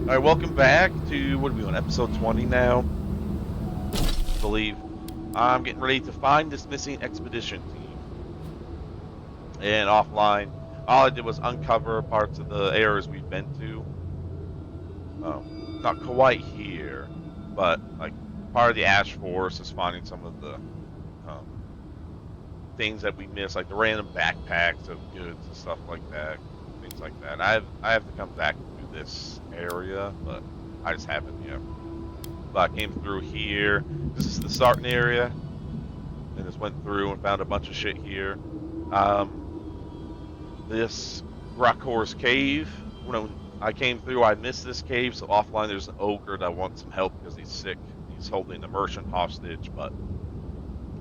Alright, welcome back to, what are we on, episode 20 now? I believe. I'm getting ready to find this missing expedition team. And offline, all I did was uncover parts of the areas we've been to. Not quite here, but like part of the Ash Forest is finding some of the um, things that we missed, like the random backpacks of goods and stuff like that, things like that. I have to come back to this area, but I just haven't yet. But I came through here. This is the starting area, and just went through and found a bunch of shit here. This Rock Cave. When I came through, I missed this cave, so offline there's an ogre that wants some help because he's sick. He's holding the merchant hostage, but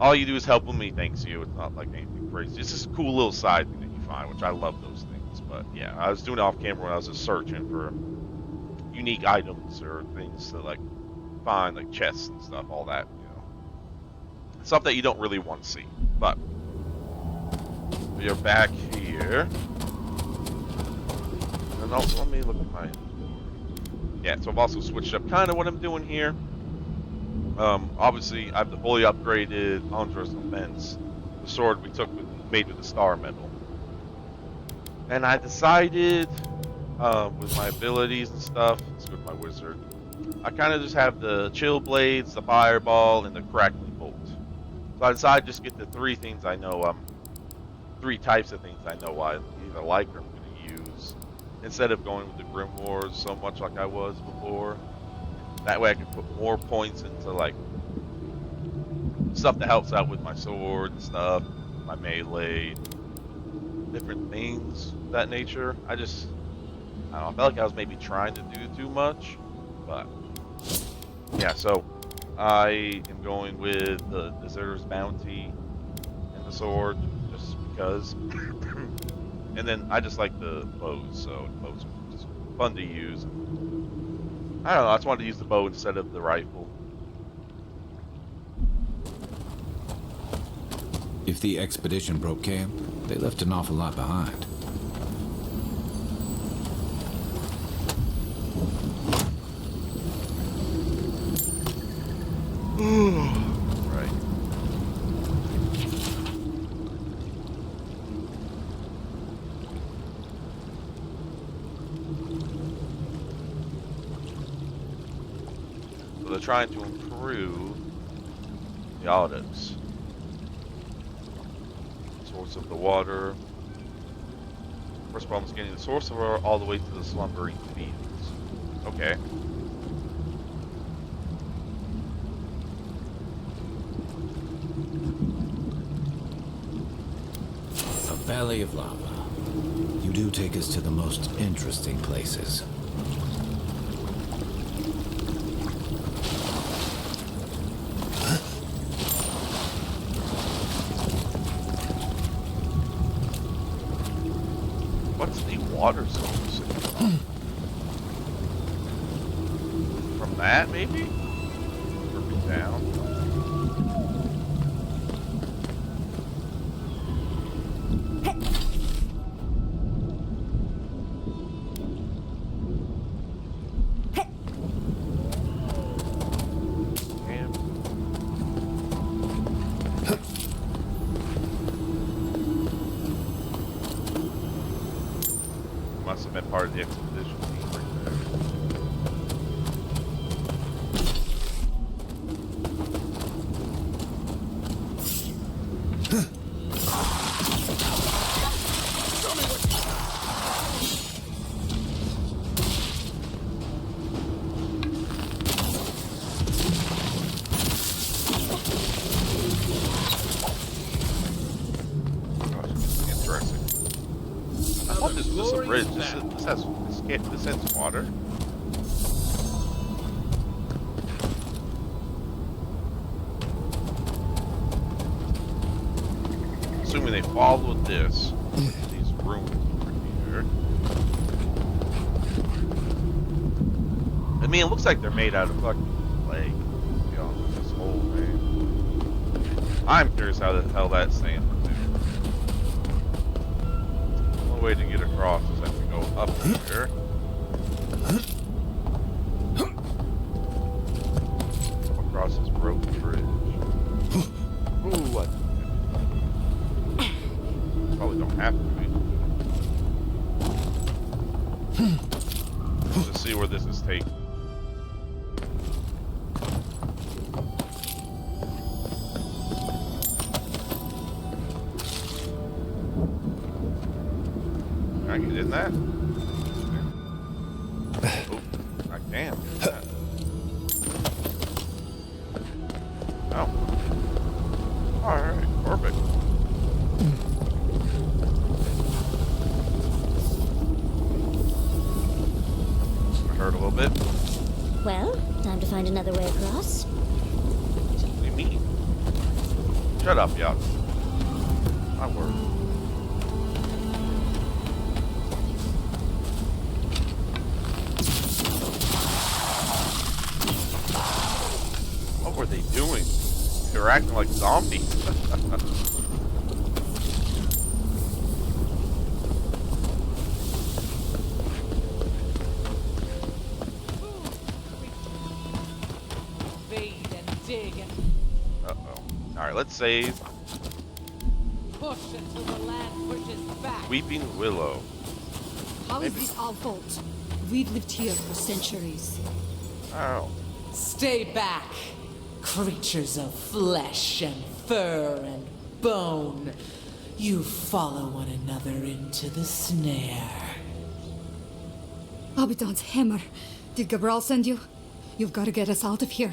all you do is help him. He thanks you. It's not like anything crazy. It's just a cool little side thing that you find, which I love those things. But yeah, I was doing it off camera when I was just searching for unique items or things to like find, like chests and stuff, all that, stuff that you don't really want to see. But we are back here, and also let me look at my. Yeah, so I've also switched up kind of what I'm doing here. Obviously, I've the fully upgraded Andros Offense, the sword we took made with the star metal. And I decided, with my abilities and stuff, it's with my wizard, I kind of just have the chill blades, the fireball, and the crackling bolt. So I decided to just get the three things I know, three types of things I know I either like or I'm going to use, instead of going with the Grimoires so much like I was before. That way I can put more points into like stuff that helps out with my sword and stuff, my melee, different things of that nature. I don't know, I felt like I was maybe trying to do too much, but yeah, so I am going with the Deserter's Bounty and the sword just because. And then I just like the bows, so bows are just fun to use. I don't know, I just wanted to use the bow instead of the rifle. If the expedition broke camp, they left an awful lot behind. Right. So they're trying to improve the audits. Source of the water. First problem is getting the source of water all the way to the slumbering fields. Okay. A valley of lava. You do take us to the most interesting places. What's the water source? From that, maybe? Dripping down. Must have been part of the expedition team right there. This is a bridge. This has water. Assuming they followed this, these rooms over here. I mean, it looks like they're made out of fucking clay. You know, this whole thing. I'm curious how the hell that's staying. Way to get across is that we go up here. to see where this is taking. Can I get in that? Oh, I can. Oh. Alright, perfect. Hurt a little bit. Well, time to find another way across. What do you mean? Shut up, Yuck. My word. What were they doing? They were acting like zombies. Uh-oh. Alright, let's save. Push until the land pushes back. Weeping Willow. How is this our fault? We've lived here for centuries. Oh. Stay back, creatures of flesh and fur and bone. You follow one another into the snare. Abaddon's hammer. Did Gabral send you? You've got to get us out of here.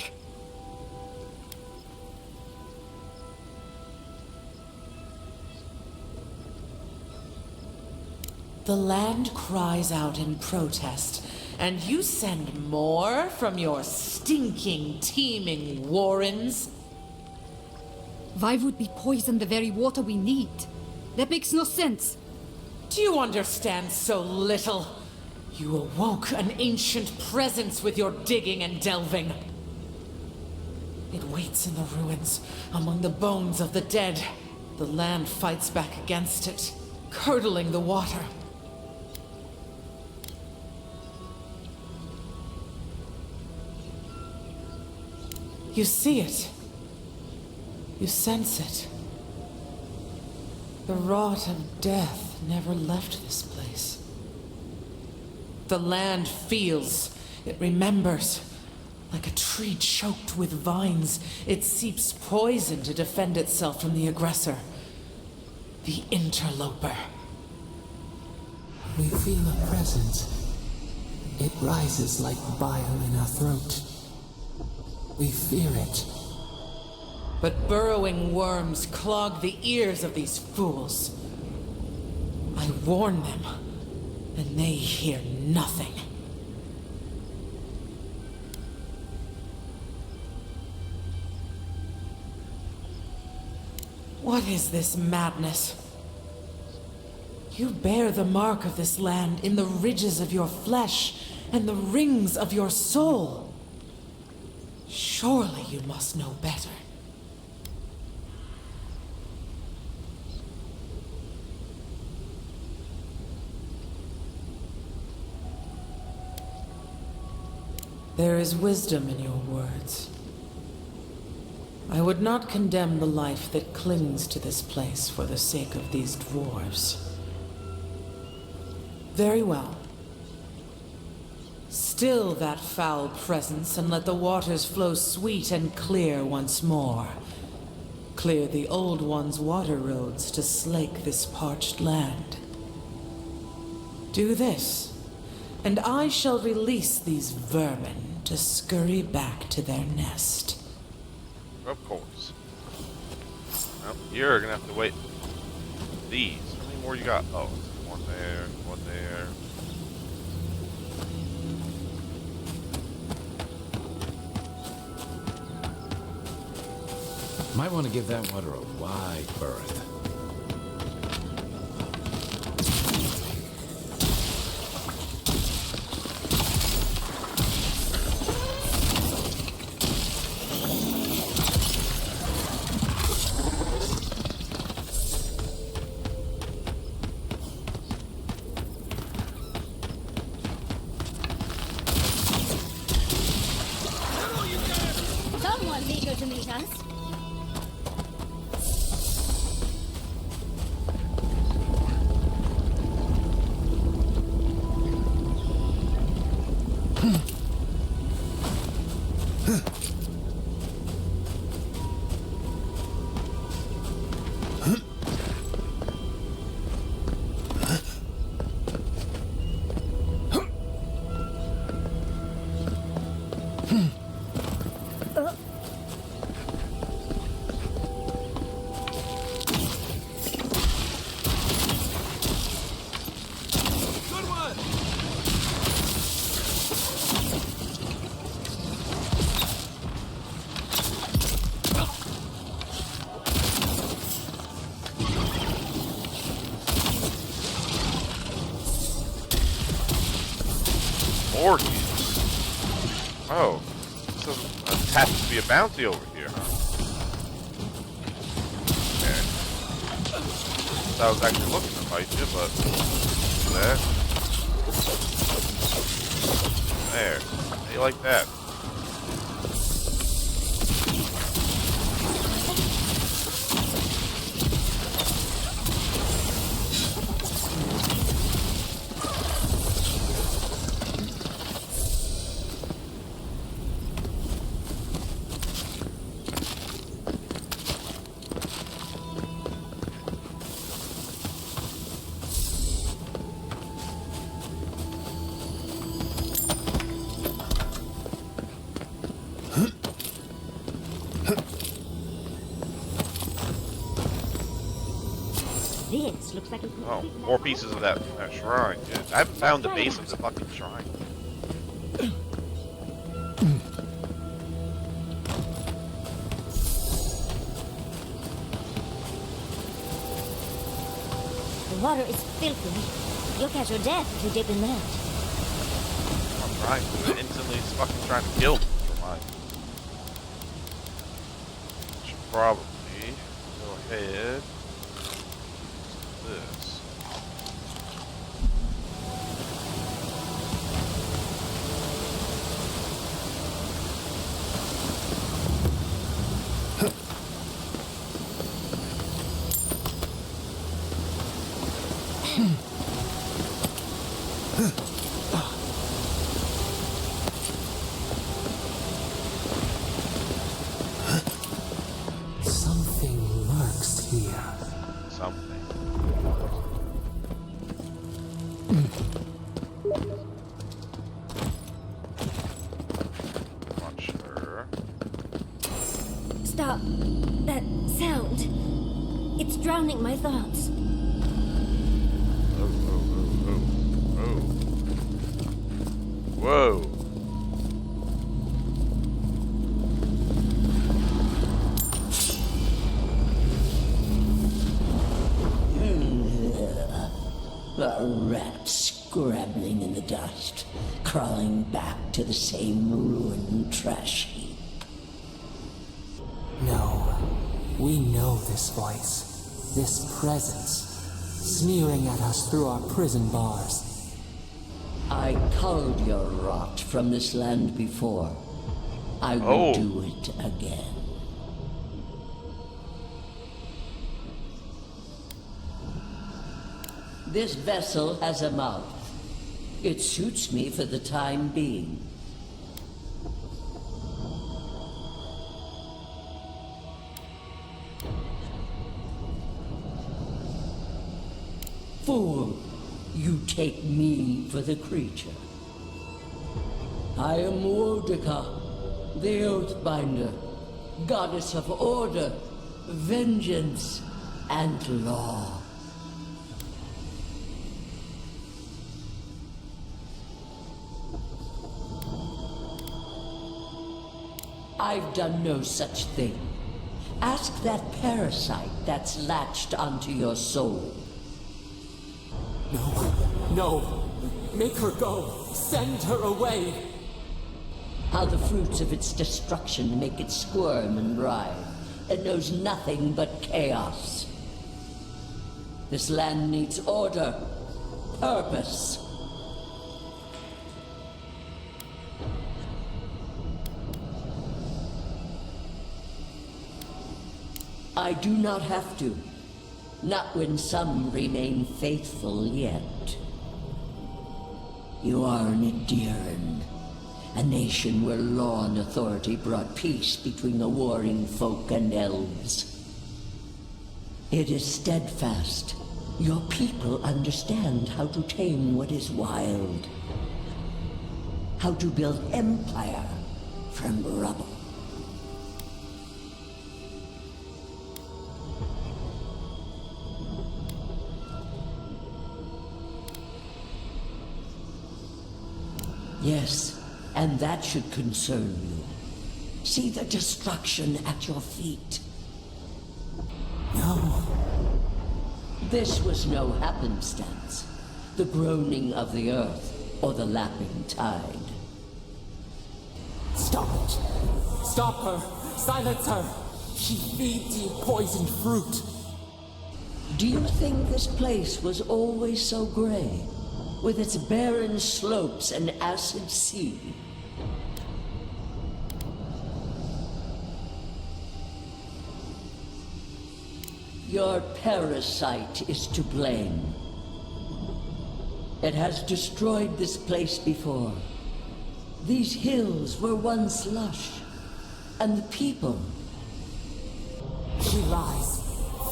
The land cries out in protest, and you send more from your stinking, teeming warrens? Why would we poison the very water we need? That makes no sense. Do you understand so little? You awoke an ancient presence with your digging and delving. It waits in the ruins, among the bones of the dead. The land fights back against it, curdling the water. You see it. You sense it. The rot of death never left this place. The land feels, it remembers. Like a tree choked with vines, it seeps poison to defend itself from the aggressor. The interloper. We feel a presence. It rises like bile in our throat. We fear it. But burrowing worms clog the ears of these fools. I warn them, and they hear nothing. What is this madness? You bear the mark of this land in the ridges of your flesh and the rings of your soul. Surely you must know better. There is wisdom in your words. I would not condemn the life that clings to this place for the sake of these dwarves. Very well. Still that foul presence, and let the waters flow sweet and clear once more. Clear the old one's water roads to slake this parched land. Do this, and I shall release these vermin to scurry back to their nest. Of course. Well, you're gonna have to wait. These. How many more you got? Oh, one there, one there. Might want to give that water a wide berth. Someone's eager to meet us. Orgies. Oh, this happens to be a bounty over here, huh? Okay. I was actually looking to fight you, but that. There. How you like that? This looks like a Oh, more pieces of that shrine. Yeah, I haven't found the base of the fucking shrine. The water is filthy. You'll catch your death if you dip in that. I'm trying to. Instantly, it's fucking trying to kill me for mine. Should probably go ahead. This. Something lurks here. Something. Not sure. Stop. That sound. It's drowning my thoughts. Oh, oh, oh, oh, oh. Whoa. A rat scrabbling in the dust, crawling back to the same ruined trash heap. No, we know this voice, this presence, sneering at us through our prison bars. I culled your rot from this land before. I will Oh. do it again. This vessel has a mouth. It suits me for the time being. Fool, you take me for the creature. I am Wodika, the Oathbinder, goddess of order, vengeance, and law. I've done no such thing. Ask that parasite that's latched onto your soul. No, no, make her go, send her away. How the fruits of its destruction make it squirm and writhe. It knows nothing but chaos. This land needs order, purpose. I do not have to. Not when some remain faithful yet. You are an Ediran, a nation where law and authority brought peace between the warring folk and elves. It is steadfast. Your people understand how to tame what is wild. How to build empire from rubble. Yes, and that should concern you. See the destruction at your feet. No, This was no happenstance. The groaning of the earth, or the lapping tide. Stop it. Stop her. Silence her. She feeds you poisoned fruit. Do you think this place was always so gray, with its barren slopes and acid sea? Your parasite is to blame. It has destroyed this place before. These hills were once lush, and the people. She lies.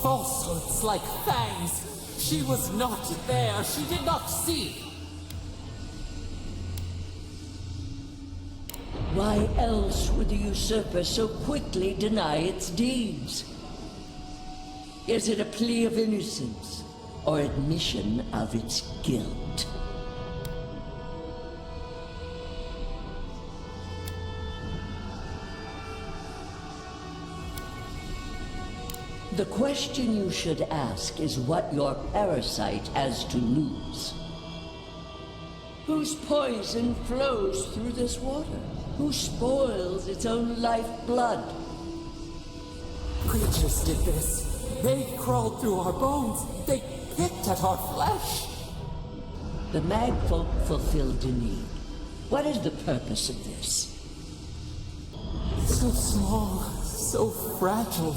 Falsehoods like fangs. She was not there. She did not see. Why else would the usurper so quickly deny its deeds? Is it a plea of innocence, or admission of its guilt? The question you should ask is what your parasite has to lose. Whose poison flows through this water? Who spoils its own lifeblood? Creatures did this. They crawled through our bones. They picked at our flesh. The Magfolk fulfilled a need. What is the purpose of this? So small, so fragile.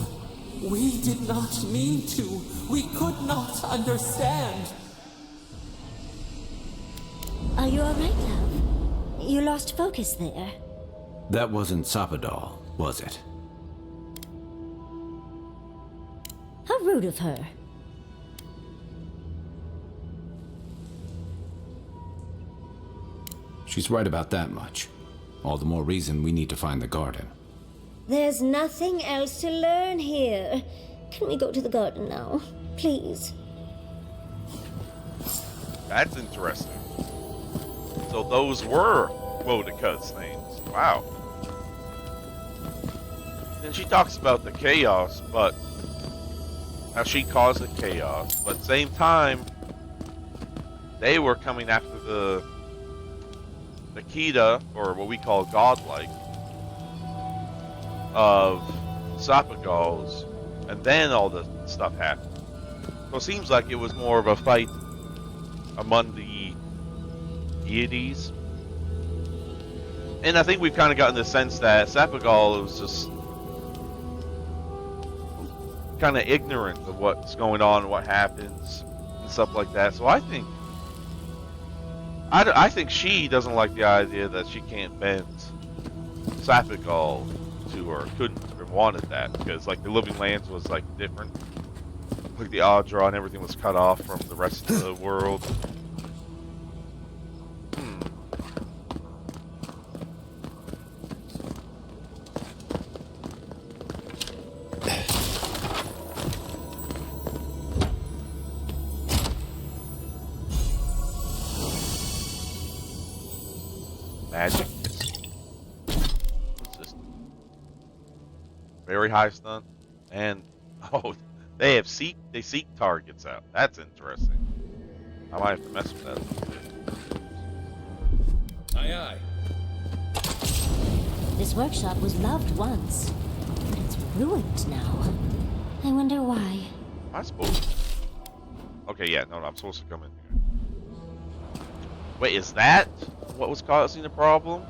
We did not mean to. We could not understand. Are you alright, love? You lost focus there. That wasn't Sapadal, was it? How rude of her. She's right about that much. All the more reason we need to find the garden. There's nothing else to learn here. Can we go to the garden now? Please. That's interesting. So those were Wodeca's names. Wow. And she talks about the chaos, but how she caused the chaos. But at the same time, they were coming after the Kita, or what we call godlike, of Sapagals, and then all the stuff happened. So it seems like it was more of a fight among the deities. And I think we've kind of gotten the sense that Sapagal was just kind of ignorant of what's going on and what happens and stuff like that. So I think she doesn't like the idea that she can't bend Sapagal to her, couldn't have wanted that, because like the Living Lands was like different, like the Audra and everything was cut off from the rest of the world. Magic. What's this? Very high stun, and oh, they seek targets out. That's interesting. I might have to mess with that. Aye, aye. This workshop was loved once, but it's ruined now. I wonder why. I suppose. Okay, yeah, no, I'm supposed to come in here. Wait, is that what was causing the problem?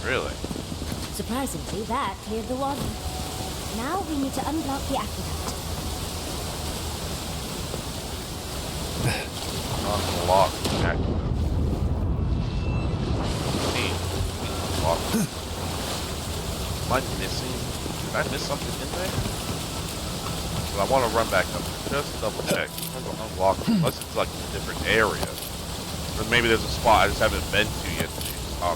Really? Surprisingly, that cleared the water. Now we need to unblock the aqueduct. Unlock the aqueduct. Unlock. Am I missing? Did I miss something in there? But I want to run back up there just to double check. I'm going to unlock it, unless it's like in a different area. Or maybe there's a spot I just haven't been to yet. Yeah,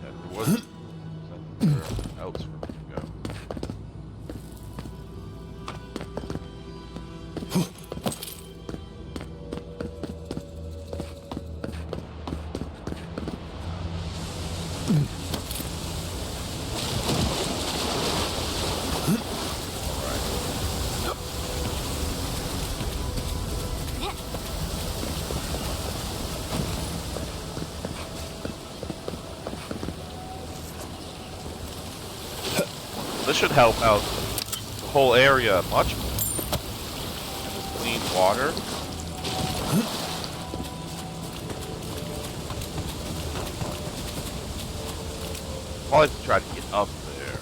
there was somewhere else for me to go. This should help out the whole area much more. And this clean water. I'll have to try to get up there.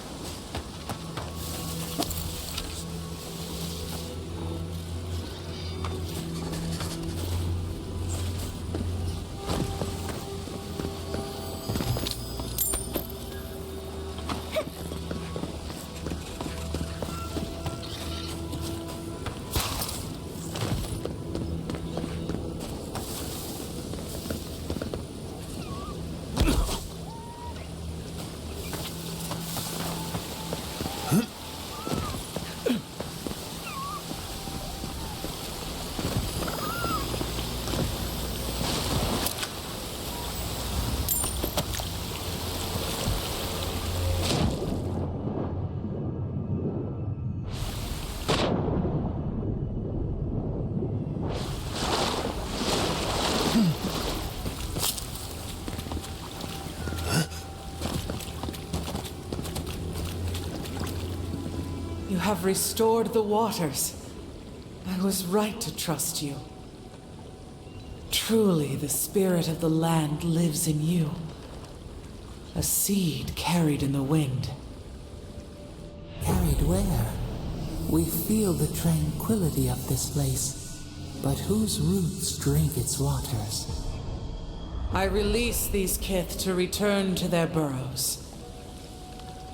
You have restored the waters. I was right to trust you. Truly, the spirit of the land lives in you. A seed carried in the wind. Carried where? We feel the tranquility of this place, but whose roots drink its waters? I release these kith to return to their burrows.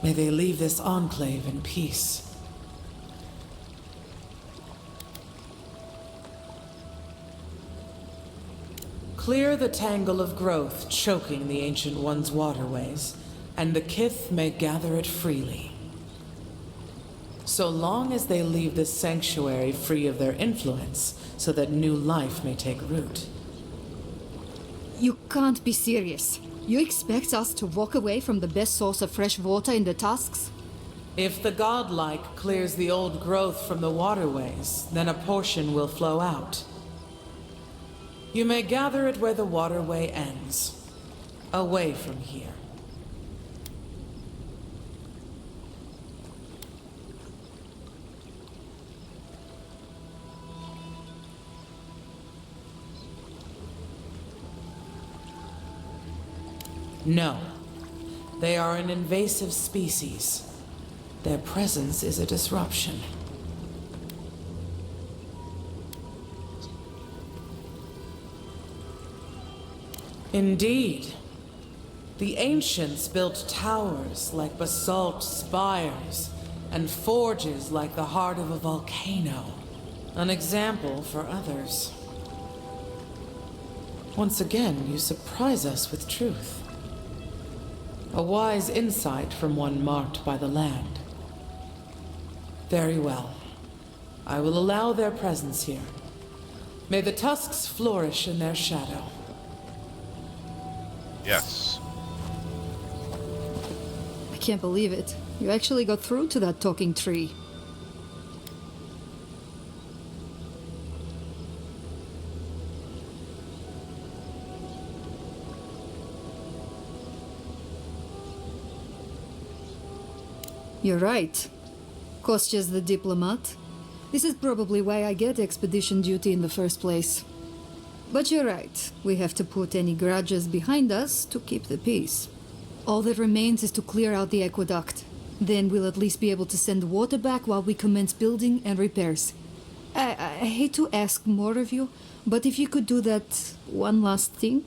May they leave this enclave in peace. Clear the tangle of growth choking the Ancient One's waterways, and the kith may gather it freely. So long as they leave this sanctuary free of their influence, so that new life may take root. You can't be serious. You expect us to walk away from the best source of fresh water in the Tusks? If the godlike clears the old growth from the waterways, then a portion will flow out. You may gather it where the waterway ends, away from here. No. They are an invasive species. Their presence is a disruption. Indeed. The ancients built towers like basalt spires, and forges like the heart of a volcano. An example for others. Once again, you surprise us with truth. A wise insight from one marked by the land. Very well. I will allow their presence here. May the tusks flourish in their shadow. Yes. I can't believe it. You actually got through to that talking tree. You're right. Kostya's the diplomat. This is probably why I get expedition duty in the first place. But you're right. We have to put any grudges behind us to keep the peace. All that remains is to clear out the aqueduct. Then we'll at least be able to send water back while we commence building and repairs. I hate to ask more of you, but if you could do that one last thing,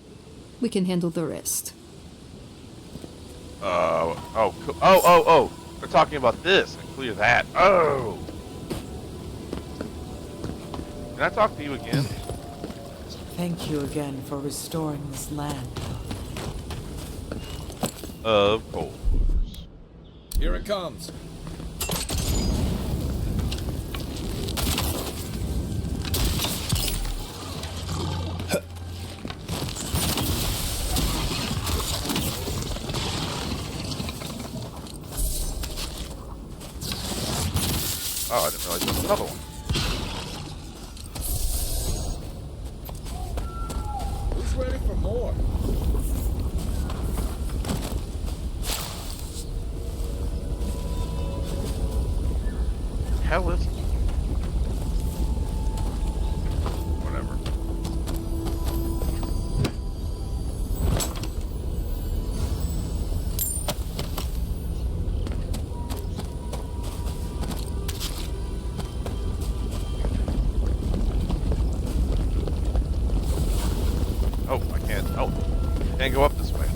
we can handle the rest. Oh. We're talking about this. I clear that. Oh. Can I talk to you again? Thank you again for restoring this land. Of course. Here it comes. Oh, I didn't realize there was another one. Who's ready for more? hell is it? Whatever. Oh, I can't. Oh, can't go up this way.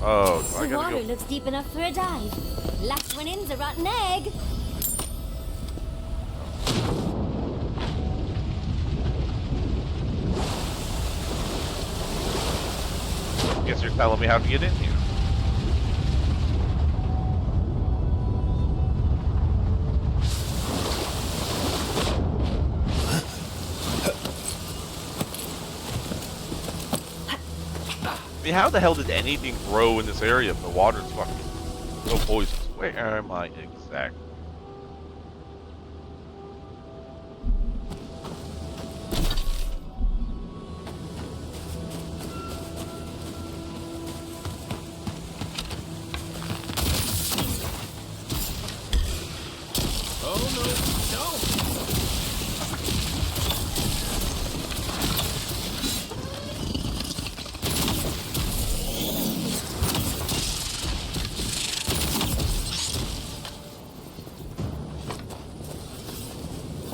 Oh, do I The gotta water go? looks deep enough for a dive. Last one in's a rotten egg. Guess you're telling me how to get in here. I mean, how the hell did anything grow in this area if the water's fucking no poisons? Where am I exactly?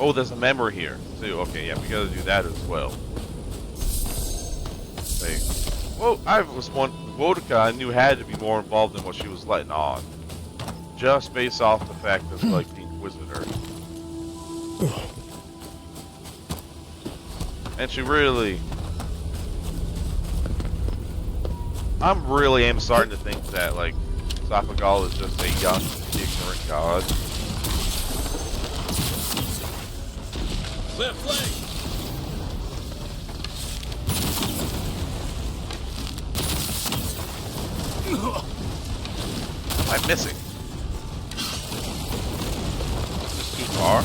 Oh, there's a member here too. Okay, yeah, we gotta do that as well. Wait. Well, I was one. Wodka I knew had to be more involved than what she was letting on. Just based off the fact that, like, the Inquisitor. And she really... I'm really am starting to think that, like, Sophagal is just a young, ignorant god. Left leg! What am I missing? Just too far?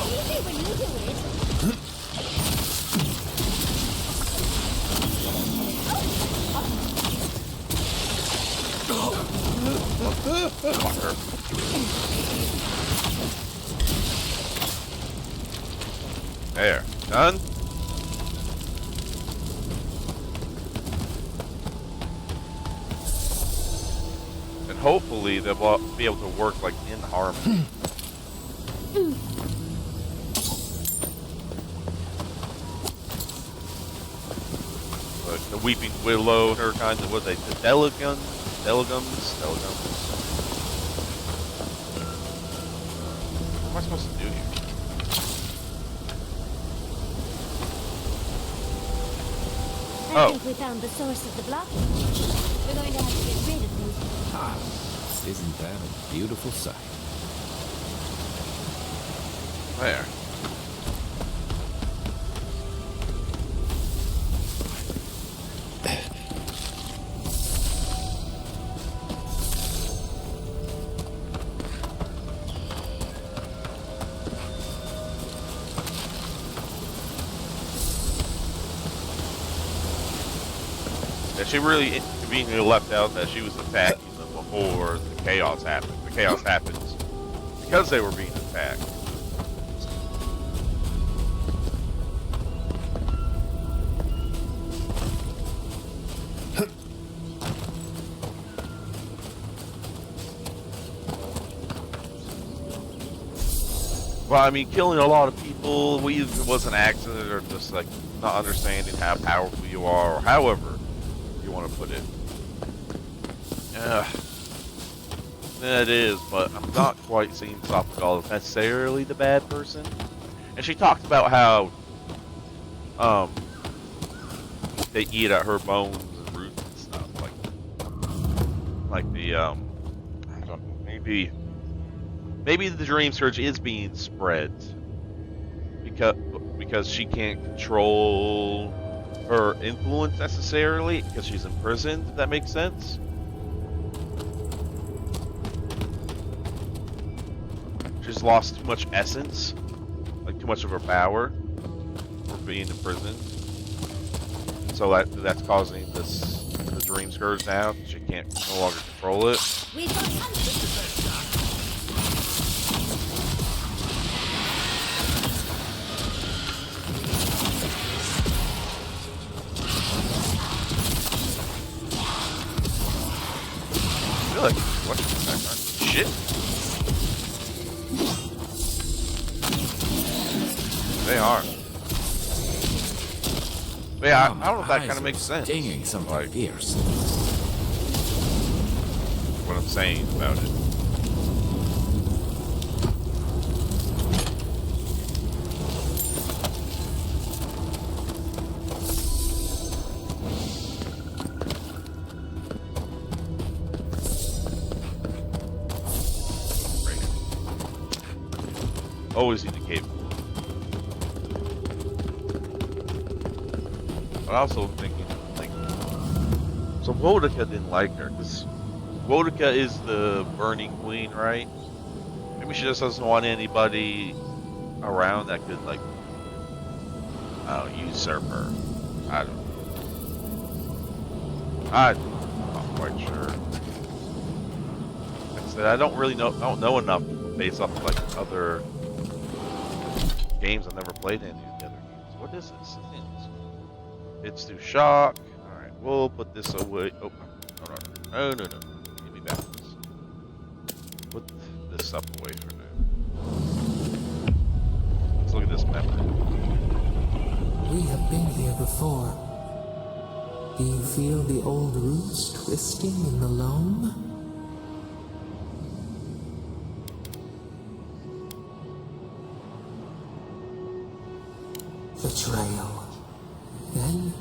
Easy when you do it. Fucker. There. Done? And hopefully they'll be able to work, like, in harmony. Like the Weeping Willow and her kind of, what are they, the Delegums? Delegums? What am I supposed to do here? I think we found the source of the blockage. We're going to have to get rid of these. Ah, isn't that a beautiful sight? There. Yeah, she really conveniently left out that she was attacking them before the chaos happened. The chaos happens because they were being attacked. Well, I mean, killing a lot of people, whether it was an accident or just, like, not understanding how powerful you are, or however you want to put it. It is, but I'm not quite seeing Sophagal as necessarily the bad person. And she talked about how, they eat at her bones and roots and stuff, like the, I don't know, maybe the dream surge is being spread because she can't control her influence necessarily because she's imprisoned, if that makes sense. She's lost too much essence, like too much of her power for being imprisoned. So that's causing this dream scourge down. She can't no longer control it. We've got hunting. I feel like what shit. They are. But yeah, I don't know if that kind of makes sense. Stinging something Like fierce. what I'm saying about it. Always need a cape. But also thinking, like, so Wodika didn't like her because Wodika is the Burning Queen, right? Maybe she just doesn't want anybody around that could, like, I don't know, usurp her. I don't know. I'm not quite sure. Like I said, I don't really know. I don't know enough based off of, like, other games. I've never played any of the other games. What is this? It's to shock. Alright, we'll put this away. Oh, no. Give me back this. Put this stuff away for now. Let's look at this map. We have been here before. Do you feel the old roots twisting in the loam? Betrayal. Then,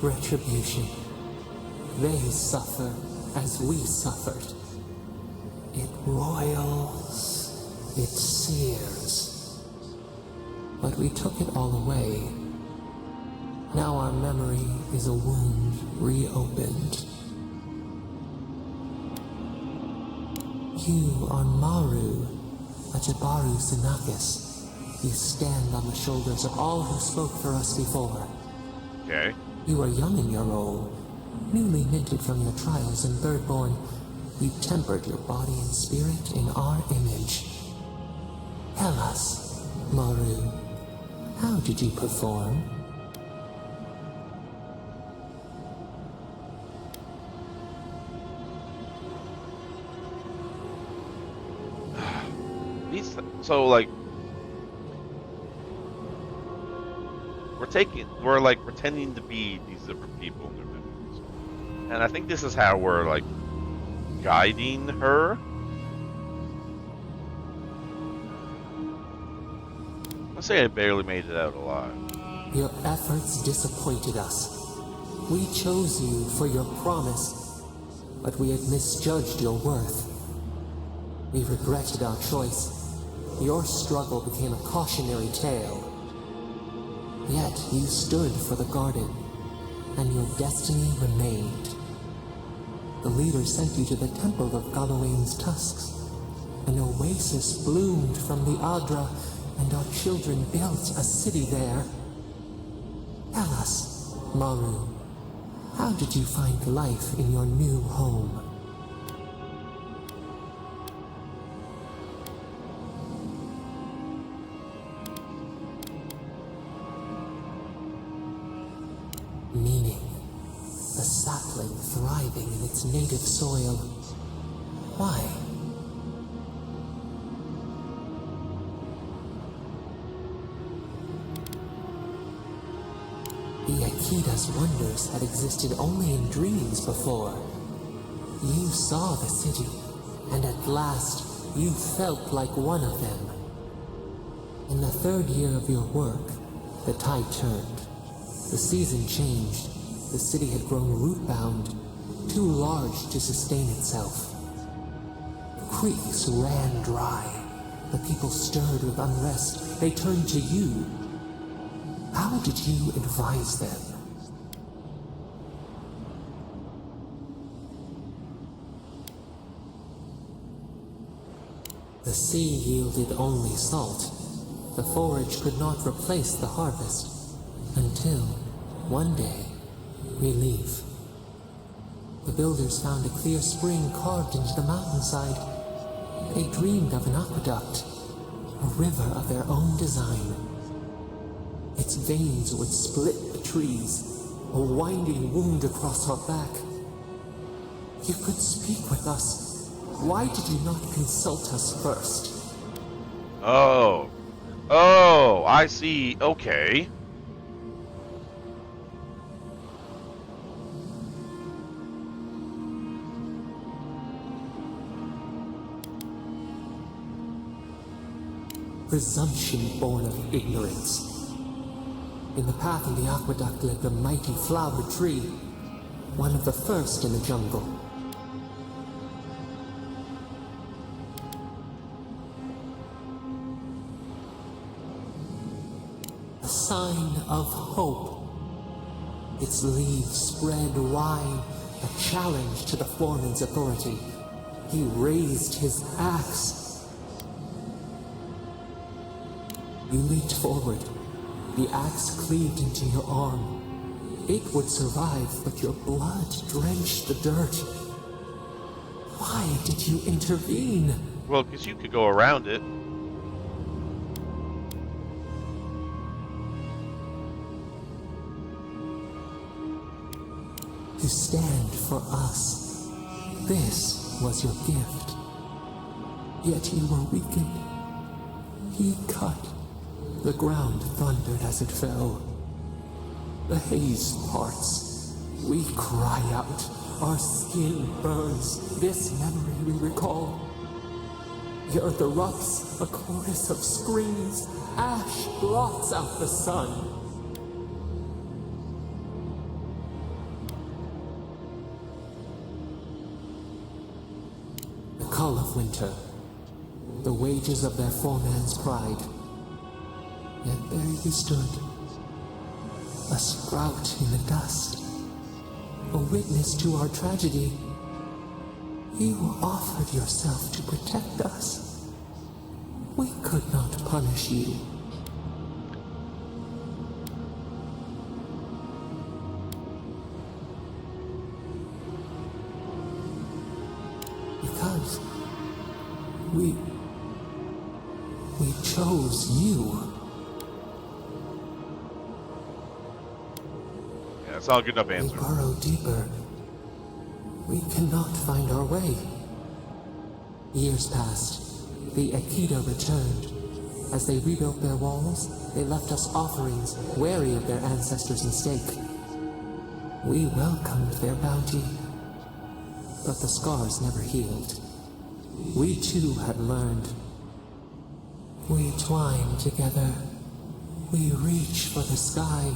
retribution. They suffer as we suffered. It roils, it sears. But we took it all away. Now our memory is a wound reopened. You are Maru, Ajabaru Sinakis. You stand on the shoulders of all who spoke for us before. Okay. You are young in your role, newly minted from your trials in Birdborn. You tempered your body and spirit in our image. Tell us, Maru, how did you perform? So, like, we're like pretending to be these different people in their memories. And I think this is how we're, like, guiding her. Let's say I barely made it out alive. Your efforts disappointed us. We chose you for your promise, but we had misjudged your worth. We regretted our choice. Your struggle became a cautionary tale. Yet you stood for the garden, and your destiny remained. The leader sent you to the temple of Galawain's tusks. An oasis bloomed from the Adra, and our children built a city there. Tell us, Maru, how did you find life in your new home? Meaning, the sapling thriving in its native soil. Why? The Akida's wonders had existed only in dreams before. You saw the city, and at last you felt like one of them. In the third year of your work, the tide turned. The season changed. The city had grown root-bound, too large to sustain itself. Creeks ran dry. The people stirred with unrest. They turned to you. How did you advise them? The sea yielded only salt. The forage could not replace the harvest. Until, one day, relief. The builders found a clear spring carved into the mountainside. They dreamed of an aqueduct, a river of their own design. Its veins would split the trees, a winding wound across our back. You could speak with us. Why did you not consult us first? Oh. Oh, I see. Okay. Presumption born of ignorance. In the path of the aqueduct lived a mighty flower tree, one of the first in the jungle. A sign of hope. Its leaves spread wide, a challenge to the foreman's authority. He raised his axe. You leaped forward. The axe cleaved into your arm. It would survive, but your blood drenched the dirt. Why did you intervene? Well, because you could go around it. To stand for us. This was your gift. Yet you were weakened. He cut. The ground thundered as it fell. The haze parts. We cry out. Our skin burns. This memory we recall. The earth erupts. A chorus of screams. Ash blots out the sun. The cull of winter. The wages of their foreman's pride. Yet there you stood, a sprout in the dust, a witness to our tragedy. You offered yourself to protect us. We could not punish you. Because we chose you. That's not a good enough We answer. burrow deeper. We cannot find our way. Years passed. The Akita returned. As they rebuilt their walls, they left us offerings, wary of their ancestors' mistake. We welcomed their bounty, but the scars never healed. We too had learned. We twine together. We reach for the sky.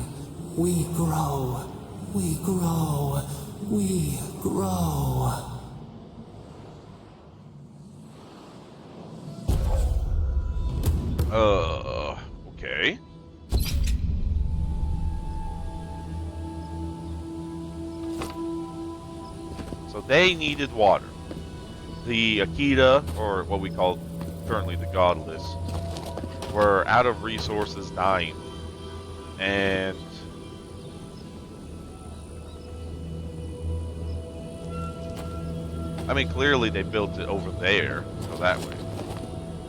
We grow. We grow. We grow. Okay. So they needed water. The Akita, or what we call currently the Godless, were out of resources, dying. And I mean, clearly they built it over there, so that way.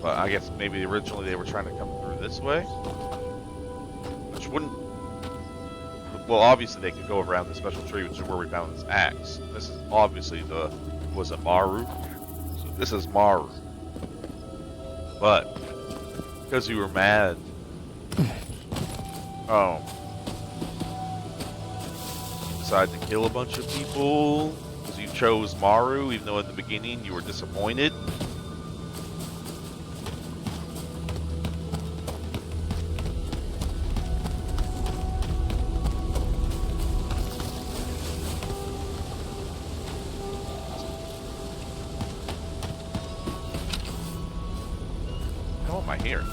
But I guess maybe originally they were trying to come through this way, which wouldn't. Well, obviously they could go around the special tree, which is where we found this axe. This is obviously the, was it Maru? So this is Maru. But because you were mad, decided to kill a bunch of people because you chose Maru, even though in the beginning you were disappointed. How am I here?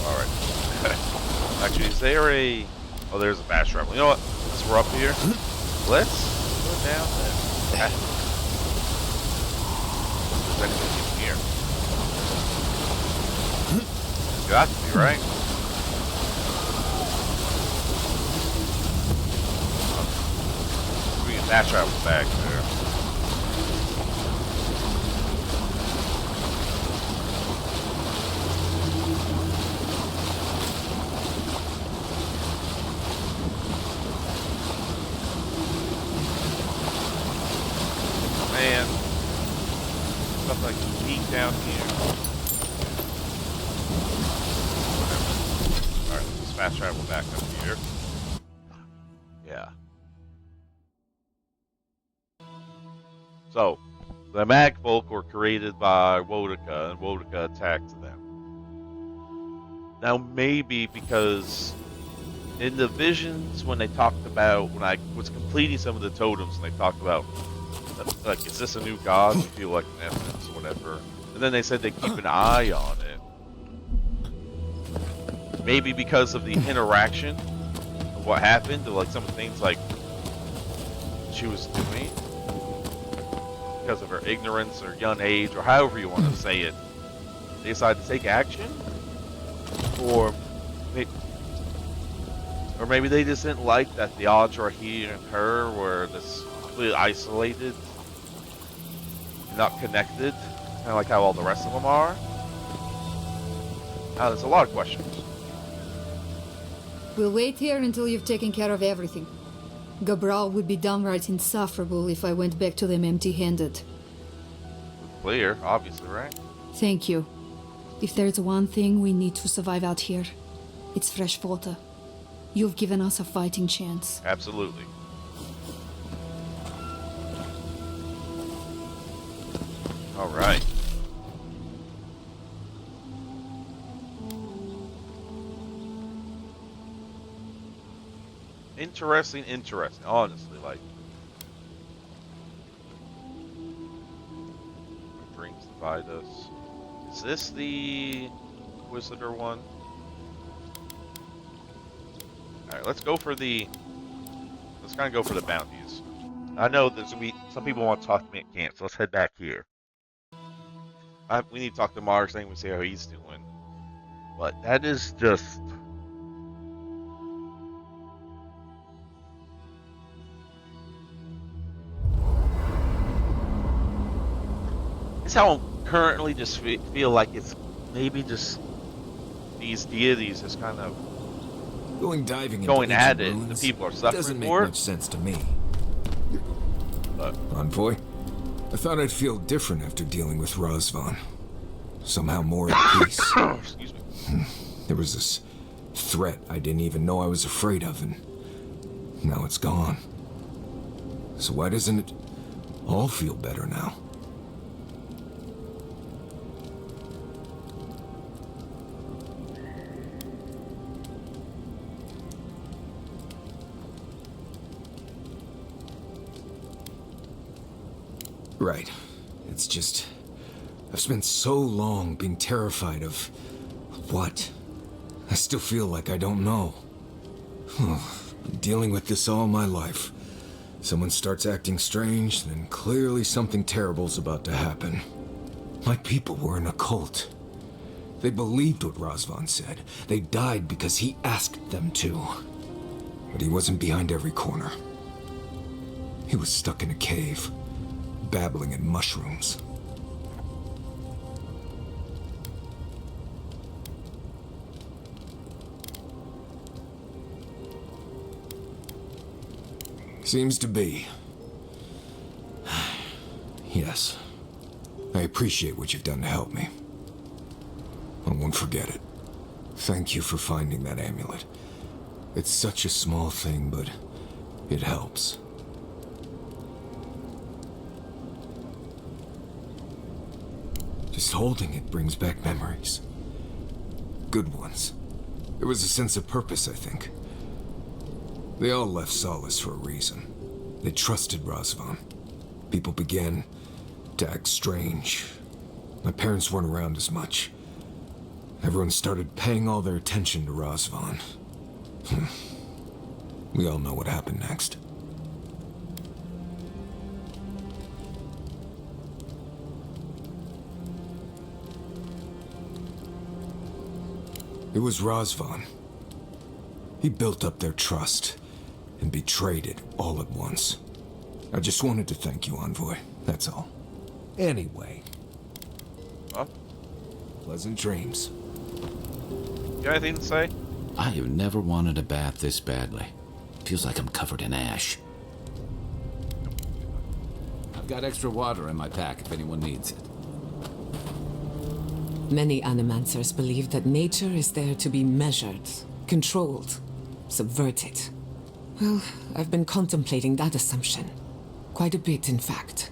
Alright. Actually, is there a... Oh, there's a fast travel. You know what? Since we're up here, let's go down there. If there's anything in here. Got to be, right? We can fast travel back there. Man, stuff like unique down here. Whatever. Alright, let's just fast travel back up here. Yeah. So, the Magfolk were created by Wodaka, and Wodaka attacked them. Now, maybe because in the visions, when they talked about, when I was completing some of the totems, and they talked about, like, is this a new god? You feel like an essence or whatever. And then they said they keep an eye on it. Maybe because of the interaction of what happened, or like some of the things like she was doing, because of her ignorance or young age, or however you want to say it, they decided to take action? Or maybe they just didn't like that the Audra here and her were this completely isolated, not connected, kind of like how all the rest of them are. There's a lot of questions. We'll wait here until you've taken care of everything. Gabral would be downright insufferable if I went back to them empty-handed. Clear, obviously, right? Thank you. If there's one thing we need to survive out here, it's fresh water. You've given us a fighting chance. Absolutely. All right. Interesting, honestly, like. Brings divide us. Is this the Inquisitor one? Alright, let's go for the... Let's kind of go for the bounties. I know there's gonna be... Some people want to talk to me at camp, so let's head back here. We need to talk to Mars, and we see how he's doing. But that is just... It's how I'm currently just feel like it's maybe just these deities just kind of Going diving going into at ancient it. ruins The people are suffering doesn't make for much it. sense to me. But Envoy, I thought I'd feel different after dealing with Razvan. Somehow more at peace. excuse me. There was this threat I didn't even know I was afraid of, and now it's gone. So why doesn't it all feel better now? Right. It's just... I've spent so long being terrified of... what? I still feel like I don't know. Been dealing with this all my life. Someone starts acting strange, then clearly something terrible's about to happen. My people were in a cult. They believed what Razvan said. They died because he asked them to. But he wasn't behind every corner. He was stuck in a cave, babbling in mushrooms. Seems to be. Yes. I appreciate what you've done to help me. I won't forget it. Thank you for finding that amulet. It's such a small thing, but it helps. Just holding it brings back memories. Good ones. There was a sense of purpose, I think. They all left Solace for a reason. They trusted Razvan. People began to act strange. My parents weren't around as much. Everyone started paying all their attention to Razvan. We all know what happened next. It was Razvan. He built up their trust and betrayed it all at once. I just wanted to thank you, Envoy. That's all. Anyway. Huh? Pleasant dreams. You got anything to say? I have never wanted a bath this badly. Feels like I'm covered in ash. I've got extra water in my pack if anyone needs it. Many animancers believe that nature is there to be measured, controlled, subverted. Well, I've been contemplating that assumption. Quite a bit, in fact.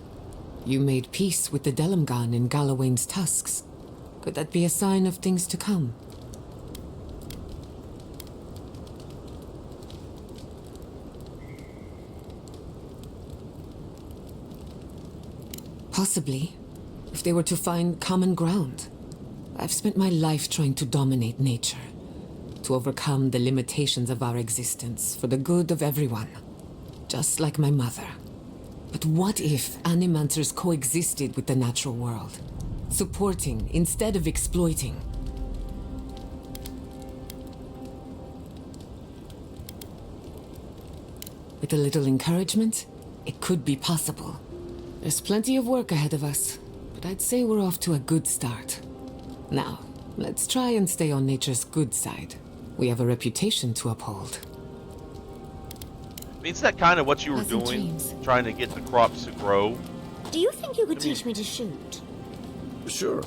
You made peace with the Delimgan in Galawain's tusks. Could that be a sign of things to come? Possibly, if they were to find common ground. I've spent my life trying to dominate nature, to overcome the limitations of our existence for the good of everyone, just like my mother. But what if animancers coexisted with the natural world, supporting instead of exploiting? With a little encouragement, it could be possible. There's plenty of work ahead of us, but I'd say we're off to a good start. Now, let's try and stay on nature's good side. We have a reputation to uphold. I mean, is that kind of what you were Pleasant doing? dreams. Trying to get the crops to grow? Do you think you could teach me to shoot? Sure,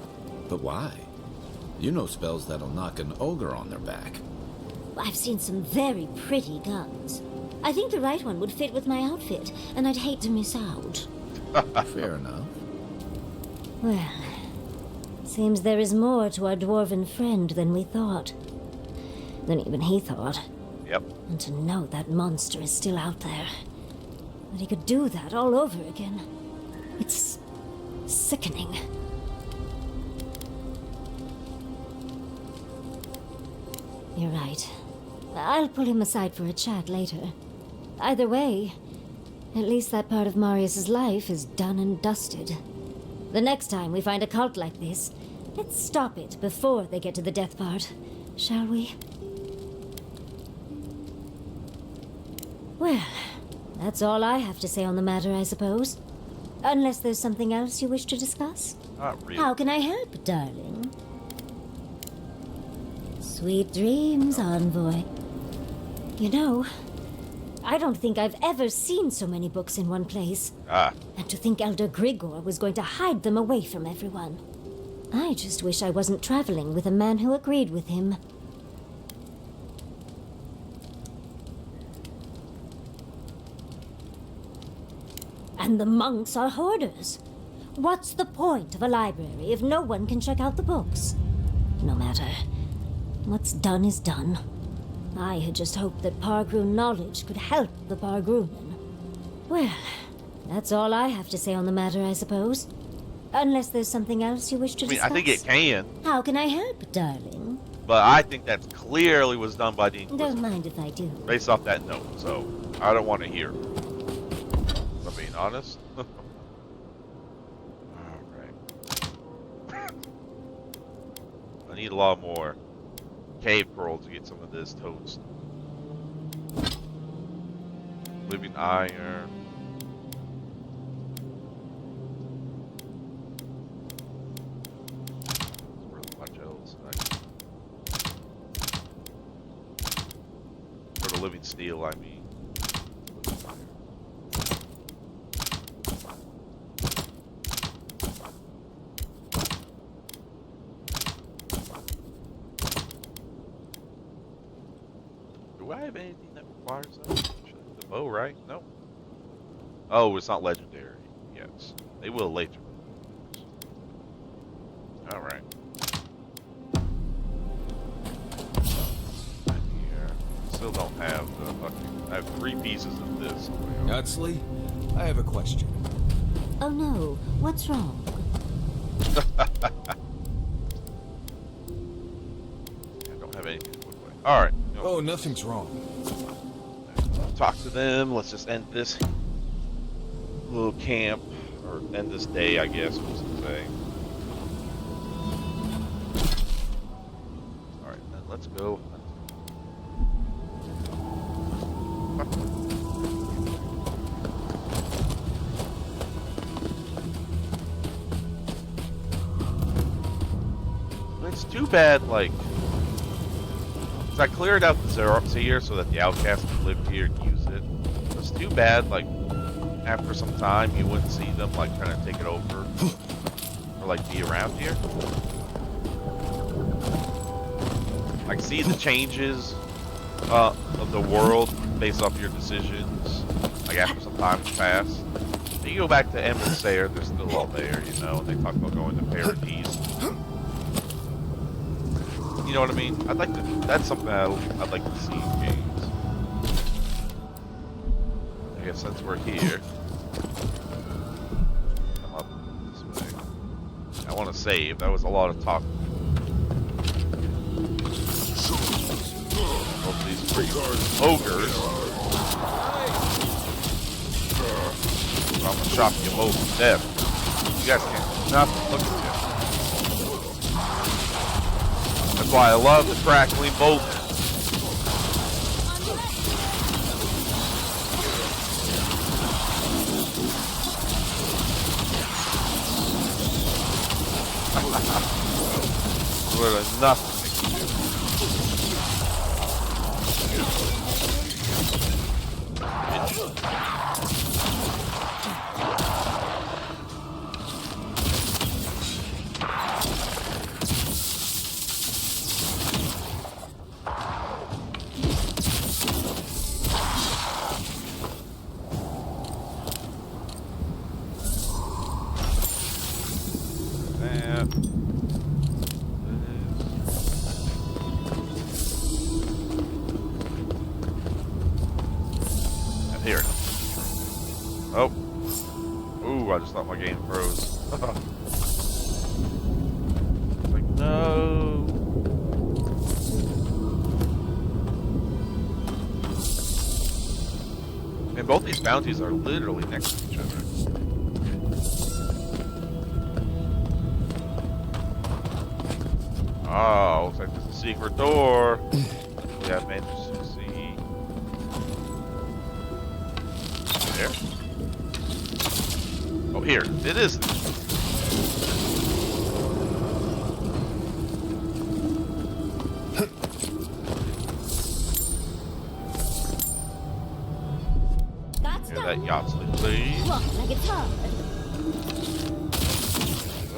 but why? You know spells that'll knock an ogre on their back. I've seen some very pretty guns. I think the right one would fit with my outfit, and I'd hate to miss out. Fair enough. Well, seems there is more to our dwarven friend than we thought. Than even he thought. Yep. And to know that monster is still out there. That he could do that all over again. It's sickening. You're right. I'll pull him aside for a chat later. Either way, at least that part of Marius's life is done and dusted. The next time we find a cult like this, let's stop it before they get to the death part, shall we? Well, that's all I have to say on the matter, I suppose. Unless there's something else you wish to discuss? Not really. How can I help, darling? Sweet dreams, Envoy. You know, I don't think I've ever seen so many books in one place. And to think Elder Grigor was going to hide them away from everyone. I just wish I wasn't traveling with a man who agreed with him. And the monks are hoarders. What's the point of a library if no one can check out the books? No matter. What's done is done. I had just hoped that Pargroon knowledge could help the Pargroonen. Well, that's all I have to say on the matter, I suppose. Unless there's something else you wish to I mean, discuss. I think it can, How can I help, darling? but I think that clearly was done by the Inquisitor. Don't mind if I do. Based off that note, so I don't want to hear it. If I'm being honest. Alright. I need a lot more cave pearl to get some of this toast. Living iron. Much else. For the living steel, I mean. Living iron. Do I have anything that requires that? The bow, right? No. Oh, it's not legendary. Yes. They will later. Alright. Here. Still don't have the fucking... I have 3 pieces of this. Nutsley, I have a question. Oh no, what's wrong? I don't have anything to put away. Alright. Oh, nothing's wrong. talk to them. Let's just end this little camp, or end this day, I guess, was the say. Alright, then let's go hunt. It's too bad, like, 'cause I cleared out the Xerox here so that the outcasts could live here and use it. It's too bad, like, after some time you wouldn't see them, like, trying to take it over or, like, be around here. Like, see the changes of the world based off your decisions, like, after some time has passed. You go back to Emerald Sayer, they're still all there, you know, and they talk about going to Paradise. You know what I mean? I'd like to. That's something I'd like to see in games. I guess since we're here, come up this way. I want to save. That was a lot of talk. Both these freaking ogres. I'm gonna shock you both to death. You guys can't do nothing. Look at you. That's why I love the crackling bolt. Literally nothing they can do. Here. Oh. Ooh, I just thought my game froze. Like, no. And both these bounties are literally next to each other. Oh, looks like there's a secret door. Yeah, managed to see. There? Oh, here. It is. That's Hear that done. Yahtzee, please. Walk like it's hard.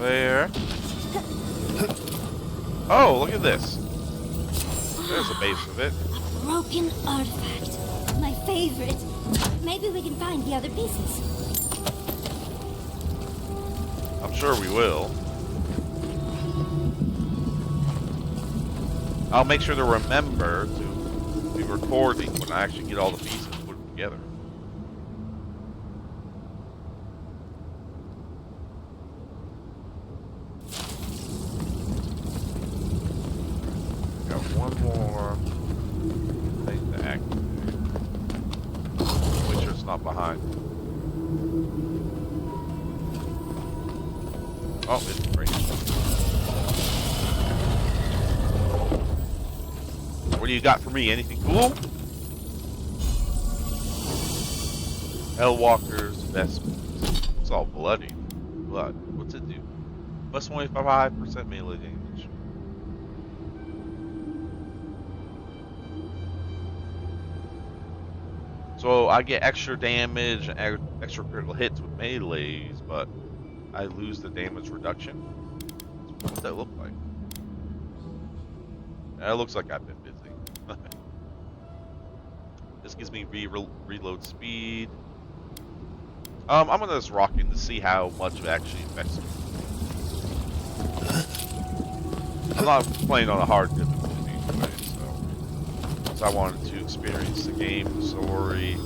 There. Oh, look at this. There's a base of it. Broken artifact. My favorite. Maybe we can find the other pieces. I'm sure we will. I'll make sure to remember to be recording when I actually get all the pieces and put them together. Got one more thing to activate. Make sure it's not behind. Oh, it's great. What do you got for me? Anything cool? Hellwalker's Vestments. It's all bloody. Blood. What's it do? Plus 25% melee damage. So I get extra damage and extra critical hits with melees, but I lose the damage reduction. What's that look like? It looks like I've been busy. This gives me reload speed. I'm gonna just rock in to see how much it actually affects me. I'm not playing on a hard difficulty anyway, so I wanted to experience the game, the story.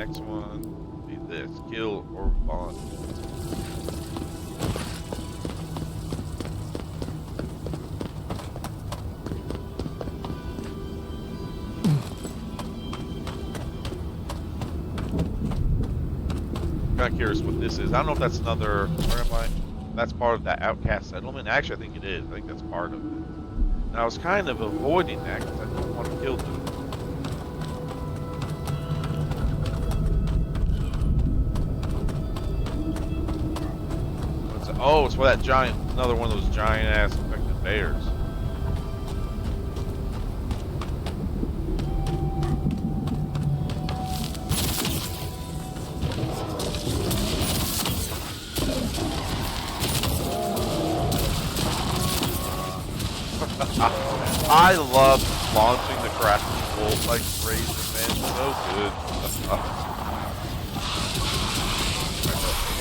next one will be this: kill or bond. Kind of curious what this is. I don't know if that's another. Where am I? That's part of that outcast settlement. Actually, I think it is. I think that's part of it. And I was kind of avoiding that because I don't want to kill them. Oh, it's for that giant, another one of those giant ass infected bears. I love launching the crafting bolt like crazy, man. So good.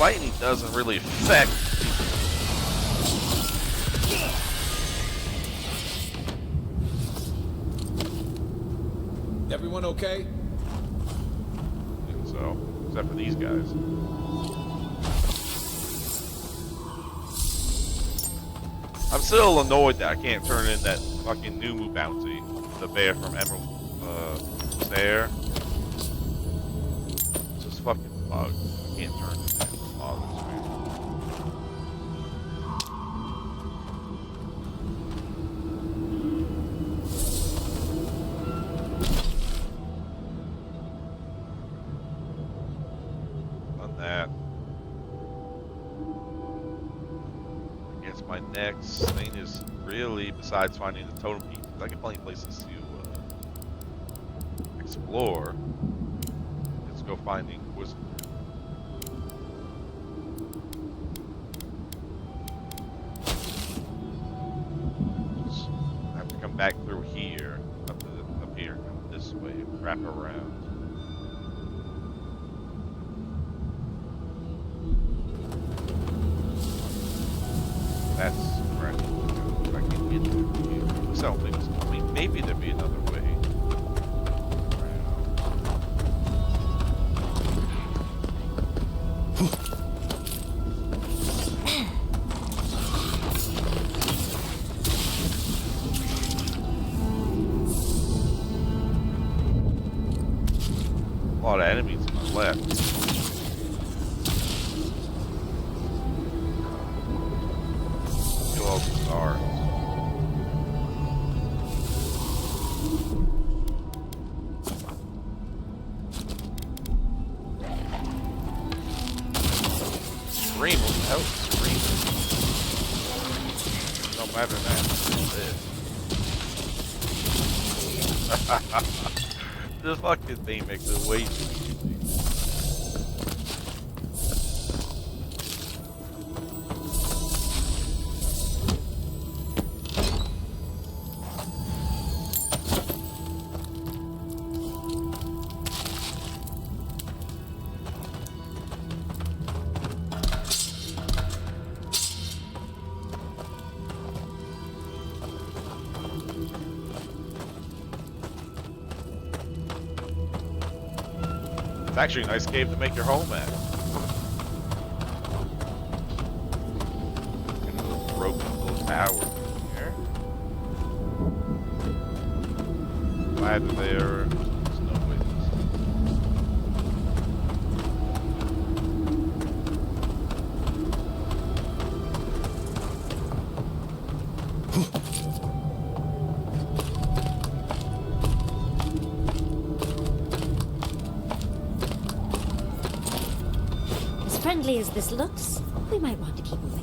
Lightning doesn't really affect. Everyone okay? I think so, except for these guys. I'm still annoyed that I can't turn in that fucking Numu bounty, the bear from Emerald Snare. It's just fucking bugged. I can't turn it in. It bothers me. Done that. I guess my next thing is really, besides finding the totem pieces, I got plenty of places to explore. Let's go finding Inquisitor. Just have to come back through here, up here, come this way, wrap around. That's correct. I can get there. I don't think so. I mean, maybe there'd be another way. A lot of enemies on my left. Kill all the stars. Scream, what the hell is screaming? No matter that. This fucking thing makes it way too easy. It's actually a nice cave to make your home at. And a little broken little tower here. Glad that there's no witness. Friendly as this looks, we might want to keep away.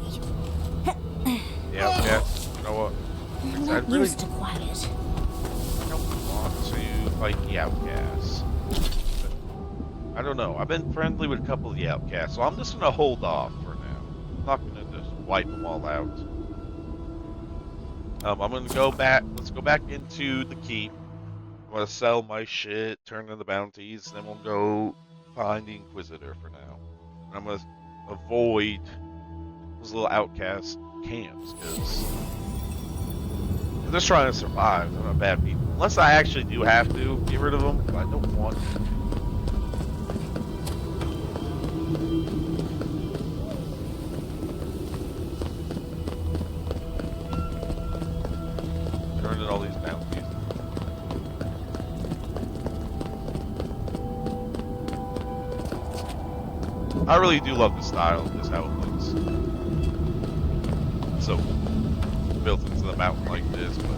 Yeah, you know what? I'm I not really used to quiet. don't want to fight the outcasts. I don't know. I've been friendly with a couple of the outcasts, so I'm just gonna hold off for now. I'm not gonna just wipe them all out. I'm gonna go back. Let's go back into the keep. I'm gonna sell my shit, turn in the bounties, then we'll go find the Inquisitor for now. And I'm gonna avoid those little outcast camps because they're just trying to survive. They're not bad people. Unless I actually do have to get rid of them, but I don't want to. I really do love the style of this, how it looks. So built into the mountain like this, but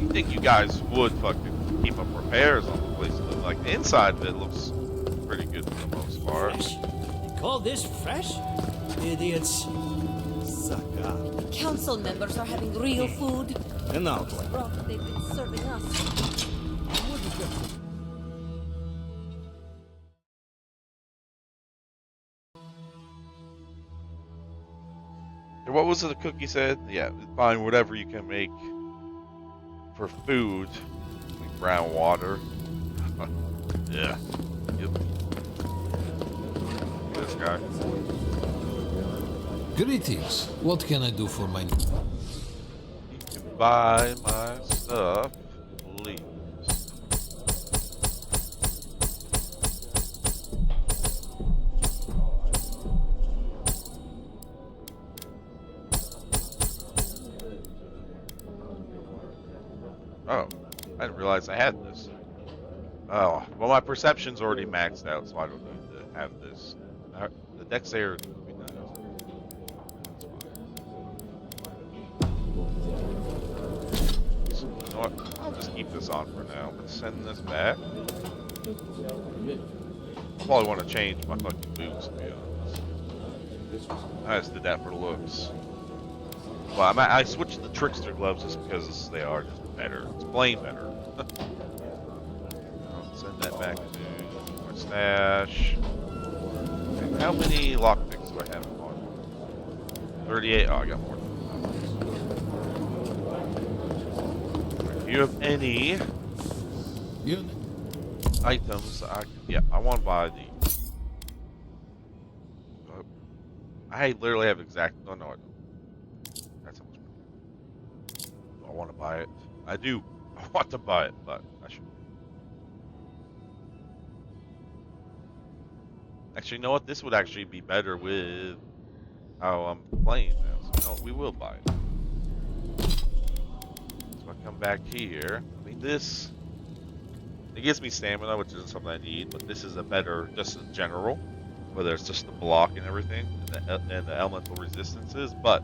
you think you guys would fucking keep up repairs on the place? Like the inside of it looks pretty good for the most part. Fresh? You call this fresh? Idiots. Suck up. Council members are having real food. An outlet. Rot they've been serving us. What was it the cookie said? Yeah, find whatever you can make for food, like brown water. Yeah. Yep. This guy. Greetings. What can I do for my... You can buy my stuff, please. Oh, I didn't realize I had this. Oh, well, my perception's already maxed out, so I don't need to have this. The dexterity would be nice. That's fine. You know what? I'll just keep this on for now. Let's send this back. I probably want to change my fucking boots, to be honest. I just did that for looks. Well, I switched the trickster gloves just because they are just better. It's plain better. I'll send that back to my stash. Okay, how many lockpicks do I have on? 38. Oh, I got more. Do you have any items? Yeah, I want to buy these. I literally have exact. Oh no, I don't. That's how much money. I want to buy it. I do. I want to buy it, but I should. Actually, you know what? This would actually be better with how I'm playing now. So, you know, we will buy it. So I come back here. I mean, this. It gives me stamina, which isn't something I need, but this is a better, just in general, whether it's just the block and everything, and the elemental resistances, but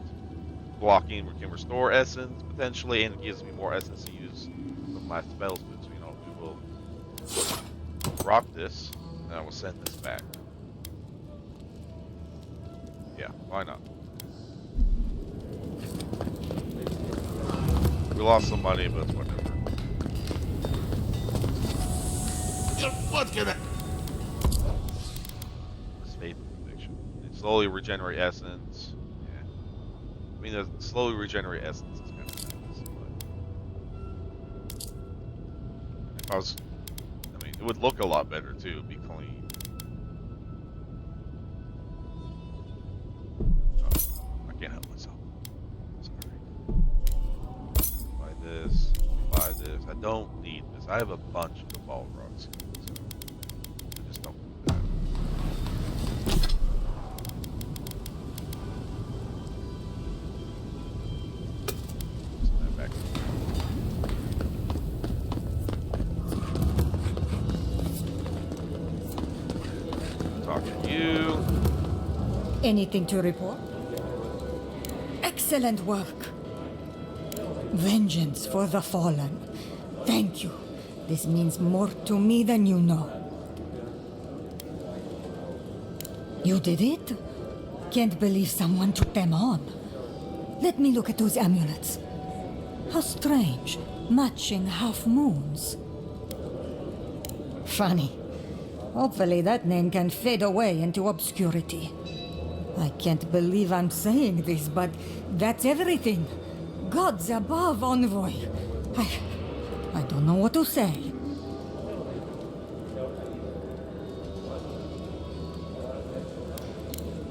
blocking can restore essence, potentially, and it gives me more essence to use with my spells, so, you know, we will rock this, and I will send this back. Yeah, why not? We lost some money, but it's whatever. What can I? Faith and conviction. It slowly regenerate essence. Yeah. I mean, the slowly regenerate essence is kind of nice, but if I was, I mean, it would look a lot better too. It'd be clean. Oh, I can't help myself. Sorry. Buy this. Buy this. I don't need this. I have a bunch of ball rocks. Anything to report? Excellent work. Vengeance for the fallen. Thank you. This means more to me than you know. You did it? Can't believe someone took them on. Let me look at those amulets. How strange. Matching half moons. Funny. Hopefully that name can fade away into obscurity. I can't believe I'm saying this, but that's everything. Gods above, envoy. I don't know what to say.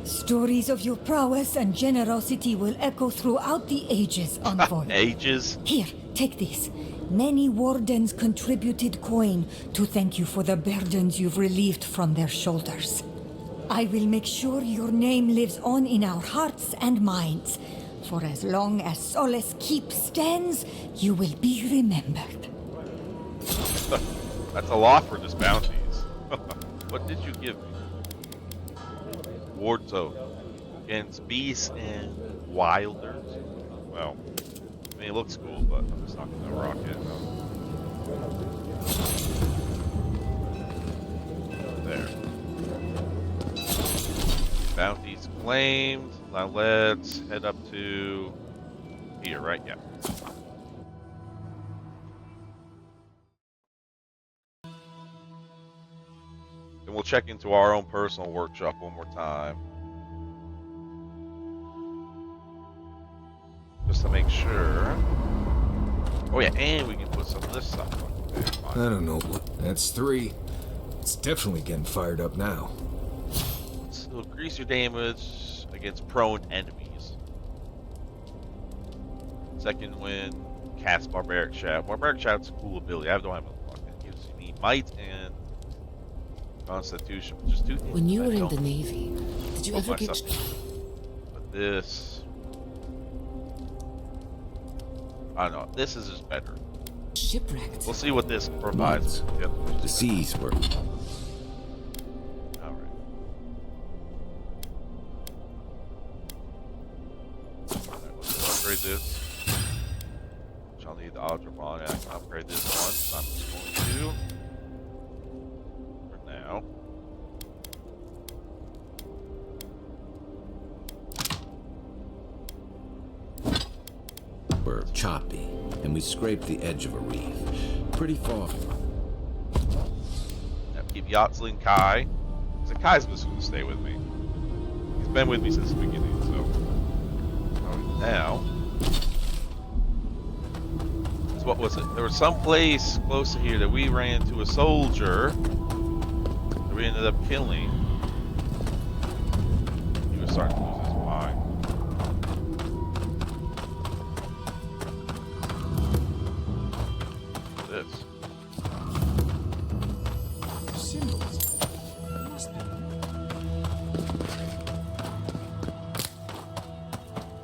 Stories of your prowess and generosity will echo throughout the ages, envoy. Ages? Here, take this. Many wardens contributed coin to thank you for the burdens you've relieved from their shoulders. I will make sure your name lives on in our hearts and minds. For as long as Solace Keep stands, you will be remembered. That's a lot for just bounties. What did you give me? Ward Zone against beasts and wilders. Well, I mean, it looks cool, but I'm just not gonna rock it. There. Bounty's claimed. Now let's head up to here, right? Yeah. And we'll check into our own personal workshop one more time. Just to make sure. Oh yeah, and we can put some of this stuff on. Okay, fine. I don't know. That's 3. It's definitely getting fired up now. So increase your damage against prone enemies. Second win, cast Barbaric Shout. Barbaric Shout's a cool ability. I don't have a luck. It gives me might and Constitution, which is 2 things. When you were in the Navy, did you ever get... But this... I don't know. This is just better. Shipwrecked. We'll see what this provides. The seas were... Alright. Let's upgrade this. Which I'll need the Algebron, and I can upgrade this once. I'm just going to. For now. were choppy, and we scraped the edge of a reef. Pretty far from Now keep Yachtsley and Kai. So Kai's just going to stay with me. He's been with me since the beginning, so. Now. So what was it? There was some place close to here that we ran into a soldier that we ended up killing. He was starting to lose his mind. This. Symbols. Must be.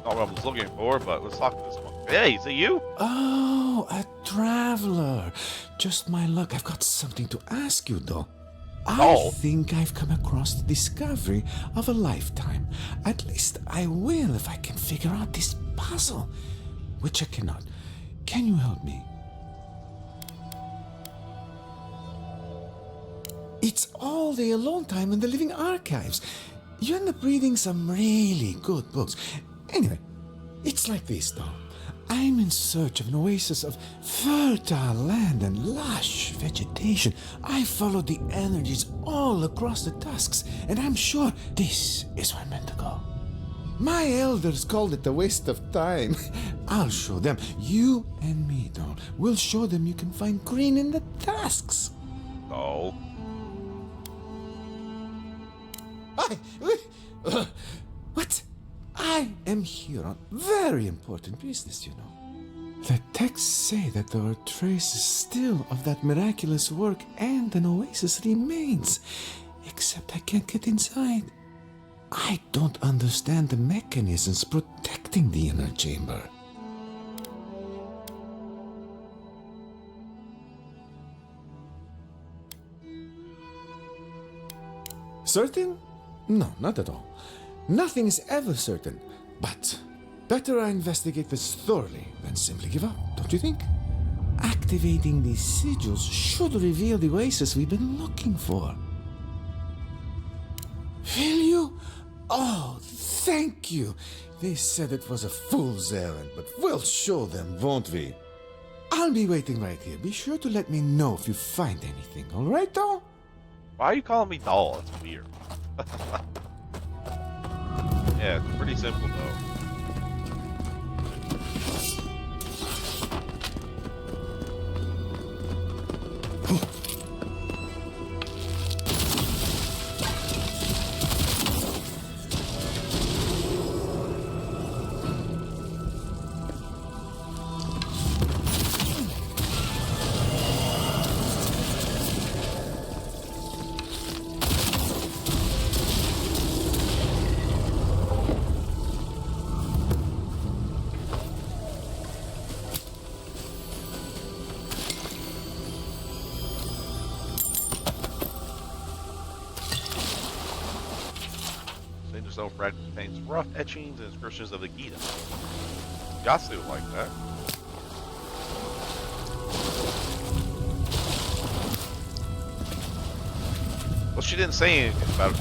Not what I was looking for, but let's talk to this one. Hey, is it you? Oh, a traveler. Just my luck. I've got something to ask you, though. I think I've come across the discovery of a lifetime. At least I will if I can figure out this puzzle, which I cannot. Can you help me? It's all the alone time in the living archives. You end up reading some really good books. Anyway, it's like this, though. I'm in search of an oasis of fertile land and lush vegetation. I follow the energies all across the tusks, and I'm sure this is where I'm meant to go. My elders called it a waste of time. I'll show them. You and me, though. We'll show them you can find green in the tusks. No. What? I am here on very important business, you know. The texts say that there are traces still of that miraculous work and an oasis remains. Except I can't get inside. I don't understand the mechanisms protecting the inner chamber. Certain? No, not at all. Nothing is ever certain, but better I investigate this thoroughly than simply give up, don't you think? Activating these sigils should reveal the oasis we've been looking for. Will you? Oh, thank you. They said it was a fool's errand, but we'll show them, won't we? I'll be waiting right here. Be sure to let me know if you find anything, all right, though? Why are you calling me doll? It's weird. Yeah, it's pretty simple though. stone fragment contains rough etchings and inscriptions of the Gita. Yasu would like that. Well, she didn't say anything about it.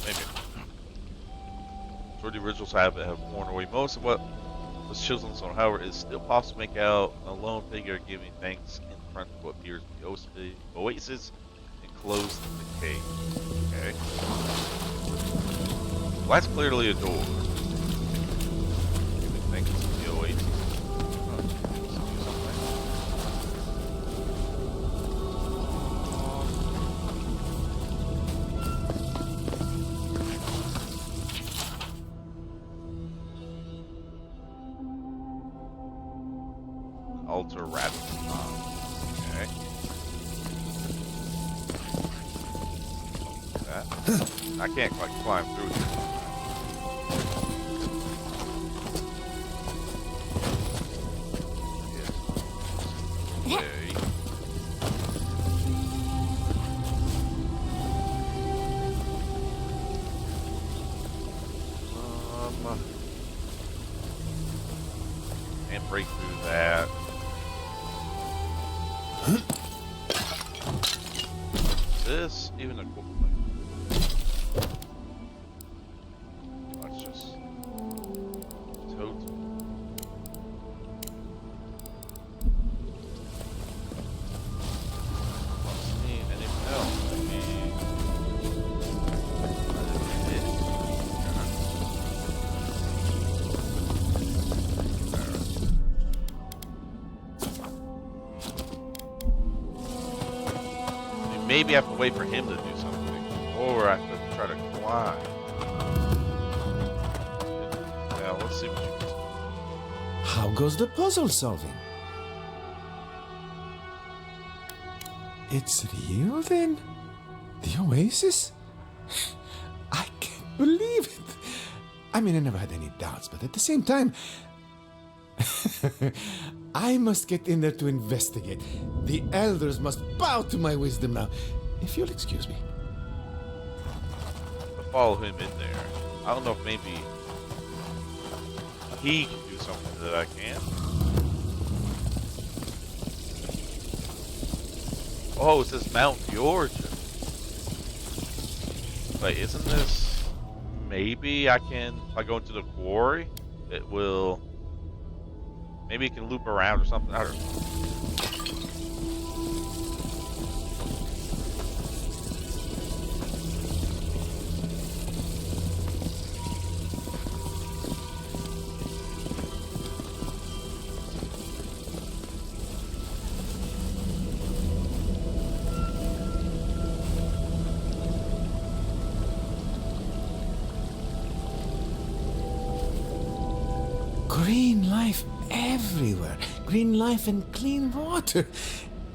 Maybe. Sure, the originals have worn away most of what was chiseled on the stone. However, it's still possible to make out a lone figure giving thanks in front of what appears to be oasis enclosed in the cave. Okay. Well, that's clearly a door. Giving thanks to the oasis. Altar rabbit. Okay. That. I can't quite climb through here. Yeah. Okay. Can't break through that. This even a cool thing. Let's just tote. Let's see anything else. Maybe I have to wait for him to do something, or I have to try to climb. Now, let's see what you can do. How goes the puzzle solving? It's real then? The oasis? I can't believe it. I mean, I never had any doubts, but at the same time, I must get in there to investigate. The elders must bow to my wisdom now. If you'll excuse me. To follow him in there. I don't know if maybe he can do something that I can't. Oh, it says Mount Georgia. Wait, isn't this... Maybe I can... If I go into the quarry, it will... Maybe it can loop around or something. I don't know. Green life everywhere. Green life and clean water.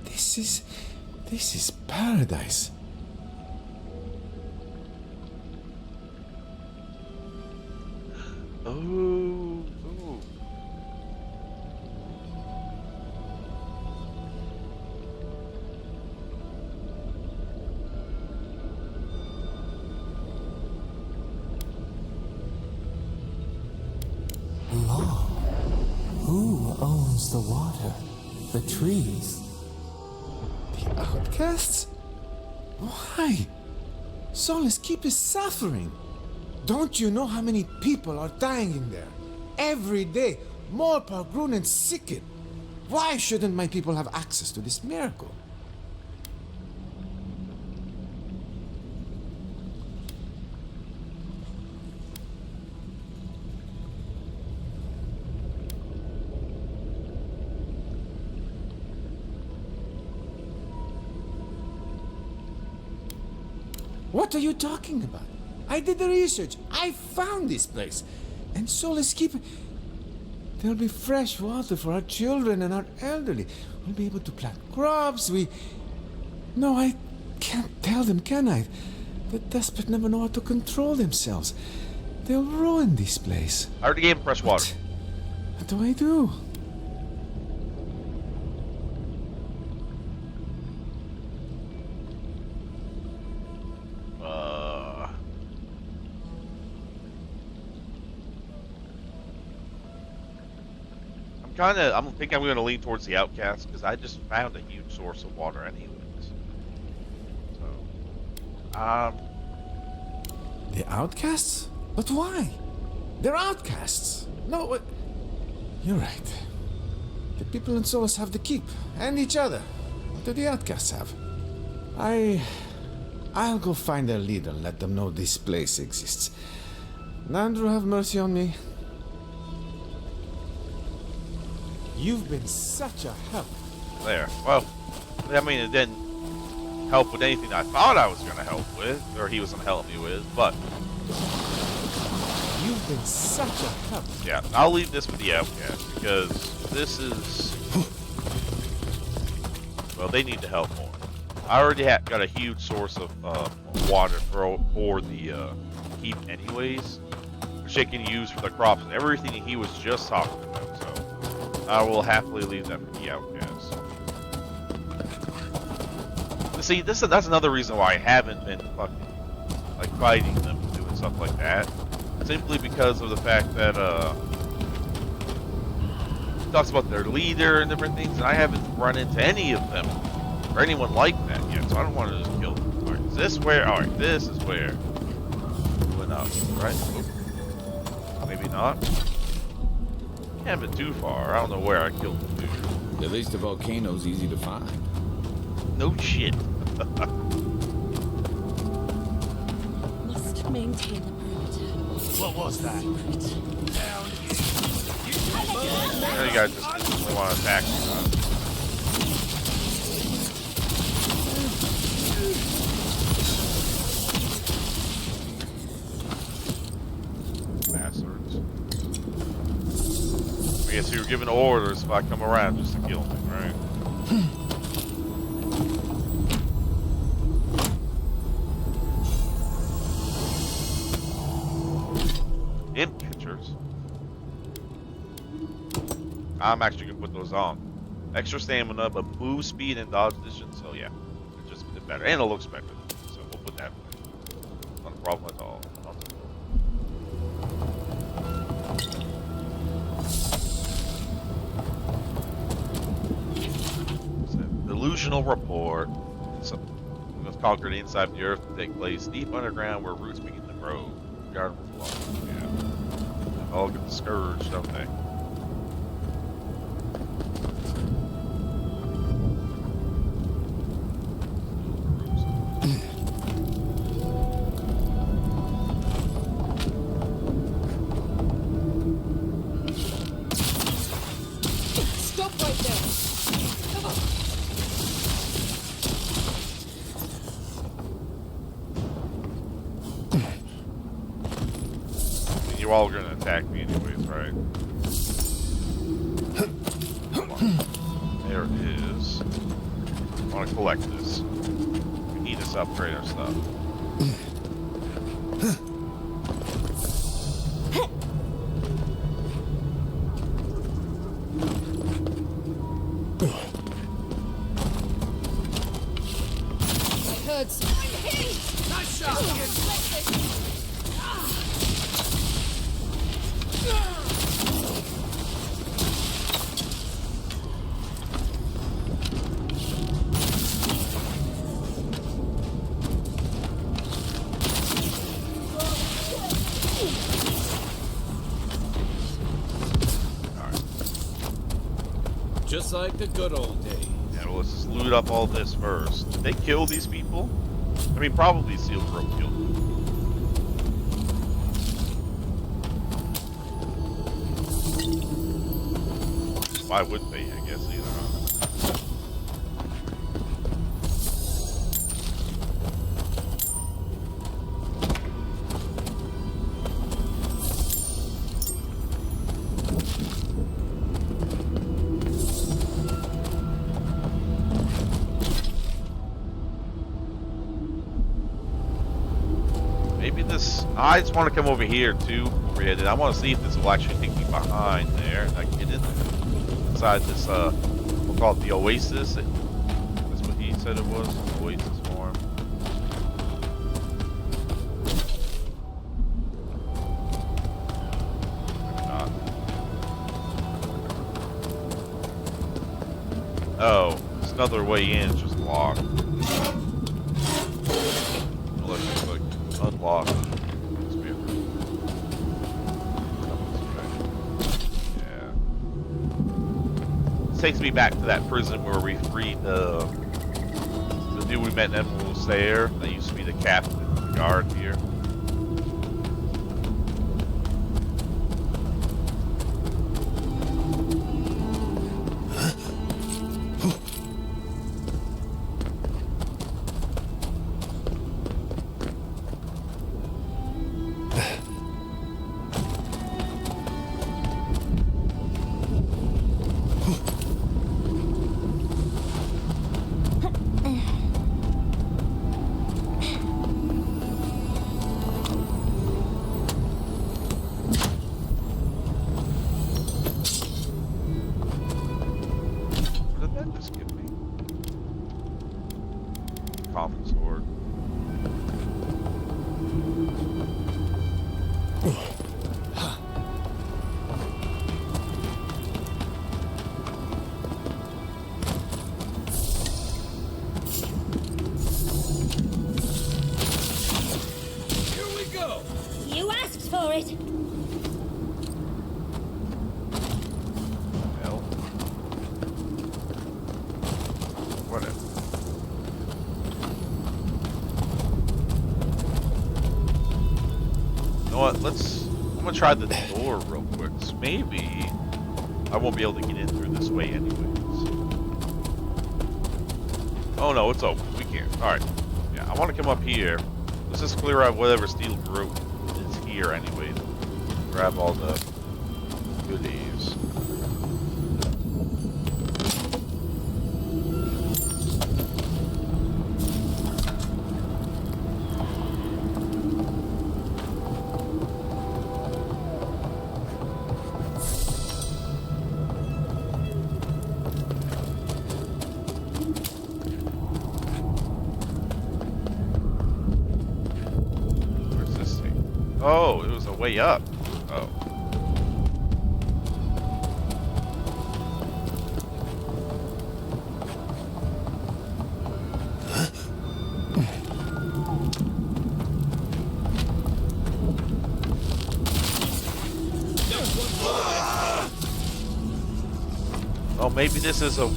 This is paradise. Oh. Law. Who owns the water? The trees? The outcasts? Why? Solace keep is suffering. Don't you know how many people are dying in there? Every day, more Pargrun and sicken. Why shouldn't my people have access to this miracle? What are you talking about? I did the research. I found this place. And Solace keep... There'll be fresh water for our children and our elderly. We'll be able to plant crops. No, I can't tell them, can I? The desperate never know how to control themselves. They'll ruin this place. I already gave him fresh water. What do I do? I'm thinking I'm going to lean towards the outcast because I just found a huge source of water anyways. So, The outcasts? But why? They're outcasts. No, what? You're right. The people in Solus have the keep, and each other. What do the outcasts have? I'll go find their leader and let them know this place exists. Nandru, have mercy on me. You've been such a help. there. Well, I mean, it didn't help with anything I thought I was going to help with, or he was going to help me with, but You've been such a help. yeah, I'll leave this with the outcast because this is, well, they need to help more. I already got a huge source of water for the keep anyways, which they can use for the crops and everything he was just talking about, so I will happily leave that for the outcast. See, that's another reason why I haven't been fucking like fighting them and doing stuff like that. Simply because of the fact that he talks about their leader and different things, and I haven't run into any of them or anyone like that yet, so I don't want to just kill them. Alright, is this where? Alright, this is where. Went up, right? Oop. Maybe not. Can't have been too far. I don't know where I killed the dude. At least the volcano's easy to find. No shit. Must maintain the perimeter. What was that? You guys just instantly want to attack me, huh? Bastards. I guess you were giving orders if I come around just to kill me, right? Imp catchers. I'm actually gonna put those on. Extra stamina, but move speed and dodge distance. So yeah, it's just a bit better, and it looks better. So we'll put that. Not a problem at all. Delusional report. So we must conquer the inside of the earth to take place deep underground where roots begin to grow. Regardless of law. Yeah. They all get discouraged, don't they? Stop right there! Come on! You're all gonna attack me anyways, right? Come on. There it is. I want to collect this. We need this to upgrade our stuff. I heard some. Nice shot! Just like the good old days. Yeah, well, let's just loot up all this first. Did they kill these people? I mean, probably Seal Crow killed them. Why wouldn't they, I guess, either, huh? Maybe this... I just want to come over here, too. I want to see if this will actually take me behind there. I get it. Inside this, we'll call it the Oasis. That's what he said it was. Oasis farm. Maybe not. Oh, there's another way in. It's just locked. Unless you click unlock. Must be a yeah. This takes me back to that prison where we freed the dude we met in Emerald Stair. That used to be the captain, the guard here. What did that just give me? Common sword. Here we go! You asked for it! Hell. Whatever. You know what? I'm gonna try the door real quick. So maybe I won't be able to get in through this way anyways. Oh no, it's open. We can't. Alright. Yeah, I want to come up here. Let's just clear out whatever steel group is here anyways. Grab all the goodies. Where's this thing? Oh, it was a way up. Oh. Oh, maybe this is a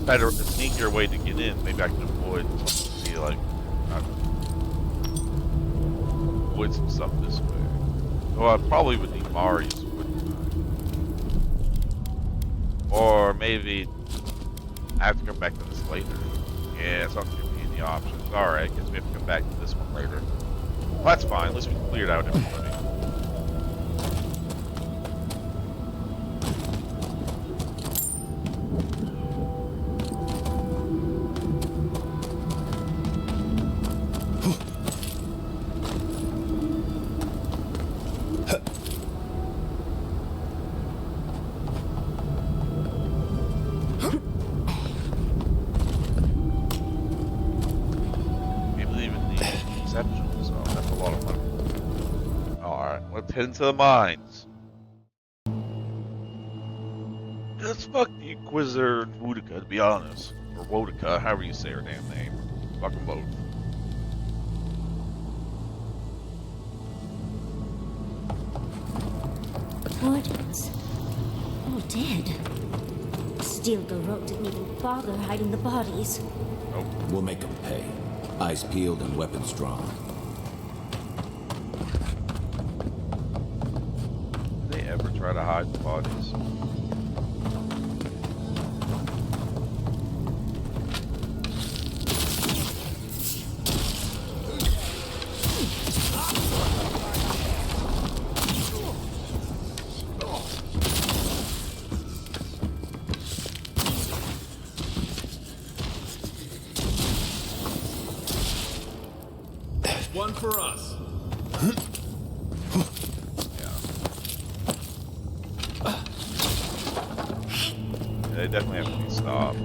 better, a sneakier way to get in. Maybe I can avoid something, be like, I don't know, avoid some stuff this way. Well, I probably would need Mari's, wouldn't I? Or maybe I have to come back to this later. Yeah, it's not giving me any options. Alright, I guess we have to come back to this one later. Well, that's fine. At least we cleared out everybody. Head into the mines. Let's fuck the Inquisitor Wodica, to be honest. Or Wodica, however you say her damn name. Fuck them both. Wardens. All dead. Steel Garrote didn't even bother hiding the bodies. Nope. We'll make them pay. Eyes peeled and weapons drawn. Try to hide the bodies. One for us. They definitely have to be stopped.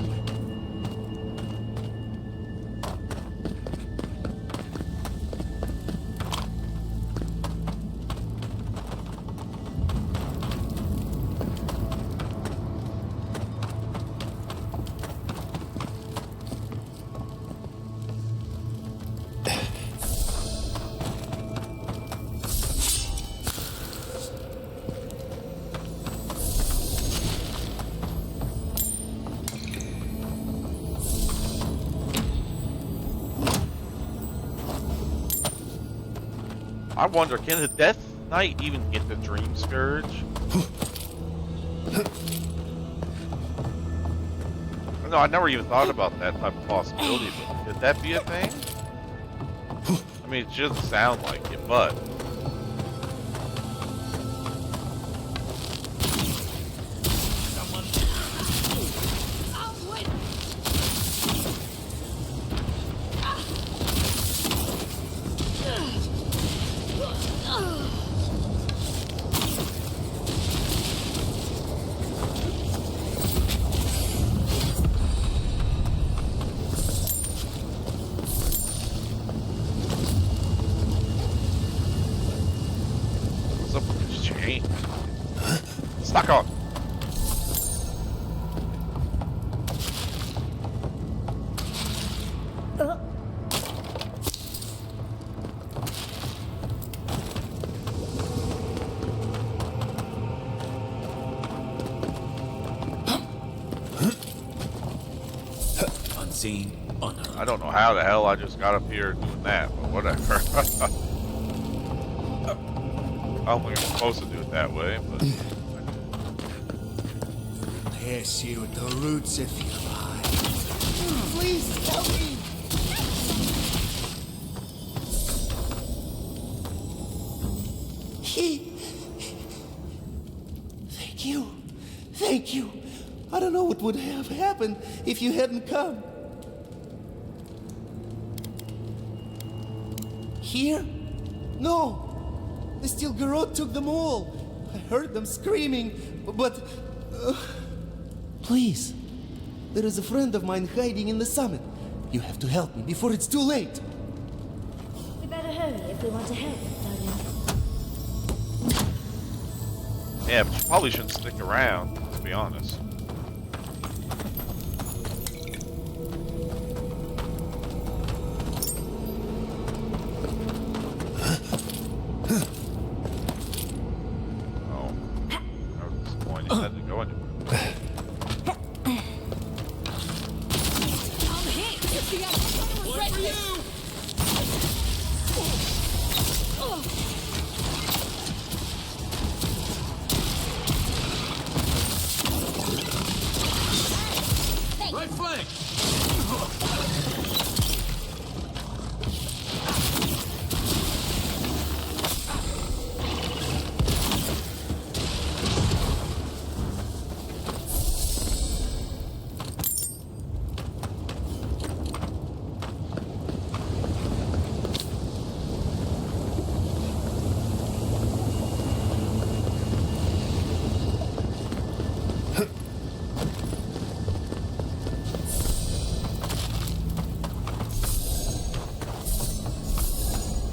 I wonder, can the Death Knight even get the Dream Scourge? No, I never even thought about that type of possibility, but could that be a thing? I mean, it doesn't sound like it, but... What's up with this chain? Stuck on! Unseen, unheard. I don't know how the hell I just got up here doing that, but whatever. I don't think I'm supposed to do it that way, but... Pierce you at the roots if you like. Please help me. Thank you. Thank you. I don't know what would have happened if you hadn't come. Here? No. The Steel Garrote took them all. I heard them screaming, but... Please. There is a friend of mine hiding in the summit. You have to help me before it's too late. We better hurry if we want to help, darling. Yeah, but you probably shouldn't stick around, to be honest. Oh. That was disappointing. I had to go anywhere. I'm hit. The other one ready. Right flank!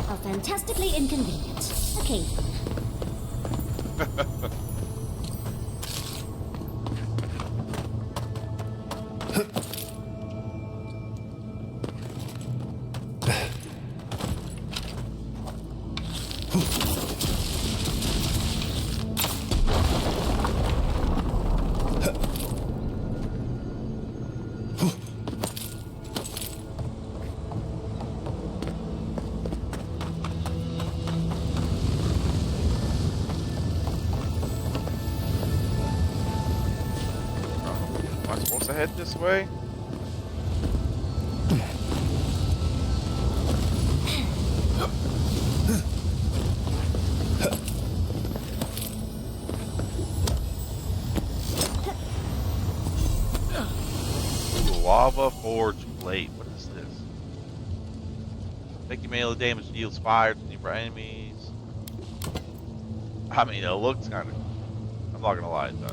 How fantastically inconvenient. Okay. Am I supposed to head this way? Lava Forge Blade. What is this? Taking melee damage deals fire to nearby enemies. I mean, it looks kind of... I'm not gonna lie, it does.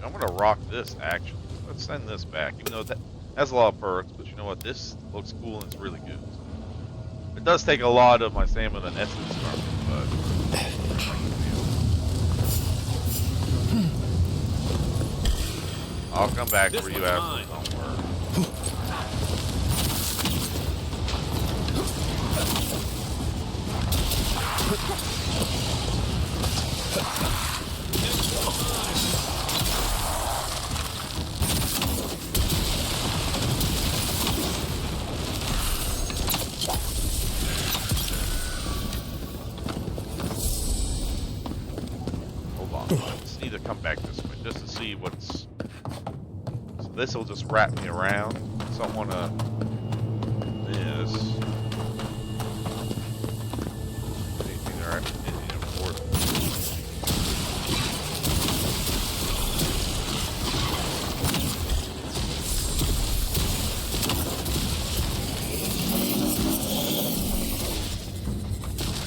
I'm gonna rock this, actually. Let's send this back, even though that has a lot of perks, but you know what? This looks cool and it's really good. It does take a lot of my stamina and essence from it, but... I'll come back for you after. Don't worry. Just need to come back this way just to see what's. So this will just wrap me around. So I want to. This. Anything there? Anything important?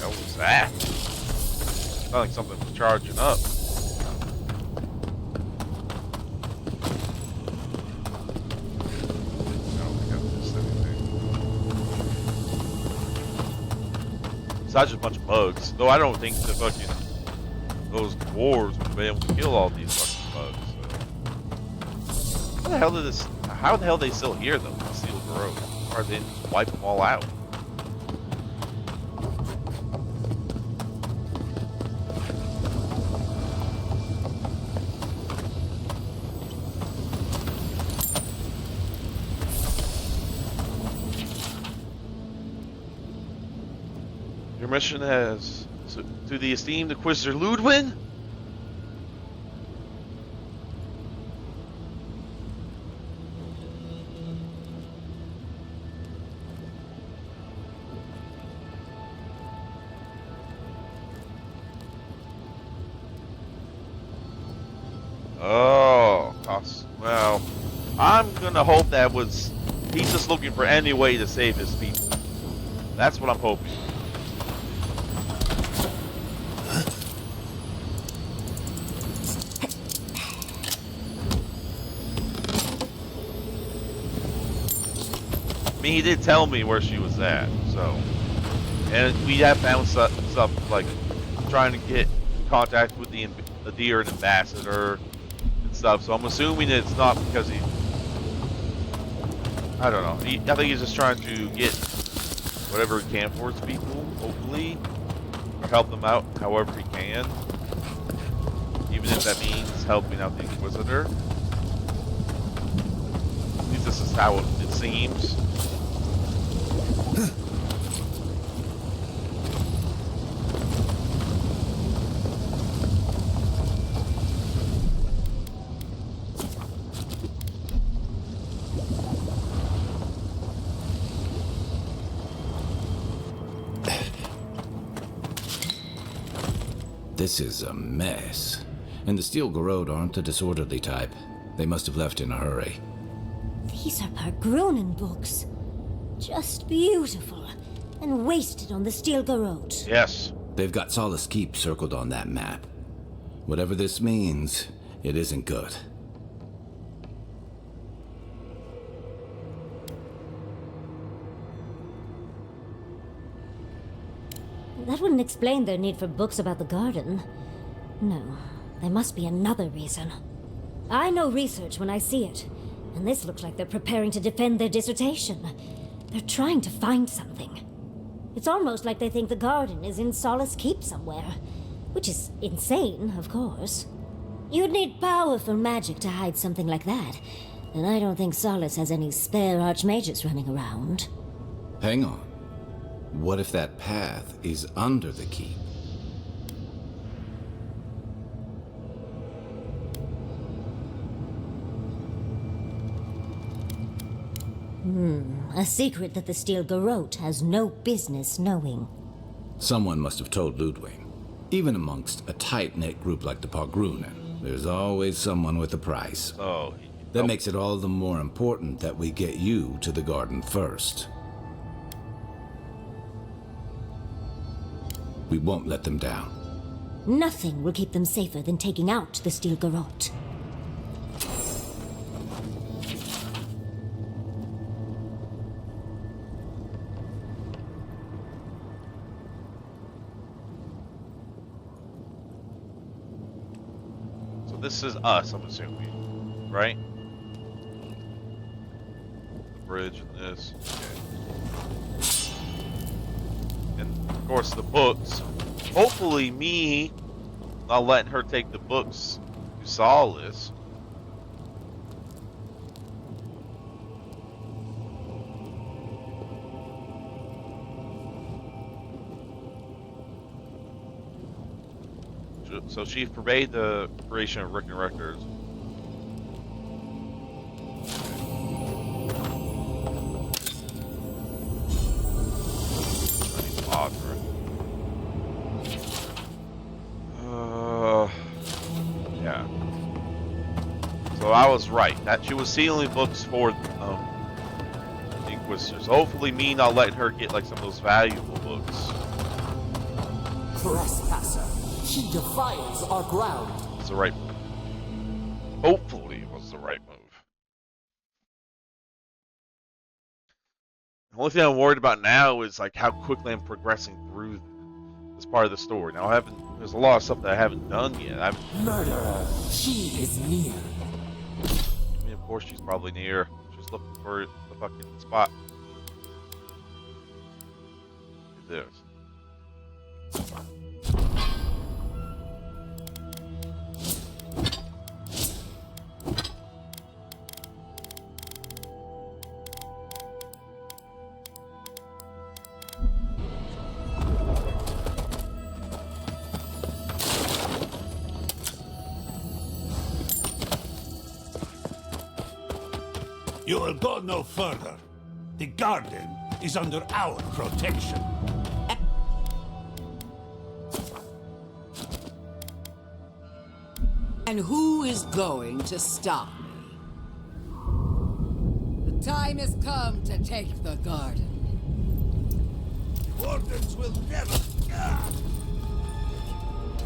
What was that? Sounded like something was charging up. Besides just a bunch of bugs. Though I don't think the fucking those dwarves would be able to kill all these fucking bugs. So. How the hell did this? How the hell are they still here though? The steel grove. Or they just wipe them all out? Your mission has to the esteemed Inquisitor Ludwin. Oh, well, I'm gonna hope that was he's just looking for any way to save his people. That's what I'm hoping. I mean, he did tell me where she was at, so. And we have found stuff like trying to get in contact with the Deer ambassador and stuff, so I'm assuming it's not because he. I don't know. I think he's just trying to get whatever he can for his people, hopefully. Or help them out however he can. Even if that means helping out the Inquisitor. At least this is how it seems. This is a mess. And the Steel Garrod aren't the disorderly type. They must have left in a hurry. These are Pargrunen books. Just beautiful. And wasted on the Steel Garrod. Yes. They've got Solace Keep circled on that map. Whatever this means, it isn't good. That wouldn't explain their need for books about the garden. No, there must be another reason. I know research when I see it, and this looks like they're preparing to defend their dissertation. They're trying to find something. It's almost like they think the garden is in Solace Keep somewhere, which is insane, of course. You'd need powerful magic to hide something like that, and I don't think Solace has any spare archmages running around. Hang on. What if that path is under the keep? A secret that the Steel Garrot has no business knowing. Someone must have told Ludwig. Even amongst a tight-knit group like the Pargrunen, there's always someone with a price. Oh. That makes it all the more important that we get you to the garden first. We won't let them down. Nothing will keep them safer than taking out the Steel Garrot. So this is us, I'm assuming, right? The bridge and this. Okay. And of course the books. Hopefully me not letting her take the books to Solace. So she forbade the creation of written records. Yeah. So I was right. That she was sealing books for the Inquisitors. Hopefully me not letting her get like some of those valuable books. Trespasser, she defiles our ground. It's the right move. Hopefully it was the right move. The only thing I'm worried about now is like how quickly I'm progressing through this part of the story. Now there's a lot of stuff that I haven't done yet. Murderer, she is near. I mean, of course she's probably near. She's looking for the fucking spot. There's. You will go no further. The garden is under our protection. And who is going to stop me? The time has come to take the garden. The wardens will never...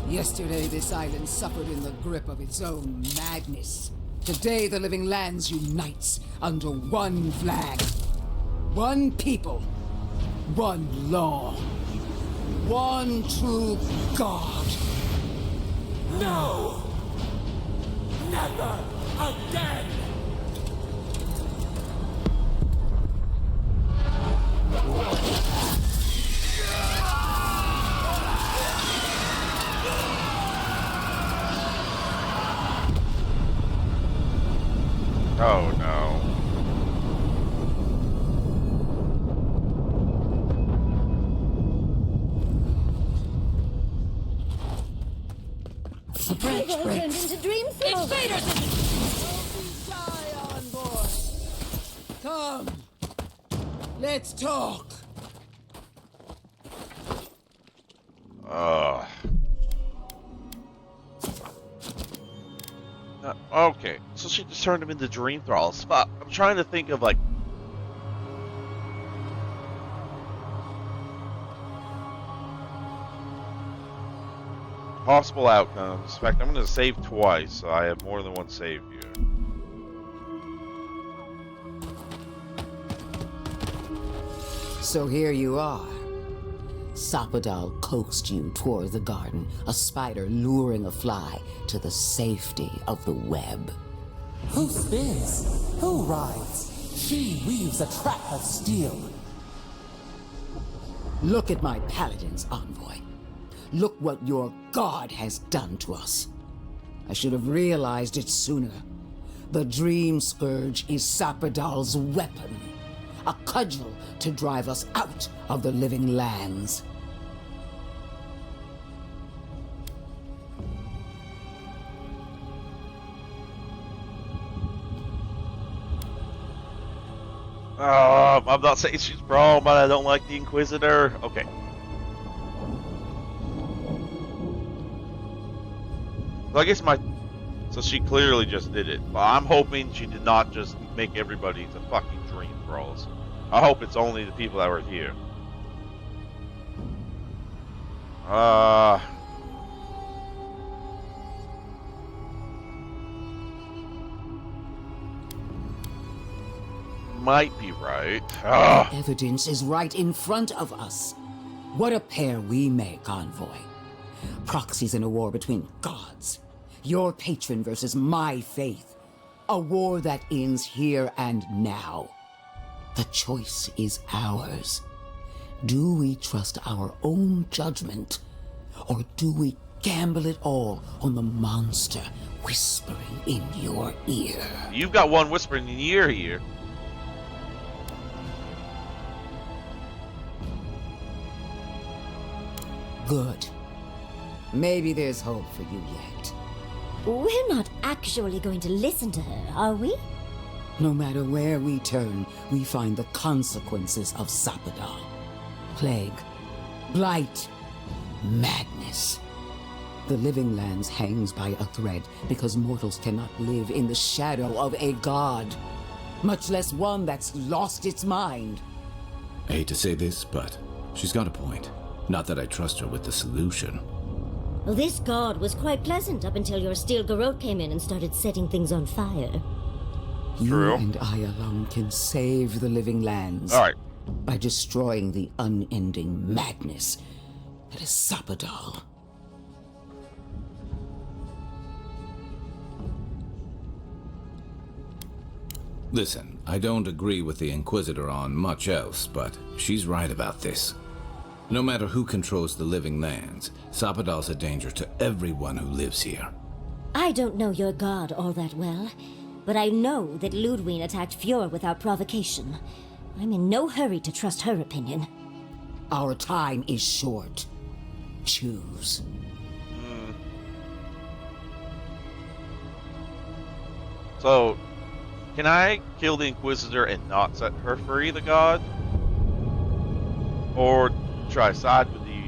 Yesterday, this island suffered in the grip of its own madness. Today, the living lands unites under one flag. One people. One law. One true God. No! Never again! Oh no. The branch turned into dream smoke. Invaders! Don't be shy, envoy. Come. Let's talk. Okay, so she just turned him into dream thralls. Fuck, I'm trying to think of like possible outcomes. In fact, I'm going to save twice, so I have more than one save here. So here you are. Sapadal coaxed you toward the garden, a spider luring a fly to the safety of the web. Who spins? Who rides? She weaves a trap of steel. Look at my paladins, envoy. Look what your god has done to us. I should have realized it sooner. The Dream Scourge is Sapadal's weapon. A cudgel to drive us out of the living lands. I'm not saying she's wrong, but I don't like the Inquisitor. Okay. So I guess so she clearly just did it. But I'm hoping she did not just make everybody into fucking dream thralls. I hope it's only the people that were here. Might be right. Evidence is right in front of us. What a pair we make, envoy. Proxies in a war between gods. Your patron versus my faith. A war that ends here and now. The choice is ours. Do we trust our own judgment, or do we gamble it all on the monster whispering in your ear? You've got one whispering in your ear here. Good. Maybe there's hope for you yet. We're not actually going to listen to her, are we? No matter where we turn, we find the consequences of Sapadal. Plague, blight, madness. The Living Lands hangs by a thread because mortals cannot live in the shadow of a god, much less one that's lost its mind. I hate to say this, but she's got a point. Not that I trust her with the solution. Well, this god was quite pleasant up until your steel garrote came in and started setting things on fire. You and I alone can save the Living Lands. All right. By destroying the unending madness that is Sapadal. Listen, I don't agree with the Inquisitor on much else, but she's right about this. No matter who controls the Living Lands, Sapadal's a danger to everyone who lives here. I don't know your god all that well, but I know that Ludwig attacked Fjord without provocation. I'm in no hurry to trust her opinion. Our time is short. Choose. So, can I kill the Inquisitor and not set her free, the god? Or should I side with the...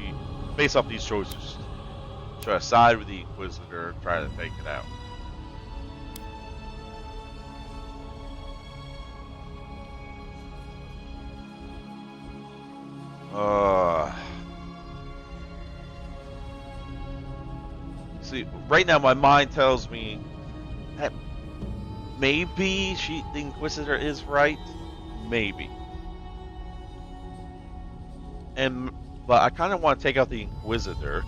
Based off these choices, should I side with the Inquisitor and try to take it out? See, right now my mind tells me that maybe the Inquisitor is right. Maybe. But I kind of want to take out the Inquisitor.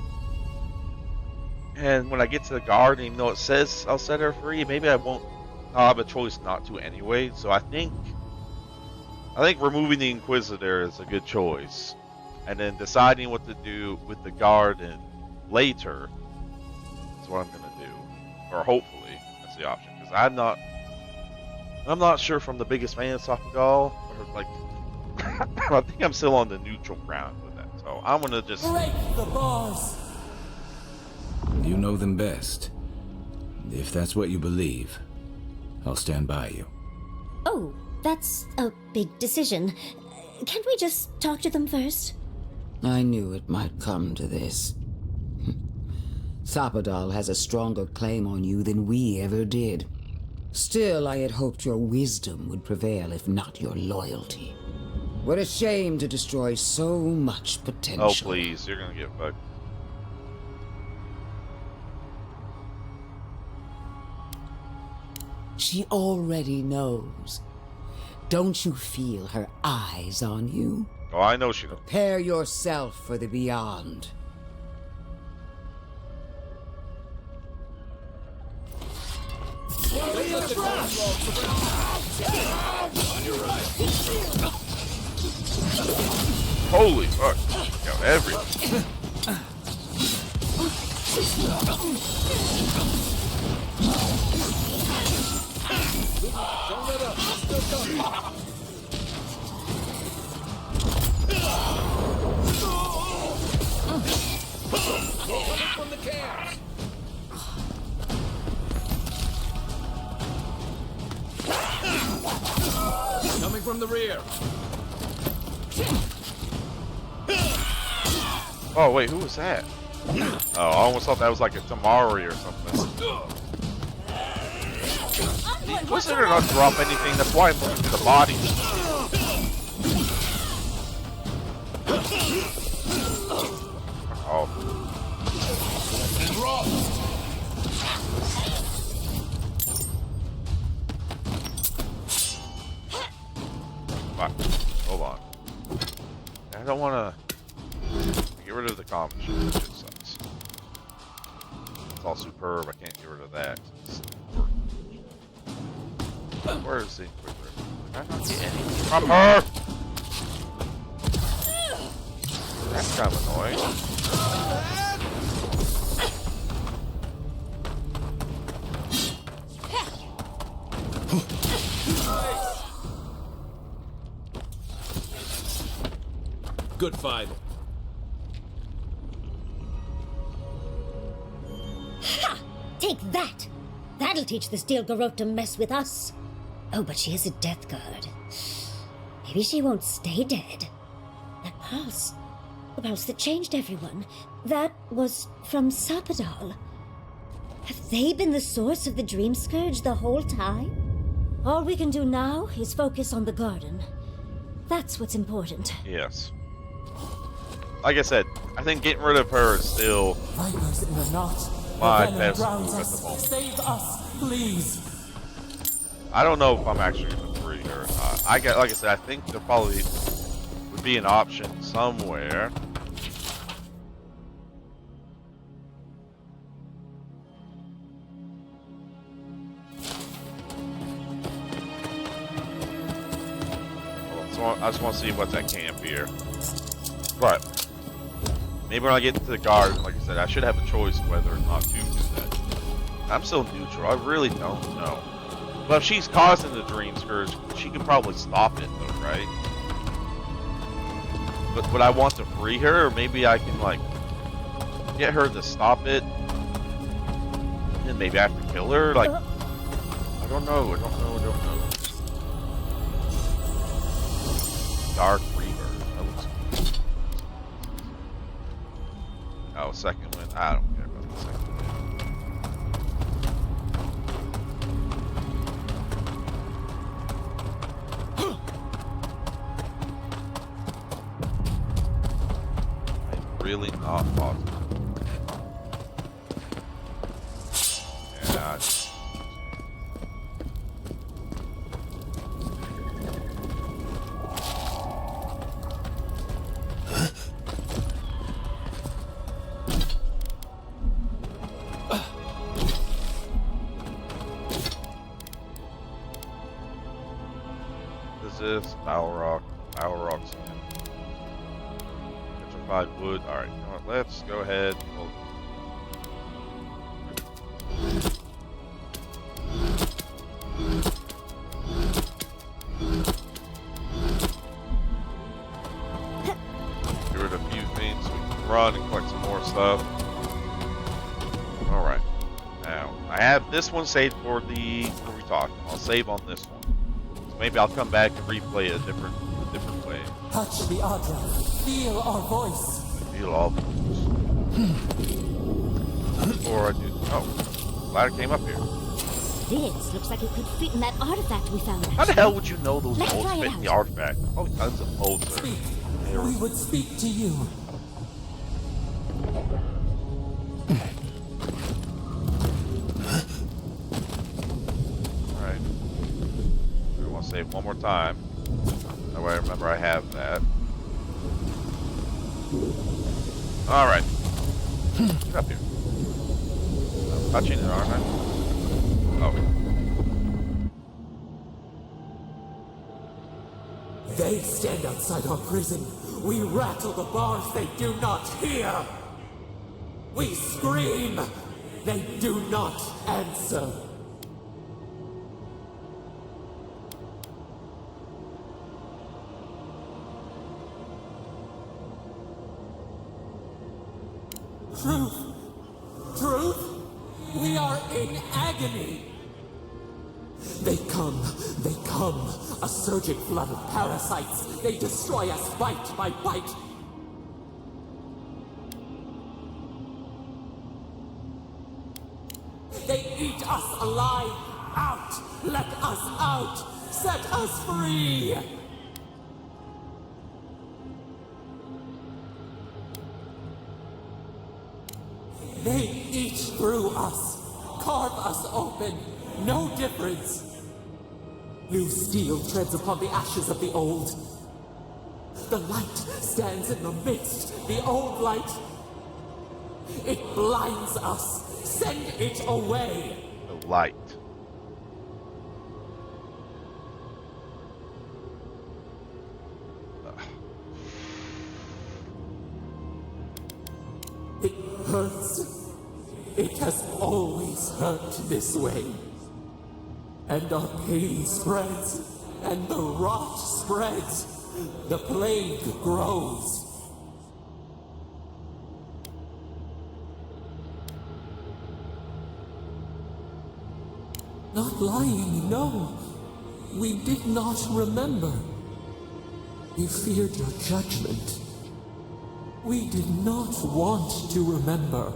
And when I get to the guard, even though it says I'll set her free, maybe I'll have a choice not to anyway. So I think removing the Inquisitor is a good choice. And then deciding what to do with the guard and later is what I'm going to do. Or hopefully, that's the option. Because I'm not sure if I'm the biggest fan of Sapadal. Or like, I think I'm still on the neutral ground with that. So I'm going to just... Break the bars! You know them best. If that's what you believe, I'll stand by you. Oh, that's a big decision. Can't we just talk to them first? I knew it might come to this. Sapadal has a stronger claim on you than we ever did. Still, I had hoped your wisdom would prevail, if not your loyalty. What a shame to destroy so much potential. Oh, please. You're going to get fucked. She already knows. Don't you feel her eyes on you? Oh, I know she knows. Prepare yourself for the beyond. Holy fuck. Got everything. Don't let up. Still coming. Coming from the camp. Coming from the rear. Oh, wait, who was that? Oh, I almost thought that was like a Tamari or something. The Inquisitor doesn't drop anything, that's why I'm looking for the body. Oh. Fuck. Hold on. I don't want to get rid of the common shit. That shit sucks. It's all superb. I can't get rid of that. Where is the Inquisitor? Did I not get anything from her? That's kind of annoying. Good fight. Take that! That'll teach the Steel Garrote to mess with us. Oh, but she is a death guard. Maybe she won't stay dead. That pulse. The pulse that changed everyone. That was from Sapadal. Have they been the source of the Dream Scourge the whole time? All we can do now is focus on the garden. That's what's important. Yes. Like I said, I think getting rid of her is still Vipers in the knot. my The venom best drowns move at us. the moment. Save us, please. I don't know if I'm actually going to free her or not. Like I said, I think there probably would be an option somewhere. I just want to see what's at camp here. But maybe when I get into the garden, like I said, I should have a choice whether or not to do that. I'm still neutral. I really don't know. But if she's causing the Dream Scourge, she can probably stop it, though, right? But would I want to free her, or maybe I can like get her to stop it, and maybe I have to kill her? Like, I don't know. I don't know. Dark Reaver. Oh, second wind. I don't care about the second wind. I'm really not positive. Yeah. This Balrog skin. Petrified wood. Alright, you know what? Let's go ahead. Get rid of a few things so we can run and collect some more stuff. Alright. Now, I have this one saved for the. What are we talking? I'll save on this one. Maybe I'll come back and replay a different way. Touch the Adra. Feel our voice. Feel all the before I do. Oh, ladder came up here. This looks like it could fit in that artifact we found. How the hell would you know those Let's bolts try it fit in out. the artifact? Probably tons of bolts. Speak. We would speak to you. Alright. We want to save one more time. That way I remember I have that. Alright. Get up here. I'm touching it, aren't I? Oh. They stand outside our prison. We rattle the bars they do not hear. We scream. They do not answer. Truth. Truth? We are in agony. They come, a surging flood of parasites. They destroy us bite by bite. They eat us alive. Out! Let us out! Set us free! They eat through us, carve us open, no difference. New steel treads upon the ashes of the old. The light stands in the midst, the old light. It blinds us. Send it away. The light. It hurts. It has always hurt this way. And our pain spreads, and the rot spreads. The plague grows. Not lying, no. We did not remember. We feared your judgment. We did not want to remember.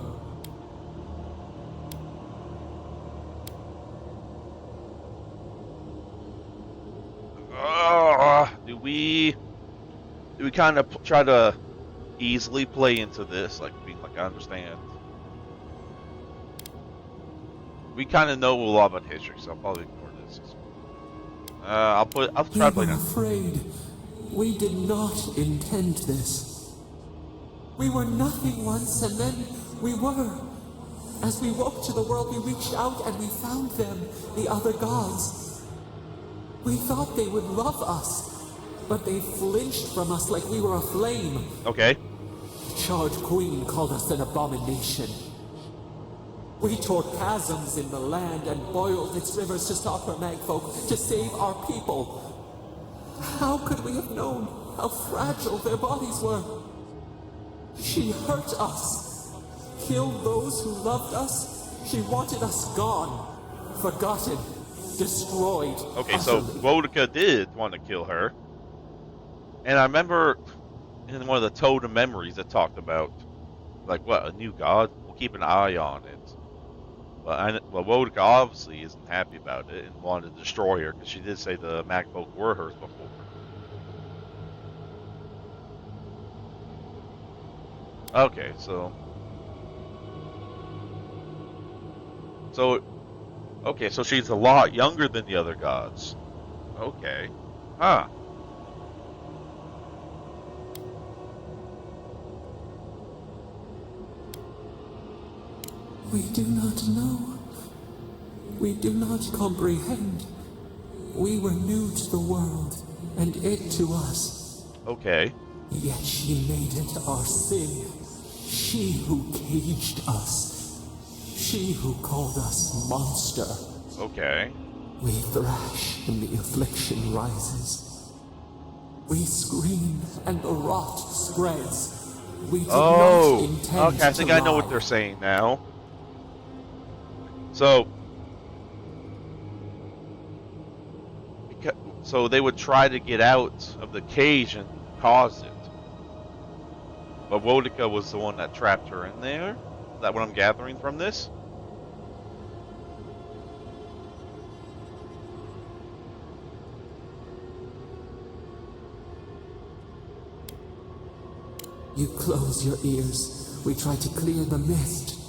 Do we kind of try to easily play into this, like being like, I understand. We kind of know a lot about history, so I'll probably ignore this. I'll try to play We were now. afraid. We did not intend this. We were nothing once, and then we were. As we woke to the world, we reached out and we found them, the other gods. We thought they would love us, but they flinched from us like we were a flame. Okay. The charred queen called us an abomination. We tore chasms in the land and boiled its rivers to stop her magfolk, to save our people. How could we have known how fragile their bodies were? She hurt us, killed those who loved us. She wanted us gone, forgotten, destroyed. Okay, so Boudica did want to kill her. And I remember in one of the totem memories it talked about, like, what, a new god? We'll keep an eye on it. But Boudica obviously isn't happy about it and wanted to destroy her, because she did say the Magfolk were hers before. Okay, so she's a lot younger than the other gods. Okay. Huh. We do not know. We do not comprehend. We were new to the world, and it to us. Okay. Yet she made it our sin. She who caged us. She who called us monster. Okay. We thrash and the affliction rises. We scream and the rot spreads. We did not intend okay, I think I know what they're saying now. So they would try to get out of the cage and cause it. But Boudica was the one that trapped her in there? Is that what I'm gathering from this? You close your ears. We try to clear the mist.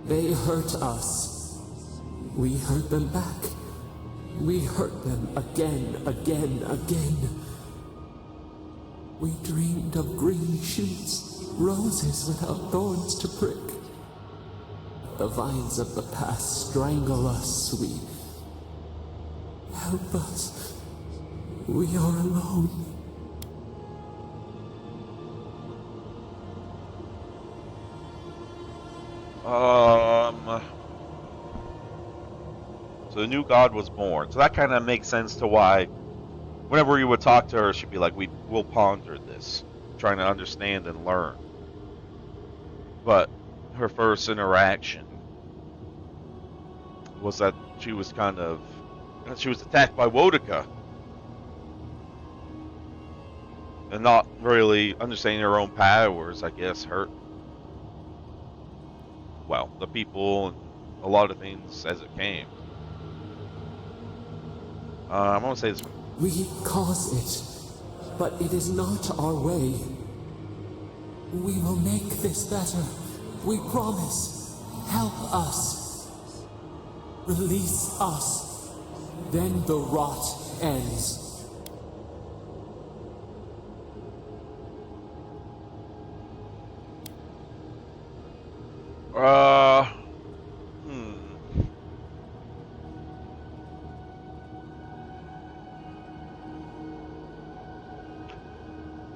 They hurt us. We hurt them back. We hurt them again, again, again. We dreamed of green shoots, roses without thorns to prick. The vines of the past strangle us. We... Help us. We are alone. So the new god was born. So that kind of makes sense to why whenever you would talk to her, she'd be like, we'll ponder this, trying to understand and learn. But her first interaction was that she was attacked by Boudica. And not really understanding her own powers, I guess, hurt, well, the people and a lot of things as it came. I'm going to say this one. We cause it, but it is not our way. We will make this better. We promise. Help us. Release us. Then the rot ends.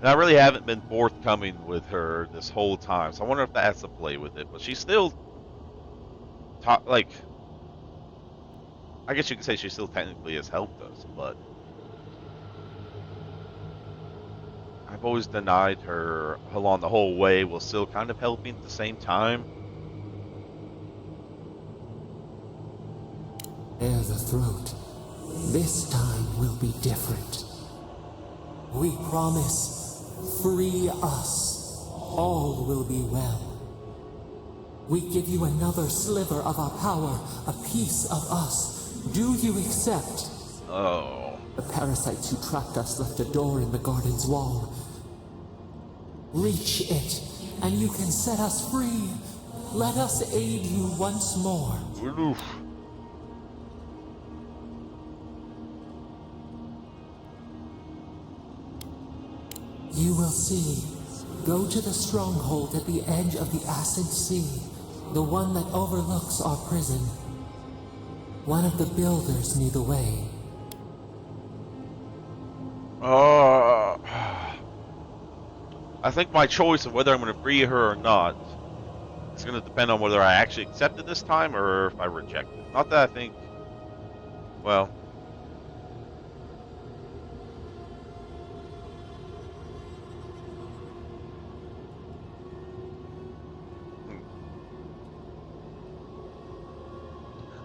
And I really haven't been forthcoming with her this whole time, so I wonder if that has to play with it. But she's still, I guess you could say she still technically has helped us, but I've always denied her along the whole way while still kind of helping at the same time. Bare the throat. This time will be different. We promise, free us. All will be well. We give you another sliver of our power, a piece of us. Do you accept? Oh. The parasites who trapped us left a door in the garden's wall. Reach it, and you can set us free. Let us aid you once more. Oof. You will see. Go to the stronghold at the edge of the Acid Sea, the one that overlooks our prison. One of the builders knew the way. I think my choice of whether I'm going to free her or not is going to depend on whether I actually accept it this time or if I reject it. Not that I think, well,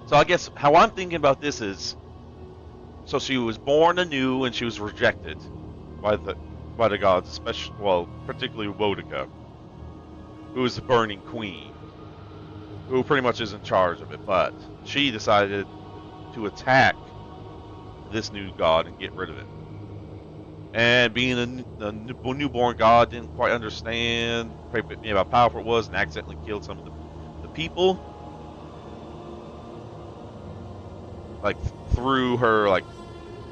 so I guess how I'm thinking about this is, so she was born anew and she was rejected by the gods, especially, well, particularly Wodica, who is the Burning Queen, who pretty much is in charge of it. But she decided to attack this new god and get rid of it. And being a newborn god, didn't quite understand how powerful it was, and accidentally killed some of the people. Like through her, like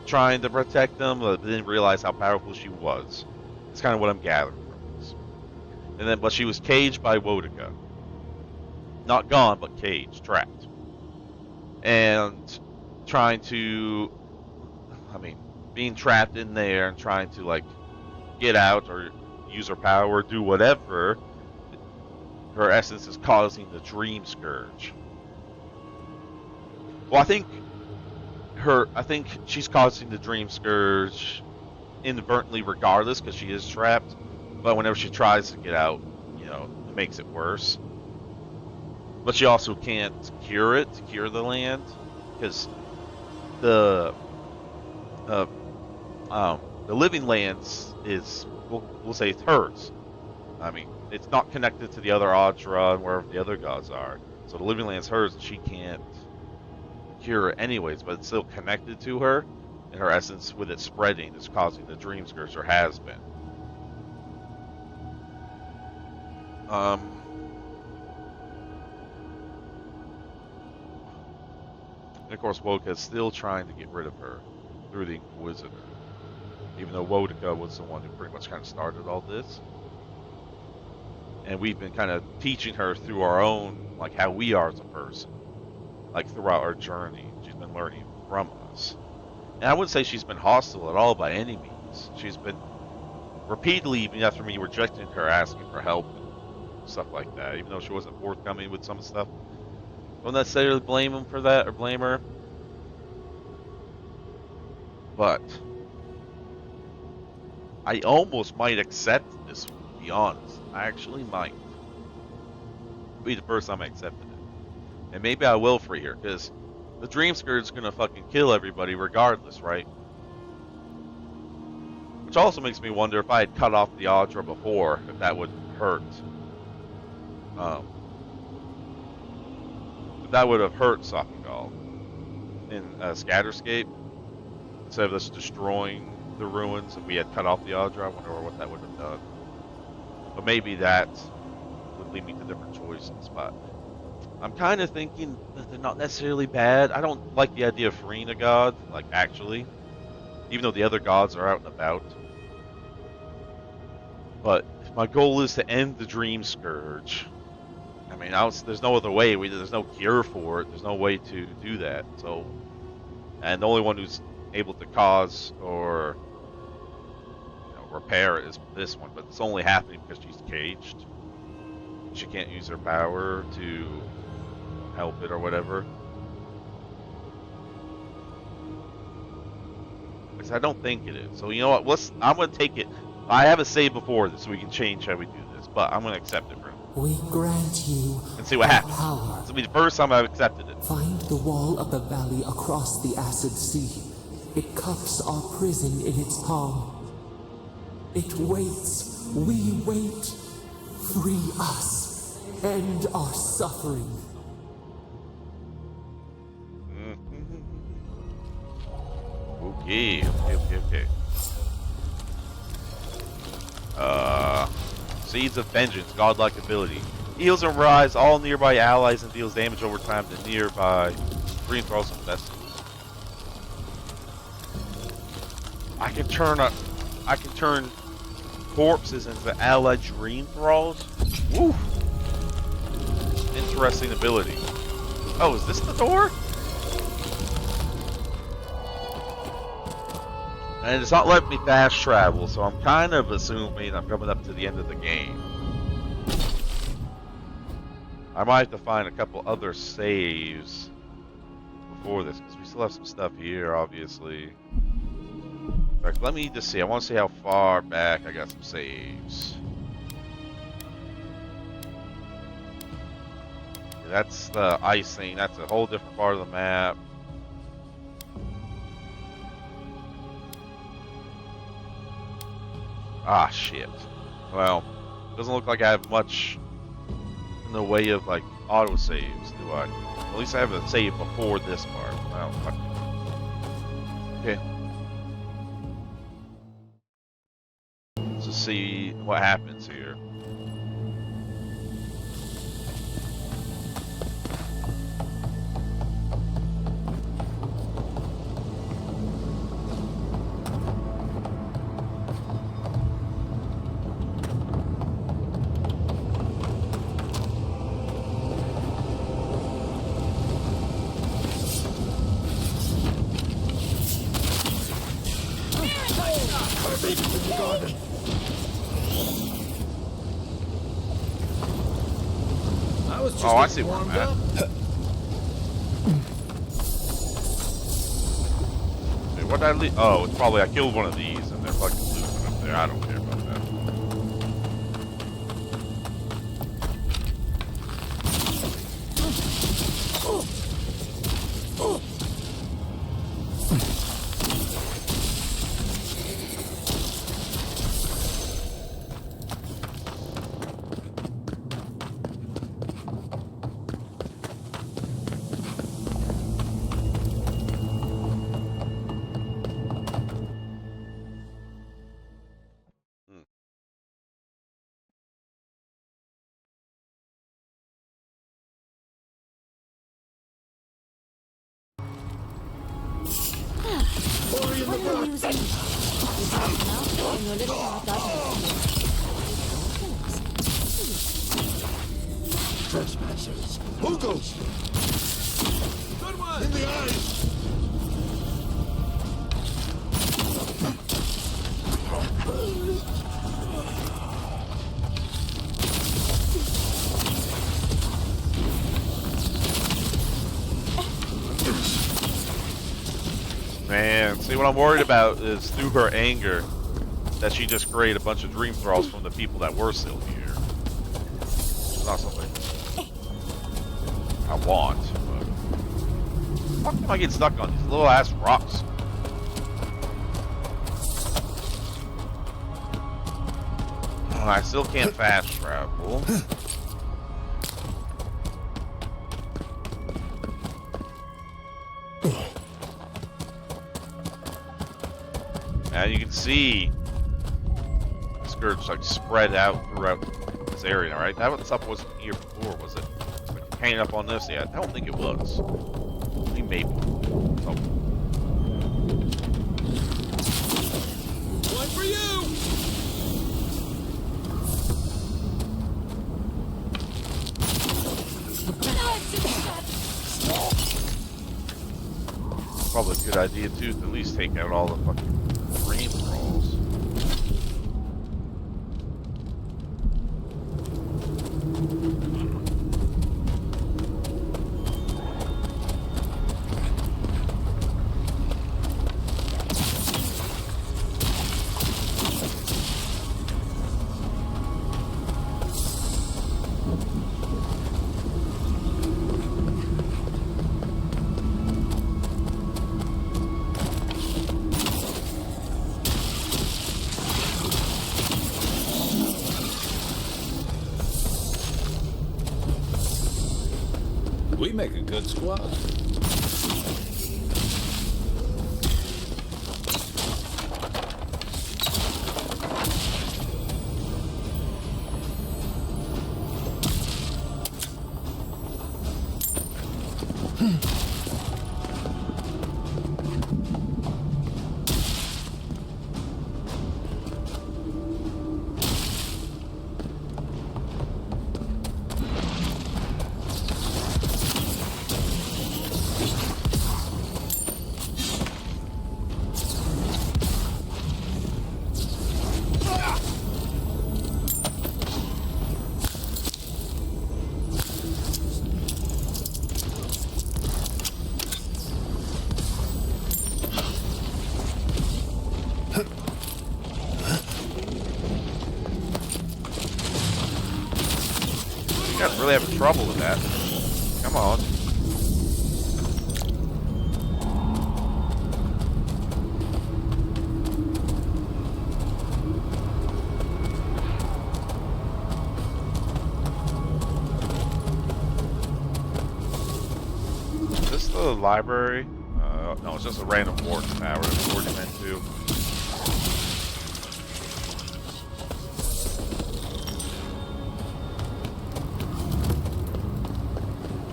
trying to protect them, but didn't realize how powerful she was. It's kind of what I'm gathering from this. And then, but she was caged by Wodica. Not gone, but caged, trapped. And trying to, being trapped in there and trying to, like, get out or use her power or do whatever, her essence is causing the Dream Scourge. Well, I think she's causing the Dream Scourge inadvertently regardless, because she is trapped. But whenever she tries to get out, it makes it worse. But she also can't cure the land, because the living lands is, we'll say it's hers. It's not connected to the other Audra and wherever the other gods are. So the living land's hers, and she can't cure it anyways, but it's still connected to her, and her essence, with it spreading, is causing the Dream Scourge, or has been. And of course, Wodica is still trying to get rid of her through the Inquisitor, even though Wodica was the one who pretty much kind of started all this. And we've been kind of teaching her through our own, like, how we are as a person. Like, throughout our journey, she's been learning from us. And I wouldn't say she's been hostile at all by any means. She's been repeatedly, even after me rejecting her, asking for help and stuff like that, even though she wasn't forthcoming with some stuff. Don't necessarily blame him for that, or blame her. But I almost might accept this, to be honest. I actually might. It'll be the first time I accepted it. And maybe I will free her, because the Dream Scourge is going to fucking kill everybody regardless, right? Which also makes me wonder if I had cut off the Audra before, if that would hurt. If that would have hurt Sakagol in Scatterscape, instead of us destroying the ruins, if we had cut off the Audra, I wonder what that would have done. But maybe that would lead me to different choices, but I'm kind of thinking that they're not necessarily bad. I don't like the idea of freeing a god, like, actually. Even though the other gods are out and about. But if my goal is to end the Dream Scourge, there's no other way. There's no cure for it. There's no way to do that. So, and the only one who's able to cause or repair it is this one. But it's only happening because she's caged. She can't use her power to help it or whatever. Because I don't think it is. So you know what? I'm going to take it. I have a save before this, so we can change how we do this. But I'm going to accept it for We grant you And see what happens. power. This will be the first time I've accepted it. Find the wall of the valley across the acid sea. It cups our prison in its palm. It waits. We wait. Free us. End our suffering. Okay. Seeds of Vengeance, godlike ability. Heals and rise all nearby allies and deals damage over time to nearby green thralls and vessels. I can turn corpses into allied dream thralls. Woo! Interesting ability. Oh, is this the door? And it's not letting me fast travel, so I'm kind of assuming I'm coming up to the end of the game. I might have to find a couple other saves before this, because we still have some stuff here, obviously. In fact, let me just see. I want to see how far back I got some saves. Yeah, that's the ice thing. That's a whole different part of the map. Ah, shit. Well, doesn't look like I have much in the way of, like, autosaves, do I? At least I have a save before this part. Wow. Okay. Let's just see what happens here. Oh, I see where I'm at. Wait, what did I leave? Oh, it's probably I killed one of these and they're fucking losing up there. I don't care about that. What are you using? You talk now, and your little heart Trespassers. Who goes? Good one. In the eyes. Man, see what I'm worried about is through her anger that she just created a bunch of dream thralls from the people that were still here. It's not something I want, but fuck am I getting stuck on these little ass rocks? Oh, I still can't fast travel. Now you can see the scourge like spread out throughout this area, right? That stuff wasn't here before, was it? Like painted up on this yet? I don't think it was. Maybe. Oh. One for you. Probably a good idea too to at least take out all the fucking dream thralls. We make a good squad. You guys really having trouble with that. Come on. Is this the library? No, it's just a random warden tower. That's what you meant to.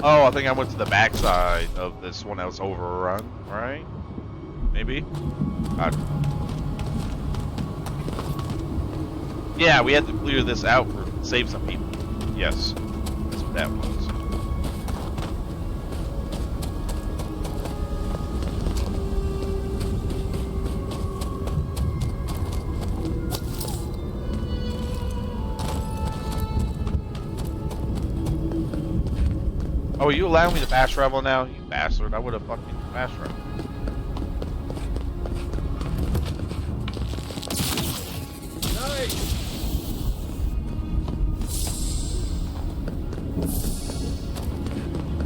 Oh, I think I went to the backside of this one that was overrun, right? Maybe? I don't know. Yeah, we had to clear this out for save some people. Yes, that's what that was. Oh, are you allowing me to fast travel now? You bastard. I would have fucking fast traveled. Nice.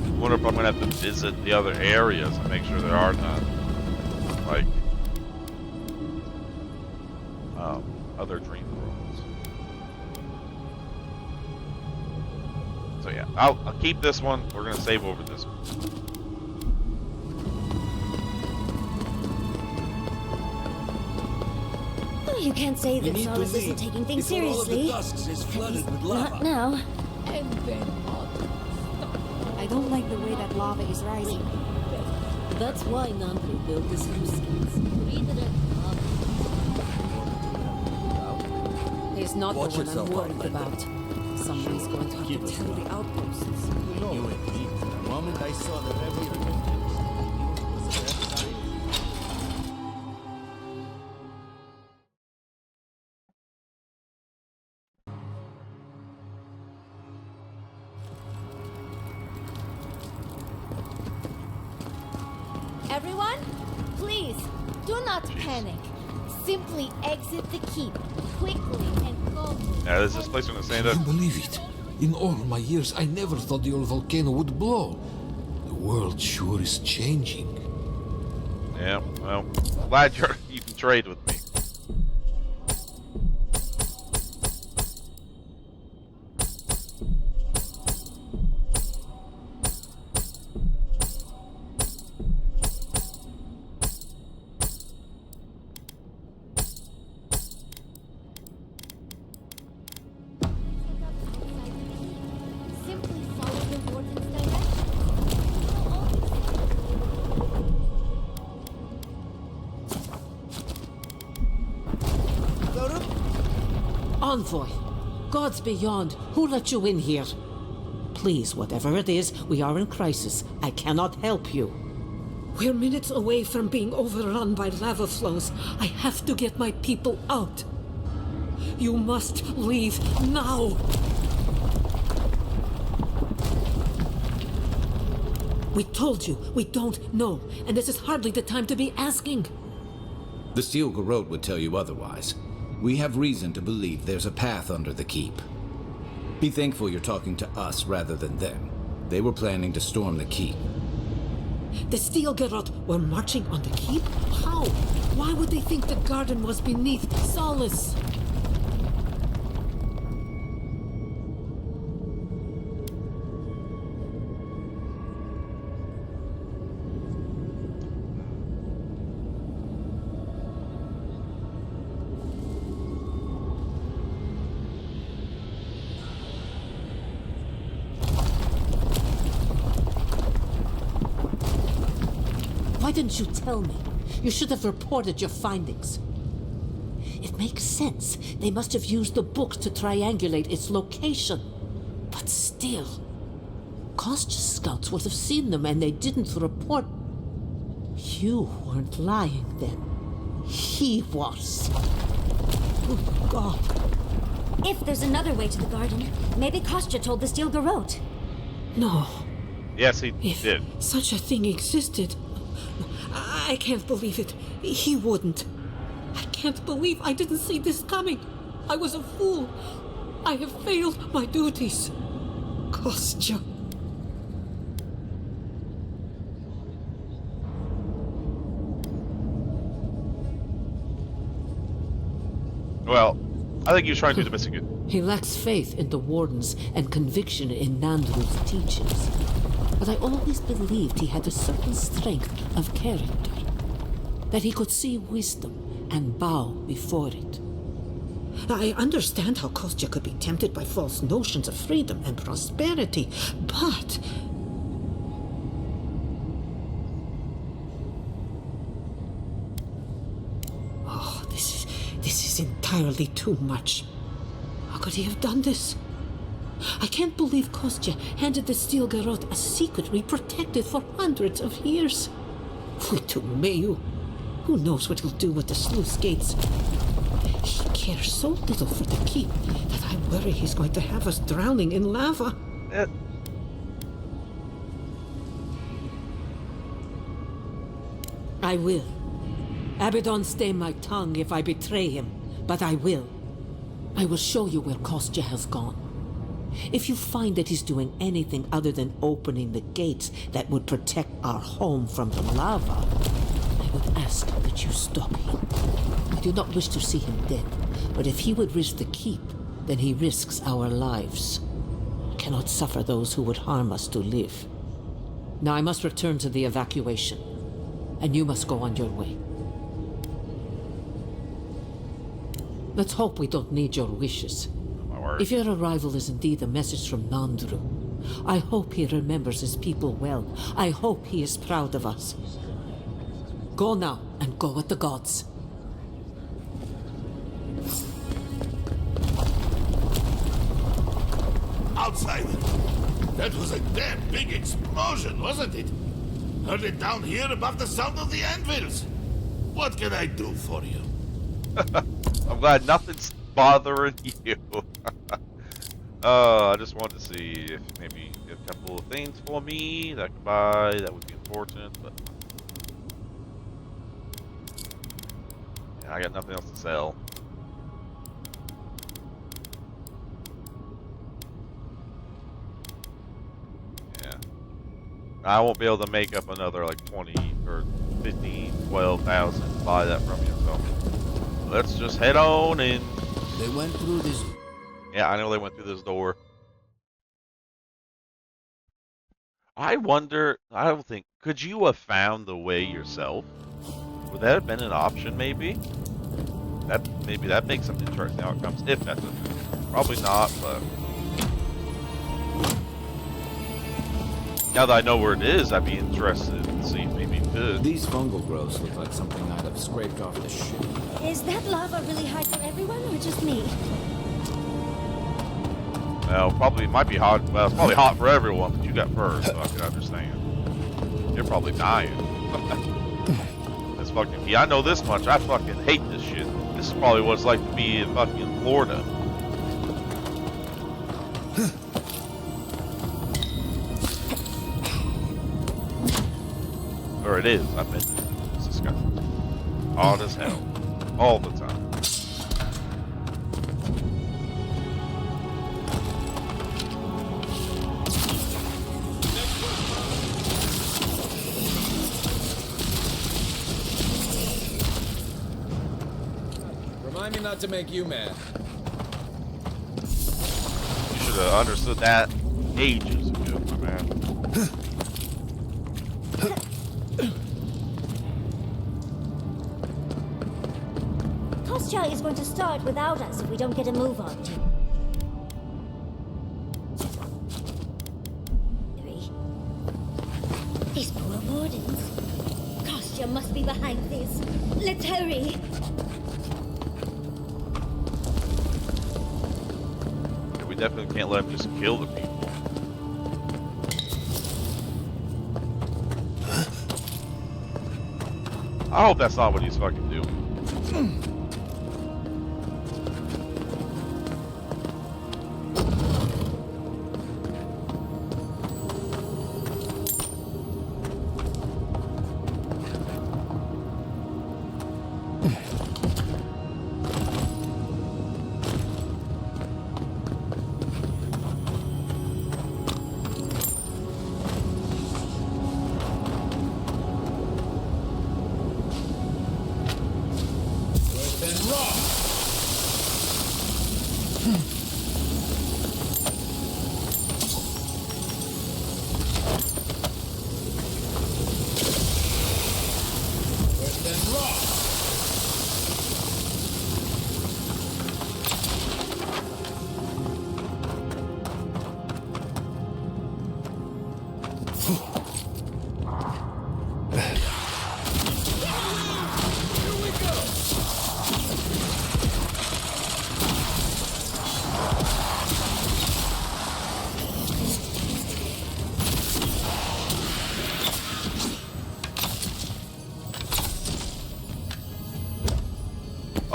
I wonder if I'm gonna have to visit the other areas and make sure there are none. Like, other dream worlds. So yeah, I'll keep this one. We're gonna save over this one. Oh, you can't say We that need to Solus isn't leave taking things before all of the seriously. dusks is flooded with Not lava. now. And then I don't like the way that lava is rising. That's why Nanku built this skins. He's not Watch the one I'm yourself, worried Outlander. about. Someone's going to have Keep to us tell right. the outposts. You indeed. The moment I saw the rebel Everyone, please, do not panic. Simply exit the keep quickly and go. Yeah, is this place gonna stand up? Can you believe it? In all my years, I never thought the old volcano would blow. The world sure is changing. Yeah, well, I'm glad you can trade with me. Simply follow the warden's directions. Envoy, gods beyond, who let you in here? Please, whatever it is, we are in crisis. I cannot help you. We're minutes away from being overrun by lava flows. I have to get my people out. You must leave now. We told you, we don't know, and this is hardly the time to be asking. The Steel Garrote would tell you otherwise. We have reason to believe there's a path under the keep. Be thankful you're talking to us rather than them. They were planning to storm the keep. The Steel Garrote were marching on the keep? How? Why would they think the garden was beneath Solus? Why didn't you tell me? You should have reported your findings. It makes sense. They must have used the book to triangulate its location. But still, Kostya's scouts would have seen them and they didn't report. You weren't lying then. He was. Oh, God. If there's another way to the garden, maybe Kostya told the Steel Garrote. No. Yes, he If did. such a thing existed, I can't believe it. He wouldn't. I can't believe I didn't see this coming. I was a fool. I have failed my duties. Kostya. Well, I think he was trying to do the missing good. He lacks faith in the Wardens and conviction in Nandru's teachings. But I always believed he had a certain strength of character. That he could see wisdom and bow before it. I understand how Kostya could be tempted by false notions of freedom and prosperity, but... Oh, this is entirely too much. How could he have done this? I can't believe Kostya handed the Steel Garrote a secret we protected for hundreds of years. We to Mayu. Who knows what he'll do with the sluice gates? He cares so little for the keep that I worry he's going to have us drowning in lava. I will. Abaddon stay my tongue if I betray him, but I will. I will show you where Kostya has gone. If you find that he's doing anything other than opening the gates that would protect our home from the lava, I would ask that you stop him. I do not wish to see him dead, but if he would risk the keep, then he risks our lives. I cannot suffer those who would harm us to live. Now I must return to the evacuation, and you must go on your way. Let's hope we don't need your wishes. If your arrival is indeed a message from Nandru, I hope he remembers his people well. I hope he is proud of us. Go now, and go with the gods. Outsider! That was a damn big explosion, wasn't it? Heard it down here above the sound of the anvils. What can I do for you? I'm glad nothing's bothering you. I just wanted to see if maybe you have a couple of things for me that I could buy. That would be important, but yeah, I got nothing else to sell. Yeah, I won't be able to make up another like 20 or 15, 12,000 to buy that from you. So let's just head on in. They went through this. Yeah, I know they went through this door. I wonder, I don't think, could you have found the way yourself? Would that have been an option, maybe? Maybe that makes some interesting outcomes, if that's a thing. Probably not, but now that I know where it is, I'd be interested to see if maybe it could. These fungal growths look like something I'd have scraped off the ship. Is that lava really hot for everyone, or just me? Well, probably might be hot. Well, it's probably hot for everyone, but you got first, so I can understand. You're probably dying. This fucking I know this much. I fucking hate this shit. This is probably what it's like to be in fucking Florida. Or it is. I've been. It's disgusting. Hot as hell. All the time. Remind me not to make you mad. You should have understood that ages ago, my man. Kostya is going to start without us if we don't get a move on. These poor wardens. Kostya must be behind this. Let's hurry. Yeah, we definitely can't let him just kill the people. I hope that's not what he's fucking doing.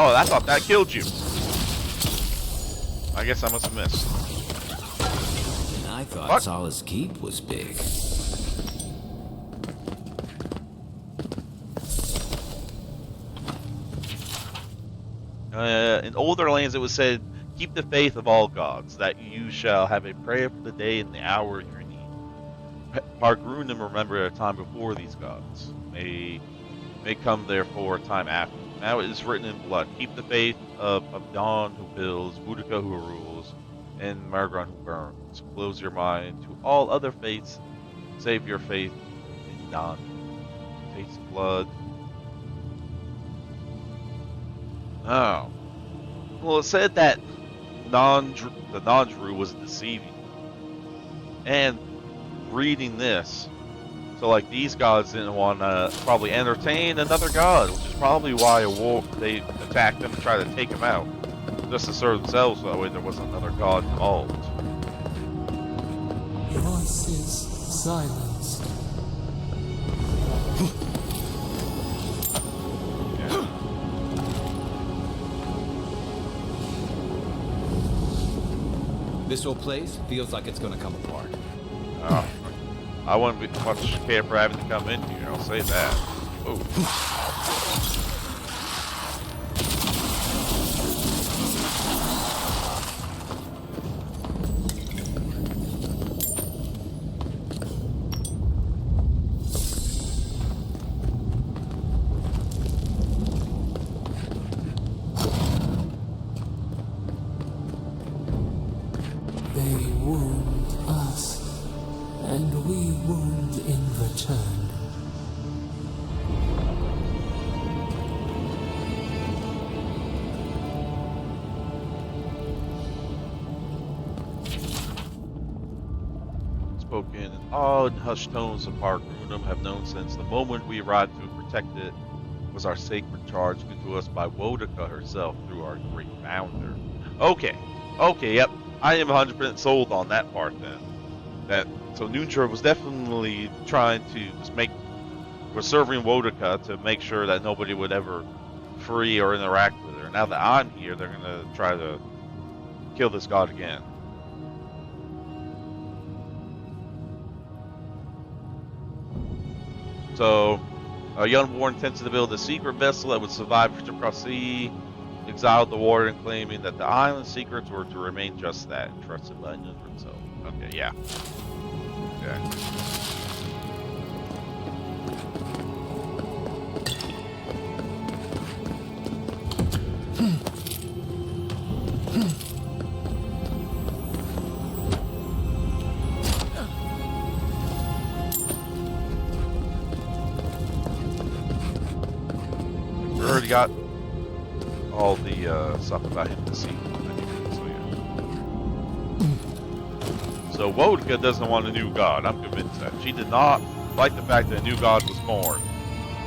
Oh, I thought that killed you. I guess I must have missed. I thought What? Solace Keep was big. In older lands, it was said, "Keep the faith of all gods, that you shall have a prayer for the day and the hour of your need." Pargrunim remember a time before these gods. May come therefore a time after. Now it is written in blood. Keep the faith of Dawn who builds, Boudica who rules, and Margron who burns. Close your mind to all other faiths, save your faith in Dawn. Taste blood. Oh. Well, it said that the non-Drew was deceiving. And reading this, so like these gods didn't want to probably entertain another god, which is probably why they attacked them and tried to take him out. Just to serve themselves, so that way there wasn't another god involved. Voices silenced. This whole place feels like it's gonna come apart. Oh, I wouldn't be much care for having to come in here, I'll say that. Oh. They wound us, and we wound in return. Spoken in awed, hushed tones of Pargrunum have known since the moment we arrived to protect it was our sacred charge given to us by Wodica herself through our great founder. Okay, yep. I am 100% sold on that part then. So Nuntra was definitely trying to just was serving Wodica to make sure that nobody would ever free or interact with her. Now that I'm here, they're gonna try to kill this god again. So, Young War intended to build a secret vessel that would survive trips across the sea, exiled the warden, claiming that the island's secrets were to remain just that, trusted by Nuntra himself. Okay, yeah. Okay. We already got all the stuff about him to see. So Wodica doesn't want a new god. I'm convinced that she did not like the fact that a new god was born,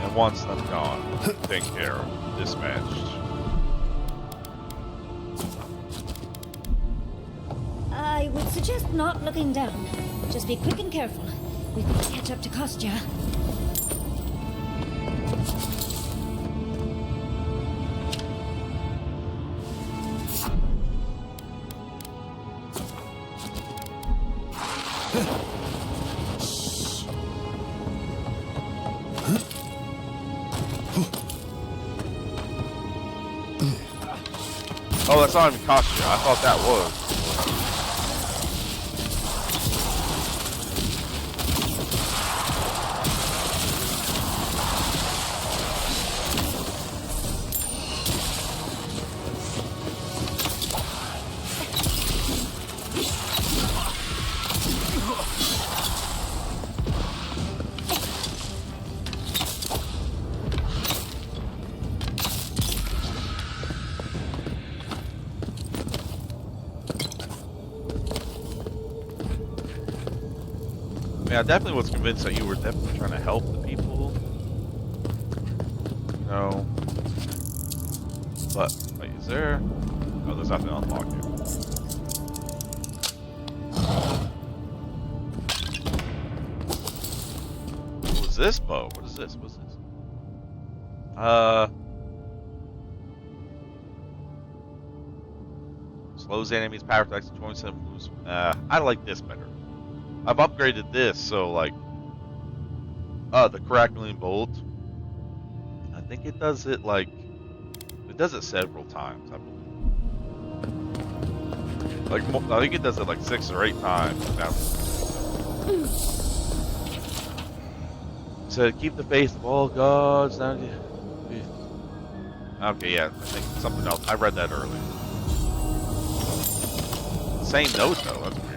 And once I'm gone, take care of. Dispatched. I would suggest not looking down. Just be quick and careful. We've got to catch up to Kostya. Oh, that's not even Kostya. I thought that was. I definitely was convinced that you were definitely trying to help the people. No. But, wait, is there... Oh, there's nothing to unlock here. What was this bow? What is this? What's this? Slows enemies' power attacks and joins them. I like this better. I've upgraded this, so like, the crackling bolt. I think it does it like, it does it several times. I believe. Like, I think it does it like 6 or 8 times. Said, keep the faith of all gods. Okay, yeah, I think something else. I read that earlier. Same note though. That's weird.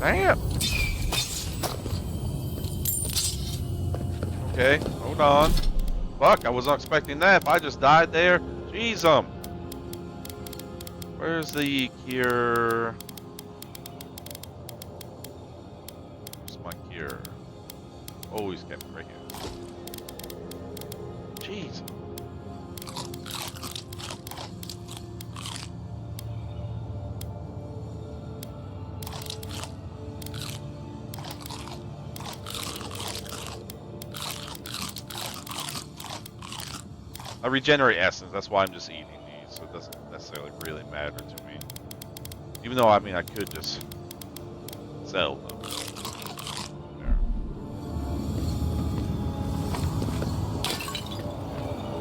Damn. Okay, hold on. Fuck, I wasn't expecting that. If I just died there, jeez, where's the cure? Where's my cure? Always kept right here. Jeez. I regenerate essence, that's why I'm just eating these, so it doesn't necessarily really matter to me. Even though, I mean, I could just sell them. There.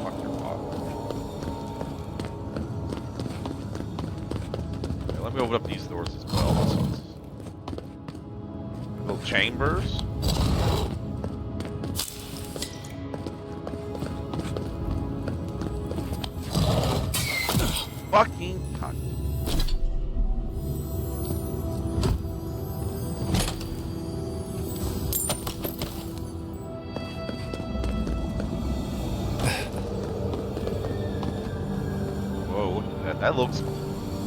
Fuck your pot. Okay, let me open up these doors as well. This one's little chambers. Fucking cunt. Whoa, look at that. That looks...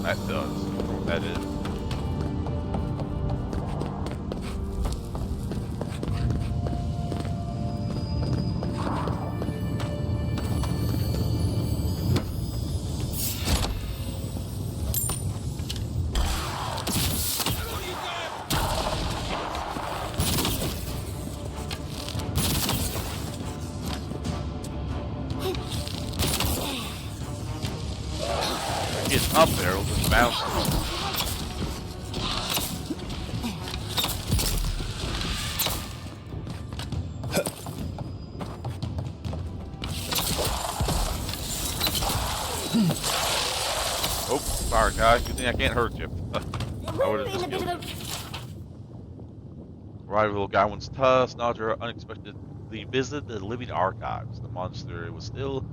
That does. I don't know what that is. It's up there, it'll just bounce. Oh, sorry guys, good thing I can't hurt you. I would have just killed you. Rival Godwin's tusk, Nadra unexpectedly visited the living archives. The monster was still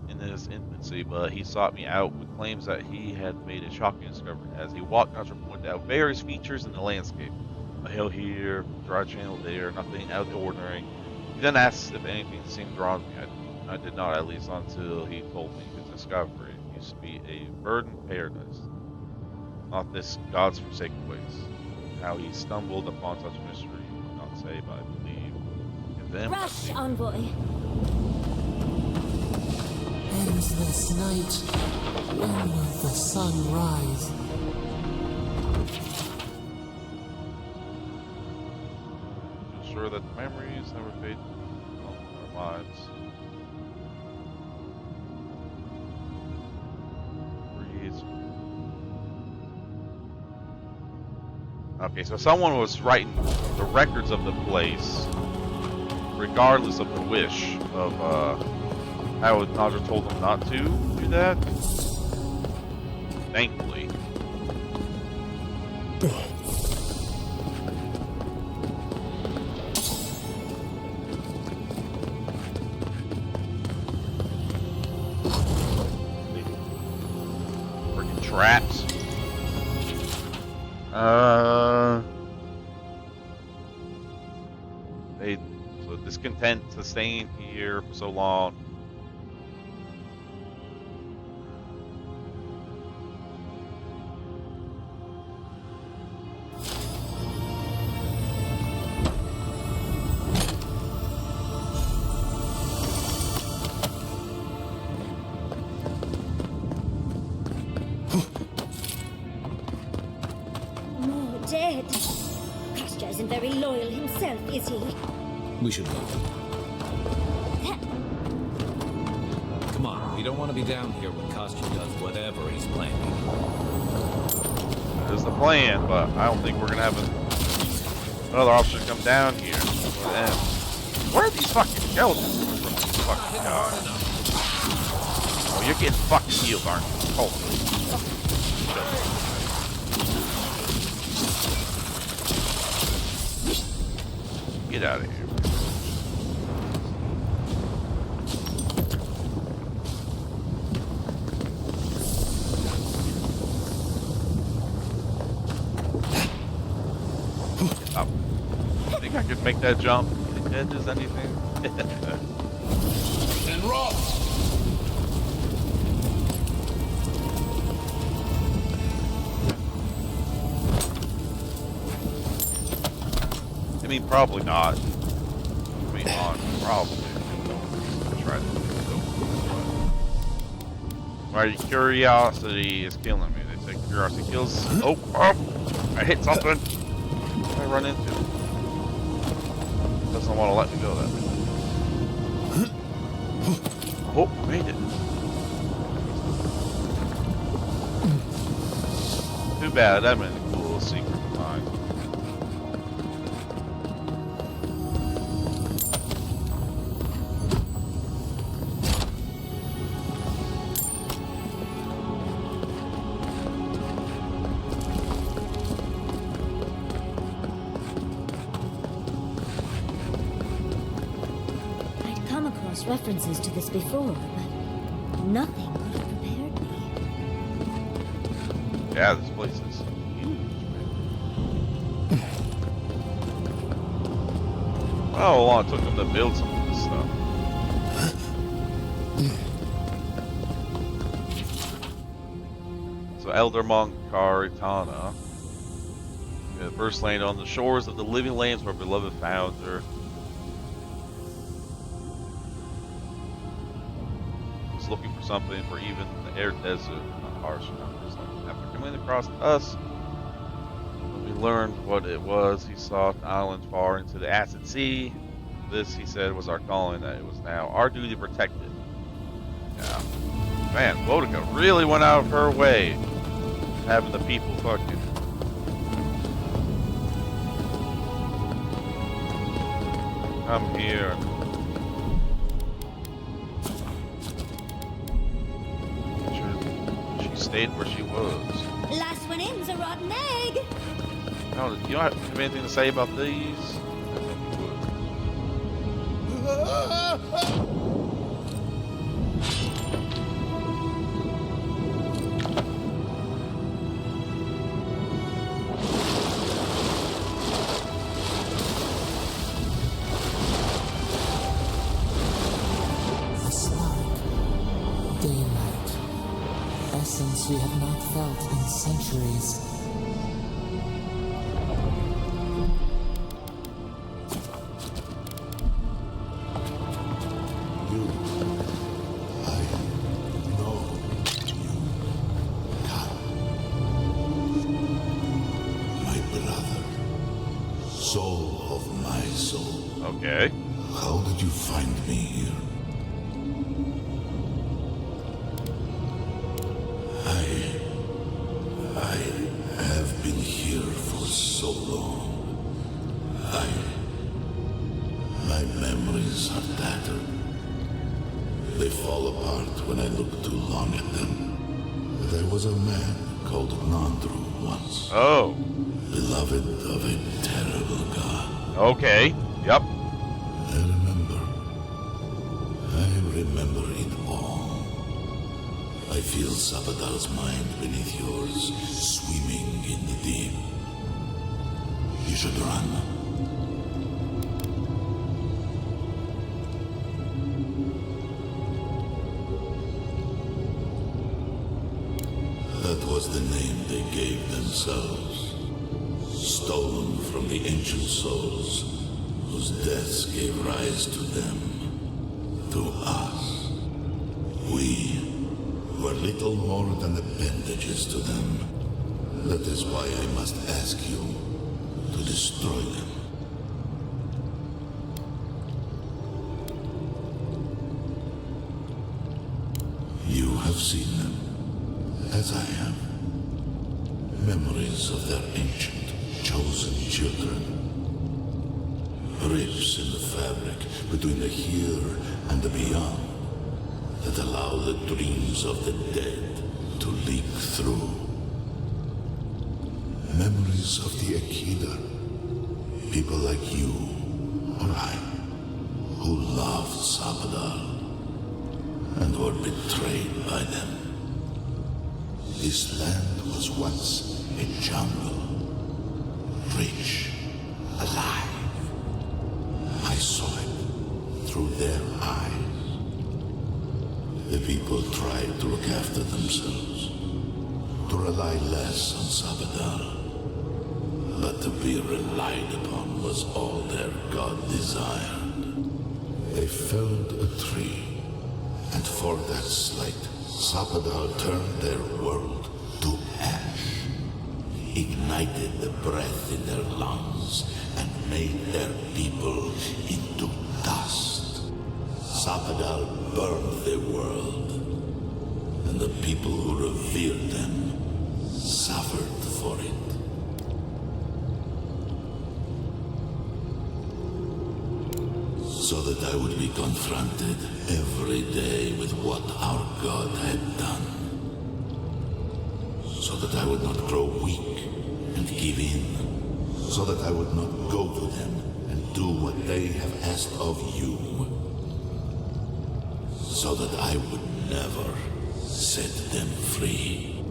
in his infancy, but he sought me out with claims that he had made a shocking discovery. As he walked, Nadra pointed out various features in the landscape. A hill here, dry channel there, nothing out of the ordinary. He then asks if anything seemed wrong with me. I did not, at least until he told me his discovery used to be a verdant paradise, not this God's forsaken place. How he stumbled upon such mystery, he would not say, but I believe in them. Rush, envoy. Endless night. When will the sun rise? Sure that the memories never fade from our minds. Breathe. Okay, so someone was writing the records of the place, regardless of the wish of how Nadra told them not to do that. Thankfully. Freaking traps. They so discontent to staying here for so long. More dead. Kostya isn't very loyal himself, is he? We should go. Come on, we don't want to be down here when Kostya does whatever he's planning. That is the plan, but I don't think we're gonna have another officer come down here. Where are these fucking skeletons coming from? These fucking guys. Oh, you're getting fucking healed, aren't you? Holy. Get out of here. Up. I think I could make that jump. Any edges, anything? And roll! I mean, probably not. I mean, probably. I'll try to. My curiosity is killing me. They say curiosity kills. Oh, I hit something. What did I run into? It doesn't want to let me go that way. Oh, I made it. Too bad. That meant a cool little secret to find. References to this before, but nothing could have prepared me. Yeah, this place is huge, man. Well, how long it took them to build some of this stuff. So, Elder Monk Karitana, first landed on the shores of the living lands where beloved founder looking for something for even the arid desert, not harsh numbers. After coming across us, we learned what it was. He saw an island far into the acid sea. This, he said, was our calling, that it was now our duty to protect it. Yeah. Man, Bodica really went out of her way having the people fucking come here. Stayed where she was. Last one in's a rotten egg. No, you don't have anything to say about these? centuries. Soul of my soul. Okay. How did you find me here? I have been here for so long. My memories are tattered. They fall apart when I look too long at them. There was a man called Nandru once. Oh. Beloved of a terrible god. Okay. Yep. I remember it all. I feel Sapadal's mind beneath yours, swimming in the deep. You should run. That was the name they gave themselves. Stolen from the ancient souls whose deaths gave rise to them, to us. We were little more than appendages to them. That is why I must ask you to destroy them. You have seen them, as I have. Memories of their ancient, chosen children. Rips in the fabric between the here and the beyond that allow the dreams of the dead to leak through. Memories of the Akida. People like you or I who loved Sapadal and were betrayed by them. This land was once a jungle, rich, alive. I saw it through their eyes. The people tried to look after themselves, to rely less on Sapadal. But to be relied upon was all their god desired. They felled a tree, and for that slight, Sapadal turned their world to ash, ignited the breath in their lungs, and made their people into dust. Sapadal burned the world, and the people who revered them suffered for it. So that I would be confronted every day with what our God had done. So that I would not grow weak and give in. So that I would not go to them and do what they have asked of you. So that I would never set them free.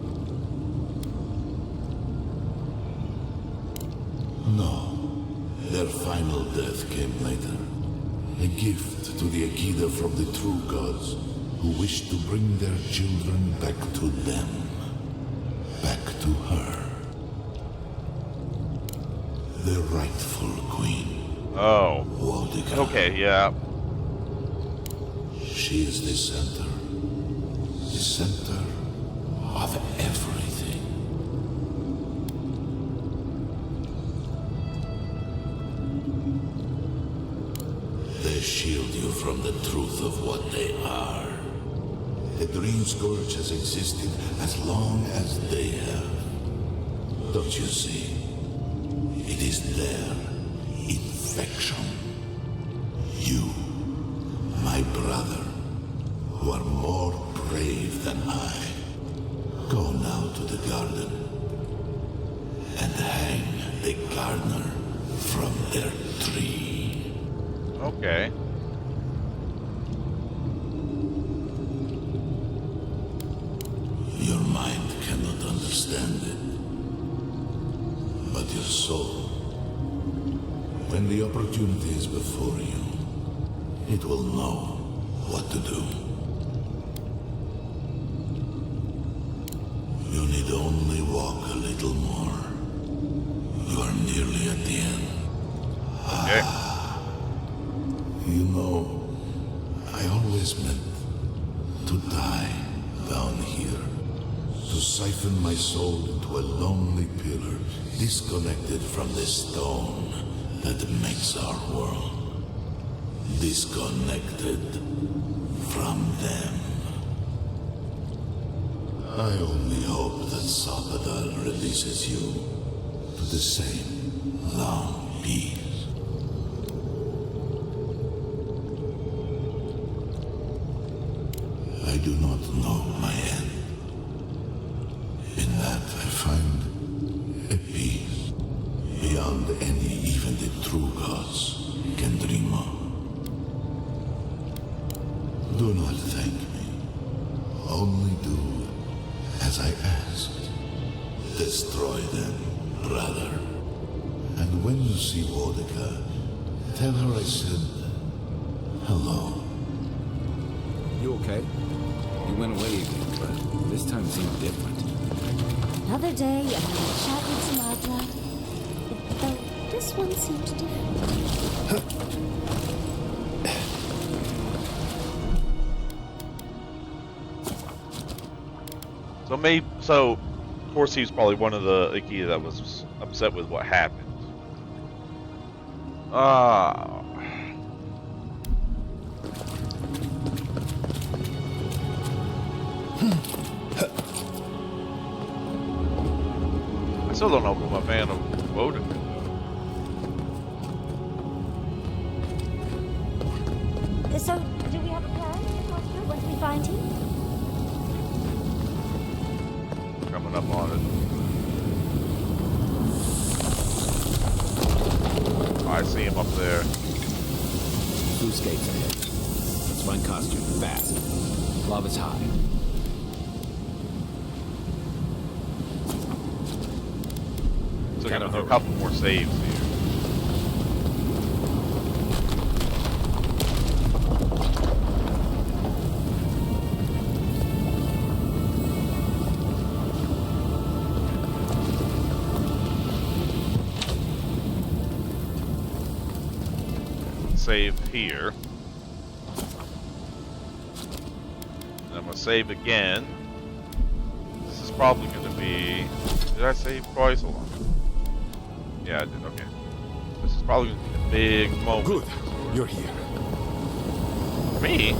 No, their final death came later. A gift to the Akida from the true gods, who wished to bring their children back to them. Back to her. The rightful queen. Oh. Waldica. Okay, yeah. She is the center of everything. They shield you from the truth of what they are. The Dream Scourge has existed as long as they have. Don't you see? It is their infection. You, my brother, who are more brave than I, go now to the garden and hang the gardener from their tree. Okay. Your mind cannot understand it. But your soul, when the opportunity is before you, it will know what to do. You need only walk little more. You are nearly at the end. Okay. You know, I always meant to die down here. To siphon my soul into a lonely pillar, disconnected from the stone that makes our world. Disconnected from them. I only hope that Sapadal releases you to the same long peace. I do not know my end. In that I find a peace beyond any even the true gods can dream of. Do not thank me. Only do as I asked. Destroy them, brother. And when you see Wodika, tell her I said hello. You okay? You went away again, but this time seemed different. Another day, another chat with Sumatra. Though this one seemed different. So of course he was probably one of the Ikea that was upset with what happened. I still don't know if I'm a fan of Woden. So, do we have a plan, Oscar, once we find him? Coming up on it. I see him up there. Two skates ahead. Let's find costume fast. Lava's high. So gotta do a couple more saves here. Save here. And I'm gonna save again. This is probably gonna be. Did I save twice? Hold on. Yeah, I did. Okay. This is probably gonna be a big moment. Good. You're here. Me?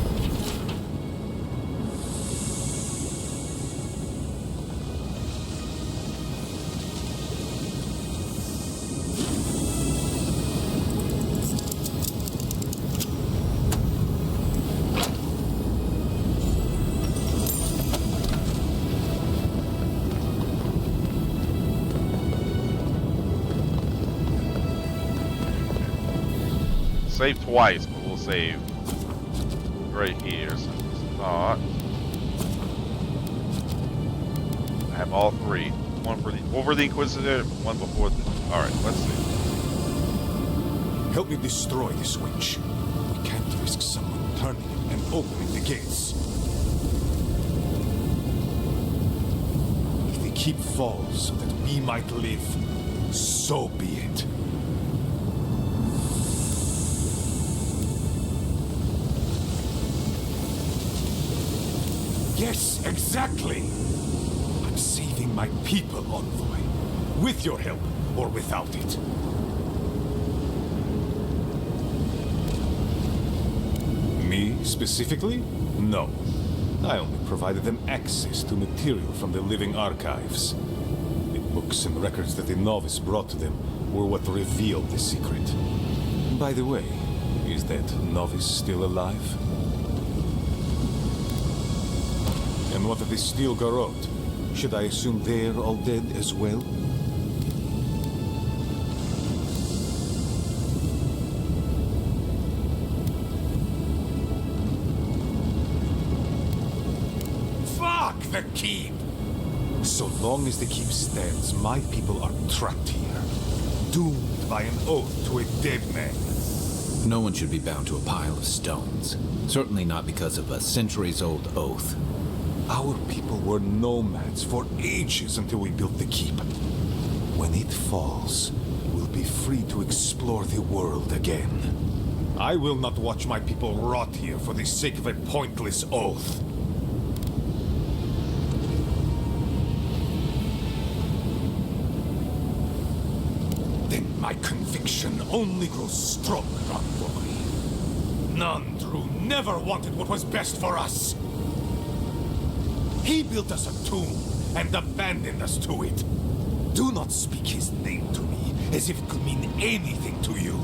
Save twice, but we'll save right here since it's not. I have all three. One for the Inquisitor, one before the. Alright, let's see. Help me destroy the switch. We can't risk someone turning it and opening the gates. If the keep falls so that we might live, so be it. Yes, exactly! I'm saving my people, Envoy. With your help, or without it. Me, specifically? No. I only provided them access to material from the living archives. The books and records that the novice brought to them were what revealed the secret. By the way, is that novice still alive? And what of the Steel Garrote? Should I assume they're all dead as well? Fuck the keep! So long as the keep stands, my people are trapped here. Doomed by an oath to a dead man. No one should be bound to a pile of stones. Certainly not because of a centuries-old oath. Our people were nomads for ages until we built the keep. When it falls, we'll be free to explore the world again. I will not watch my people rot here for the sake of a pointless oath. Then my conviction only grows stronger, Envoy. Nandru never wanted what was best for us. He built us a tomb and abandoned us to it. Do not speak his name to me as if it could mean anything to you.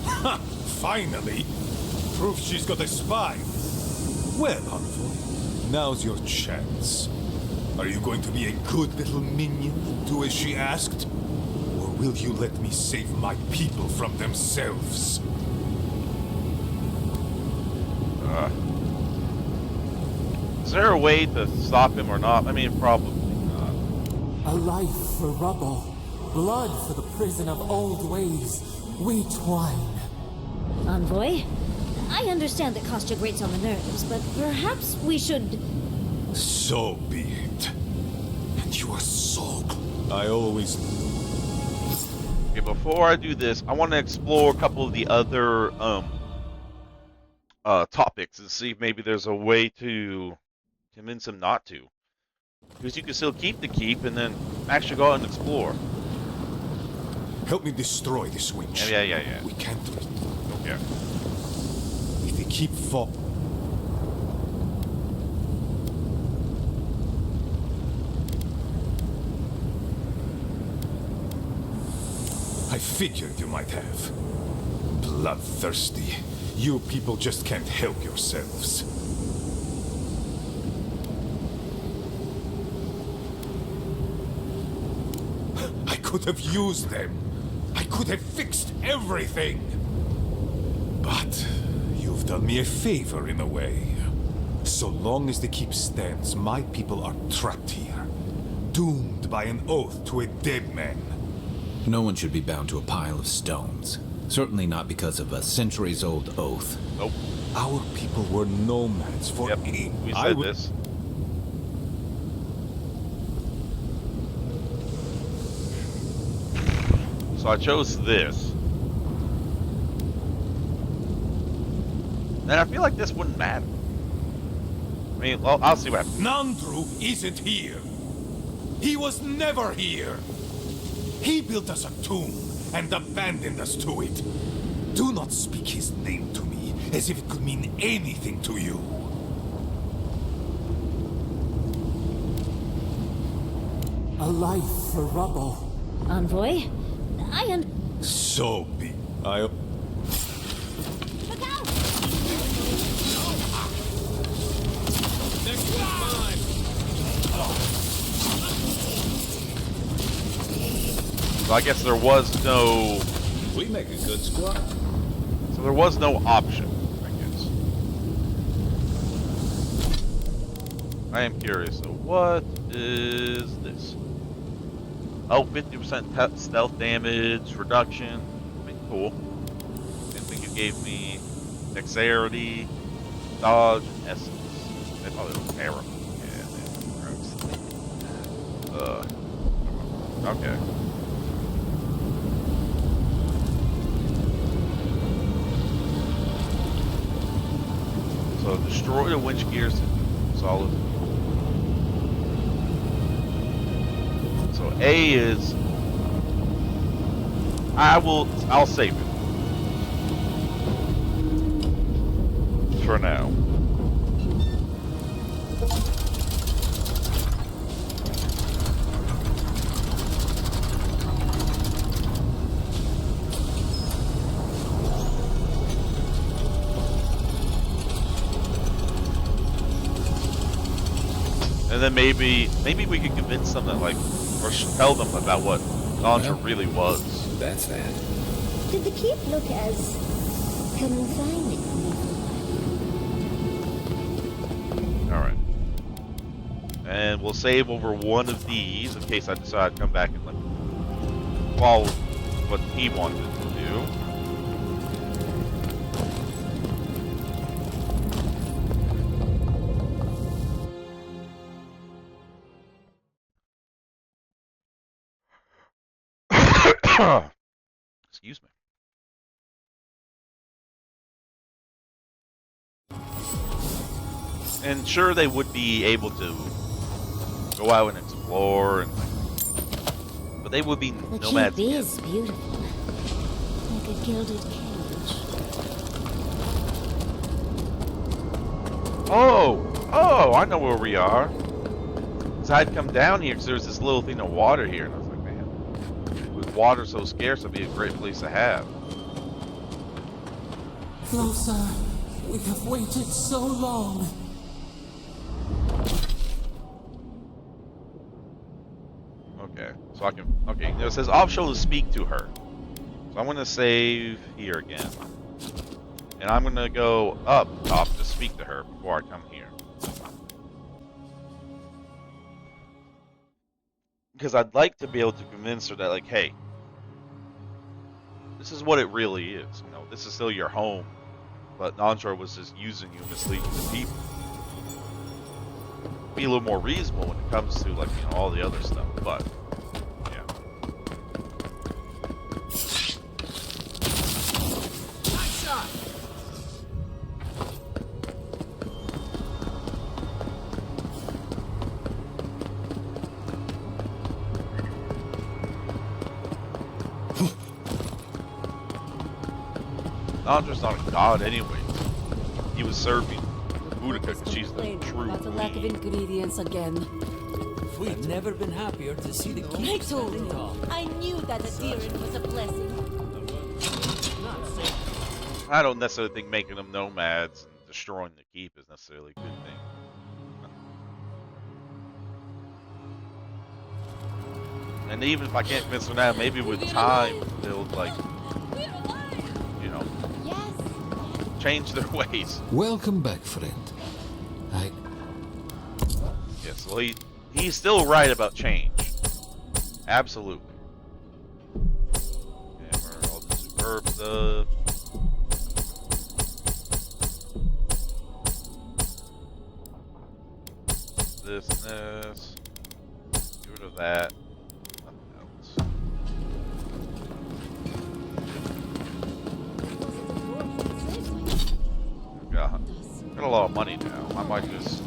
Ha! Finally! Proof she's got a spine. Well, Envoy, now's your chance. Are you going to be a good little minion and do as she asked? Or will you let me save my people from themselves? Is there a way to stop him or not? I mean, probably not. A life for rubble, blood for the prison of old ways. We twine. Envoy, I understand that Kostya grates on the nerves, but perhaps we should... So be it. And you are so... I always... Okay, before I do this, I want to explore a couple of the other topics and see if maybe there's a way to convince him not to. Because you can still keep the keep and then actually go out and explore. Help me destroy this winch. Yeah. We can't... Okay. If they keep I figured you might have. Bloodthirsty. You people just can't help yourselves. I could have used them. I could have fixed everything. But you've done me a favor in a way. So long as the keep stands, my people are trapped here. Doomed by an oath to a dead man. No one should be bound to a pile of stones. Certainly not because of a centuries-old oath. Nope. Our people were nomads for... Yep, we said this. So I chose this. And I feel like this wouldn't matter. I mean, well, I'll see what happens. Nandru isn't here. He was never here. He built us a tomb and abandoned us to it. Do not speak his name to me as if it could mean anything to you. A life for rubble. Envoy, So be... I... Look out! Next one's mine. So I guess there was no... We make a good squad. So there was no option, I guess. I am curious. So what is this? Oh, 50% stealth damage reduction. I mean, cool. Didn't think it gave me dexterity, dodge, and essence. They probably don't care. Yeah, gross. Okay. So destroy the winch gears. Solid. So A is I'll save it. For now. And then maybe we could convince them that, like, or tell them about what Andra really was. That's that. Did the keep look as confining? Alright. And we'll save over one of these in case I decide to come back and, like, follow what he wanted to do. Excuse me. And sure, they would be able to go out and explore, and but they would be The nomads keep again. is beautiful. Like a gilded cage. Oh, I know where we are. Cause I'd come down here because there was this little thing of water here, and I was like, man, with water so scarce, it'd be a great place to have. Closer. We have waited so long. Okay, so I can. Okay, it says optional to speak to her. So I'm gonna save here again, and I'm gonna go up top to speak to her before I come here. Because I'd like to be able to convince her that, like, hey, this is what it really is. You know, this is still your home, but Nandra was just using you, misleading the people. Be a little more reasonable when it comes to, like, you know, all the other stuff, but yeah. Nice shot. Nandra's not a god anyway. He was serving Boudica because she's the true About the lack of queen. ingredients again. I've never been happier to see the keep I told standing you. tall. I knew that Adiran was a blessing. I don't necessarily think making them nomads and destroying the keep is necessarily a good thing. And even if I can't convince them now, maybe with time they'll, like, you know, change their ways. Welcome back, friend. Yes, well, he's still right about change. Absolutely. Hammer, all the superb stuff. This and this. Get rid of that. Nothing else. Got a lot of money now. I might just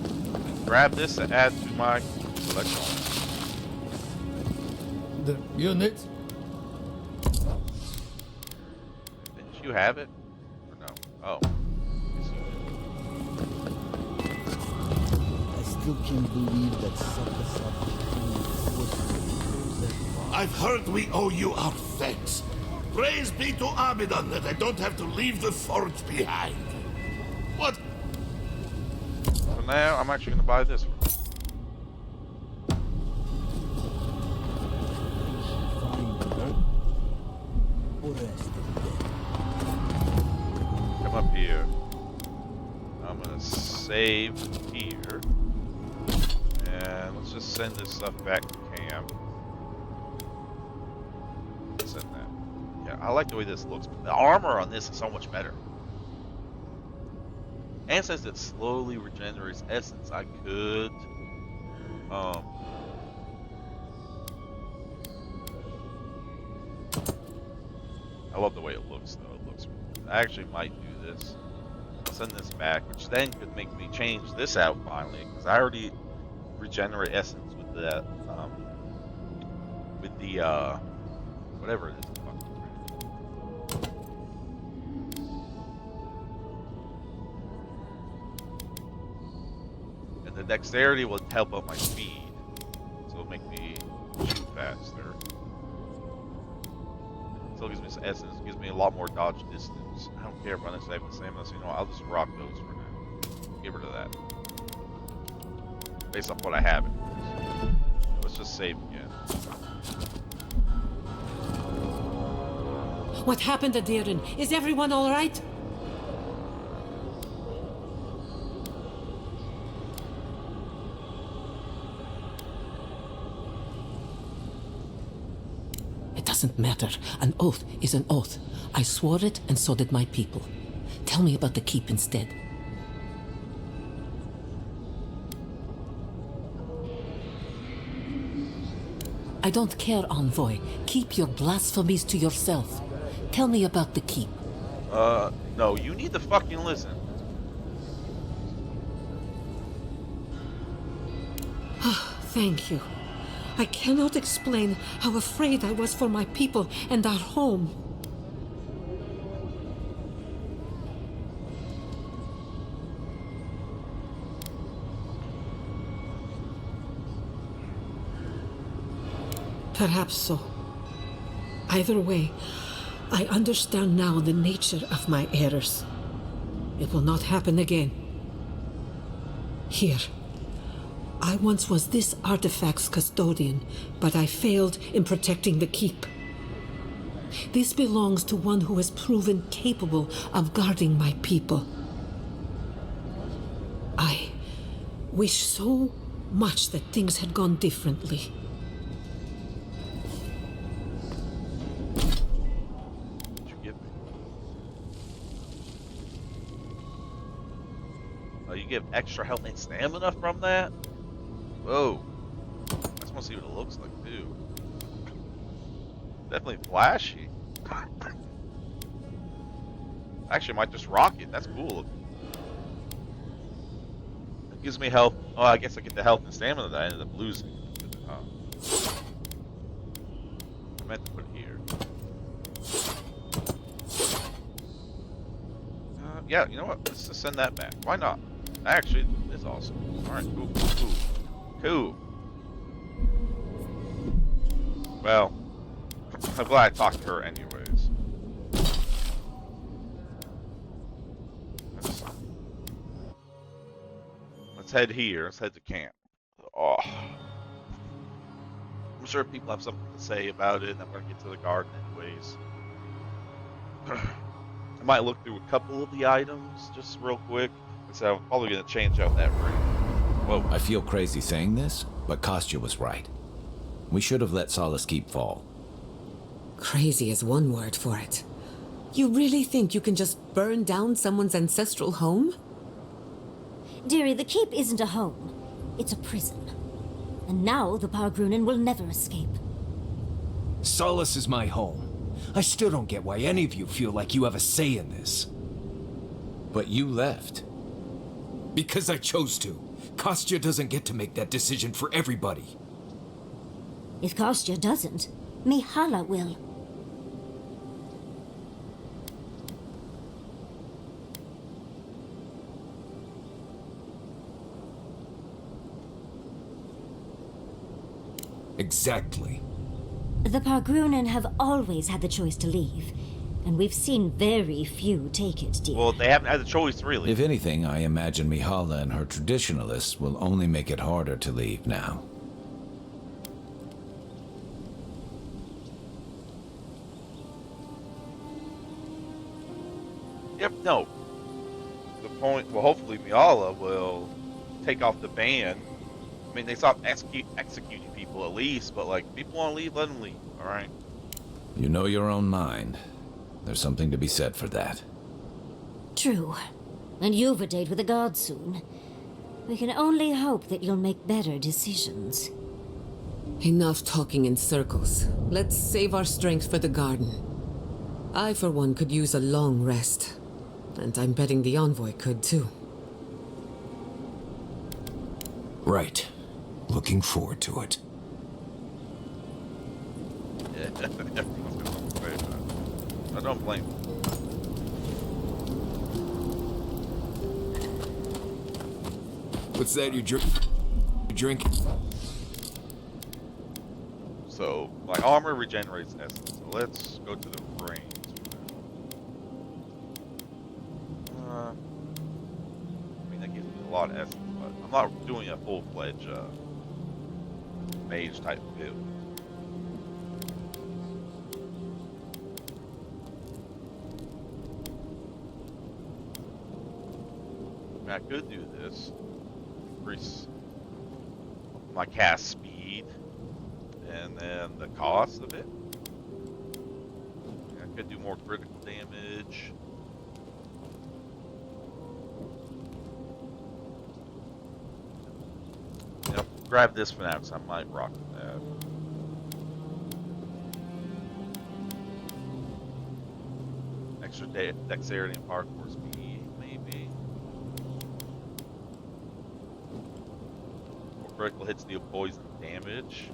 grab this and add to my collection. The unit? Didn't you have it? Or no? Oh. I still can't believe that I've heard we owe you our thanks. Praise be to Abaddon that I don't have to leave the forge behind. What? So now I'm actually gonna buy this one. Come up here. I'm gonna save here. And let's just send this stuff back to camp. Send that. Yeah, I like the way this looks. The armor on this is so much better. And it says it slowly regenerates essence. I could I love the way it looks though. It looks I actually might do this. I'll send this back, which then could make me change this out finally, because I already regenerate essence with that with the whatever it is. And the dexterity will help out my speed, so it'll make me shoot faster. Still gives me some essence, gives me a lot more dodge distance. I don't care if I necessarily have the same, so you know, I'll just rock those for now. Get rid of that. Based off what I have it. Let's just save again. What happened, Adiran? Is everyone all right? It doesn't matter. An oath is an oath. I swore it, and so did my people. Tell me about the keep instead. I don't care, Envoy. Keep your blasphemies to yourself. Tell me about the keep. No, you need to fucking listen. Thank you. I cannot explain how afraid I was for my people and our home. Perhaps so. Either way, I understand now the nature of my errors. It will not happen again. Here. I once was this artifact's custodian, but I failed in protecting the keep. This belongs to one who has proven capable of guarding my people. I wish so much that things had gone differently. What'd you give me? Oh, you give extra health and stamina from that? Whoa. I just want to see what it looks like, too. Definitely flashy. Actually, I might just rock it. That's cool. It gives me health. Oh, I guess I get the health and stamina that I ended up losing. I meant to put it here. Yeah, you know what? Let's just send that back. Why not? Actually, it's awesome. Alright, cool, cool. Cool. Well, I'm glad I talked to her anyways. Let's head here. Let's head to camp. Oh. I'm sure people have something to say about it, and I'm going to get to the garden anyways. I might look through a couple of the items just real quick. So I'm probably going to change out that ring. Whoa. I feel crazy saying this, but Kostya was right. We should have let Solace Keep fall. Crazy is one word for it. You really think you can just burn down someone's ancestral home? Dearie, the keep isn't a home. It's a prison. And now the Pargrunen will never escape. Solace is my home. I still don't get why any of you feel like you have a say in this. But you left. Because I chose to. Kostya doesn't get to make that decision for everybody. If Kostya doesn't, Mihala will. Exactly. The Pargrunen have always had the choice to leave, and we've seen very few take it, dear. Well, they haven't had the choice, really. If anything, I imagine Mihala and her traditionalists will only make it harder to leave now. Yep, no. The point, well, hopefully Mihala will take off the ban. I mean, they stopped executing people at least, but like, people want to leave, let them leave, alright? You know your own mind. There's something to be said for that. True. And you've a date with the gods soon. We can only hope that you'll make better decisions. Enough talking in circles. Let's save our strength for the garden. I, for one, could use a long rest. And I'm betting the Envoy could, too. Right. Looking forward to it. Yeah, everyone's gonna play that. I don't blame them. What's that you drink? So, my armor regenerates essence. So let's go to the range. I mean, that gives me a lot of essence, but I'm not doing a full-fledged mage type build. I could do this. Increase my cast speed and then the cost of it. I could do more critical damage. Grab this for now because I might rock that. extra dexterity and parkour speed, maybe. Or critical hits deal poison damage.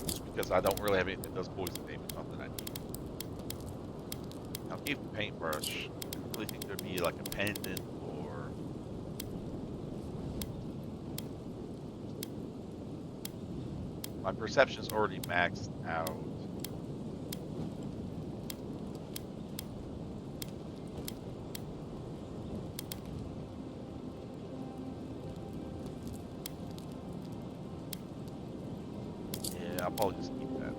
Just because I don't really have anything that does poison damage, something I need. I'll keep the paintbrush. I don't really think there'd be like a pendant or... My perception's already maxed out. I'll probably just keep that.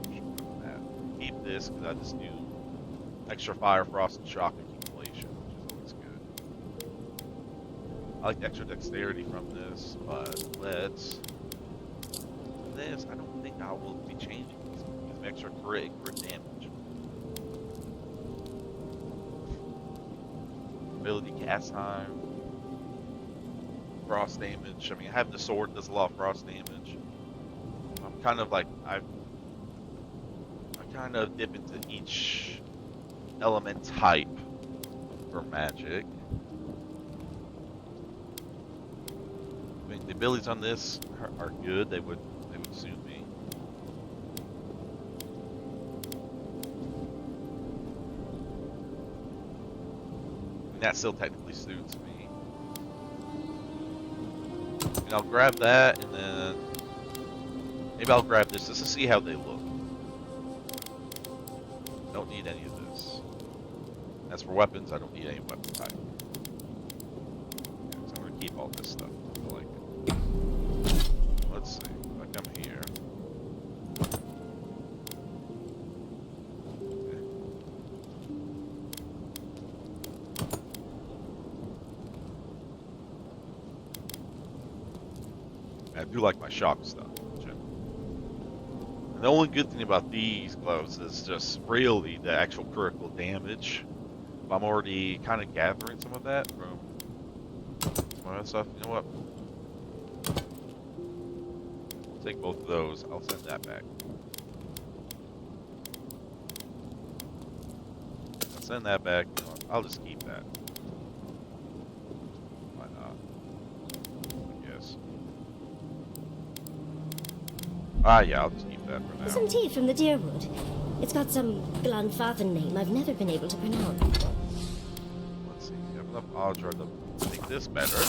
Keep this because I just do extra fire, frost, and shock accumulation, which is always good. I like the extra dexterity from this, but let's. This, I don't think I will be changing these. Give extra crit damage. Ability cast time. Frost damage. I mean, having the sword does a lot of frost damage. I'm kind of like I kind of dip into each element type for magic. I mean, the abilities on this are good. They would suit me. And that still technically suits me. And I'll grab that and then. Maybe I'll grab this just to see how they look. Don't need any of this. As for weapons, I don't need any weapon type. Okay, so I'm gonna keep all this stuff. I like it. Let's see. If I come here. Okay. I do like my shock stuff. The only good thing about these gloves is just really the actual critical damage. I'm already kind of gathering some of that from some other stuff. You know what? I'll take both of those. I'll send that back. I'll send that back. You know what? I'll just keep that. Why not? I guess. Yeah, I'll just keep that for now. Some tea from the Deerwood. It's got some Glanfathan name I've never been able to pronounce. Let's see. We have enough Audra to make this better.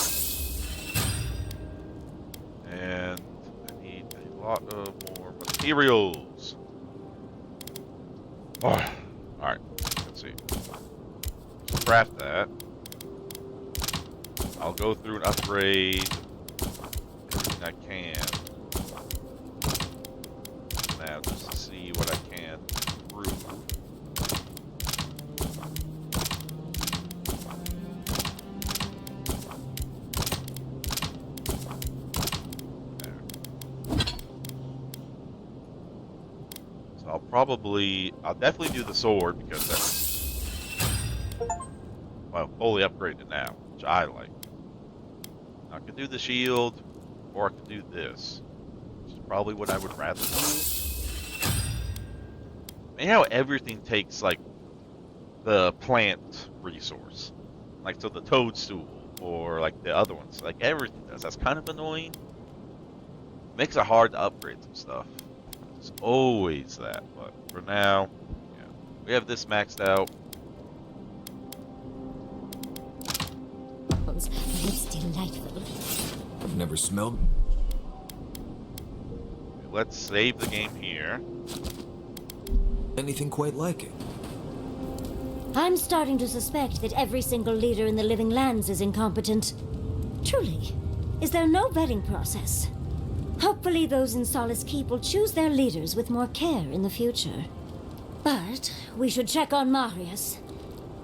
And I need a lot of more materials. Oh, alright. Let's see. So craft that. I'll go through and upgrade everything I can. Now, just to see what I can improve. So I'll definitely do the sword because that's, well, fully upgraded now, which I like. I could do the shield, or I could do this, which is probably what I would rather do. And how everything takes, like, the plant resource. Like, so the toadstool, or, like, the other ones. Like, everything does. That's kind of annoying. Makes it hard to upgrade some stuff. It's always that. But for now, yeah. We have this maxed out. It's delightful. I've never smelled. Let's save the game here. Anything quite like it. I'm starting to suspect that every single leader in the Living Lands is incompetent. Truly. Is there no vetting process? Hopefully those in Solace Keep will choose their leaders with more care in the future. But we should check on Marius.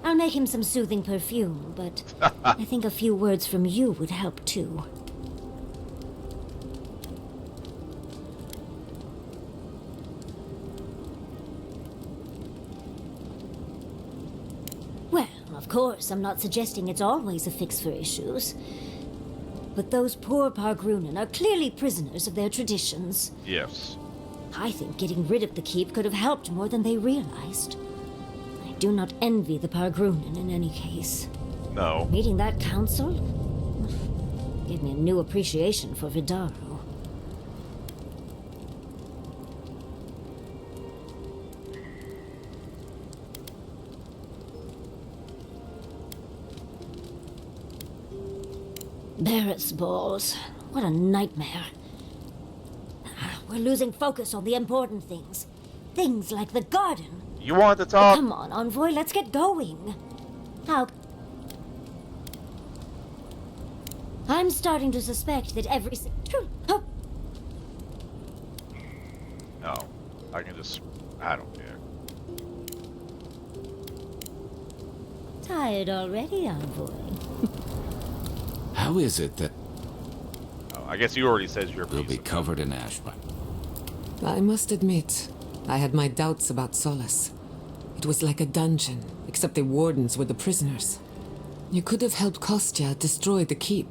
I'll make him some soothing perfume, but I think a few words from you would help too. Well, of course, I'm not suggesting it's always a fix for issues. But those poor Pargrunen are clearly prisoners of their traditions. Yes. I think getting rid of the keep could have helped more than they realized. do not envy the Pargrunen in any case. No. Meeting that council gave me a new appreciation for Vidaro. Barrett's balls. What a nightmare. We're losing focus on the important things. Things like the garden. You want to talk? Come on, Envoy, let's get going. How... I'm starting to suspect that every... Oh. No. I can just... I don't care. Tired already, Envoy? How is it that... Oh, I guess you already said your piece. We'll be covered in ash by... I must admit, I had my doubts about Solace. It was like a dungeon, except the wardens were the prisoners. You could have helped Kostya destroy the keep,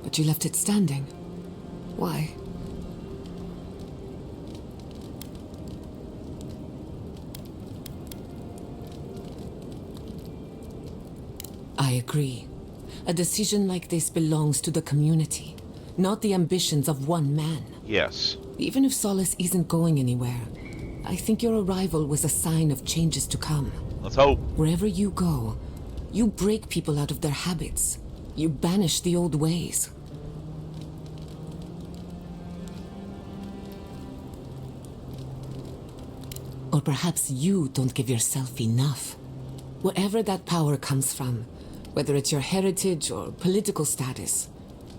but you left it standing. Why? I agree. A decision like this belongs to the community, not the ambitions of one man. Yes. Even if Solace isn't going anywhere, I think your arrival was a sign of changes to come. Let's hope. Wherever you go, you break people out of their habits. You banish the old ways. Or perhaps you don't give yourself enough. Wherever that power comes from, whether it's your heritage or political status,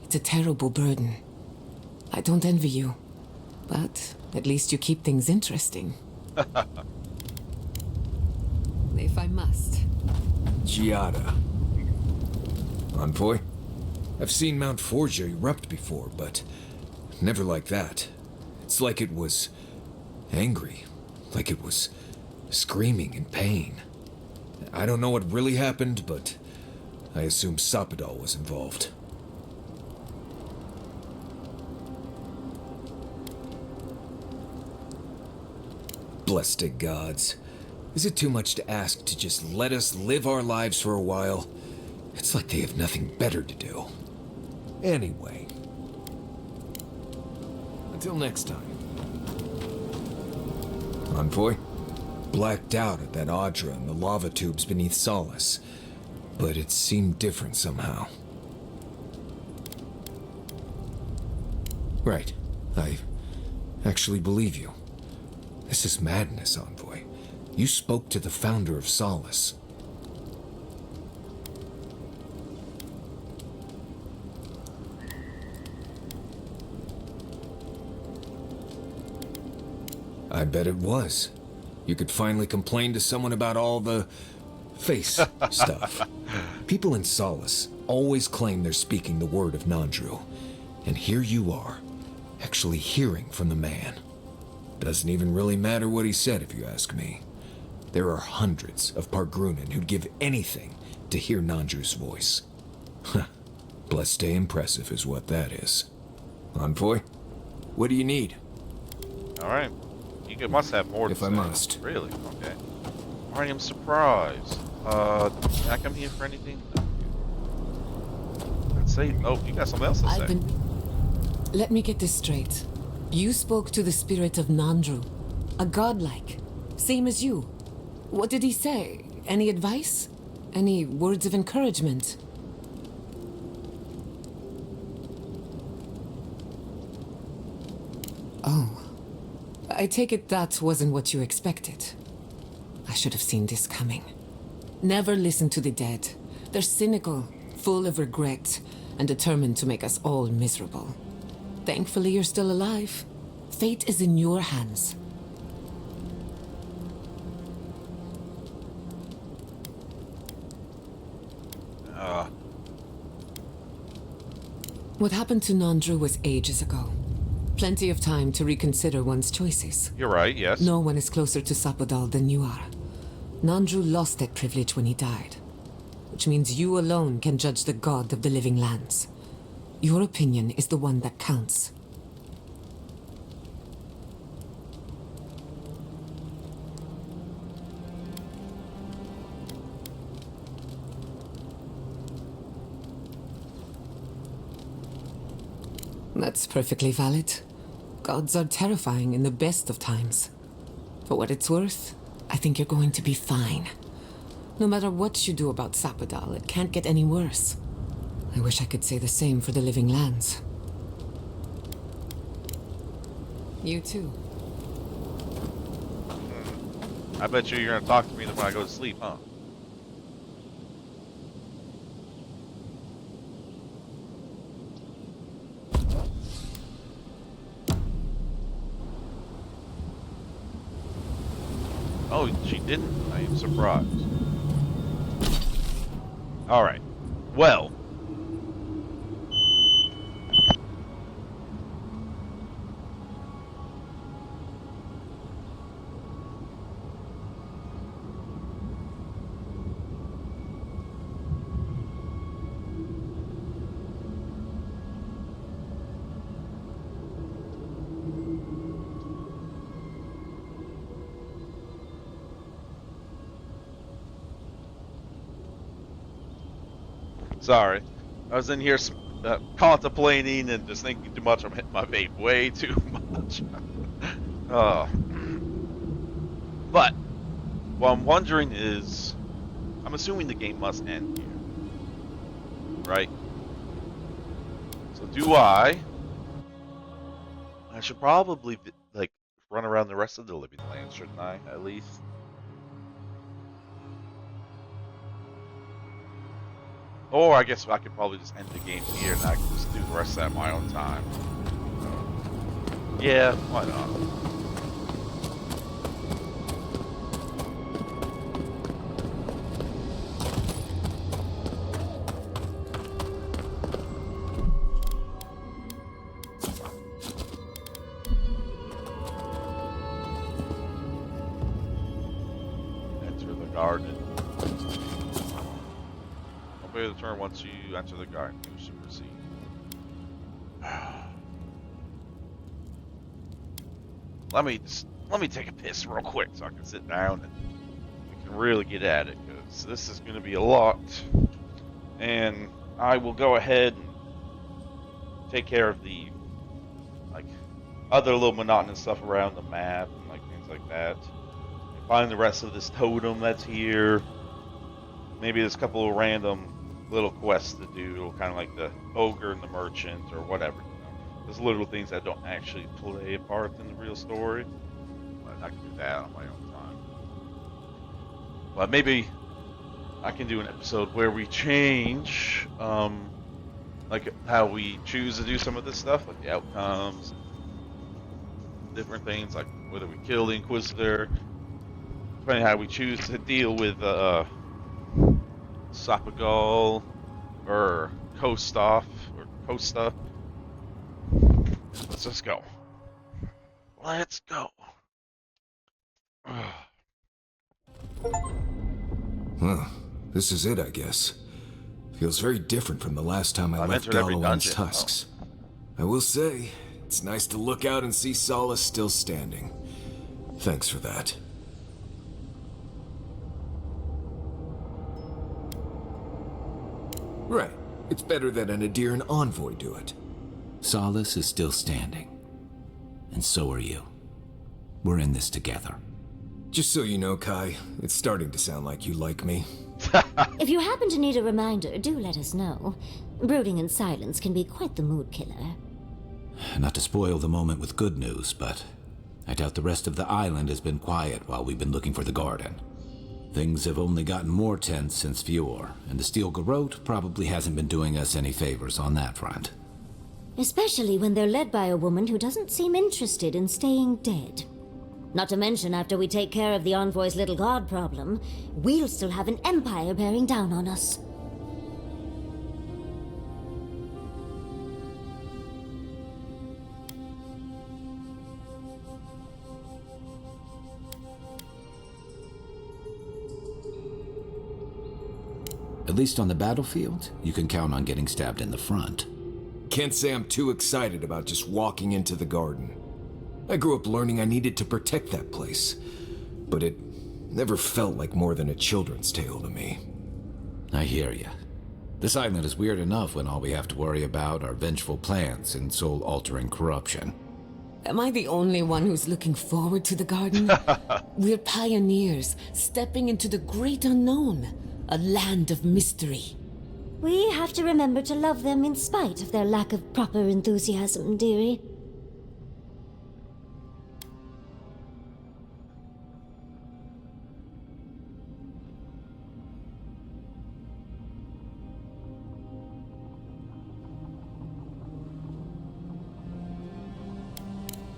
it's a terrible burden. I don't envy you, but at least you keep things interesting. If I must. Giada. Envoy? I've seen Mount Forgia erupt before, but never like that. It's like it was angry, like it was screaming in pain. I don't know what really happened, but I assume Sapadal was involved. Blessed gods. Is it too much to ask to just let us live our lives for a while? It's like they have nothing better to do. Anyway. Until next time. Envoy? Blacked out at that Audra and the lava tubes beneath Solace. But it seemed different somehow. Right. I actually believe you. This is madness, Envoy. You spoke to the founder of Solace. I bet it was. You could finally complain to someone about all the face stuff. People in Solace always claim they're speaking the word of Nandru. And here you are, actually hearing from the man. Doesn't even really matter what he said, if you ask me. There are hundreds of Pargrunen who'd give anything to hear Nandru's voice. Blessed impressive is what that is. Envoy, what do you need? Alright. You must have more if to I say. must. Really? Okay. Alright, I'm surprised. Can I come here for anything? Let's say, oh, you got something else to say. Let me get this straight. You spoke to the spirit of Nandru, a godlike, same as you. What did he say? Any advice? Any words of encouragement? Oh. I take it that wasn't what you expected. I should have seen this coming. Never listen to the dead. They're cynical, full of regret, and determined to make us all miserable. Thankfully, you're still alive. Fate is in your hands. What happened to Nandru was ages ago. Plenty of time to reconsider one's choices. You're right, yes. No one is closer to Sapadal than you are. Nandru lost that privilege when he died, which means you alone can judge the god of the living lands. Your opinion is the one that counts. That's perfectly valid. Gods are terrifying in the best of times. For what it's worth, I think you're going to be fine. No matter what you do about Sapadal, it can't get any worse. I wish I could say the same for the living lands. You too. I bet you're gonna talk to me when I go to sleep, huh? Oh, she didn't. I am surprised. Alright. Well. Sorry. I was in here contemplating and just thinking too much. I'm hitting my vape way too much. But what I'm wondering is, I'm assuming the game must end here, right? So do I should probably like run around the rest of the living land, shouldn't I? At least. Or I guess I could probably just end the game here and I can just do the rest of that at my own time. Yeah, why not? Enter the garden. The turn once you enter the garden, you should proceed. Let me take a piss real quick so I can sit down and we can really get at it, because this is going to be a lot. And I will go ahead and take care of the other little monotonous stuff around the map and things like that. And find the rest of this totem that's here. Maybe there's a couple of random little quests to do, kind of like the ogre and the merchant or whatever. There's little things that don't actually play a part in the real story, but I can do that on my own time. But maybe I can do an episode where we change, like how we choose to do some of this stuff, like the outcomes, different things, like whether we kill the Inquisitor, depending on how we choose to deal with Sapagal or Kosta. Let's just go. Let's go. Well, this is it, I guess. Feels very different from the last time I I've left entered every Galawan's dungeon. tusks. I will say, it's nice to look out and see Solace still standing. Thanks for that. Right. It's better that an Adiran envoy do it. Solace is still standing. And so are you. We're in this together. Just so you know, Kai, it's starting to sound like you like me. If you happen to need a reminder, do let us know. Brooding in silence can be quite the mood killer. Not to spoil the moment with good news, but I doubt the rest of the island has been quiet while we've been looking for the garden. Things have only gotten more tense since Fjord, and the Steel Garrote probably hasn't been doing us any favors on that front. Especially when they're led by a woman who doesn't seem interested in staying dead. Not to mention, after we take care of the Envoy's little god problem, we'll still have an empire bearing down on us. At least on the battlefield, you can count on getting stabbed in the front. Can't say I'm too excited about just walking into the garden. I grew up learning I needed to protect that place, but it never felt like more than a children's tale to me. I hear you. This island is weird enough when all we have to worry about are vengeful plans and soul-altering corruption. Am I the only one who's looking forward to the garden? We're pioneers, stepping into the great unknown, a land of mystery. We have to remember to love them in spite of their lack of proper enthusiasm, dearie.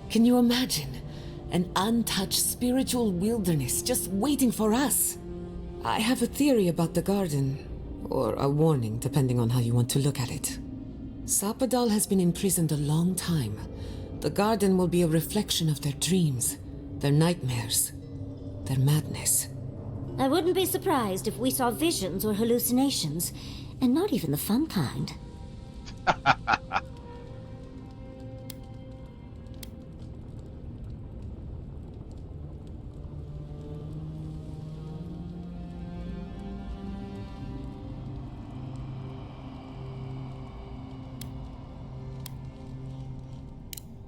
Can you imagine? An untouched spiritual wilderness just waiting for us. I have a theory about the garden, or a warning, depending on how you want to look at it. Sapadal has been imprisoned a long time. The garden will be a reflection of their dreams, their nightmares, their madness. I wouldn't be surprised if we saw visions or hallucinations, and not even the fun kind.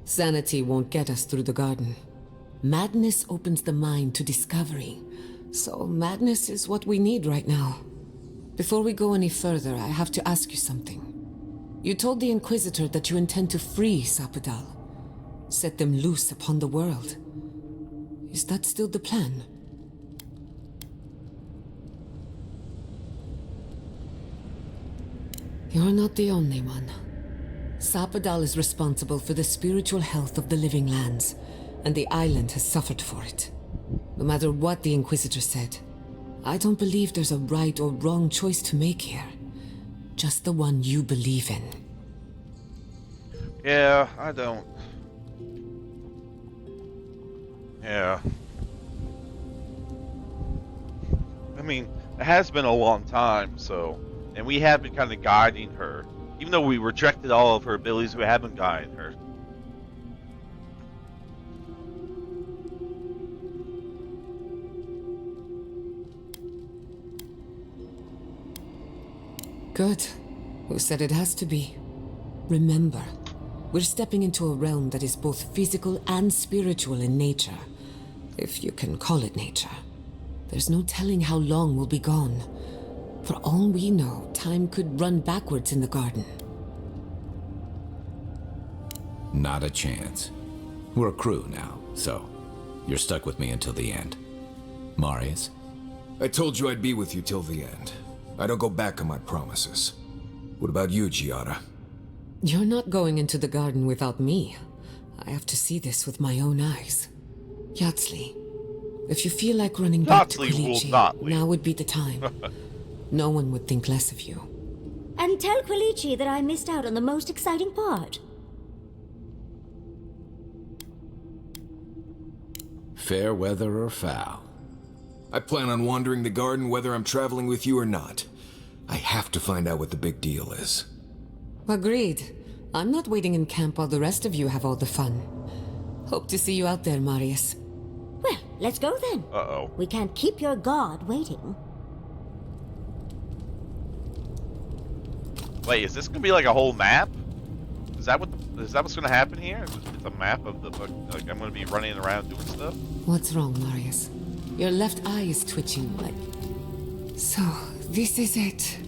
Sanity won't get us through the garden. Madness opens the mind to discovery. So madness is what we need right now. Before we go any further, I have to ask you something. You told the Inquisitor that you intend to free Sapadal, set them loose upon the world. Is that still the plan? You're not the only one. Sapadal is responsible for the spiritual health of the living lands, and the island has suffered for it. No matter what the Inquisitor said, I don't believe there's a right or wrong choice to make here. Just the one you believe in. Yeah, I don't. Yeah. I mean, it has been a long time, so... And we have been kind of guiding her. Even though we rejected all of her abilities, we have been guiding her. Good. Who said it has to be? Remember, we're stepping into a realm that is both physical and spiritual in nature. If you can call it nature. There's no telling how long we'll be gone. For all we know, time could run backwards in the garden. Not a chance. We're a crew now, so you're stuck with me until the end. Marius? I told you I'd be with you till the end. I don't go back on my promises. What about you, Giada? You're not going into the garden without me. I have to see this with my own eyes. Yatsley, if you feel like running back to Quilichi, now would be the time. No one would think less of you. And tell Quilichi that I missed out on the most exciting part. Fair weather or foul? I plan on wandering the garden whether I'm traveling with you or not. I have to find out what the big deal is. Agreed. I'm not waiting in camp while the rest of you have all the fun. Hope to see you out there, Marius. Well, let's go then. Uh-oh. We can't keep your god waiting. Wait, is this gonna be like a whole map? Is that what's gonna happen here? It's a map of the like I'm gonna be running around doing stuff? What's wrong, Marius? Your left eye is twitching like... So, this is it.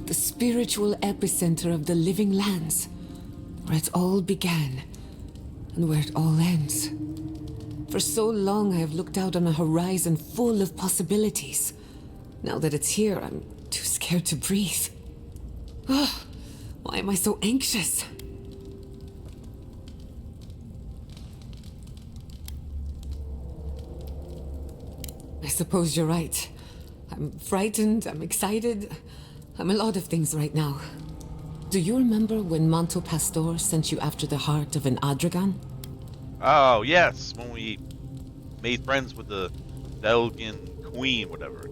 The spiritual epicenter of the living lands. Where it all began. And where it all ends. For so long I have looked out on a horizon full of possibilities. Now that it's here, I'm too scared to breathe. Oh, why am I so anxious? I suppose you're right. I'm frightened, I'm excited. I'm a lot of things right now. Do you remember when Manto Pastor sent you after the heart of an Adragan? Oh, yes, when we made friends with the Belgian queen, whatever.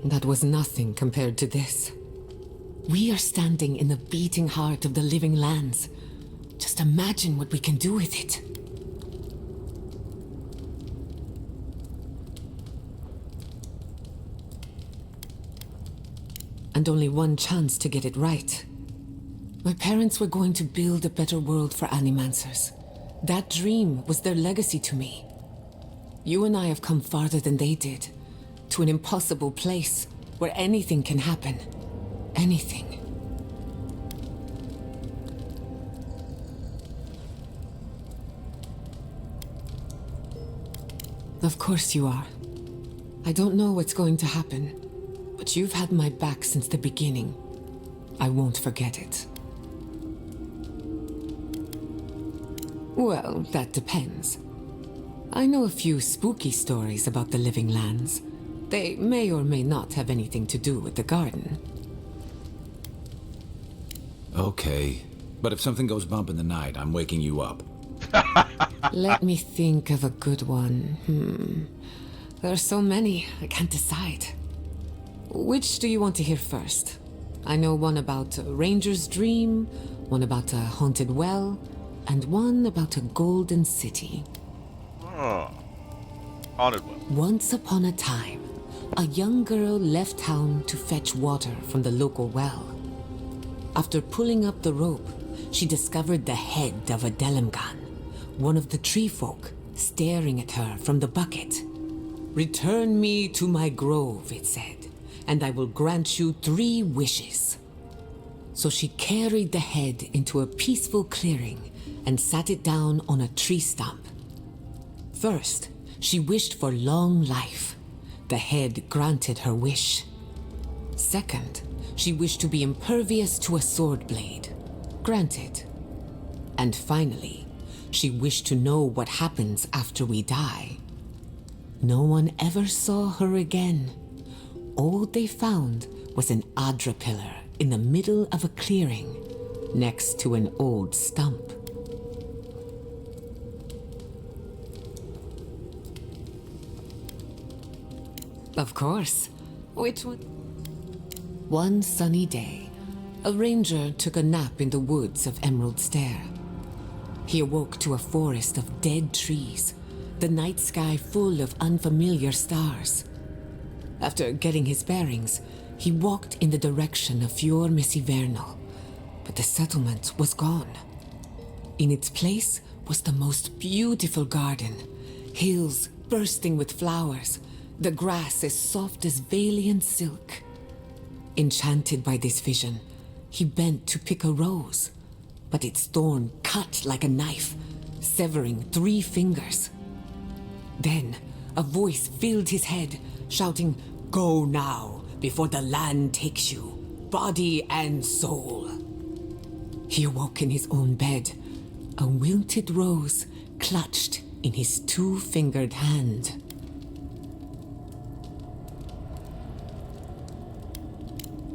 That was nothing compared to this. We are standing in the beating heart of the living lands. Just imagine what we can do with it. and only one chance to get it right. My parents were going to build a better world for Animancers. That dream was their legacy to me. You and I have come farther than they did, to an impossible place where anything can happen. Anything. Of course you are. I don't know what's going to happen, but you've had my back since the beginning. I won't forget it. Well, that depends. I know a few spooky stories about the living lands. They may or may not have anything to do with the garden. Okay, but if something goes bump in the night, I'm waking you up. Let me think of a good one. There are so many, I can't decide. Which do you want to hear first? I know one about a ranger's dream, one about a haunted well, and one about a golden city. Oh. Haunted well. Once upon a time, a young girl left town to fetch water from the local well. After pulling up the rope, she discovered the head of a Delimgan, one of the tree folk, staring at her from the bucket. "Return me to my grove," it said, "and I will grant you 3 wishes." So she carried the head into a peaceful clearing and sat it down on a tree stump. First, she wished for long life. The head granted her wish. Second, she wished to be impervious to a sword blade. Granted. And finally, she wished to know what happens after we die. No one ever saw her again. All they found was an Adra pillar in the middle of a clearing, next to an old stump. Of course. Which one? One sunny day, a ranger took a nap in the woods of Emerald Stair. He awoke to a forest of dead trees, the night sky full of unfamiliar stars. After getting his bearings, he walked in the direction of Fior Messivernal, but the settlement was gone. In its place was the most beautiful garden, hills bursting with flowers, the grass as soft as Valian silk. Enchanted by this vision, he bent to pick a rose, but its thorn cut like a knife, severing 3 fingers. Then a voice filled his head, shouting, "Go now, before the land takes you, body and soul." He awoke in his own bed, a wilted rose clutched in his 2-fingered hand.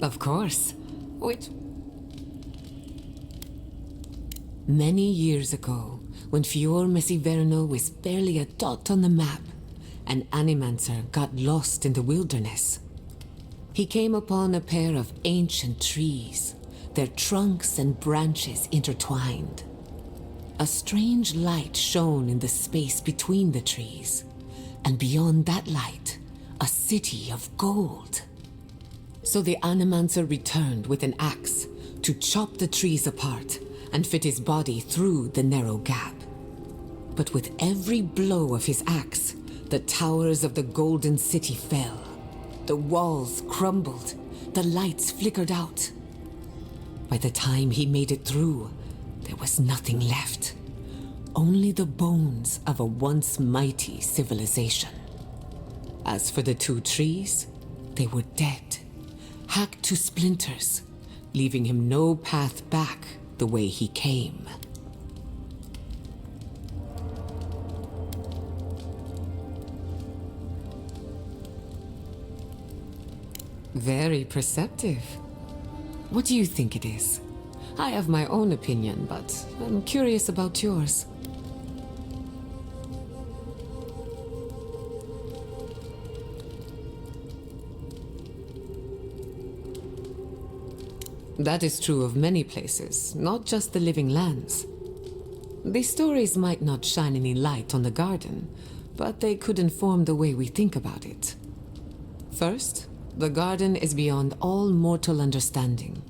Of course. Which? Many years ago, when Fior Messiverno was barely a dot on the map, an Animancer got lost in the wilderness. He came upon a pair of ancient trees, their trunks and branches intertwined. A strange light shone in the space between the trees, and beyond that light, a city of gold. So the Animancer returned with an axe to chop the trees apart and fit his body through the narrow gap. But with every blow of his axe, the towers of the Golden City fell. The walls crumbled, the lights flickered out. By the time he made it through, there was nothing left. Only the bones of a once mighty civilization. As for the 2 trees, they were dead, hacked to splinters, leaving him no path back the way he came. Very perceptive. What do you think it is? I have my own opinion, but I'm curious about yours. That is true of many places, not just the living lands. These stories might not shine any light on the garden, but they could inform the way we think about it. First, The garden is beyond all mortal understanding.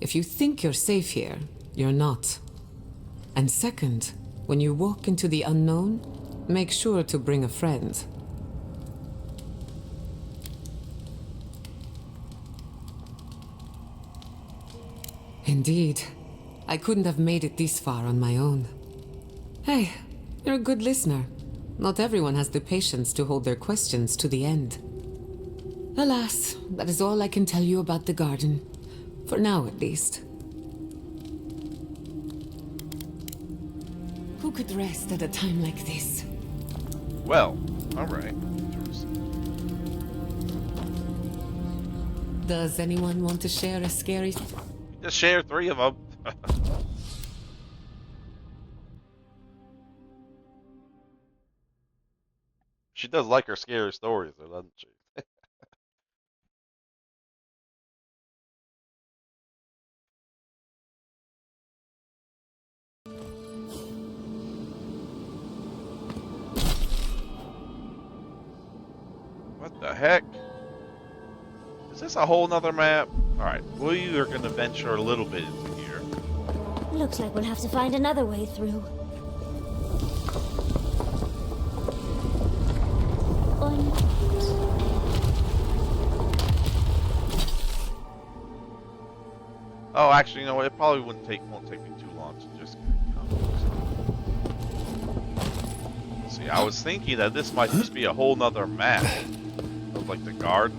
If you think you're safe here, you're not. And second, when you walk into the unknown, make sure to bring a friend. Indeed. I couldn't have made it this far on my own. Hey, you're a good listener. Not everyone has the patience to hold their questions to the end. Alas, that is all I can tell you about the garden. For now, at least. Who could rest at a time like this? Well, alright. Does anyone want to share a scary... Just share 3 of them. She does like her scary stories, though, doesn't she? What the heck? Is this a whole nother map? Alright, we are going to venture a little bit into here. Looks like we'll have to find another way through. Or not. Oh, actually, you know what? It probably won't take me too long to just come. See, I was thinking that this might just be a whole nother map of like the garden.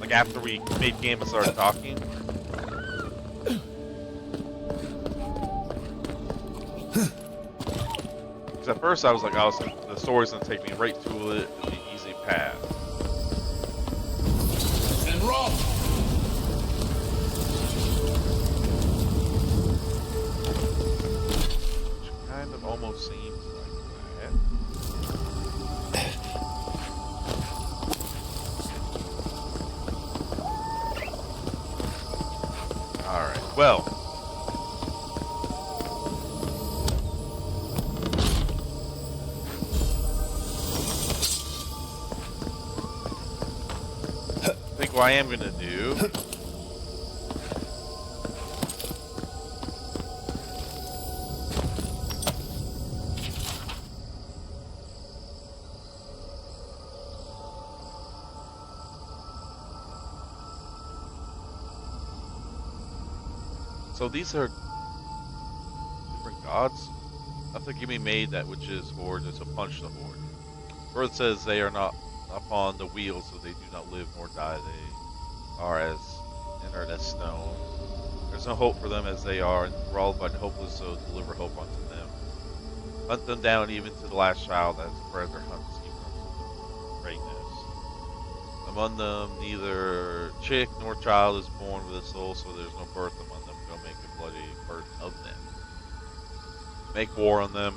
Like after we made game and started talking. Because at first I was like, the story's gonna take me right to it, the easy path. And roll! Kind of almost seems like that. Alright, well. I think what I am gonna do. So these are different gods? Nothing can be made that which is horde is to punch the horde. Earth says they are not upon the wheel, so they do not live nor die. They are as inert as stone. There's no hope for them as they are enthralled by the hopeless, so deliver hope unto them. Hunt them down even to the last child as a predator hunts even unto the greatness. Among them neither chick nor child is born with a soul, so there's no birth among them. Go make a bloody burden of them. Make war on them.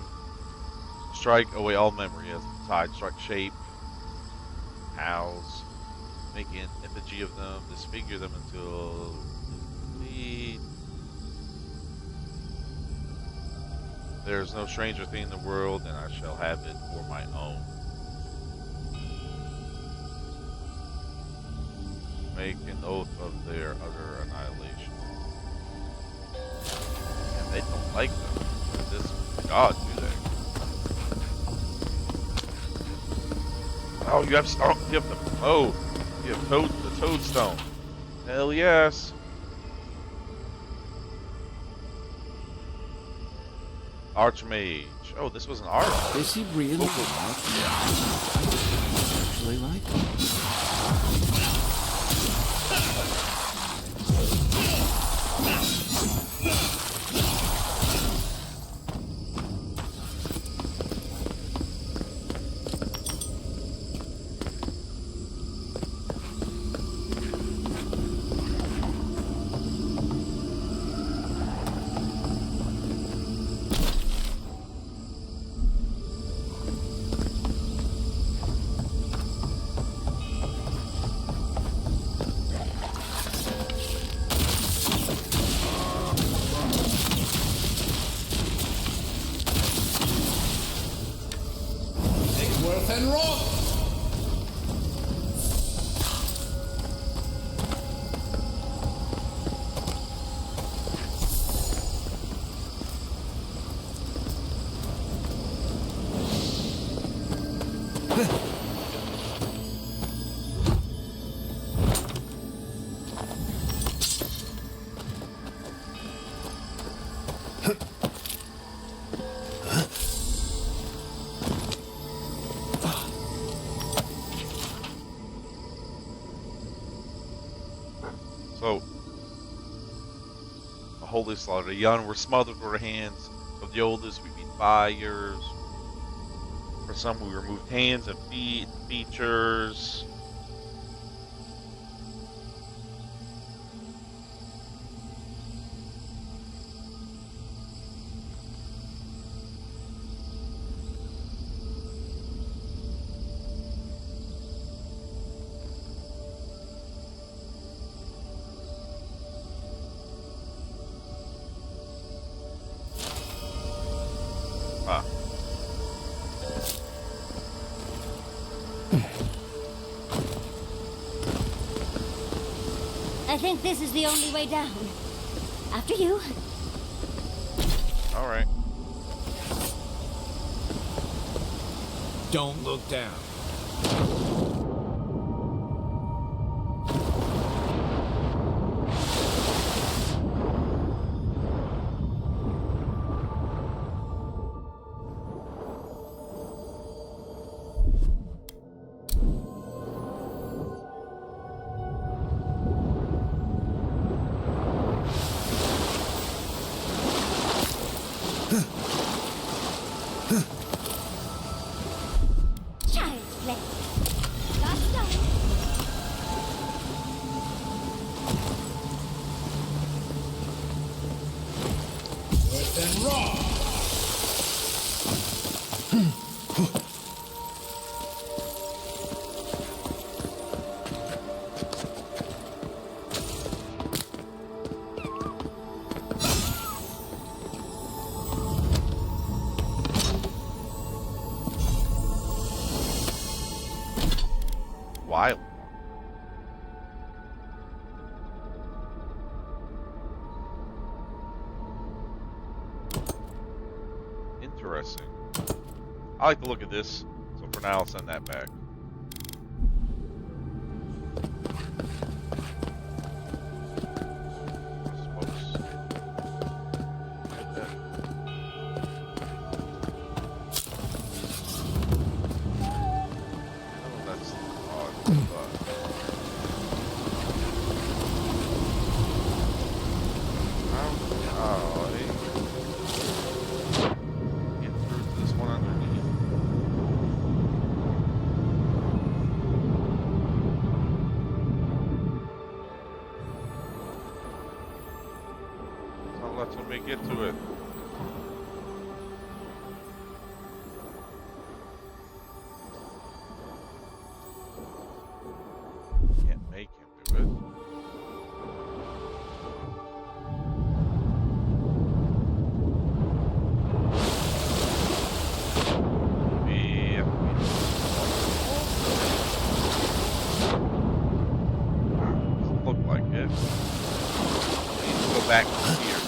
Strike away all memory as the tide struck shape. House. Make an effigy of them. Disfigure them until complete. There's no stranger thing in the world, and I shall have it for my own. Make an oath of their utter annihilation. And they don't like them. This god, do they? Oh, you have the you have the toadstone. Hell yes. Archmage. Oh, this was an arch. Is he really actually like So, a holy slaughter. The young were smothered with our hands. Of the oldest, we beat fires. For some, we removed hands and feet, features. Ah. I think this is the only way down. After you. All right. Don't look down. Child's play. Last time. Earth and raw. Wild. Interesting. I like to look at this, so for now I'll send that back. Let me get to it. Can't make him do it. Yeah. Doesn't look like it. I need to go back here.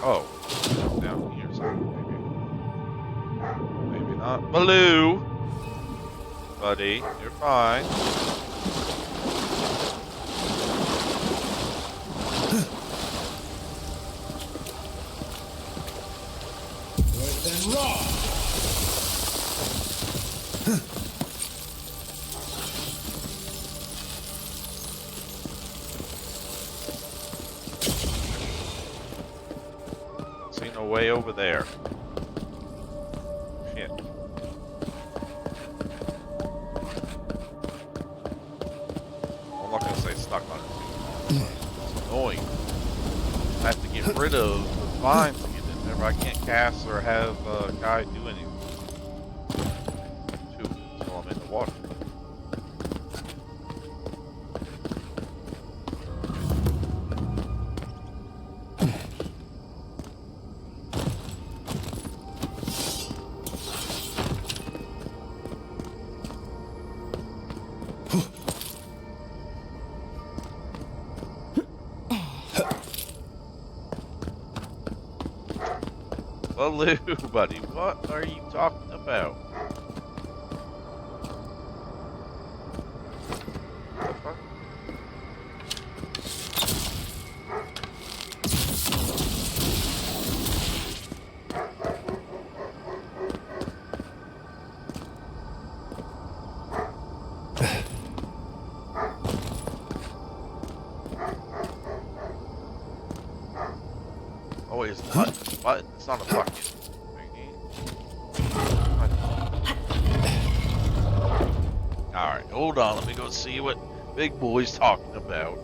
Oh, down here somewhere, maybe. Maybe not. Baloo! Buddy, you're fine. Earth and raw. See no way over there. Shit. I'm not gonna say stuck on it. It's annoying. I have to get rid of the vines to get in there, but I can't cast or have a guy do anything. Until I'm in the water. Baloo, buddy, what are you talking about? What the fuck? wait, it's a button. It's a button. It's not a bucket. Alright, hold on. Let me go see what Big Boy's talking about.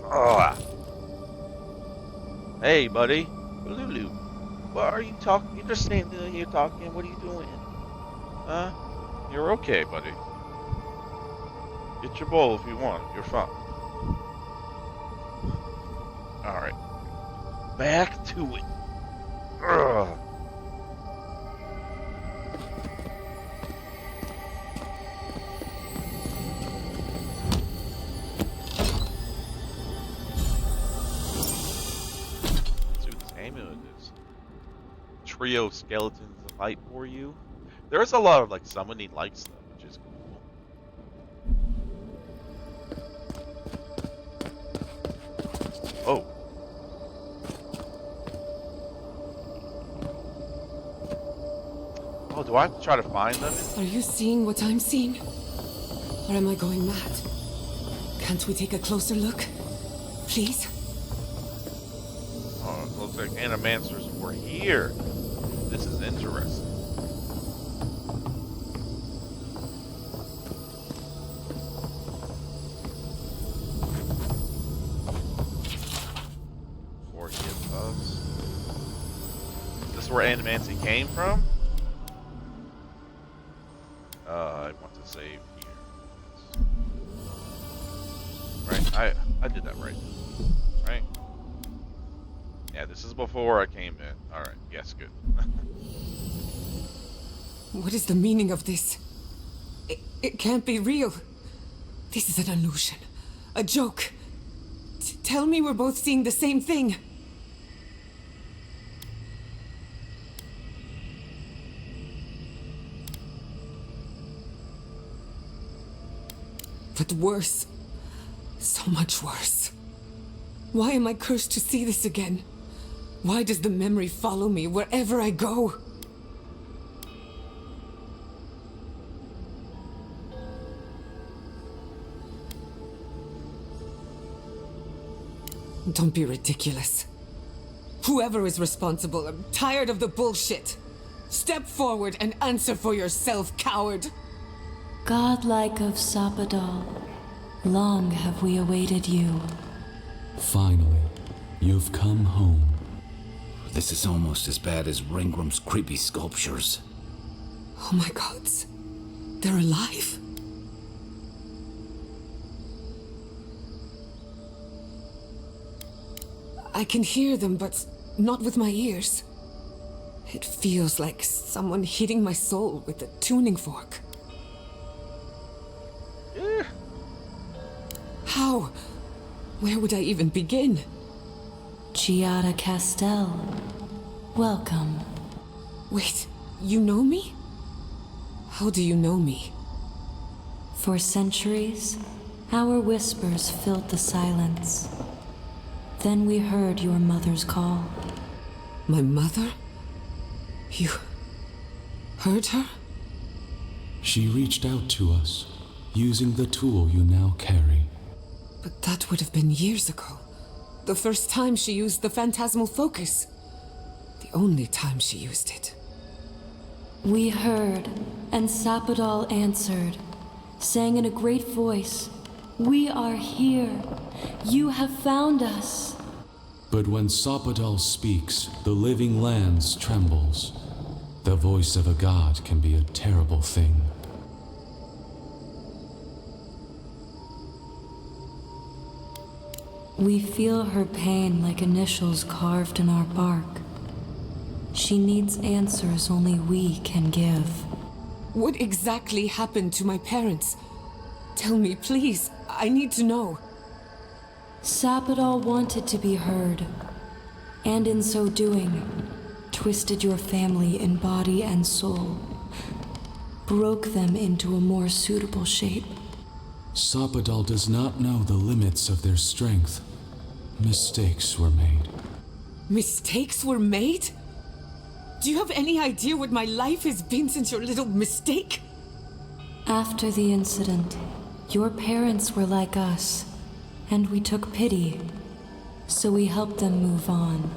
Ah. Hey, buddy. Lulu. What are you talking? You're just standing here talking. What are you doing? Huh? You're okay, buddy. Get your bowl if you want. You're fine. Alright. Back to it. Ugh. Let's see what this amulet is. Trio of skeletons to fight for you. There's a lot of like summoning like stuff, which is cool. Oh. Oh, do I have to try to find them? Are you seeing what I'm seeing? Or am I going mad? Can't we take a closer look? Please? Oh, it looks like animancers were here. This is interesting. Forgive us. Is this where Animancy came from? I want to save here. Right, I did that right. Right? Yeah, this is before I came in. Alright, yes, good. What is the meaning of this? It can't be real. This is an illusion. A joke. Tell me we're both seeing the same thing. But worse. So much worse. Why am I cursed to see this again? Why does the memory follow me wherever I go? Don't be ridiculous. Whoever is responsible, I'm tired of the bullshit. Step forward and answer for yourself, coward. Godlike of Sapadal, long have we awaited you. Finally, you've come home. This is almost as bad as Ringram's creepy sculptures. Oh my gods. They're alive. I can hear them, but not with my ears. It feels like someone hitting my soul with a tuning fork. How? Where would I even begin? Giada Castel, welcome. Wait, you know me? How do you know me? For centuries, our whispers filled the silence. Then we heard your mother's call. My mother? You heard her? She reached out to us, using the tool you now carry. But that would have been years ago. The first time she used the phantasmal focus. The only time she used it. We heard, and Sapadal answered, saying in a great voice, "We are here. You have found us." But when Sapadal speaks, the living lands trembles. The voice of a god can be a terrible thing. We feel her pain like initials carved in our bark. She needs answers only we can give. What exactly happened to my parents? Tell me, please. I need to know. Sapadal wanted to be heard, and in so doing, twisted your family in body and soul, broke them into a more suitable shape. Sapadal does not know the limits of their strength. Mistakes were made. Mistakes were made? Do you have any idea what my life has been since your little mistake? After the incident, your parents were like us, and we took pity. So we helped them move on,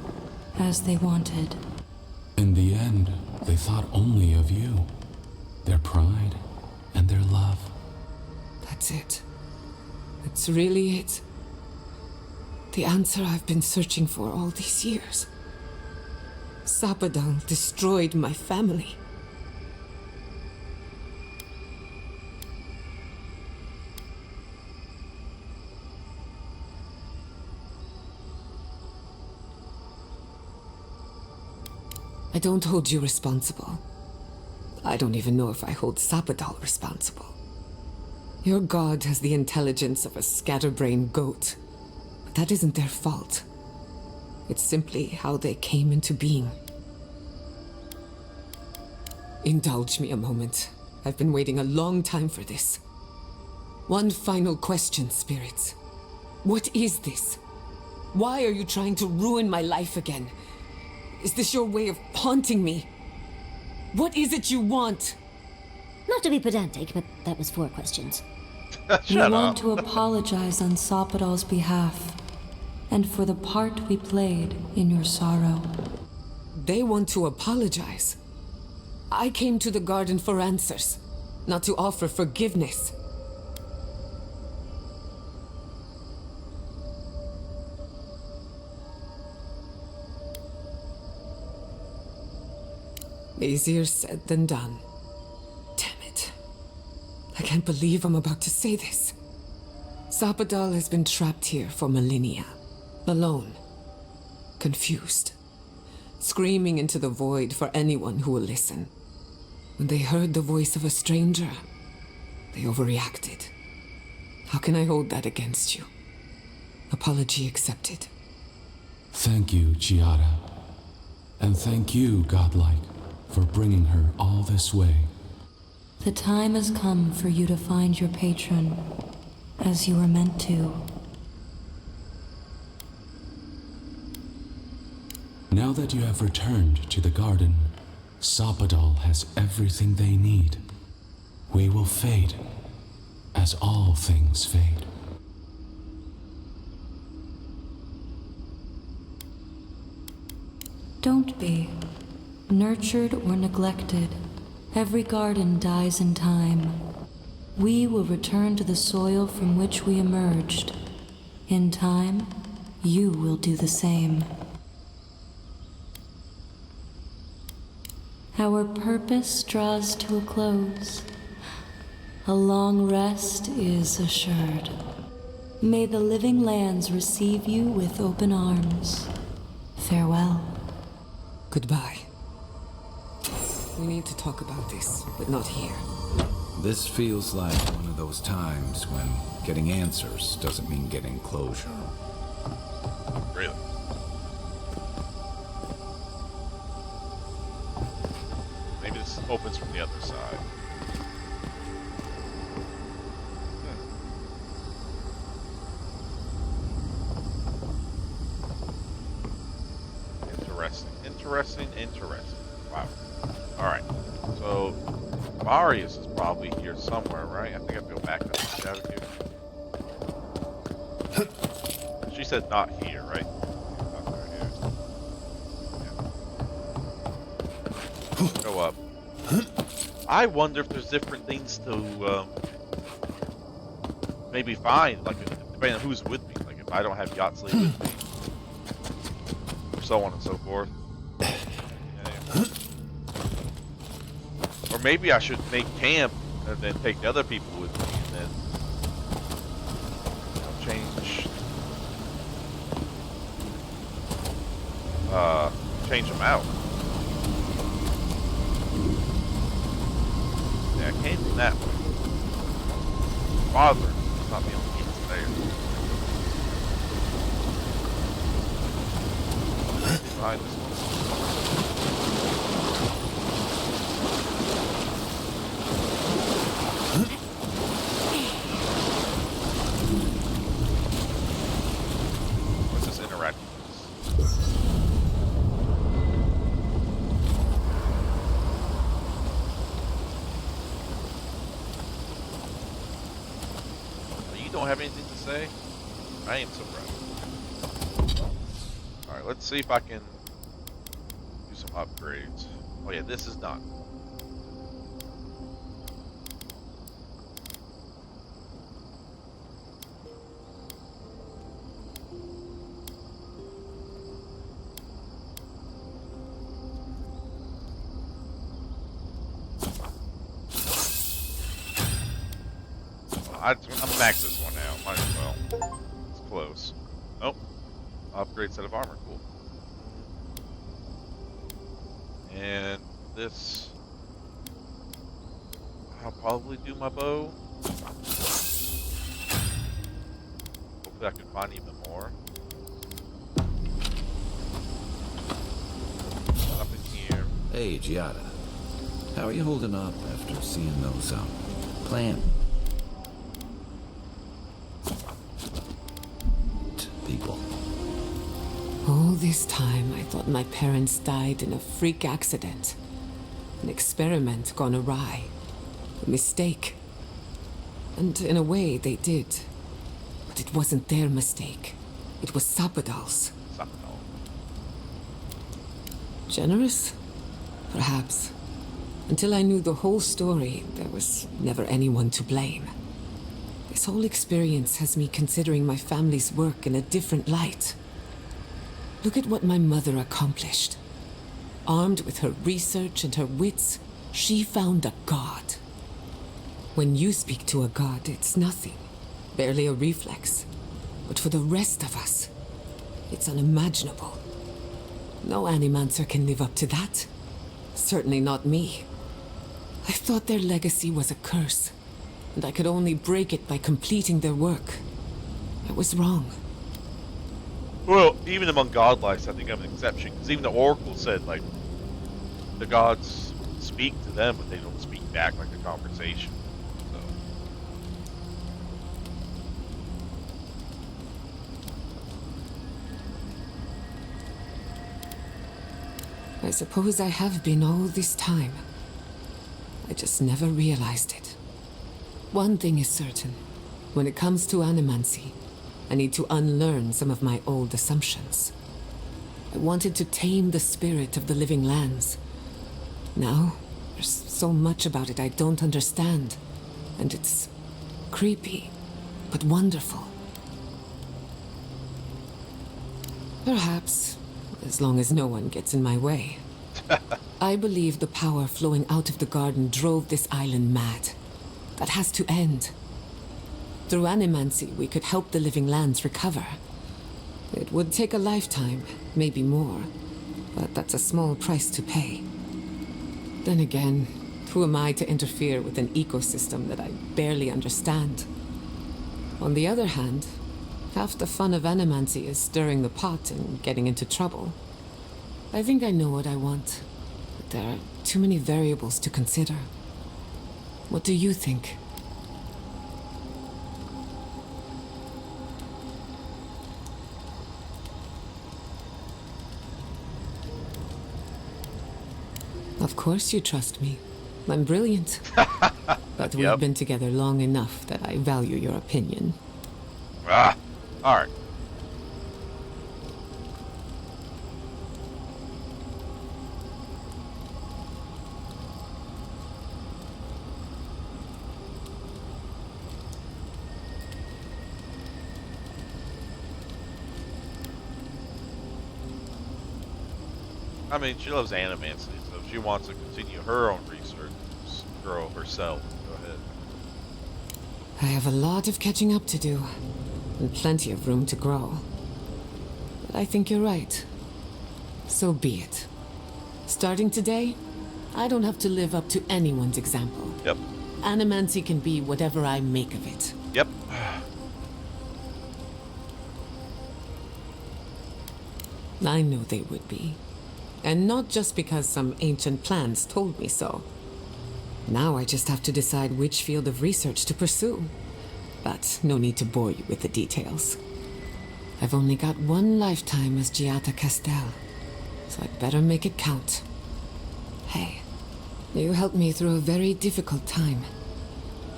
as they wanted. In the end, they thought only of you, their pride and their love. That's it. That's really it. The answer I've been searching for all these years. Sapadal destroyed my family. I don't hold you responsible. I don't even know if I hold Sapadal responsible. Your god has the intelligence of a scatterbrained goat. But that isn't their fault. It's simply how they came into being. Indulge me a moment. I've been waiting a long time for this. One final question, spirits. What is this? Why are you trying to ruin my life again? Is this your way of haunting me? What is it you want? Not to be pedantic, but that was 4 questions. We want to apologize on Sapadal's behalf, and for the part we played in your sorrow. They want to apologize. I came to the garden for answers, not to offer forgiveness. Easier said than done. Damn it. I can't believe I'm about to say this. Sapadal has been trapped here for millennia. Alone. Confused. Screaming into the void for anyone who will listen. When they heard the voice of a stranger, they overreacted. How can I hold that against you? Apology accepted. Thank you, Giada. And thank you, Godlike, for bringing her all this way. The time has come for you to find your patron, as you were meant to. Now that you have returned to the garden, Sapadal has everything they need. We will fade, as all things fade. Don't be. Nurtured or neglected, every garden dies in time. We will return to the soil from which we emerged. In time, you will do the same. Our purpose draws to a close. A long rest is assured. May the living lands receive you with open arms. Farewell. Goodbye. We need to talk about this, but not here. This feels like one of those times when getting answers doesn't mean getting closure. Really? Maybe this opens from the other side. Interesting. Wow. Alright. So, Varius is probably here somewhere, right? I think I have to go back out of here. She said not here, right? Not right here. Yeah. Go up. I wonder if there's different things to maybe find, like depending on who's with me. Like if I don't have Yahtzee with me, or so on and so forth. Or maybe I should make camp and then take the other people with me and then change them out. Yeah, I came from that way. Father is not the only people there. Behind this one. What's this interaction? You don't have anything to say? I am surprised. Alright, let's see if I can some upgrades. Oh yeah, this is done. I'm gonna max this one out. Might as well. It's close. Oh, upgrade set of armor. Cool. And this, I'll probably do my bow. Hopefully I can find even more. Nothing here. Hey, Giada. How are you holding up after seeing those, plant people? All this time, I thought my parents died in a freak accident. An experiment gone awry. A mistake. And in a way, they did. But it wasn't their mistake. It was Sapadal's. Generous? Perhaps. Until I knew the whole story, there was never anyone to blame. This whole experience has me considering my family's work in a different light. Look at what my mother accomplished. Armed with her research and her wits, she found a god. When you speak to a god, it's nothing. Barely a reflex. But for the rest of us, it's unimaginable. No animancer can live up to that. Certainly not me. I thought their legacy was a curse, and I could only break it by completing their work. I was wrong. Well, even among godlike, I think I'm an exception, because even the Oracle said, like, the gods speak to them, but they don't speak back like a conversation. So. I suppose I have been all this time. I just never realized it. One thing is certain. When it comes to animancy, I need to unlearn some of my old assumptions. I wanted to tame the spirit of the living lands. Now, there's so much about it I don't understand. And it's creepy, but wonderful. Perhaps, as long as no one gets in my way. I believe the power flowing out of the garden drove this island mad. That has to end. Through animancy, we could help the living lands recover. It would take a lifetime, maybe more, but that's a small price to pay. Then again, who am I to interfere with an ecosystem that I barely understand? On the other hand, half the fun of animancy is stirring the pot and getting into trouble. I think I know what I want, but there are too many variables to consider. What do you think? Of course you trust me. I'm brilliant. But we've been together long enough that I value your opinion. Ah, alright. I mean, she loves animancy, so if she wants to continue her own research, just grow herself. Go ahead. I have a lot of catching up to do, and plenty of room to grow. But I think you're right. So be it. Starting today, I don't have to live up to anyone's example. Yep. Animancy can be whatever I make of it. Yep. I knew they would be. And not just because some ancient plans told me so. Now I just have to decide which field of research to pursue. But no need to bore you with the details. I've only got one lifetime as Giada Castel, so I'd better make it count. Hey, you helped me through a very difficult time.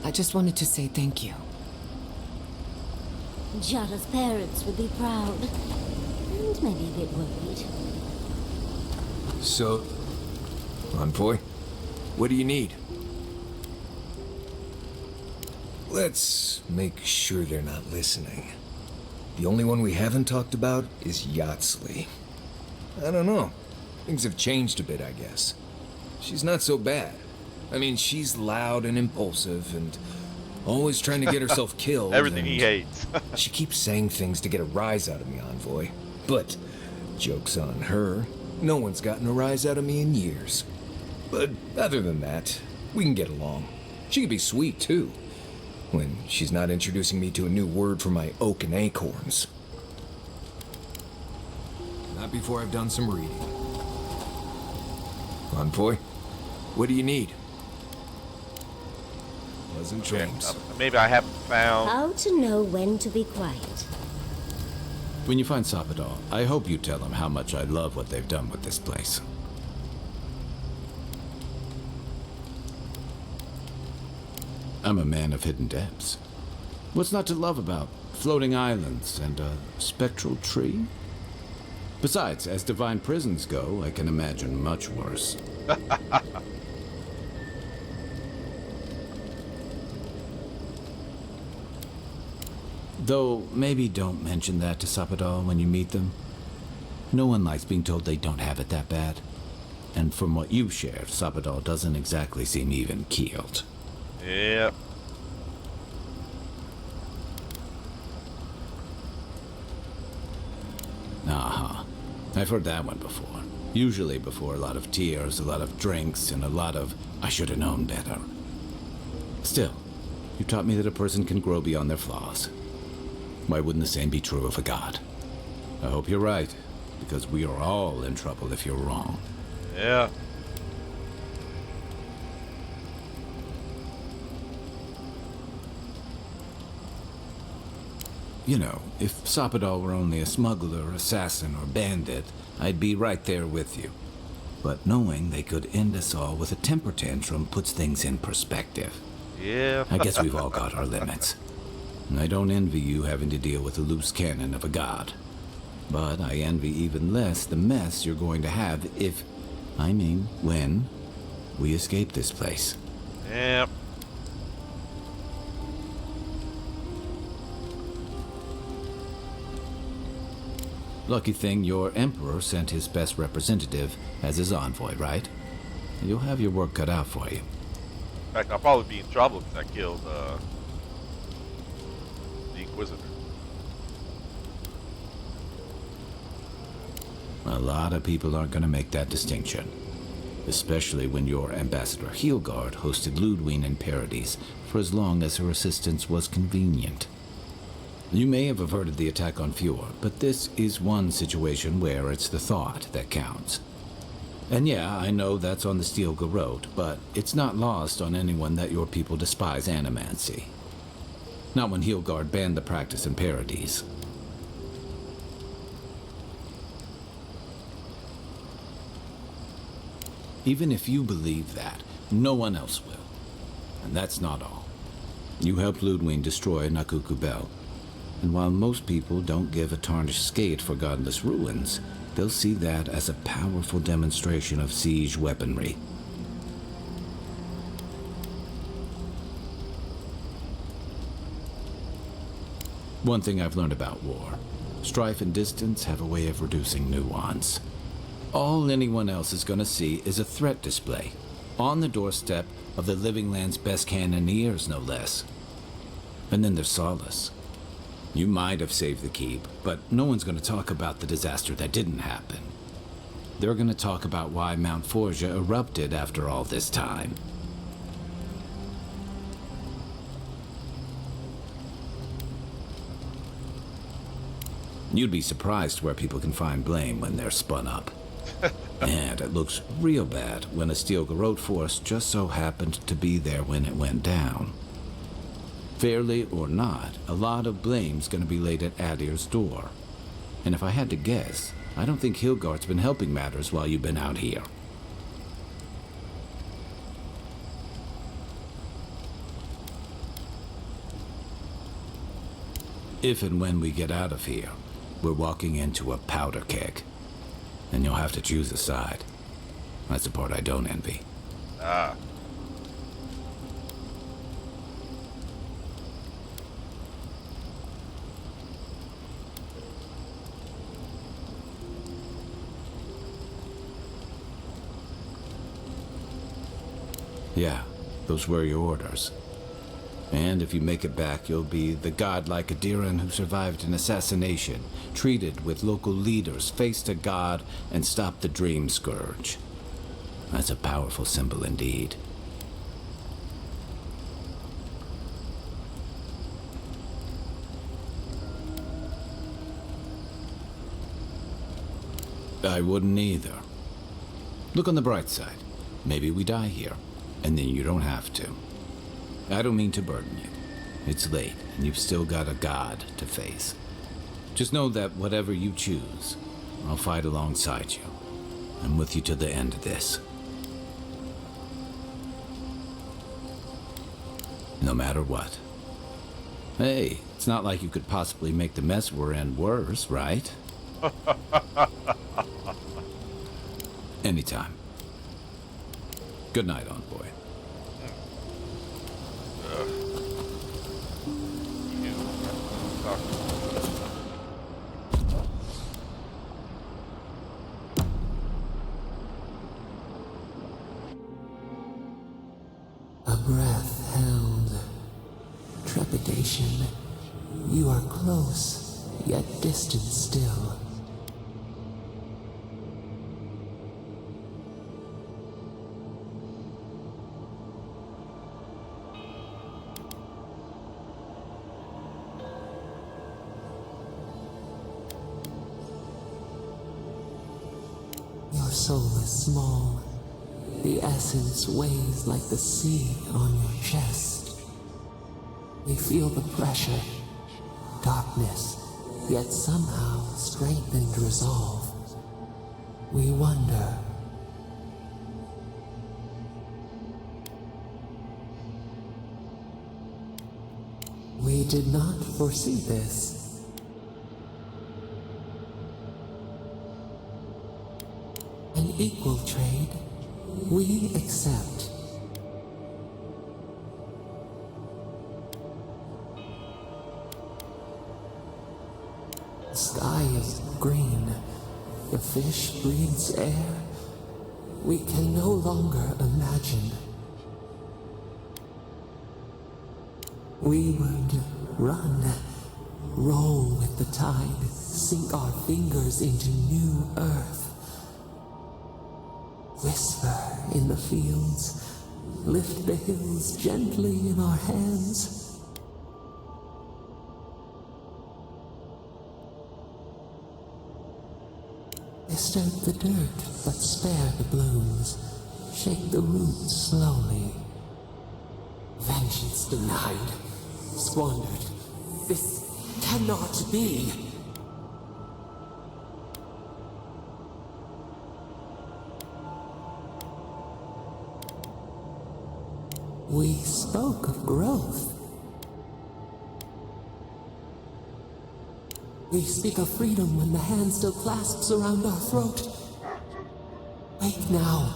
I just wanted to say thank you. Giada's parents would be proud, and maybe a bit worried. So, Envoy, what do you need? Let's make sure they're not listening. The only one we haven't talked about is Yatsley. I don't know. Things have changed a bit, I guess. She's not so bad. I mean, she's loud and impulsive and always trying to get herself killed. Everything he hates. She keeps saying things to get a rise out of me, Envoy. But, joke's on her. No one's gotten a rise out of me in years. But other than that, we can get along. She can be sweet, too. When she's not introducing me to a new word for my oak and acorns. Not before I've done some reading. Envoy, what do you need? Pleasant dreams. Maybe I haven't found... How to know when to be quiet. When you find Sapadal, I hope you tell him how much I love what they've done with this place. I'm a man of hidden depths. What's not to love about floating islands and a spectral tree? Besides, as divine prisons go, I can imagine much worse. Though, maybe don't mention that to Sapadal when you meet them. No one likes being told they don't have it that bad. And from what you've shared, Sapadal doesn't exactly seem even-keeled. Yep. Uh-huh. I've heard that one before. Usually before a lot of tears, a lot of drinks, and a lot of, I should have known better. Still, you taught me that a person can grow beyond their flaws. Why wouldn't the same be true of a god? I hope you're right, because we are all in trouble if you're wrong. Yeah. You know, if Sapadal were only a smuggler, assassin, or bandit, I'd be right there with you. But knowing they could end us all with a temper tantrum puts things in perspective. Yeah. I guess we've all got our limits. And I don't envy you having to deal with the loose cannon of a god. But I envy even less the mess you're going to have if, I mean, when, we escape this place. Yep. Lucky thing your emperor sent his best representative as his envoy, right? You'll have your work cut out for you. In fact, I'll probably be in trouble because I killed the Inquisitor. A lot of people aren't going to make that distinction. Especially when your Ambassador Heelgard hosted Ludwig in Paradis for as long as her assistance was convenient. You may have averted the attack on Fjord, but this is one situation where it's the thought that counts. And yeah, I know that's on the Steel Garrote, but it's not lost on anyone that your people despise animancy. Not when Heelgard banned the practice in Paradis. Even if you believe that, no one else will. And that's not all. You helped Ludwig destroy Nakukubel. And while most people don't give a tarnished skate for godless ruins, they'll see that as a powerful demonstration of siege weaponry. One thing I've learned about war, strife and distance have a way of reducing nuance. All anyone else is going to see is a threat display, on the doorstep of the Living Land's best cannoneers, no less. And then there's Solace. You might have saved the keep, but no one's going to talk about the disaster that didn't happen. They're going to talk about why Mount Forja erupted after all this time. You'd be surprised where people can find blame when they're spun up. And it looks real bad when a Steel Garrote force just so happened to be there when it went down. Fairly or not, a lot of blame's gonna be laid at Adir's door. And if I had to guess, I don't think Heelgard's been helping matters while you've been out here. If and when we get out of here, we're walking into a powder keg. And you'll have to choose a side. That's the part I don't envy. Ah. Yeah, those were your orders. And if you make it back, you'll be the godlike Adiran who survived an assassination, treated with local leaders, faced a god, and stopped the Dream Scourge. That's a powerful symbol indeed. I wouldn't either. Look on the bright side. Maybe we die here, and then you don't have to. I don't mean to burden you. It's late, and you've still got a god to face. Just know that whatever you choose, I'll fight alongside you. I'm with you to the end of this. No matter what. Hey, it's not like you could possibly make the mess we're in worse, right? Anytime. Good night, envoy. A breath held. Trepidation. You are close, yet distant still. Your soul is small. The essence weighs like the sea on your chest. We feel the pressure, darkness, yet somehow strengthened resolve. We wonder. We did not foresee this. An equal trade, we accept. The sky is green, the fish breathes air. We can no longer imagine. We would run, roll with the tide, sink our fingers into new earth. Whisper in the fields, lift the hills gently in our hands. Disturb the dirt, but spare the blooms. Shake the roots slowly. Vengeance denied, squandered. This cannot be. We spoke of growth. We speak of freedom when the hand still clasps around our throat. Wake now.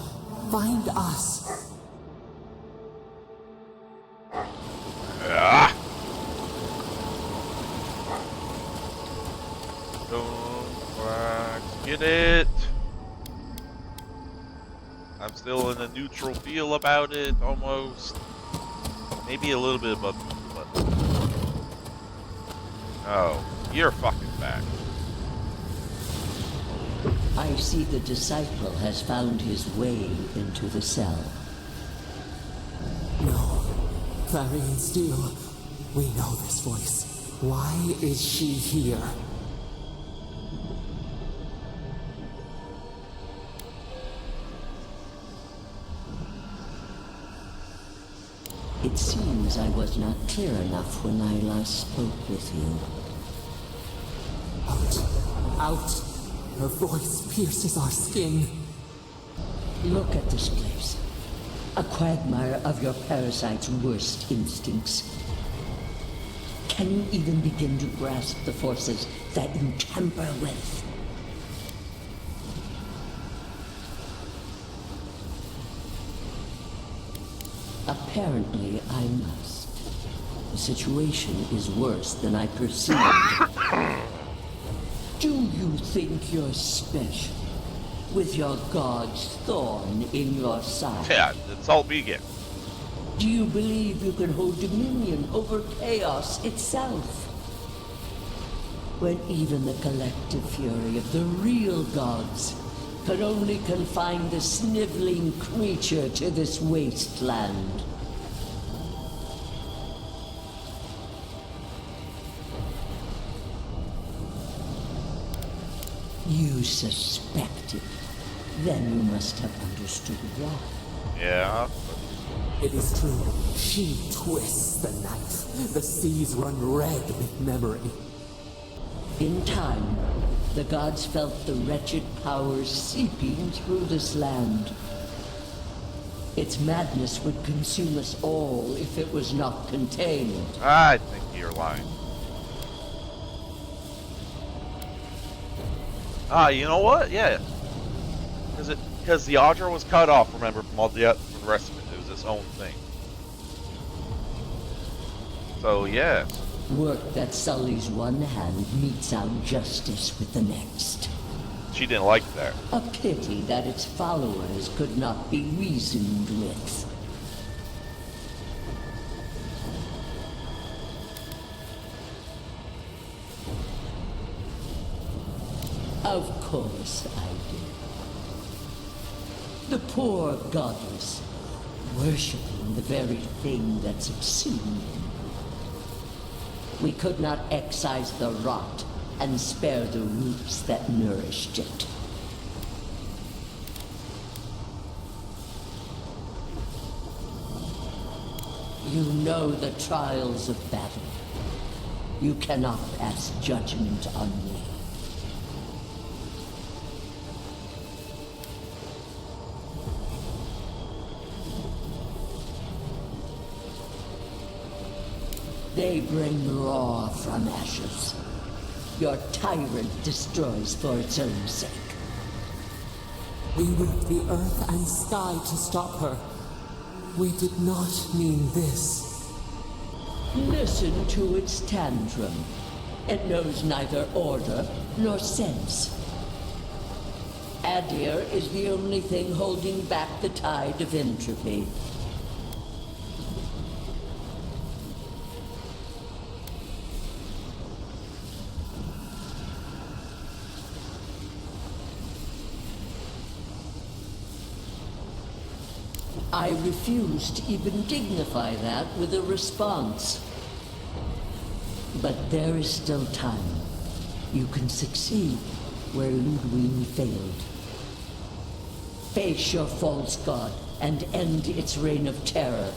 Find us. Don't quite get it. I'm still in a neutral feel about it, almost. Maybe a little bit above neutral, but... Oh, you're fucking back. I see the disciple has found his way into the cell. No. Clarion Steel. We know this voice. Why is she here? It seems I was not clear enough when I last spoke with you. Out. Out. Her voice pierces our skin. Look at this place. A quagmire of your parasite's worst instincts. Can you even begin to grasp the forces that you tamper with? Apparently, I must. The situation is worse than I perceived. Do you think you're special? With your god's thorn in your side? Yeah, insult me again. Do you believe you can hold dominion over chaos itself? When even the collective fury of the real gods could only confine the sniveling creature to this wasteland. You suspected. Then you must have understood why. Yeah. It is true. She twists the knife. The seas run red with memory. In time, the gods felt the wretched powers seeping through this land. Its madness would consume us all if it was not contained. I think you're lying. Ah, you know what? Yeah. Because the Audra was cut off, remember, from all from the rest of it. It was its own thing. So, yeah. Work that sullies one hand meets out justice with the next. She didn't like that. A pity that its followers could not be reasoned with. Of course I did. The poor godless, worshipping the very thing that subsumed him. We could not excise the rot and spare the roots that nourished it. You know the trials of battle. You cannot pass judgment on me. They bring raw from ashes. Your tyrant destroys for its own sake. We ripped the earth and sky to stop her. We did not mean this. Listen to its tantrum. It knows neither order nor sense. Adir is the only thing holding back the tide of entropy. I refuse to even dignify that with a response. But there is still time. You can succeed where Ludwig failed. Face your false god and end its reign of terror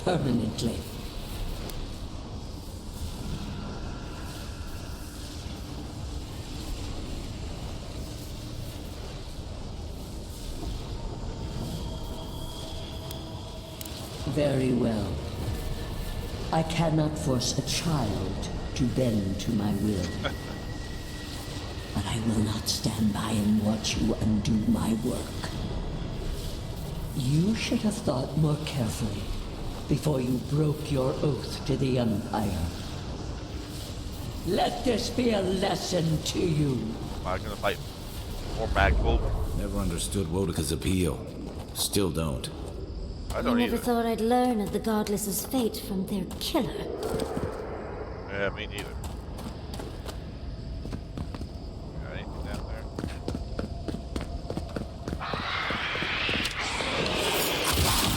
permanently. Very well. I cannot force a child to bend to my will. But I will not stand by and watch you undo my work. You should have thought more carefully before you broke your oath to the Empire. Let this be a lesson to you. Am I gonna fight more Magpul? Never understood Wodika's appeal. Still don't. I don't never either. thought I'd learn of the godless's fate from their killer. Yeah, me neither. Got anything down there?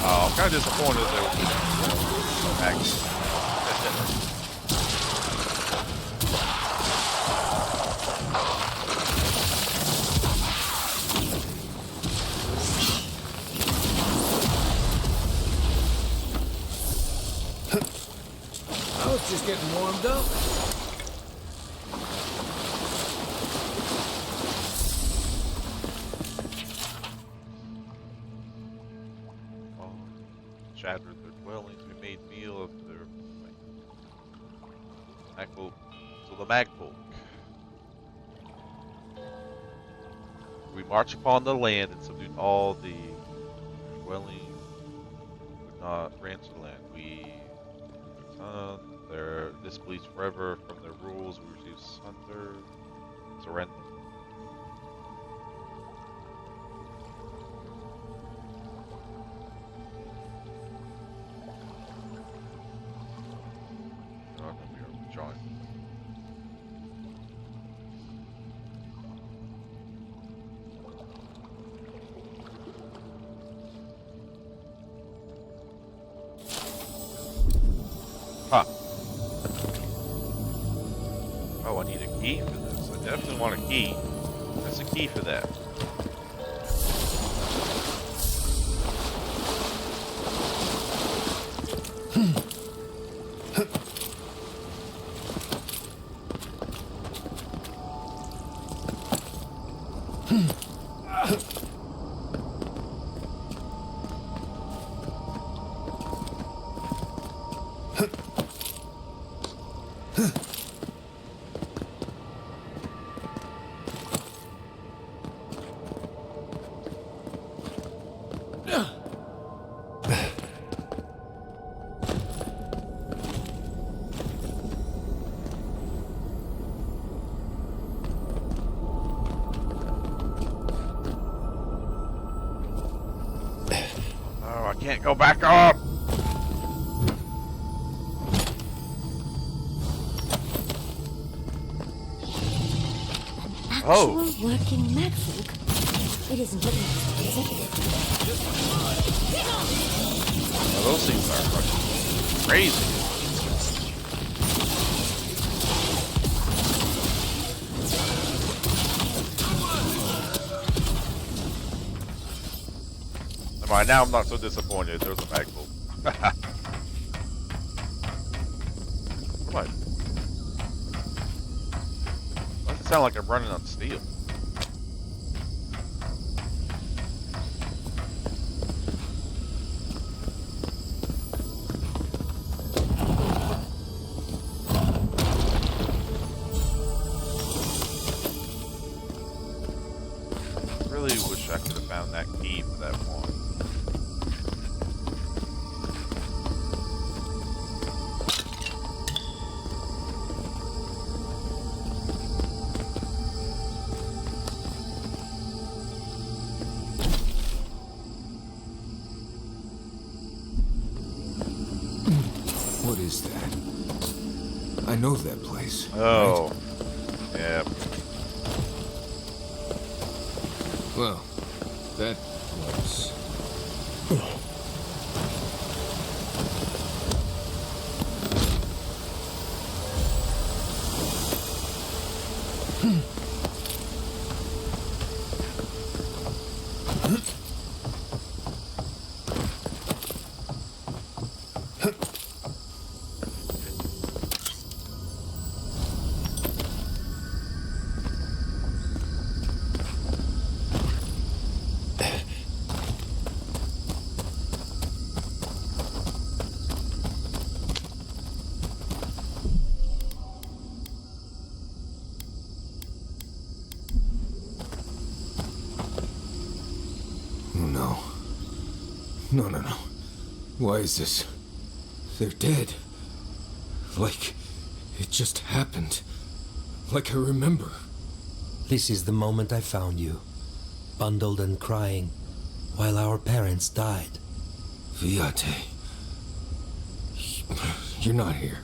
Oh, I'm kind of disappointed there was no action. I was just getting warmed up. Shattered their dwellings. We made meal of their Magpul. So the Magpul. We march upon the land and subdued all the dwellings. Would not ransom land. We return. They're displeased forever from their rules. We receive surrender. No, then we are withdrawing. Huh. Oh, I need a key for this. I definitely want a key. There's a key for that. Can't go back up. Actual working magfolk. It isn't looking as good, is it? Oh, those things are fucking crazy. Alright, now I'm not so disappointed. There's a magpul. What? Why does it sound like I'm running on steel? Really wish I could have found that key for that one. What is that? I know that place. Oh. Right? Yeah. Well, that was... No. Why is this? They're dead. Like it just happened. Like I remember. This is the moment I found you, bundled and crying, while our parents died. Viate. You're not here.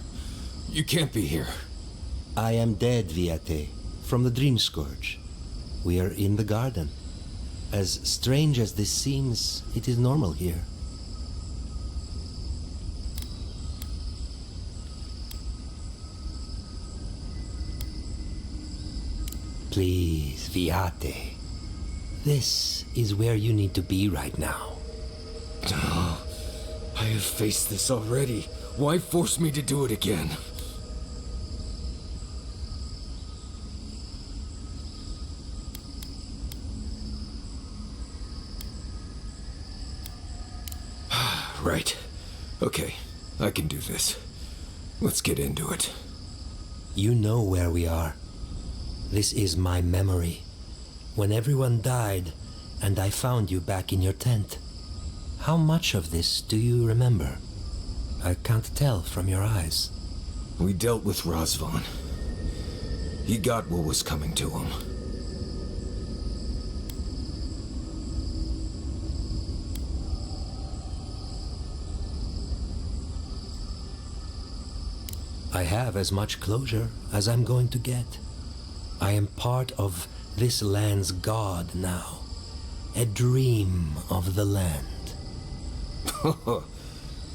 You can't be here. I am dead, Viate, from the Dream Scourge. We are in the garden. As strange as this seems, it is normal here. Please, Viate. This is where you need to be right now. Oh, I have faced this already. Why force me to do it again? Right. Okay, I can do this. Let's get into it. You know where we are. This is my memory. When everyone died, and I found you back in your tent. How much of this do you remember? I can't tell from your eyes. We dealt with Razvan. He got what was coming to him. I have as much closure as I'm going to get. I am part of this land's god now. A dream of the land.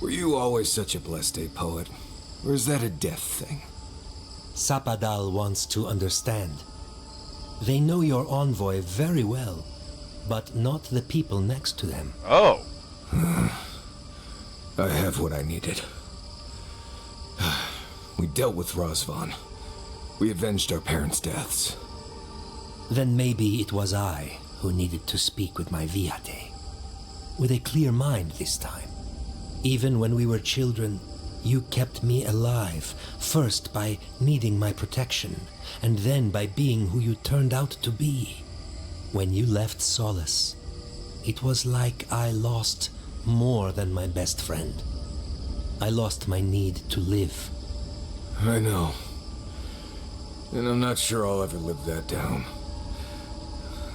Were you always such a blessed day poet? Or is that a death thing? Sapadal wants to understand. They know your envoy very well, but not the people next to them. Oh. I have what I needed. We dealt with Razvan. We avenged our parents' deaths. Then maybe it was I who needed to speak with my Viate. With a clear mind this time. Even when we were children, you kept me alive, first by needing my protection, and then by being who you turned out to be. When you left Solace, it was like I lost more than my best friend. I lost my need to live. I know. And I'm not sure I'll ever live that down.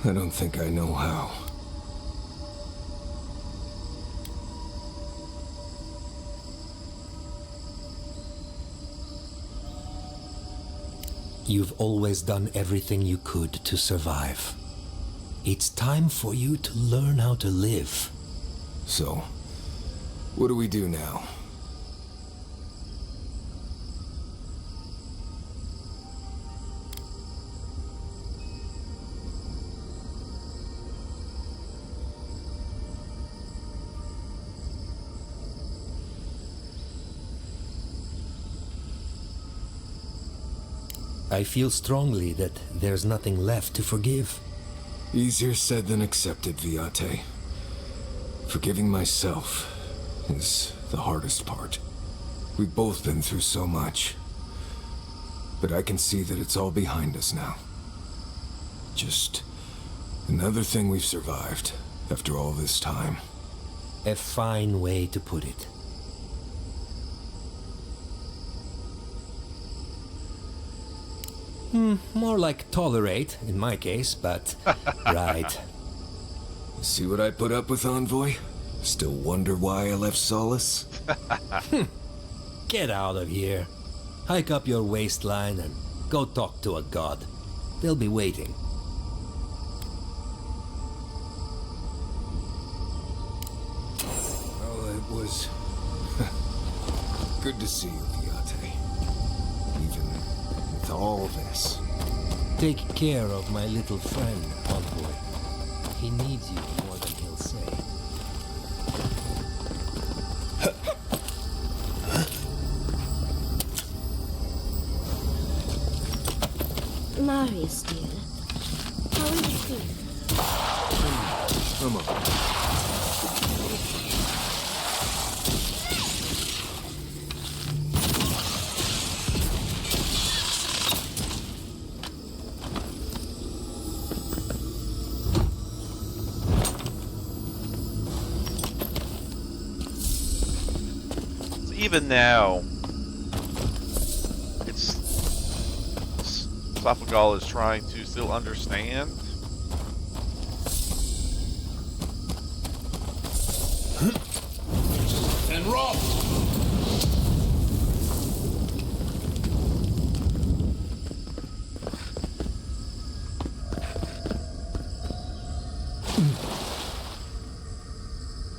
I don't think I know how. You've always done everything you could to survive. It's time for you to learn how to live. So, what do we do now? I feel strongly that there's nothing left to forgive. Easier said than accepted, Viate. Forgiving myself is the hardest part. We've both been through so much. But I can see that it's all behind us now. Just another thing we've survived after all this time. A fine way to put it. More like tolerate, in my case, but... right. See what I put up with, Envoy? Still wonder why I left Solace? Get out of here. Hike up your waistline and go talk to a god. They'll be waiting. Well, it was... good to see you, Viate. Even with all this. Take care of my little friend, Envoy. He needs you more than he'll say. Marius, dear. How are you feeling? Come on. Even now, Sophagal is trying to still understand. And roll!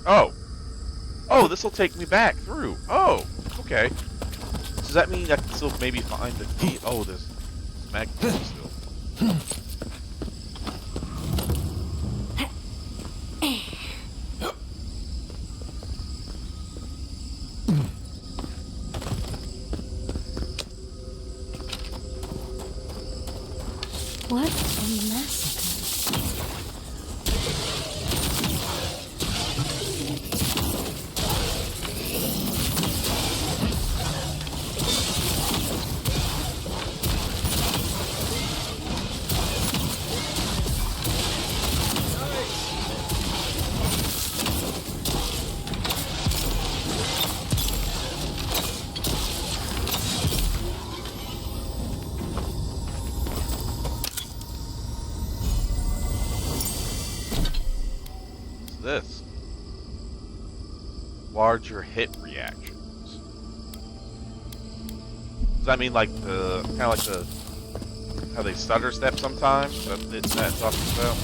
Oh. Oh, this will take me back through. Oh, okay. Does that mean I can still maybe find the key? Oh, there's magnet still. What a massacre. this? Larger hit reactions. Does that mean like the kind of like the how they stutter step sometimes? That talking about.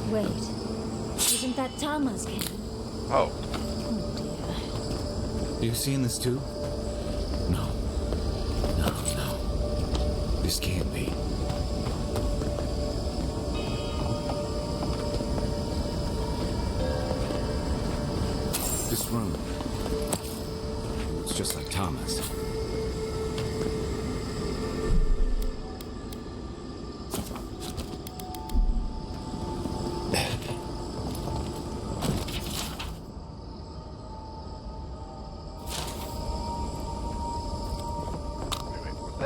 Wait. Isn't that Tama's cannon? Oh. You seeing this too? No. No. This can't be. This room. It's just like Thomas.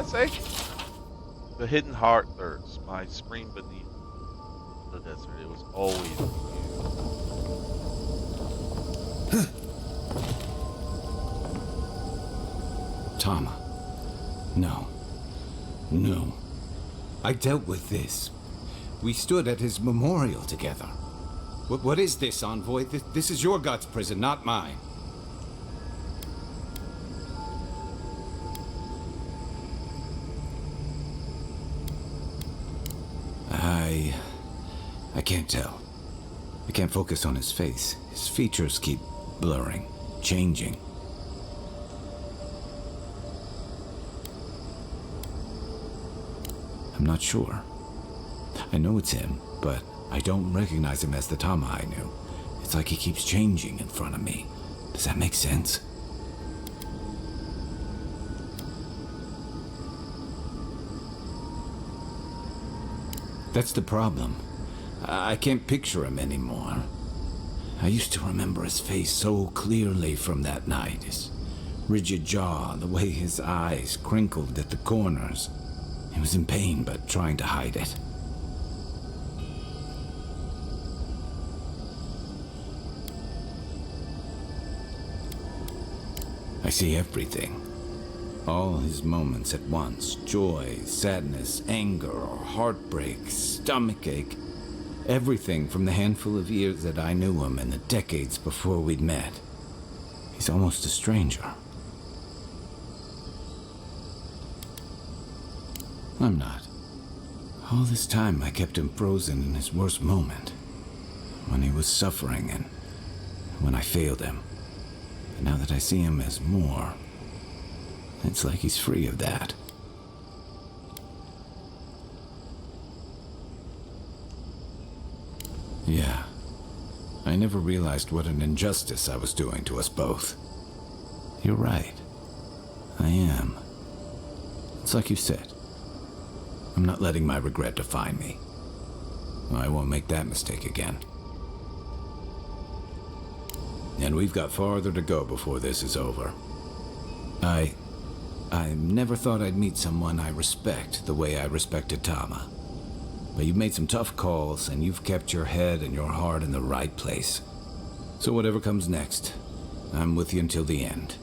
Say? The hidden heart thirsts, my scream beneath the desert. It was always you. Tama. No. No. I dealt with this. We stood at his memorial together. What is this, Envoy? This is your God's prison, not mine. I can't tell. I can't focus on his face. His features keep blurring, changing. I'm not sure. I know it's him, but I don't recognize him as the Tama I knew. It's like he keeps changing in front of me. Does that make sense? That's the problem. I can't picture him anymore. I used to remember his face so clearly from that night. His rigid jaw, the way his eyes crinkled at the corners. He was in pain, but trying to hide it. I see everything. All his moments at once. Joy, sadness, anger, heartbreak, stomachache. Everything from the handful of years that I knew him and the decades before we'd met. He's almost a stranger. I'm not. All this time I kept him frozen in his worst moment. When he was suffering and when I failed him. But now that I see him as more, it's like he's free of that. Yeah. I never realized what an injustice I was doing to us both. You're right. I am. It's like you said. I'm not letting my regret define me. I won't make that mistake again. And we've got farther to go before this is over. I never thought I'd meet someone I respect the way I respected Tama. But you've made some tough calls, and you've kept your head and your heart in the right place. So whatever comes next, I'm with you until the end.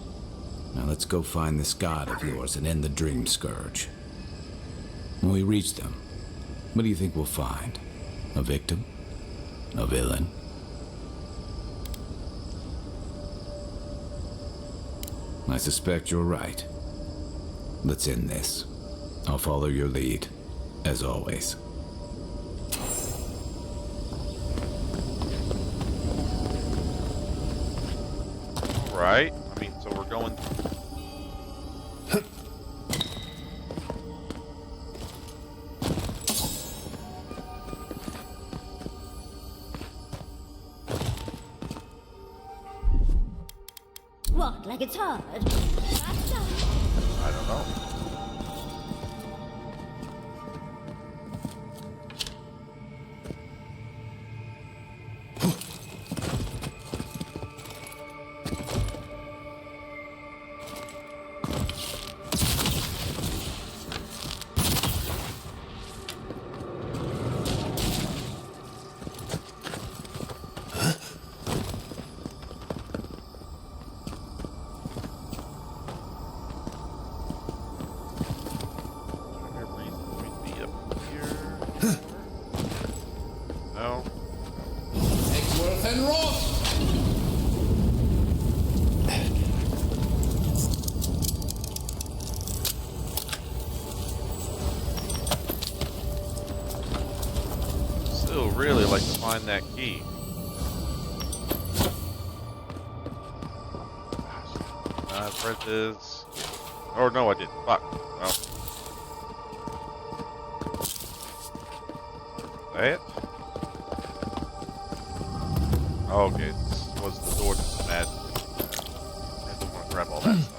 Now let's go find this god of yours and end the Dream Scourge. When we reach them, what do you think we'll find? A victim? A villain? I suspect you're right. Let's end this. I'll follow your lead, as always. Right? I mean, so we're going... What, like it's hard? I don't know. really like to find that key. I've read this. Oh no, I didn't. Fuck. Well. That? Oh, okay. This was the door to the mad. I don't want to grab all that stuff.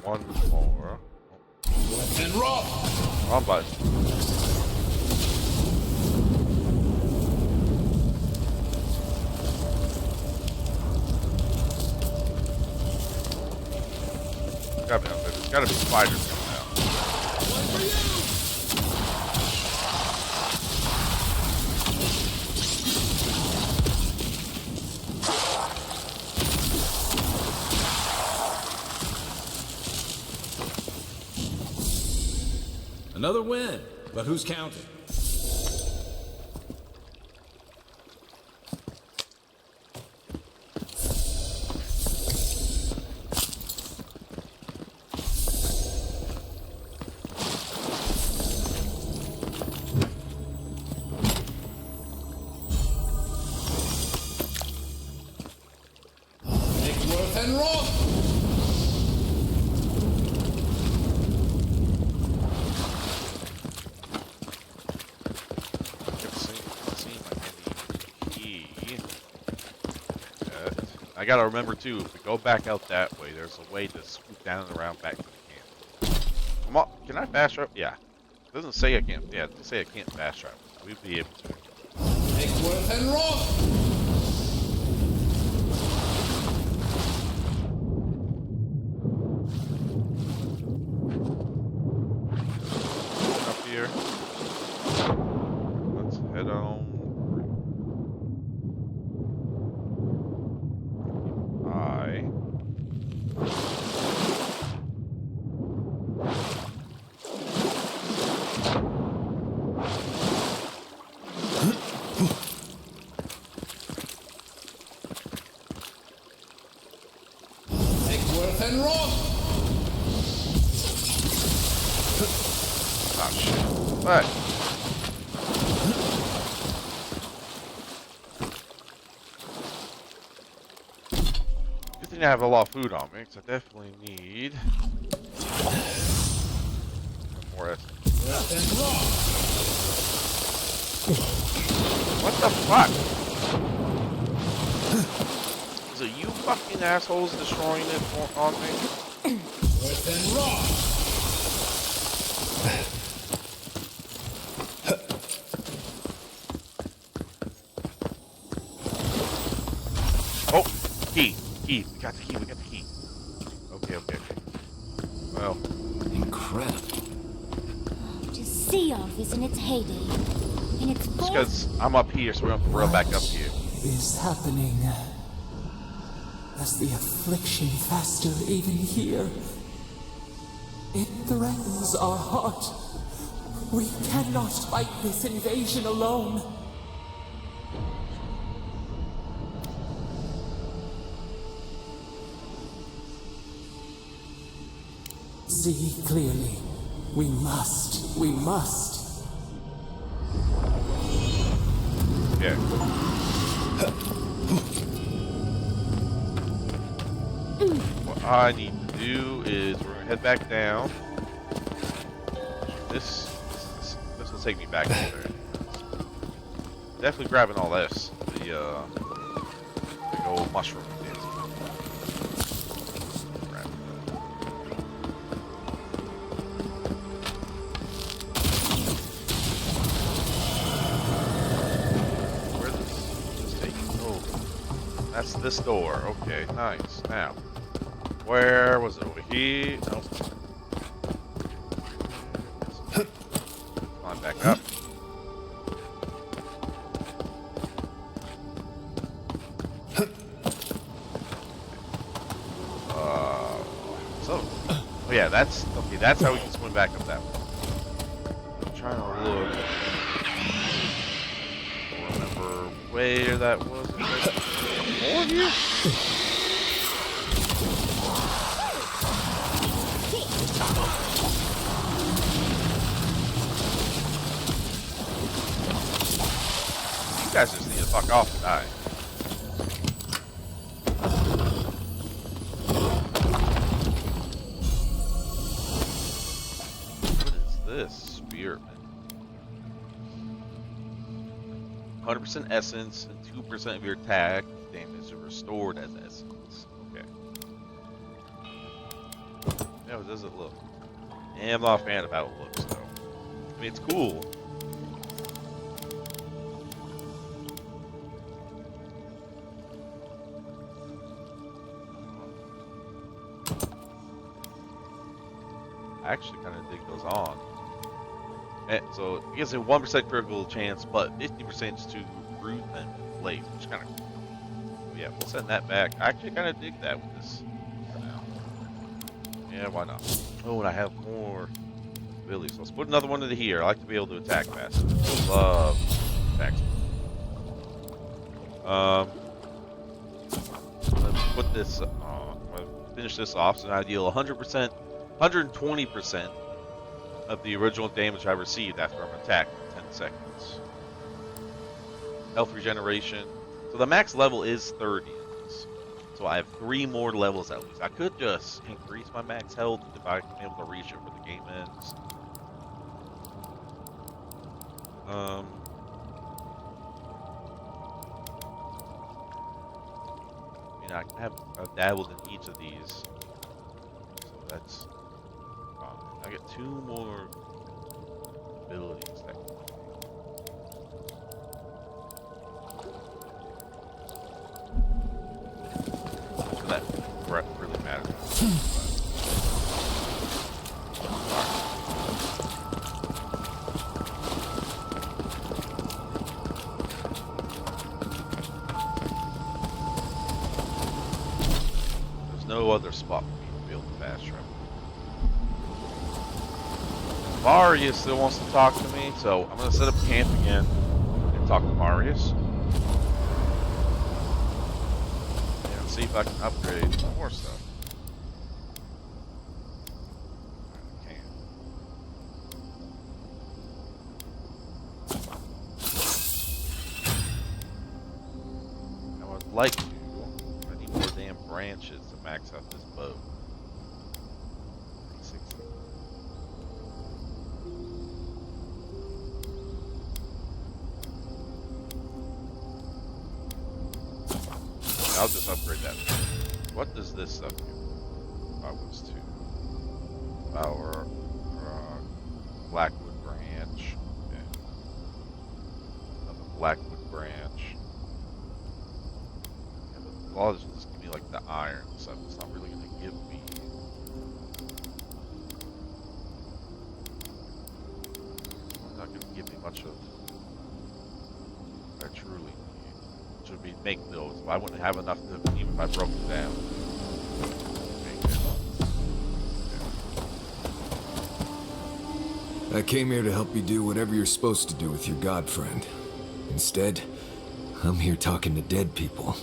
One more. And roll! Wrong button. There's gotta be spiders coming out. Another win, but who's counting? And roll! I gotta remember too, if we go back out that way, there's a way to swoop down and around back to the camp. Come on, can I fast travel? Yeah. It doesn't say I can't. Yeah, it doesn't say I can't fast travel. We'd be able to. Take worth and roll! Here. Let's head on. Take worth and roll! Oh shit. What? Good thing I have a lot of food on me, because I definitely need more What the fuck? Is it you fucking assholes destroying it on me? Worth and raw! Oh, key. We got the key. Okay. Well. Incredible. To see off is in its heyday. In its Just because I'm up here, so we don't have to rail back up here. Is happening as the affliction faster even here. It threatens our heart. We cannot fight this invasion alone. See clearly. We must. Yeah. What I need to do is we're gonna head back down. This will take me back there. Definitely grabbing all this. The big old mushroom. That's this door. Okay, nice. Now, where was it? Over here? Nope. Climb back up. Oh yeah, that's okay. That's how we can swim back up that way. I'm trying to look. I don't remember where that was. more of you? You guys just need to fuck off and die. What is this? Spearman. 100% essence and 2% of your attack damage is restored as essence. Okay. Yeah, what does it look? Yeah, I'm not a fan of how it looks, though. I mean, it's cool. I actually kind of dig those on. And so it gives a 1% critical chance, but 50% to root and blade, which kind of cool. Yeah, we'll send that back. I actually kind of dig that with this for now. Yeah, why not? Oh, and I have more abilities. So let's put another one into here. I like to be able to attack faster. Love attacks. Let's put this on. Finish this off. So now I deal 100%. 120% of the original damage I received after I'm attacked in 10 seconds. Health regeneration. So the max level is 30 in this. So I have 3 more levels at least. I could just increase my max health if I'm able to reach it before the game ends. You know, I've dabbled in each of these. So that's... I get 2 more abilities technically. So that really matters. There's no other spot for me to be able to fast travel. Marius still wants to talk to me, so I'm going to set up camp again and talk to Marius. And see if I can upgrade more stuff. I can. I would like to. I need more damn branches to max out this bow. 360. I'll just upgrade that. What does this stuff do? If I was to power Blackwood branch. Okay. Another Blackwood branch. Yeah, but a lot of this will just give me like the iron stuff. It's not really gonna give me. It's not gonna give me much of what I truly need. Would be make those, but I wouldn't have enough to even if I broke them down. I came here to help you do whatever you're supposed to do with your god friend. Instead, I'm here talking to dead people.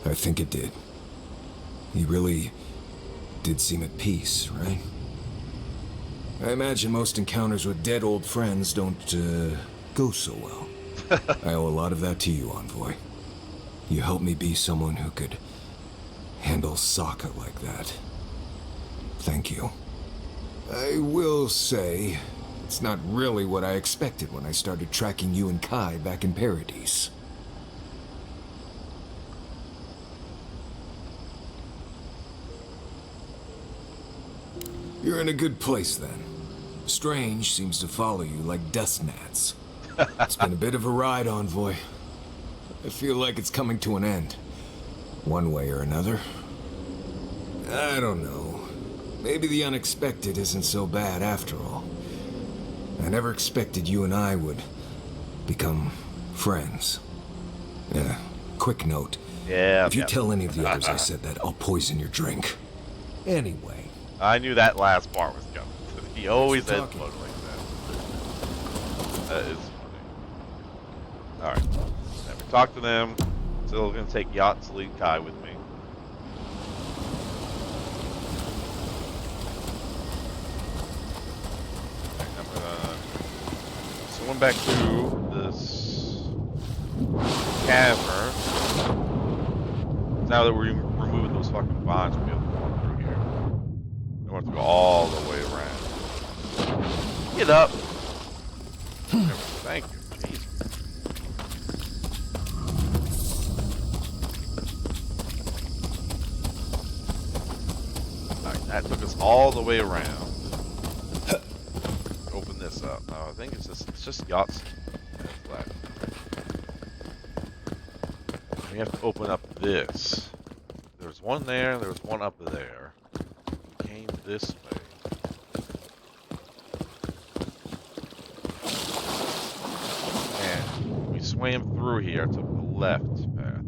I think it did. He really did seem at peace, right? I imagine most encounters with dead old friends don't, go so well. I owe a lot of that to you, Envoy. You helped me be someone who could handle Sokka like that. Thank you. I will say, it's not really what I expected when I started tracking you and Kai back in Paradise. You're in a good place, then. Strange seems to follow you like dust gnats. It's been a bit of a ride, Envoy. I feel like it's coming to an end. One way or another. I don't know. Maybe the unexpected isn't so bad after all. I never expected you and I would become friends. Yeah, quick note. Yeah. If you tell any of the others I said that, I'll poison your drink. Anyway. I knew that last part was coming. He always ends like that. That is Alright. Never talk to them. Still gonna take Yacht to lead Kai with me. I'm gonna swim back through this cavern. Now that we're removing those fucking bonds, we'll be able to walk through here. Don't have to go all the way around. Get up! Thank you. Jeez. Alright, that took us all the way around. Open this up. No, I think it's just yachts. That's left. We have to open up this. There's one there, there's one up there. We came this way. And we swam through here, took the left path.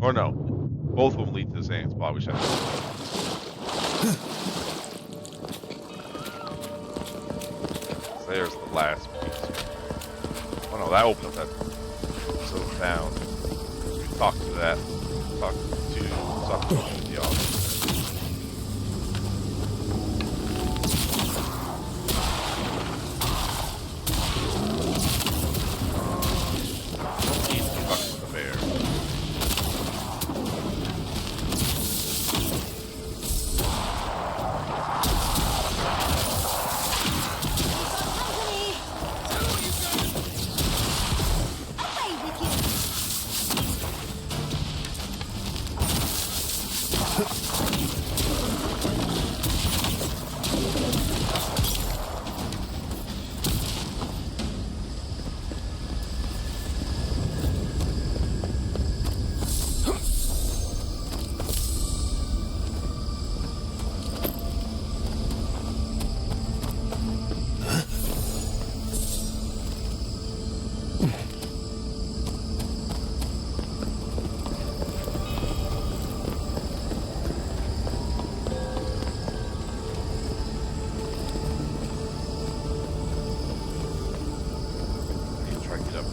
Or no, both of them lead to the same spot. We should have. There's the last piece. Oh no, that opened up that. So found. We talked to that. Talked to the officer.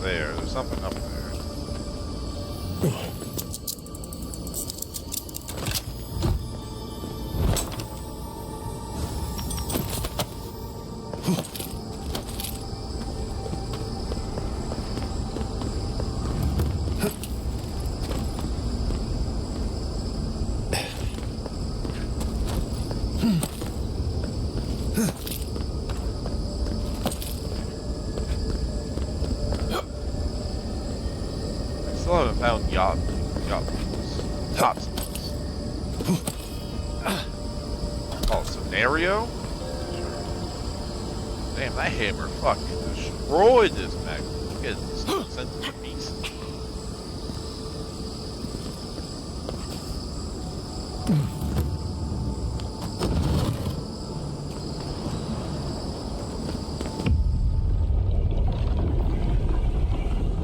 There's something up there. Still haven't found yachts. Oh, scenario? Damn, that hammer fucking destroyed this mech. Look at this sensitive beast.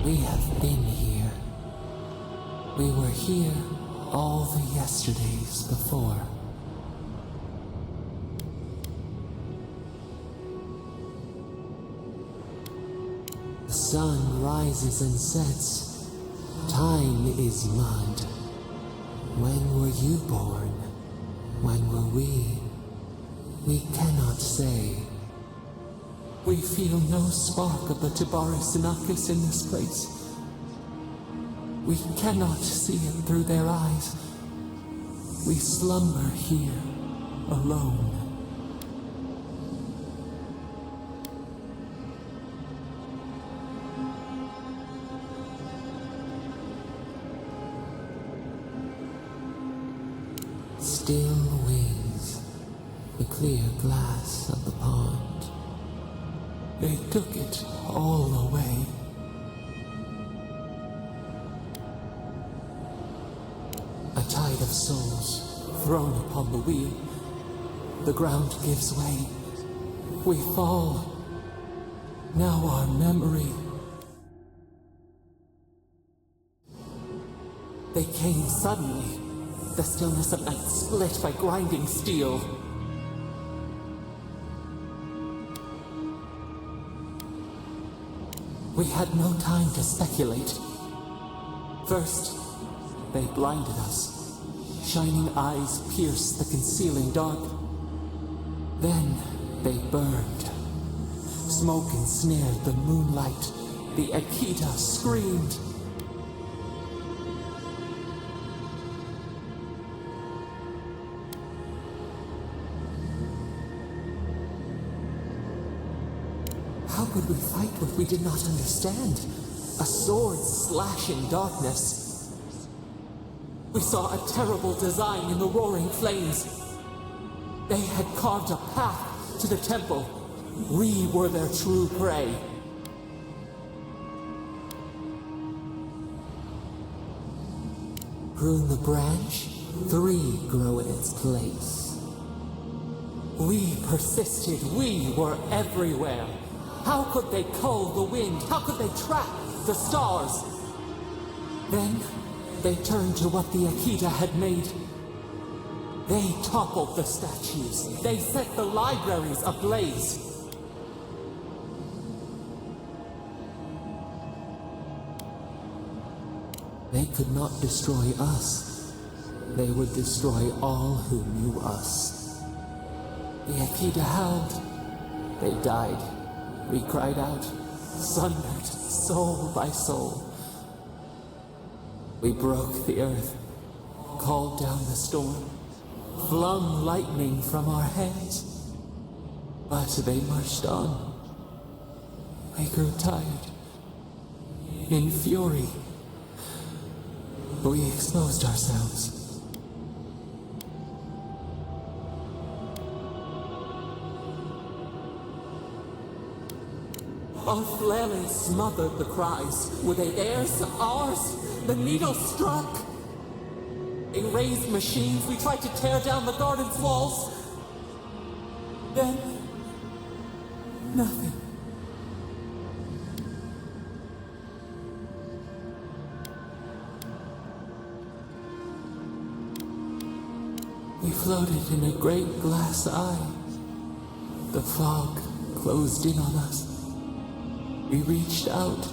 We have been here. We were here all the yesterdays before. The sun rises and sets. Time is mud. When were you born? When were we? We cannot say. We feel no spark of the Tibari Sinakis in this place. We cannot see it through their eyes. We slumber here, alone. Still wings, the clear glass of the pond. They took it all away. A tide of souls thrown upon the wheel. The ground gives way. We fall. Now our memory. They came suddenly. The stillness of night split by grinding steel. We had no time to speculate. First, they blinded us. Shining eyes pierced the concealing dark. Then they burned. Smoke ensnared the moonlight. The Akita screamed. How could we fight what we did not understand? A sword slashing darkness. We saw a terrible design in the roaring flames. They had carved a path to the temple. We were their true prey. Prune the branch, 3 grow in its place. We persisted, we were everywhere. How could they cull the wind? How could they trap the stars? Then they turned to what the Akita had made. They toppled the statues. They set the libraries ablaze. They could not destroy us. They would destroy all who knew us. The Akita howled. They died. We cried out, sundered, soul by soul. We broke the earth, called down the storm, flung lightning from our hands. But they marched on. We grew tired. In fury, we exposed ourselves. Our flailing smothered the cries. Were they theirs? Ours? The needle struck. In raised machines, we tried to tear down the garden's walls. Then, nothing. We floated in a great glass eye. The fog closed in on us. We reached out,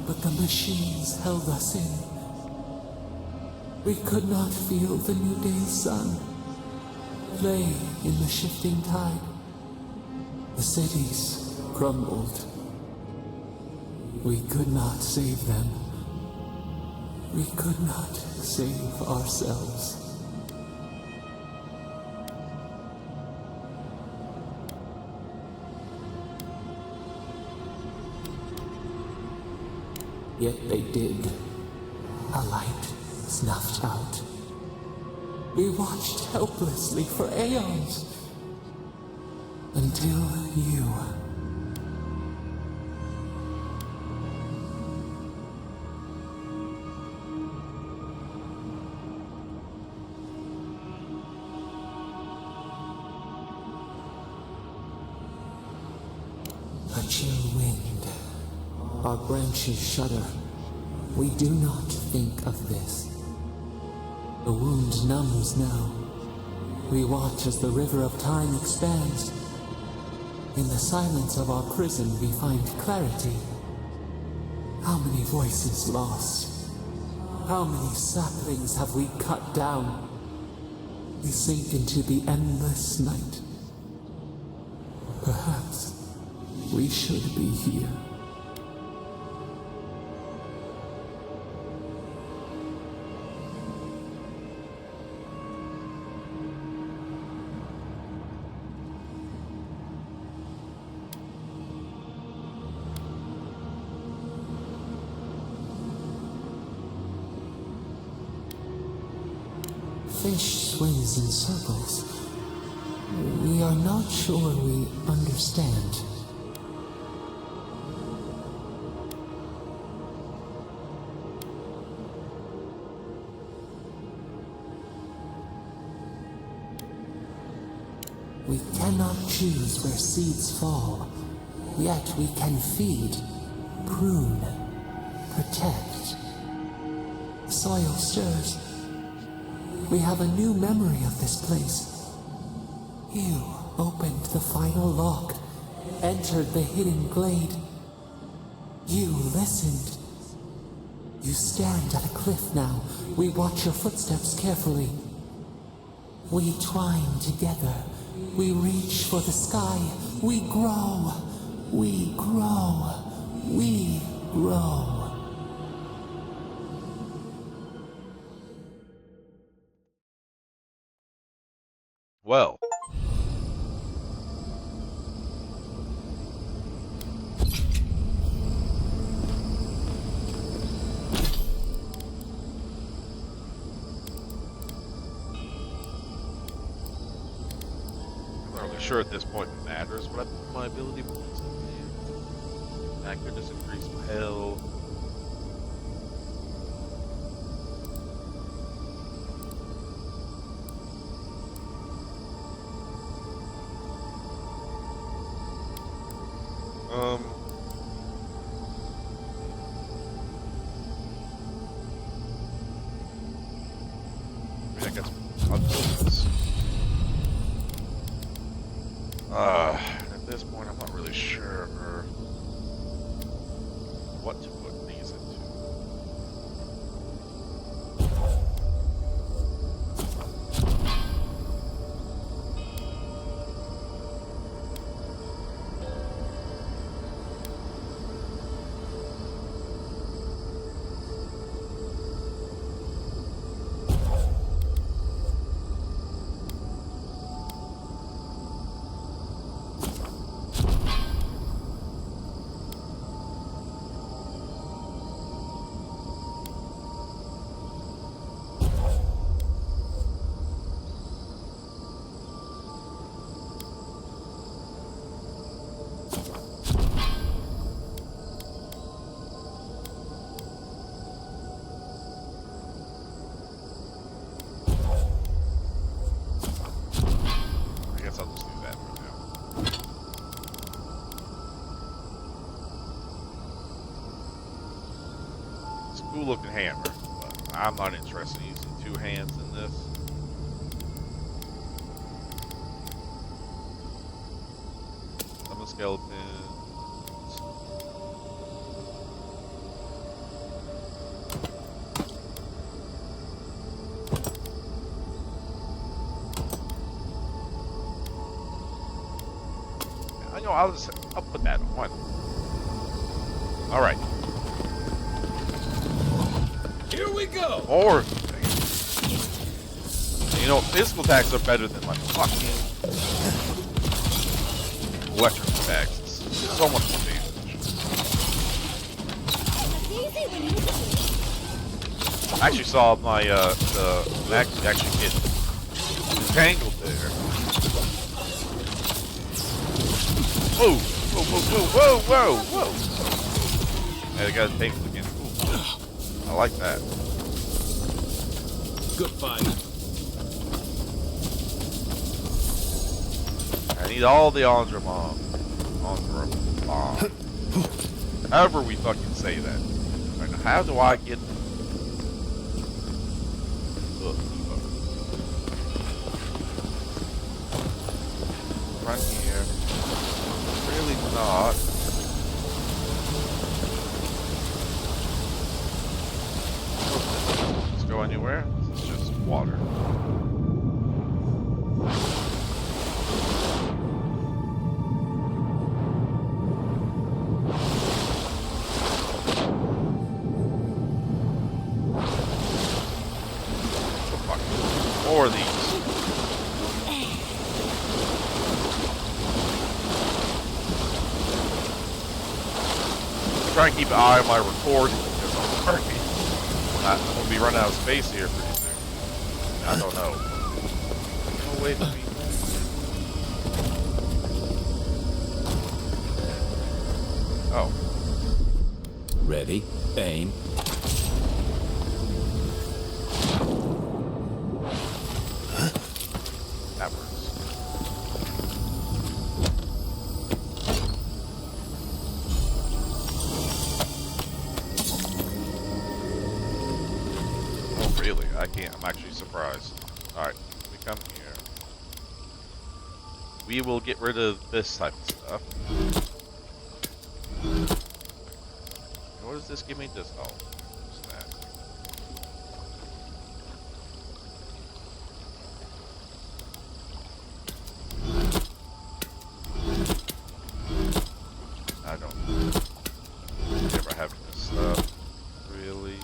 but the machines held us in. We could not feel the new day's sun. Lay in the shifting tide. The cities crumbled. We could not save them. We could not save ourselves. Yet they did. A light snuffed out. We watched helplessly for aeons. Until you. A chill wind. Our branches shudder. We do not think of this. The wound numbs now. We watch as the river of time expands. In the silence of our prison we find clarity. How many voices lost? How many saplings have we cut down? We sink into the endless night. Perhaps we should be here. Fish swims in circles. We are not sure we understand. We cannot choose where seeds fall, yet we can feed, prune, protect. Soil stirs. We have a new memory of this place. You opened the final lock, entered the hidden glade. You listened. You stand at a cliff now. We watch your footsteps carefully. We twine together. We reach for the sky. We grow. We grow. We grow. Well. I'm not really sure at this point it matters, but I put my ability points in there. That could just increase my health. I mean, I guess I'll do this. At this point, I'm not really sure what to put these into. I guess I'll just do that for now. It's a cool looking hammer, but I'm not interested in using two hands in this. Summon skeletons. I know I'll put that on. Why not? All right. Here we go. Or you know, physical attacks are better than like fucking electric attacks. It's so much more damage. I actually saw my the actually get entangled there. Whoa, whoa, whoa, whoa, whoa, whoa! And it got entangled again. Cool. I like that. Good fight. I need all the Andra Bomb. However we fucking say that. Right, now, how do I get... Right here. Really not. Let's go anywhere. This is just water. More of these. Try and keep an eye on my recording because I'm working. I'm going to be running out of space here pretty soon. I don't know. Oh, wait a minute. Oh. Ready, aim. That works. Oh, really? I can't. I'm actually surprised. Alright, we come here. We will get rid of this type of stuff. what does this give me? This oh, what's that? I don't ever having this stuff really.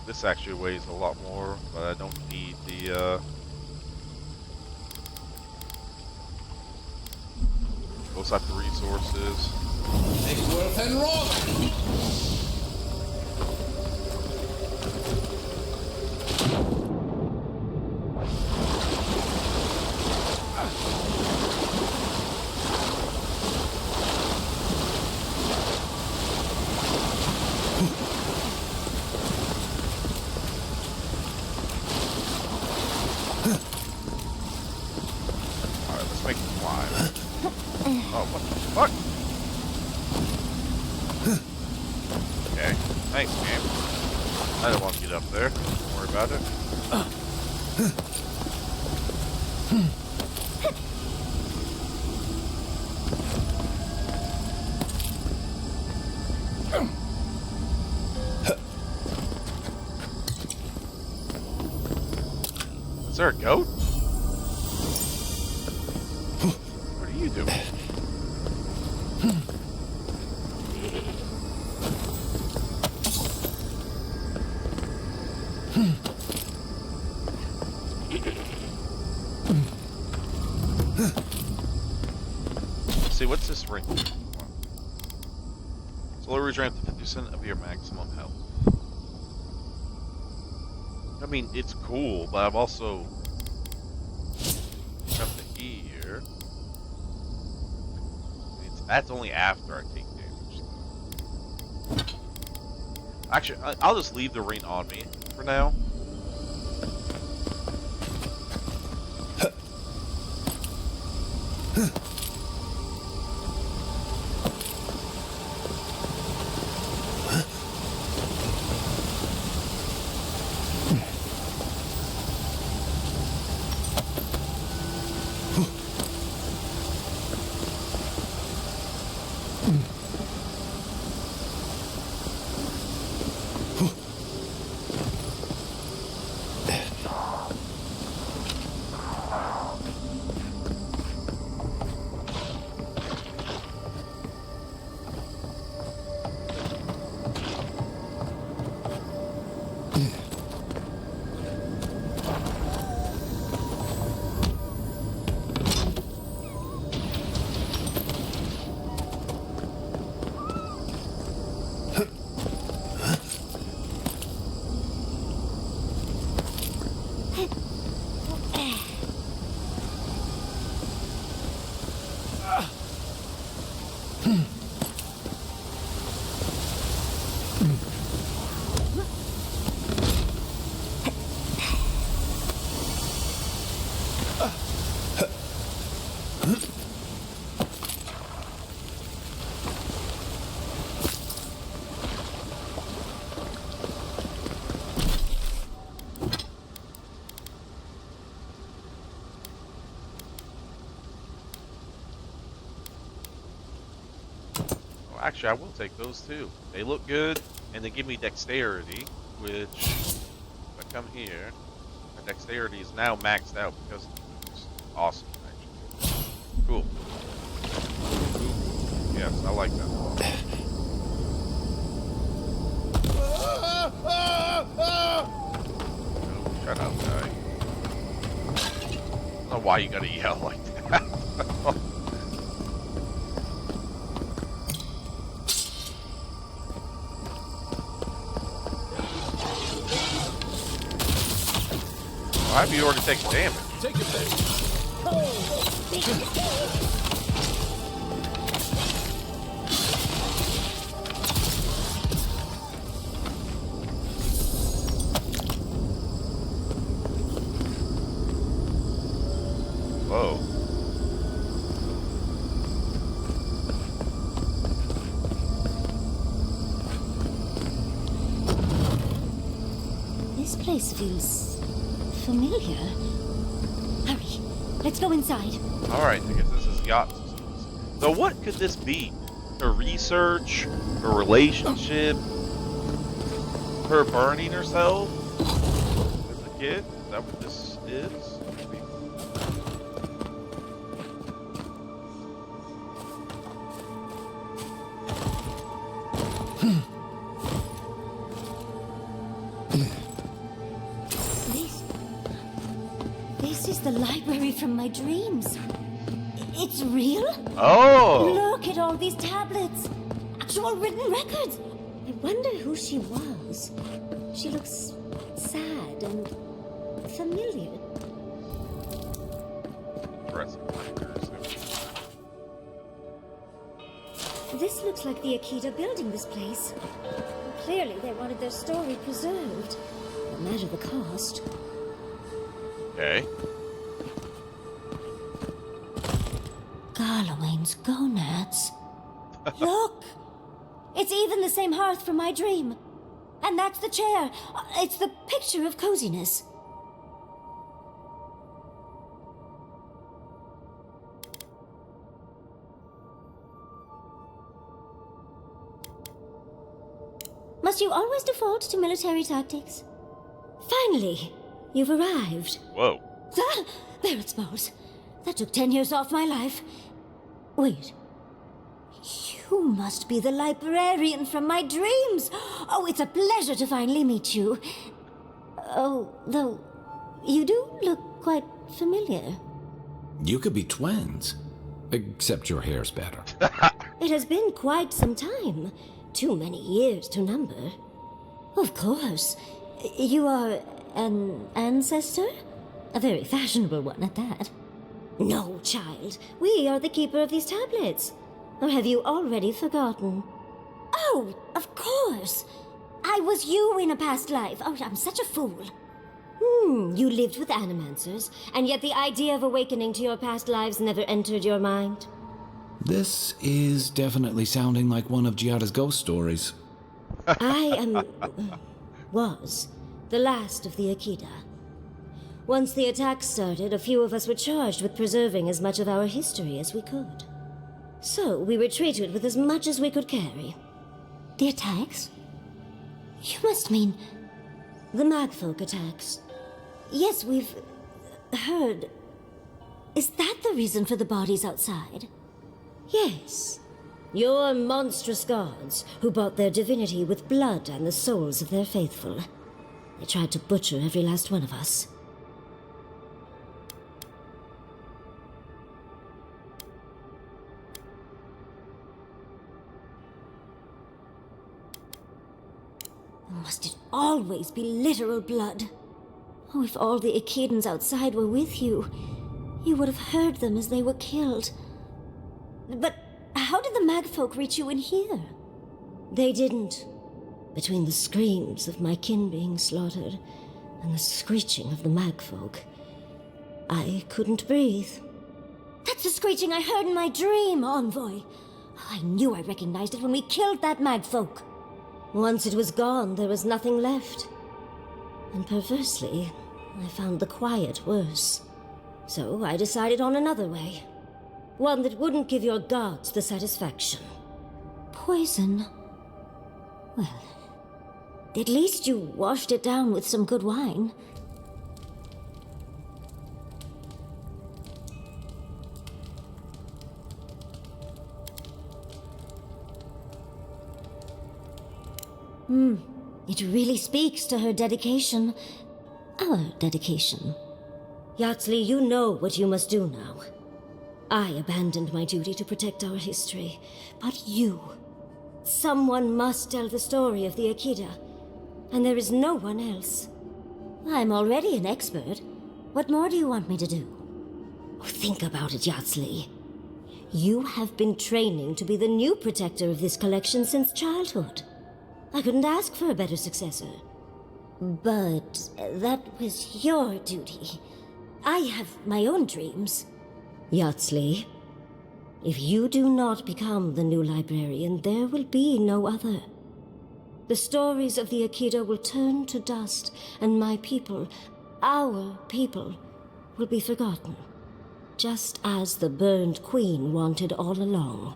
This actually weighs a lot more, but I don't need the those type of resources. Make worth and roll. Alright, let's make it fly. Oh, what the fuck? Okay, thanks, game. I don't want to get up there. Don't worry about it. Is there a goat? What are you doing? See, what's this ring do? Slowly return up to 50% of your maximum health. I mean, it's cool, but I've also up to here. That's only after I take damage. Actually, I'll just leave the ring on me for now. Actually, I will take those too. They look good, and they give me dexterity, which, if I come here, my dexterity is now maxed out because of the boost. Awesome, actually. Cool. Ooh. Yes, I like that. No, shut up, guy. I don't know why you gotta yell like that. Why have you already taken damage? Take it back. Whoa. This place feels familiar. Hurry, let's go inside. Alright, I guess this is yacht systems. So what could this be? her research, her relationship, her burning herself as a kid? Is that what this is? Maybe? This is the library from my dreams. It's real? Oh! Look at all these tablets. Actual written records. I wonder who she was. She looks sad and familiar. This looks like the Akita building this place. Clearly they wanted their story preserved, no matter the cost. Okay. Garlawain's gonads. Look! It's even the same hearth from my dream. And that's the chair. It's the picture of coziness. Must you always default to military tactics? Finally, you've arrived. Whoa. There it smells. That took 10 years off my life. Wait. You must be the librarian from my dreams. Oh, it's a pleasure to finally meet you. Oh, though, you do look quite familiar. You could be twins. Except your hair's better. It has been quite some time. Too many years to number. Of course. You are an ancestor? A very fashionable one at that. No, child. We are the keeper of these tablets. Or have you already forgotten? Oh, of course. I was you in a past life. Oh, I'm such a fool. You lived with animancers, and yet the idea of awakening to your past lives never entered your mind. This is definitely sounding like one of Giada's ghost stories. I was the last of the Akita. Once the attack started, a few of us were charged with preserving as much of our history as we could. So we retreated with as much as we could carry. The attacks? You must mean the Magfolk attacks. Yes, we've heard. Is that the reason for the bodies outside? Yes. Your monstrous gods, who bought their divinity with blood and the souls of their faithful. They tried to butcher every last one of us. Must it always be literal blood? Oh, if all the Akidans outside were with you, you would have heard them as they were killed. But how did the Magfolk reach you in here? They didn't. Between the screams of my kin being slaughtered and the screeching of the Magfolk, I couldn't breathe. That's the screeching I heard in my dream, Envoy. I knew I recognized it when we killed that Magfolk. Once it was gone, there was nothing left. And perversely, I found the quiet worse. So I decided on another way. One that wouldn't give your gods the satisfaction. Poison? Well, at least you washed it down with some good wine. It really speaks to her dedication. Our dedication. Yatsli, you know what you must do now. I abandoned my duty to protect our history, but you... Someone must tell the story of the Akita, and there is no one else. I'm already an expert. What more do you want me to do? Oh, think about it, Yatsli. You have been training to be the new protector of this collection since childhood. I couldn't ask for a better successor. But that was your duty. I have my own dreams. Yatsli, if you do not become the new librarian, there will be no other. The stories of the Akita will turn to dust, and my people, our people, will be forgotten. Just as the burned queen wanted all along.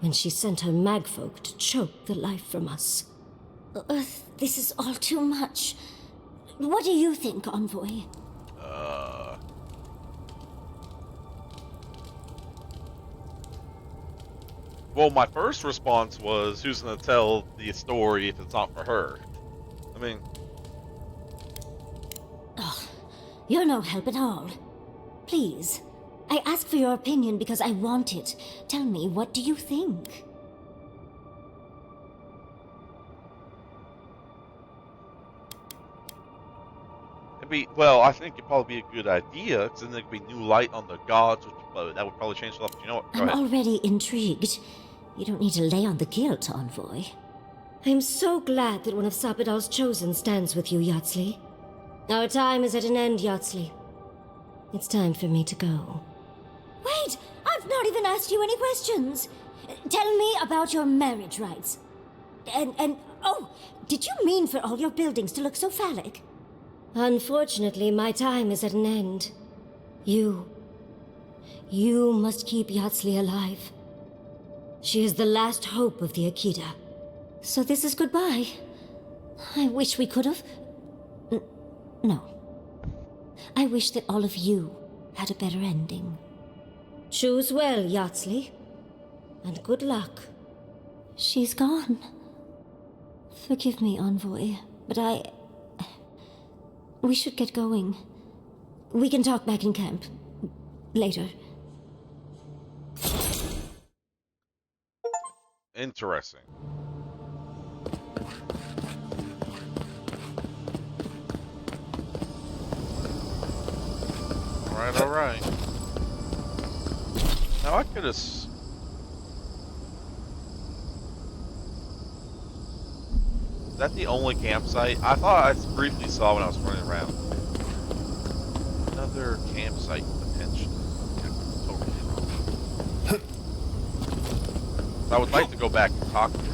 when she sent her magfolk to choke the life from us. This is all too much. What do you think, Envoy? Well, my first response was, who's going to tell the story if it's not for her? I mean... Oh, you're no help at all. Please, I ask for your opinion because I want it. Tell me, what do you think? Well, I think it'd probably be a good idea, because then there could be new light on the gods, which that would probably change stuff. You know what? Go I'm ahead. already intrigued. You don't need to lay on the guilt, Envoy. I'm so glad that one of Sapidal's chosen stands with you, Yatsley. Our time is at an end, Yatsley. It's time for me to go. Wait! I've not even asked you any questions! Tell me about your marriage rites. Oh, did you mean for all your buildings to look so phallic? Unfortunately, my time is at an end. You must keep Yatsley alive. She is the last hope of the Akita. So this is goodbye. I wish we could have... No. I wish that all of you had a better ending. Choose well, Yatsley. And good luck. She's gone. Forgive me, Envoy, but we should get going. We can talk back in camp. Later. Interesting. Alright. Now I could have... Is that the only campsite? I thought I briefly saw when I was running around. Another campsite, potentially. Yeah, totally wrong. I would like to go back and talk to her.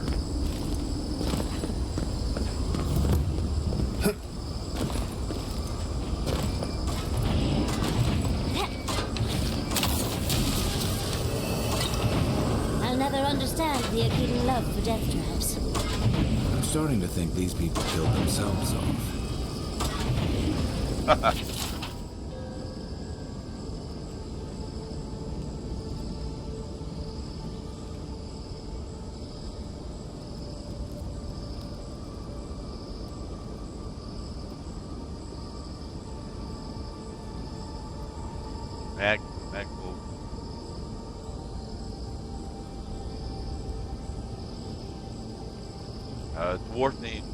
I'll never understand the Akitan love for death traps. I'm starting to think these people killed themselves off. Magpul. A dwarf named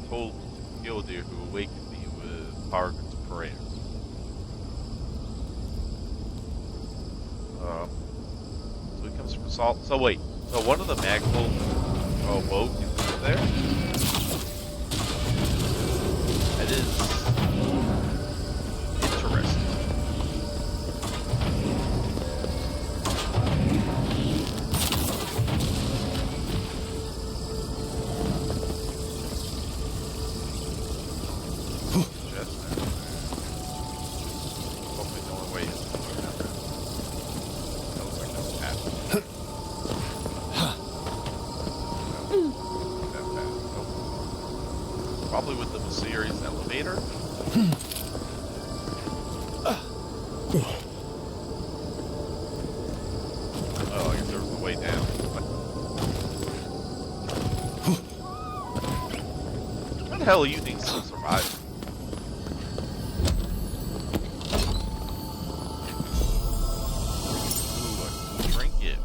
Gildir who awakened me with Pargan's prayers. So he comes from Salt. So wait, so one of the Magpul woke is there? That is interesting. Probably with the Viserys elevator. Oh, I guess there was a way down. How the hell are you things still surviving? Ooh, a trinket.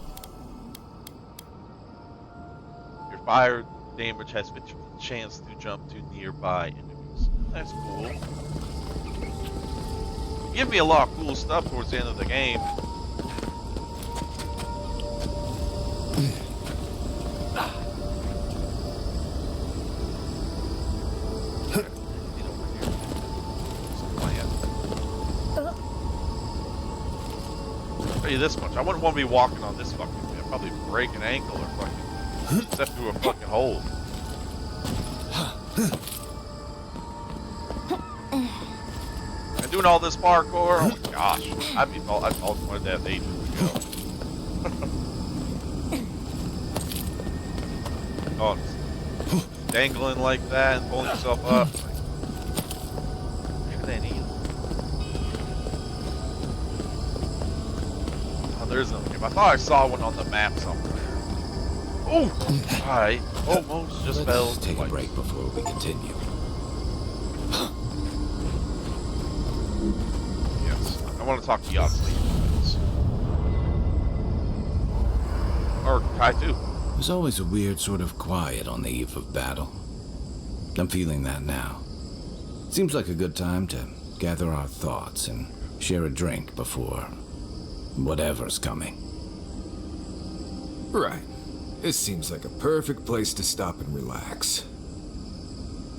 Your fire damage has 50% chance to jump to nearby enemies. That's cool. You give me a lot of cool stuff towards the end of the game. I'll tell you this much, I wouldn't want to be walking on this fucking thing. I'd probably break an ankle or fucking step through a fucking hole. And doing all this parkour, oh my gosh, I'd always wanted to have ages ago. Oh, dangling like that and pulling yourself up. Oh, there's no cave. I thought I saw one on the map somewhere. Oh, I almost just fell. Let's take a break before we continue. Yes, I want to talk to Yogg-Sleep. Or Kai too. There's always a weird sort of quiet on the eve of battle. I'm feeling that now. Seems like a good time to gather our thoughts and share a drink before whatever's coming. Right. This seems like a perfect place to stop and relax.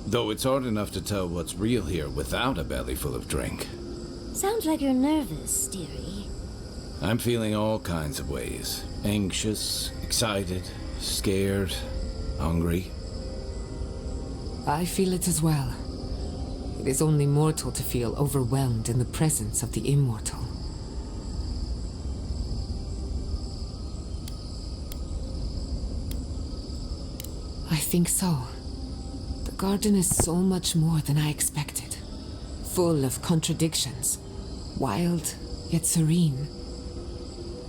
Though it's hard enough to tell what's real here without a belly full of drink. Sounds like you're nervous, dearie. I'm feeling all kinds of ways. Anxious, excited, scared, hungry. I feel it as well. It is only mortal to feel overwhelmed in the presence of the immortal. I think so. The garden is so much more than I expected. Full of contradictions. Wild, yet serene.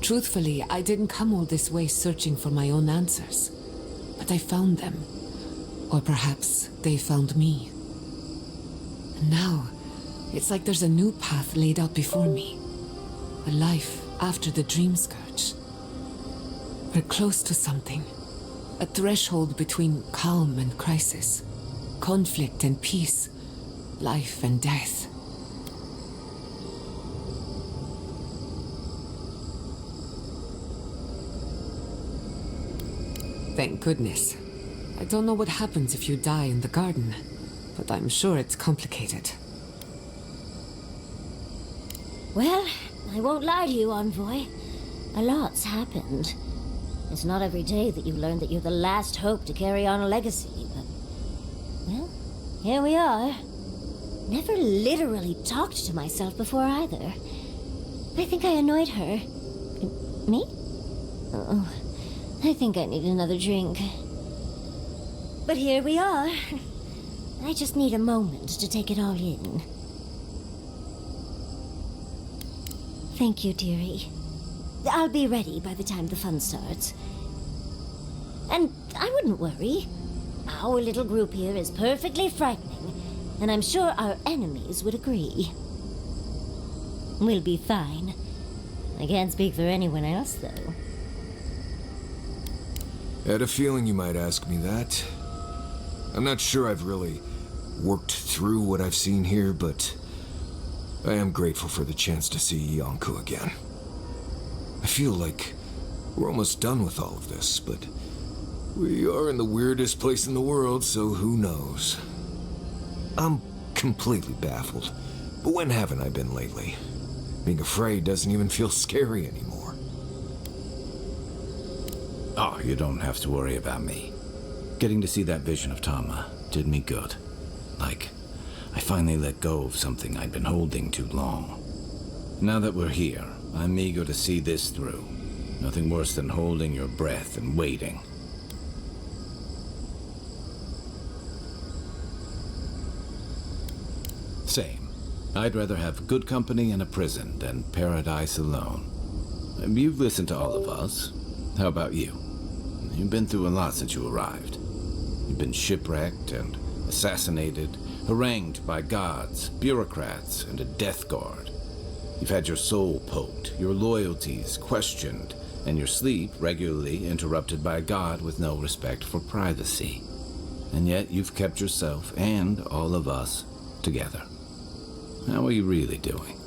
Truthfully, I didn't come all this way searching for my own answers. But I found them. Or perhaps they found me. And now, it's like there's a new path laid out before me. A life after the dream scourge. We're close to something. A threshold between calm and crisis. Conflict and peace. Life and death. Thank goodness. I don't know what happens if you die in the garden, but I'm sure it's complicated. Well, I won't lie to you, Envoy. A lot's happened. It's not every day that you learn that you're the last hope to carry on a legacy, but... well, here we are. Never literally talked to myself before either. I think I annoyed her. Me? Oh, I think I need another drink. But here we are. I just need a moment to take it all in. Thank you, dearie. I'll be ready by the time the fun starts. And I wouldn't worry. Our little group here is perfectly frightening, and I'm sure our enemies would agree. We'll be fine. I can't speak for anyone else, though. Had a feeling you might ask me that. I'm not sure I've really worked through what I've seen here, but I am grateful for the chance to see Yonku again. I feel like we're almost done with all of this, but we are in the weirdest place in the world, so who knows? I'm completely baffled, but when haven't I been lately? Being afraid doesn't even feel scary anymore. Oh, you don't have to worry about me. Getting to see that vision of Tama did me good. Like, I finally let go of something I'd been holding too long. Now that we're here, I'm eager to see this through. Nothing worse than holding your breath and waiting. Same. I'd rather have good company in a prison than paradise alone. You've listened to all of us. How about you? You've been through a lot since you arrived. You've been shipwrecked and assassinated, harangued by gods, bureaucrats, and a death guard. You've had your soul poked, your loyalties questioned, and your sleep regularly interrupted by a god with no respect for privacy. And yet you've kept yourself and all of us together. How are you really doing?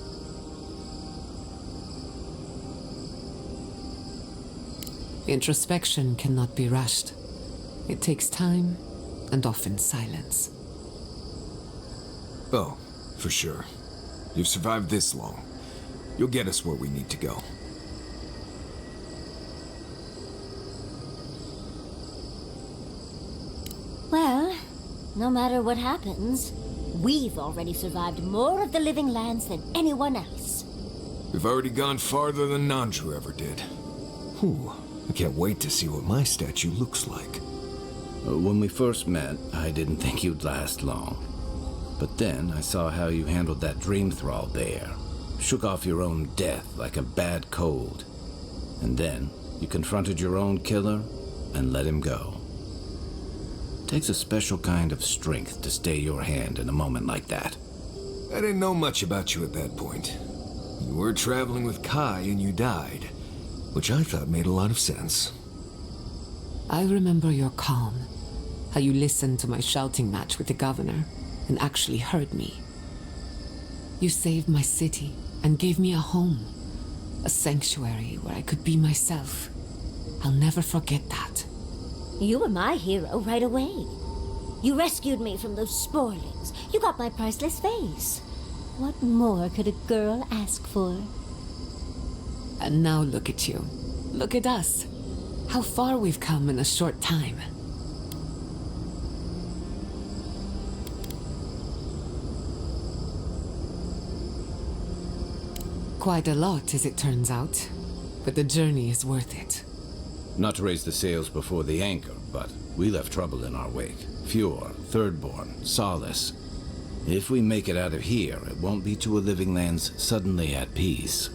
Introspection cannot be rushed. It takes time, and often silence. Oh, for sure. You've survived this long. You'll get us where we need to go. Well, no matter what happens, we've already survived more of the living lands than anyone else. We've already gone farther than Nanju ever did. Whew. I can't wait to see what my statue looks like. When we first met, I didn't think you'd last long. But then I saw how you handled that dream thrall there. Shook off your own death like a bad cold. And then you confronted your own killer and let him go. Takes a special kind of strength to stay your hand in a moment like that. I didn't know much about you at that point. You were traveling with Kai and you died, which I thought made a lot of sense. I remember your calm, how you listened to my shouting match with the governor and actually heard me. You saved my city and gave me a home, a sanctuary where I could be myself. I'll never forget that. You were my hero right away. You rescued me from those spoilings. You got my priceless face. What more could a girl ask for? And now look at you. Look at us. How far we've come in a short time. Quite a lot, as it turns out. But the journey is worth it. Not to raise the sails before the anchor, but we left trouble in our wake. Fjord, Thirdborn, Solace. If we make it out of here, it won't be to a living lands suddenly at peace.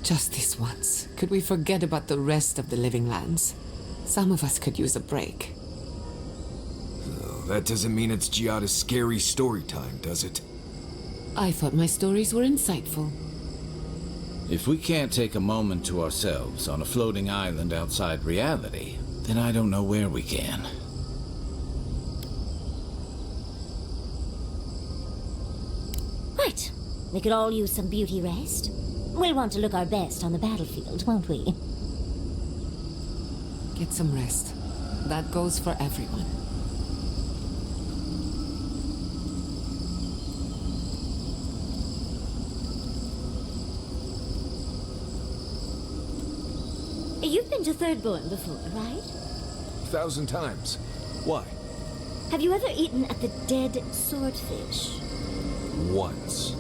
Just this once, could we forget about the rest of the living lands? Some of us could use a break. Oh, that doesn't mean it's Giada's scary story time, does it? I thought my stories were insightful. If we can't take a moment to ourselves on a floating island outside reality, then I don't know where we can. Right. We could all use some beauty rest. We'll want to look our best on the battlefield, won't we? Get some rest. That goes for everyone. You've been to Thirdborn before, right? 1,000 times. Why? Have you ever eaten at the dead swordfish? Once.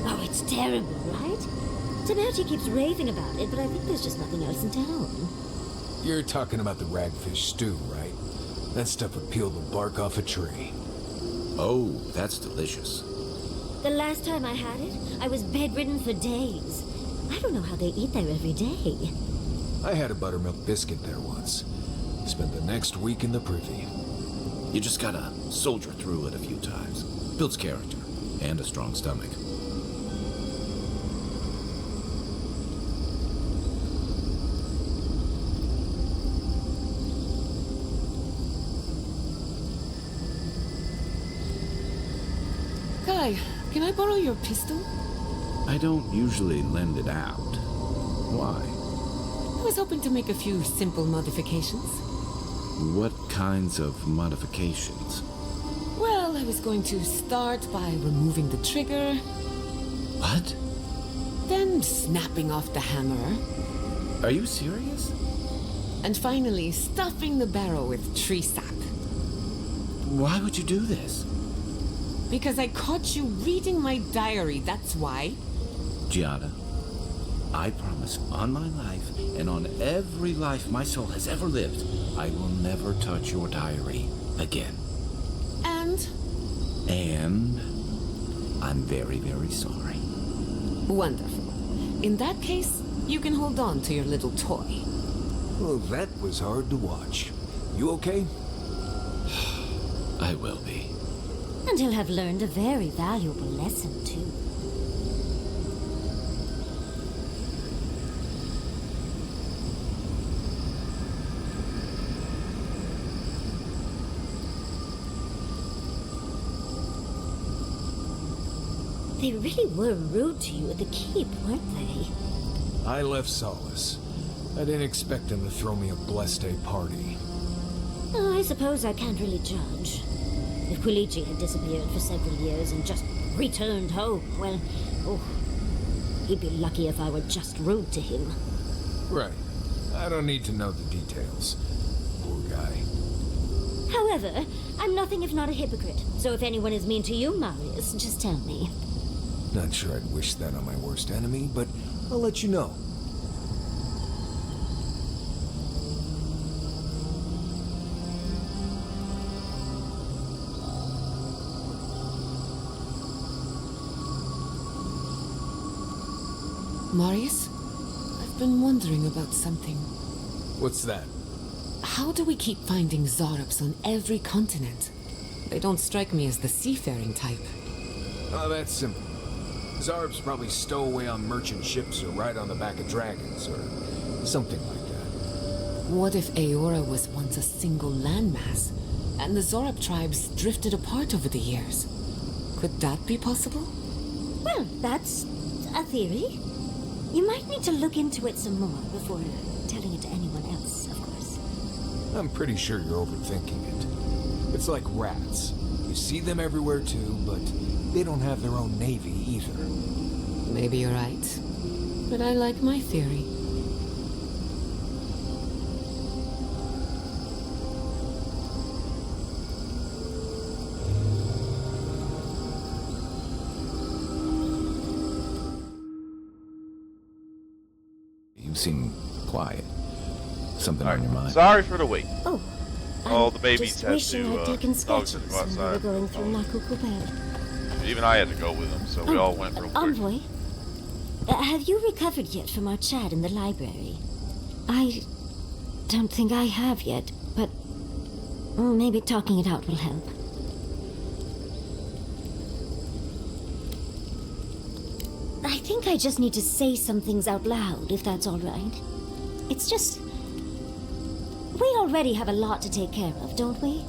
Oh, it's terrible, right? Taberti keeps raving about it, but I think there's just nothing else in town. You're talking about the ragfish stew, right? That stuff would peel the bark off a tree. Oh, that's delicious. The last time I had it, I was bedridden for days. I don't know how they eat there every day. I had a buttermilk biscuit there once. Spent the next week in the privy. You just gotta soldier through it a few times. Builds character and a strong stomach. Kai, can I borrow your pistol? I don't usually lend it out. Why? I was hoping to make a few simple modifications. What kinds of modifications? Well, I was going to start by removing the trigger. What? Then snapping off the hammer. Are you serious? And finally, stuffing the barrel with tree sap. Why would you do this? Because I caught you reading my diary, that's why. Giada, I promise on my life and on every life my soul has ever lived, I will never touch your diary again. And I'm very, very sorry. Wonderful. In that case, you can hold on to your little toy. Well, that was hard to watch. You okay? I will be. And he'll have learned a very valuable lesson, too. They really were rude to you at the keep, weren't they? I left Solace. I didn't expect him to throw me a blessed day party. Oh, I suppose I can't really judge. If Quilici had disappeared for several years and just returned home, well, oh, he'd be lucky if I were just rude to him. Right. I don't need to know the details. Poor guy. However, I'm nothing if not a hypocrite, so if anyone is mean to you, Marius, just tell me. Not sure I'd wish that on my worst enemy, but I'll let you know. Marius, I've been wondering about something. What's that? How do we keep finding Zorops on every continent? They don't strike me as the seafaring type. Oh, that's simple. Zarb's probably stowaway on merchant ships or ride on the back of dragons or something like that. What if Aora was once a single landmass, and the Zorop tribes drifted apart over the years? Could that be possible? Well, that's a theory. You might need to look into it some more before telling it to anyone else, of course. I'm pretty sure you're overthinking it. It's like rats. You see them everywhere too, but they don't have their own navy either. Maybe you're right. But I like my theory. You seem quiet. Something on your mind? Sorry for the wait. Oh. All the babies just had wishing to, I'd taken dogs sketches had to go when we were outside. going through Nakukubel. Even I had to go with them, so we all went real quick. Envoy, have you recovered yet from our chat in the library? I don't think I have yet, but maybe talking it out will help. I think I just need to say some things out loud, if that's all right. It's just... we already have a lot to take care of, don't we?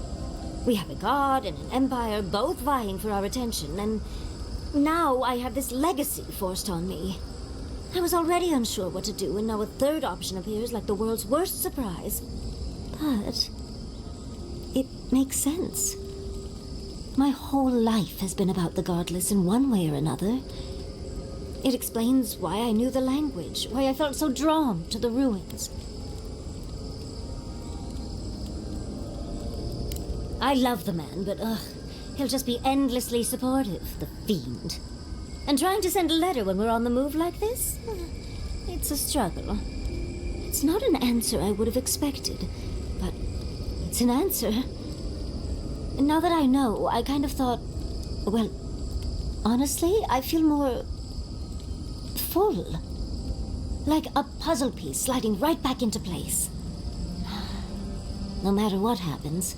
We have a god and an empire both vying for our attention, and now I have this legacy forced on me. I was already unsure what to do, and now a third option appears like the world's worst surprise. But it makes sense. My whole life has been about the godless in one way or another. It explains why I knew the language, why I felt so drawn to the ruins. I love the man, but he'll just be endlessly supportive, the fiend. And trying to send a letter when we're on the move like this? It's a struggle. It's not an answer I would have expected, but it's an answer. And now that I know, I kind of thought, well, honestly, I feel more full. Like a puzzle piece sliding right back into place. No matter what happens,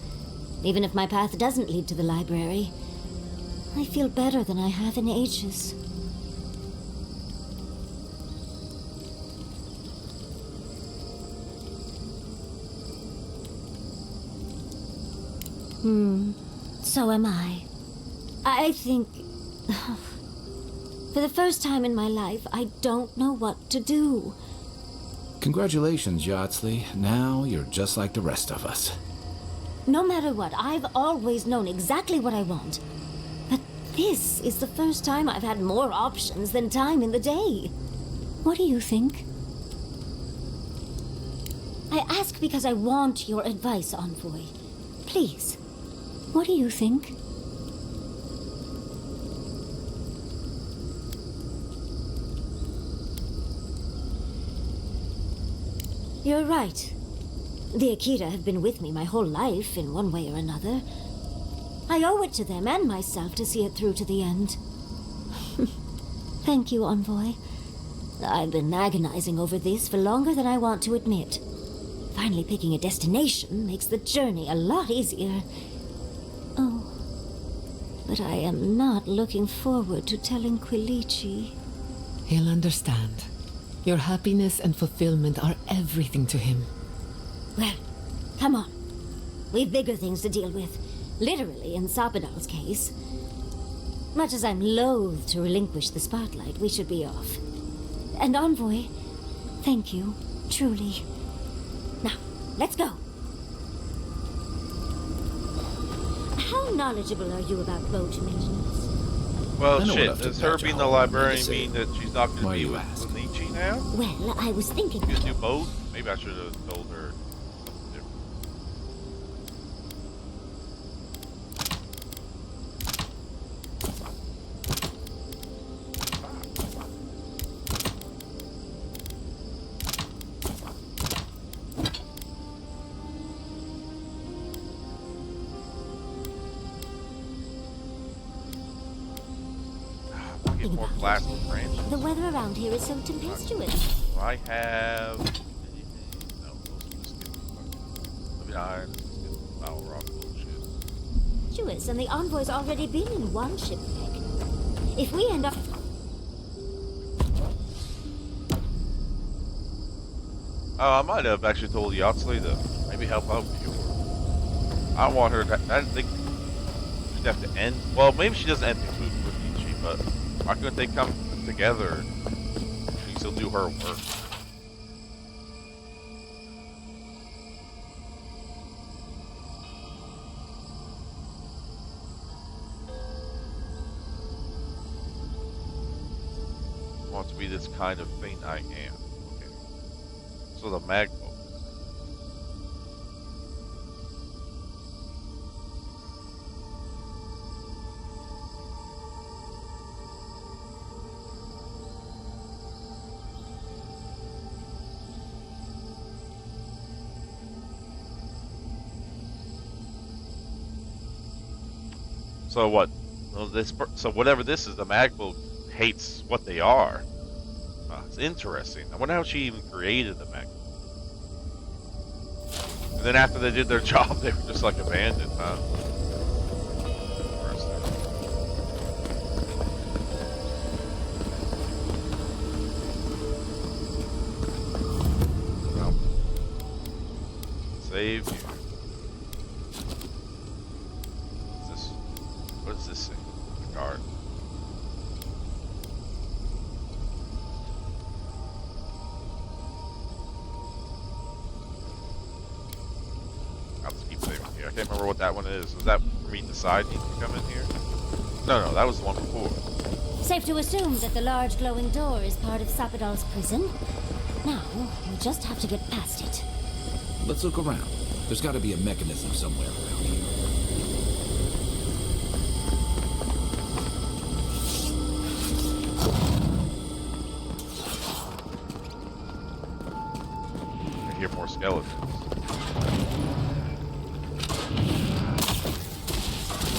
even if my path doesn't lead to the library, I feel better than I have in ages. So am I. I think... for the first time in my life, I don't know what to do. Congratulations, Yardsley. Now you're just like the rest of us. No matter what, I've always known exactly what I want. But this is the first time I've had more options than time in the day. What do you think? I ask because I want your advice, Envoy. Please, what do you think? You're right. The Akira have been with me my whole life, in one way or another. I owe it to them and myself to see it through to the end. Thank you, Envoy. I've been agonizing over this for longer than I want to admit. Finally picking a destination makes the journey a lot easier. Oh, but I am not looking forward to telling Quilici. He'll understand. Your happiness and fulfillment are everything to him. Well, come on. We've bigger things to deal with. Literally, in Sapadal's case. Much as I'm loath to relinquish the spotlight, we should be off. And Envoy, thank you, truly. Now, let's go. How knowledgeable are you about boat maintenance? Well, I know shit, enough to does her patch being a the hole in me to librarian say. mean that she's not going to Why be you with ask? Nietzsche now? Well, I was thinking... You do both? Maybe I should have told her something different. talking more about? glass with branches. The weather around here is so tempestuous. Do I have anything? No, those are just getting fucking iron. Just getting foul rock bullshit. Tempestuous, and the envoy's already been in one shipwreck. If we end up... Oh, I might have actually told Yatsley to maybe help out with yours. I don't want her to... I think she'd have to end... Well, maybe she doesn't end the food with Ichi, but why couldn't they come together? She can still do her work. Want to be this kind of thing I am. Okay. So the mag boat. So what? Well, so whatever this is, the mag boat hates what they are. It's interesting. I wonder how she even created the mag. And then after they did their job, they were just like abandoned, huh? Interesting. Well, save you. What is this thing? The guard. I'll just keep saving here. I can't remember what that one is. Was that for me to decide need to come in here? No, that was the one before. Safe to assume that the large glowing door is part of Sapadal's prison. Now, we just have to get past it. Let's look around. There's got to be a mechanism somewhere around here. I hear more skeletons.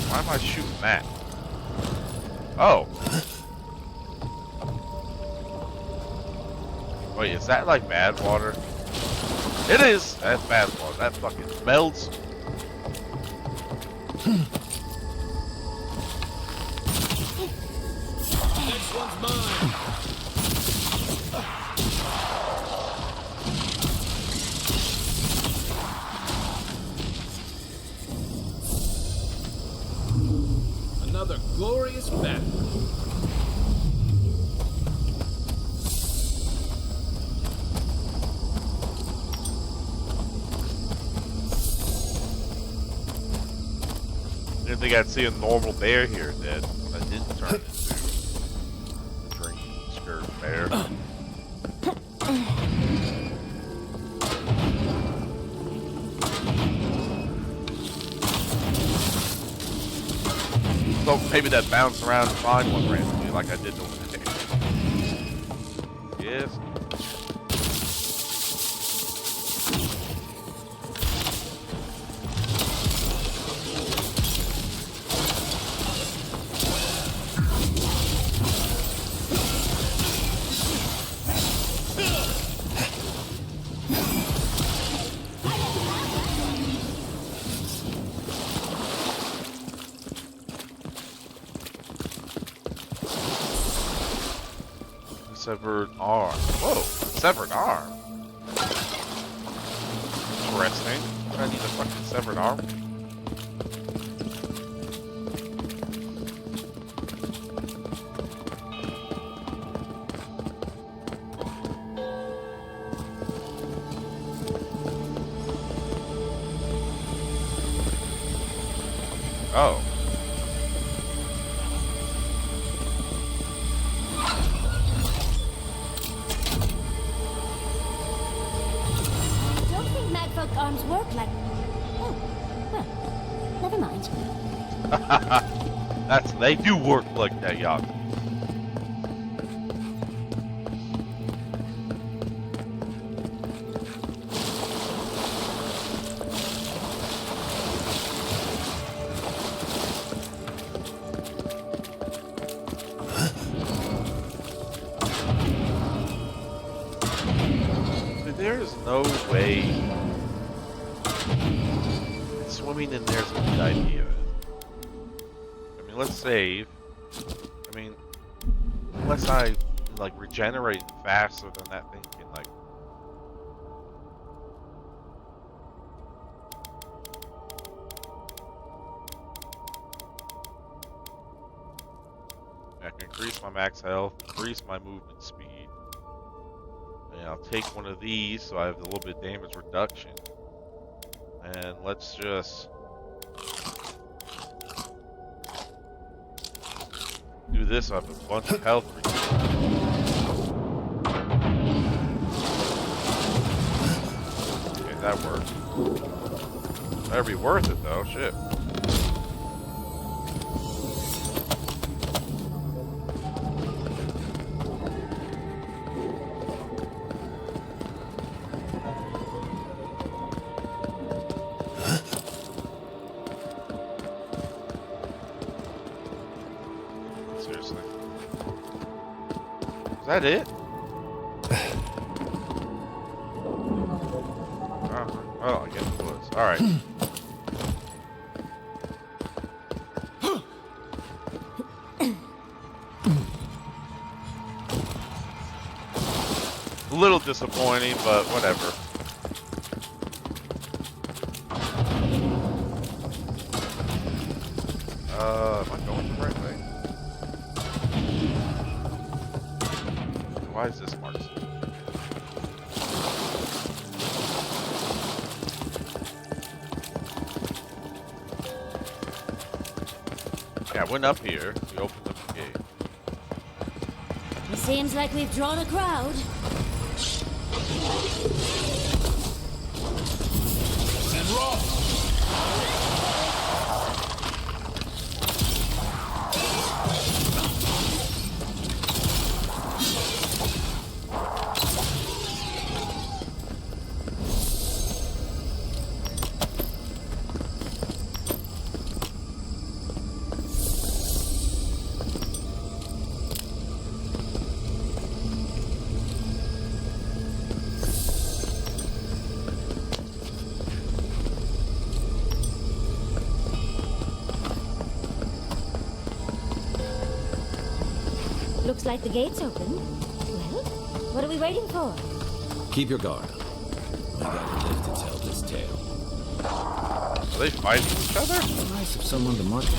Why am I shooting that? Oh. Wait, is that like bad water? It is! That's bad water. That fucking smells. Next one's mine. Another glorious battle. Didn't think I'd see a normal bear here, Dad. I didn't turn into a dream skirt bear. So maybe that bounce around and find one randomly like I did over there. Yes. Severed arm. Whoa, severed arm. Interesting. I need a fucking severed arm. Oh. Arms work like... Oh, well, never mind. They do work like that, yacht. no way. Swimming in there's a good idea. I mean, let's save. I mean, unless I like regenerate faster than that thing can like. I can increase my max health, increase my movement speed. And I'll take one of these so I have a little bit of damage reduction. And let's just do this. I have a bunch of health regeneration. Okay, that worked. That'd be worth it though, shit. Seriously. Is that it? Oh, I guess it was. Alright. A little disappointing, but whatever. Am I going the right way? Why is this marked? Yeah, I went up here. We opened up the gate. It seems like we've drawn a crowd. And roll! Looks like the gate's open. Well, what are we waiting for? Keep your guard up. We gotta live to tell this tale. Are they fighting each other? Nice of someone to mark it.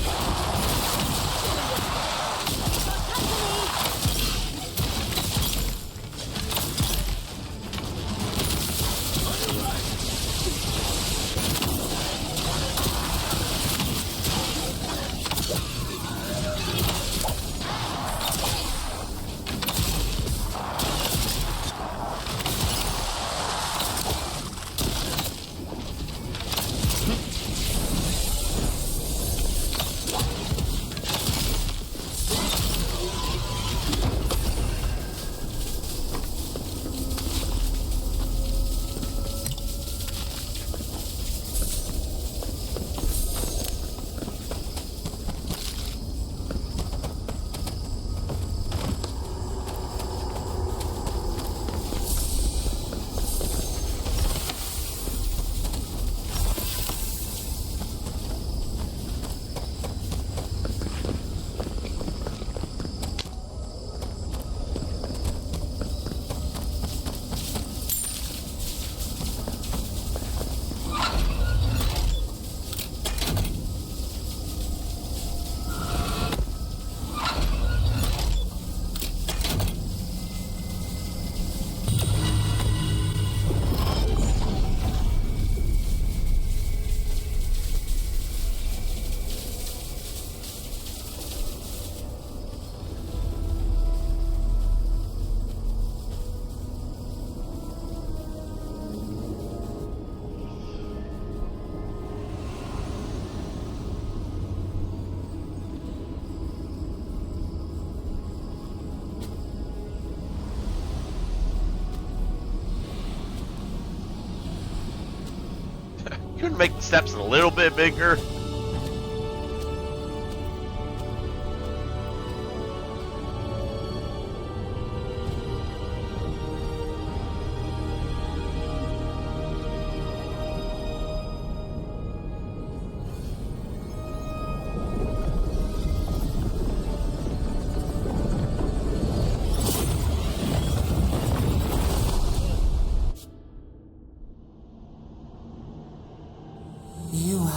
Couldn't make the steps a little bit bigger.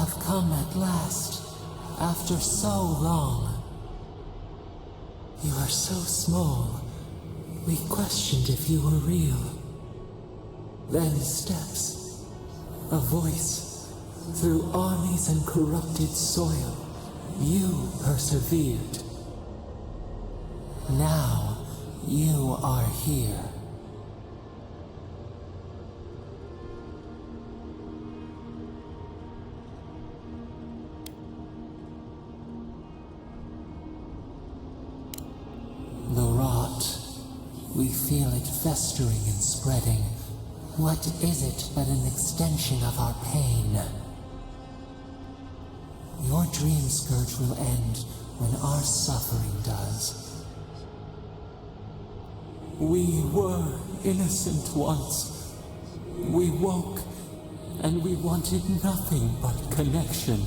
have come at last, after so long. You are so small, we questioned if you were real. Then steps, a voice, through armies and corrupted soil, you persevered. Now, you are here. The rot. We feel it festering and spreading. What is it but an extension of our pain? Your dream scourge will end when our suffering does. We were innocent once. We woke, and we wanted nothing but connection.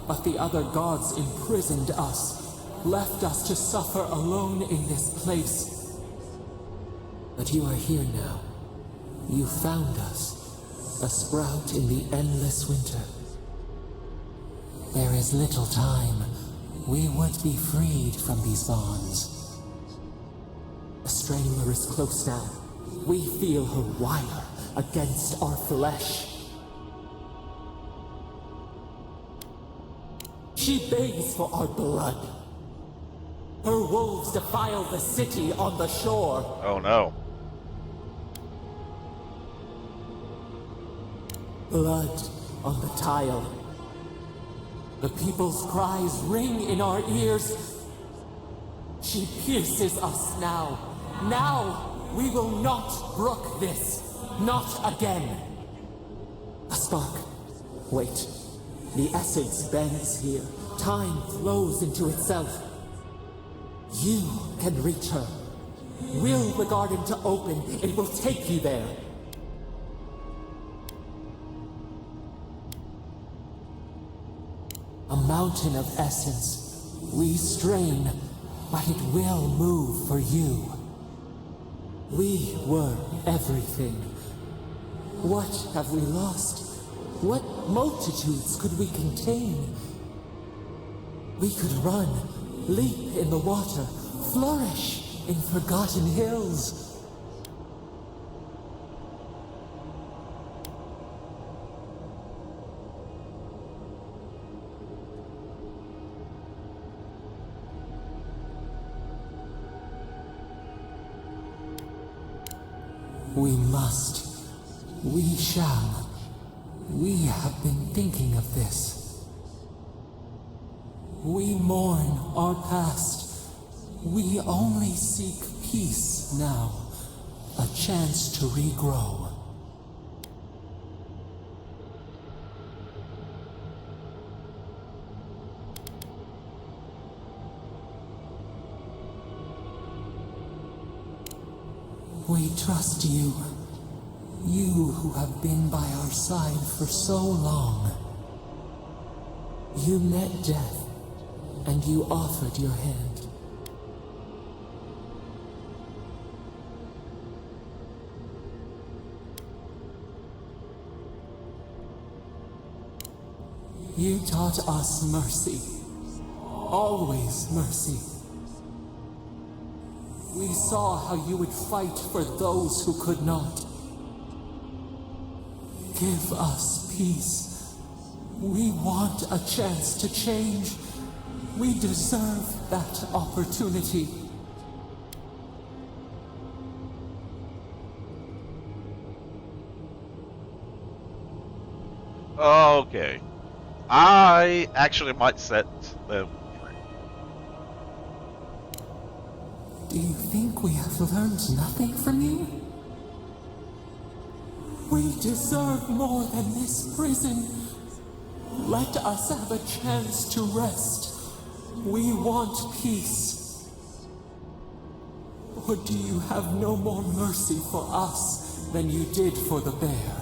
But the other gods imprisoned us, left us to suffer alone in this place. But you are here now. You found us, a sprout in the endless winter. There is little time. We would be freed from these bonds. The strangler is close now. We feel her wire against our flesh. She begs for our blood. Her wolves defile the city on the shore. Oh no. Blood on the tile. The people's cries ring in our ears. She pierces us now. Now we will not brook this. Not again. A spark. Wait. The essence bends here. Time flows into itself. You can reach her. Will the garden to open, it will take you there. A mountain of essence. We strain, but it will move for you. We were everything. What have we lost? What multitudes could we contain? We could run, leap in the water, flourish in forgotten hills. We must. We shall. We have been thinking of this. We mourn our past. We only seek peace now. A chance to regrow. We trust you. You who have been by our side for so long. You met death, and you offered your hand. You taught us mercy. Always mercy. We saw how you would fight for those who could not. Give us peace. We want a chance to change. We deserve that opportunity. Okay. I actually might set them free. Do you think we have learned nothing from you? We deserve more than this prison. Let us have a chance to rest. We want peace. Or do you have no more mercy for us than you did for the bear?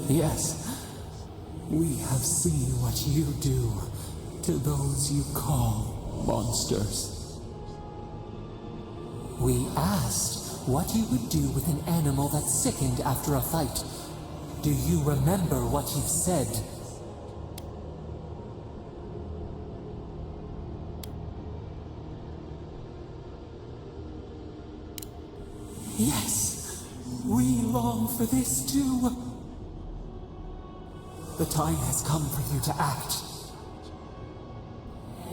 Yes, we have seen what you do, to those you call monsters. We asked what you would do with an animal that sickened after a fight. Do you remember what you said? Yes, we long for this too. The time has come for you to act.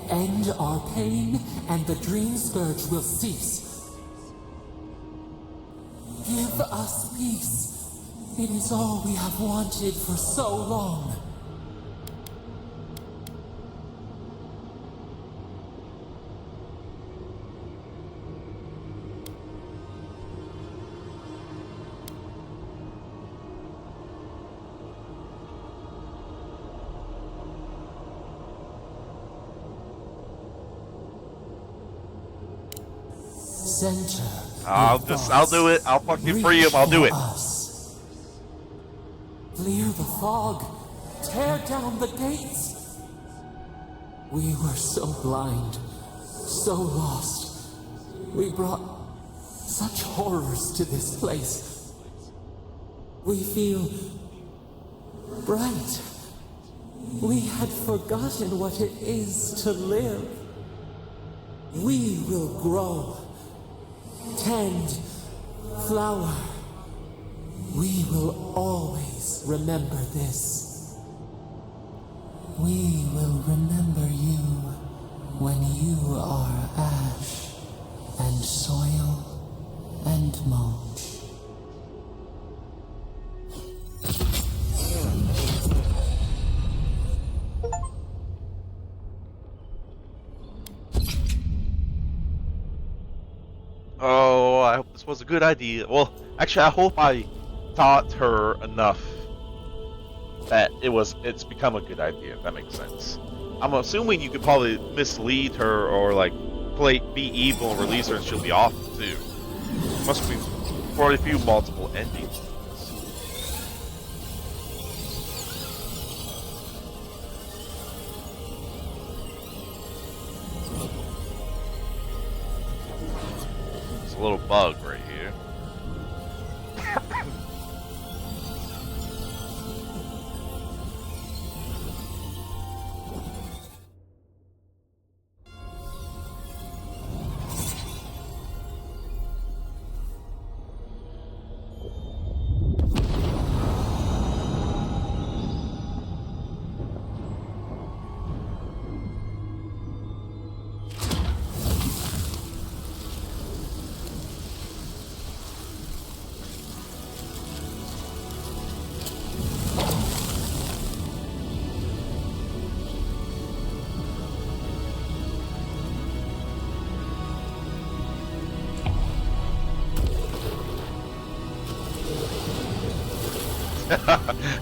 End our pain, and the dream scourge will cease. Give us peace. It is all we have wanted for so long. Center. I'll do it. I'll fucking free him. I'll do it. Us. Clear the fog. Tear down the gates. We were so blind, so lost. We brought such horrors to this place. We feel bright. We had forgotten what it is to live. We will grow. Tend, flower. We will always remember this. We will remember you when you are ash and soil and mulch. Oh, I hope this was a good idea. Well, actually, I hope I taught her enough that it's become a good idea, if that makes sense. I'm assuming you could probably mislead her or like be evil and release her and she'll be off too. Must be quite a few multiple endings. It's a little bug right here.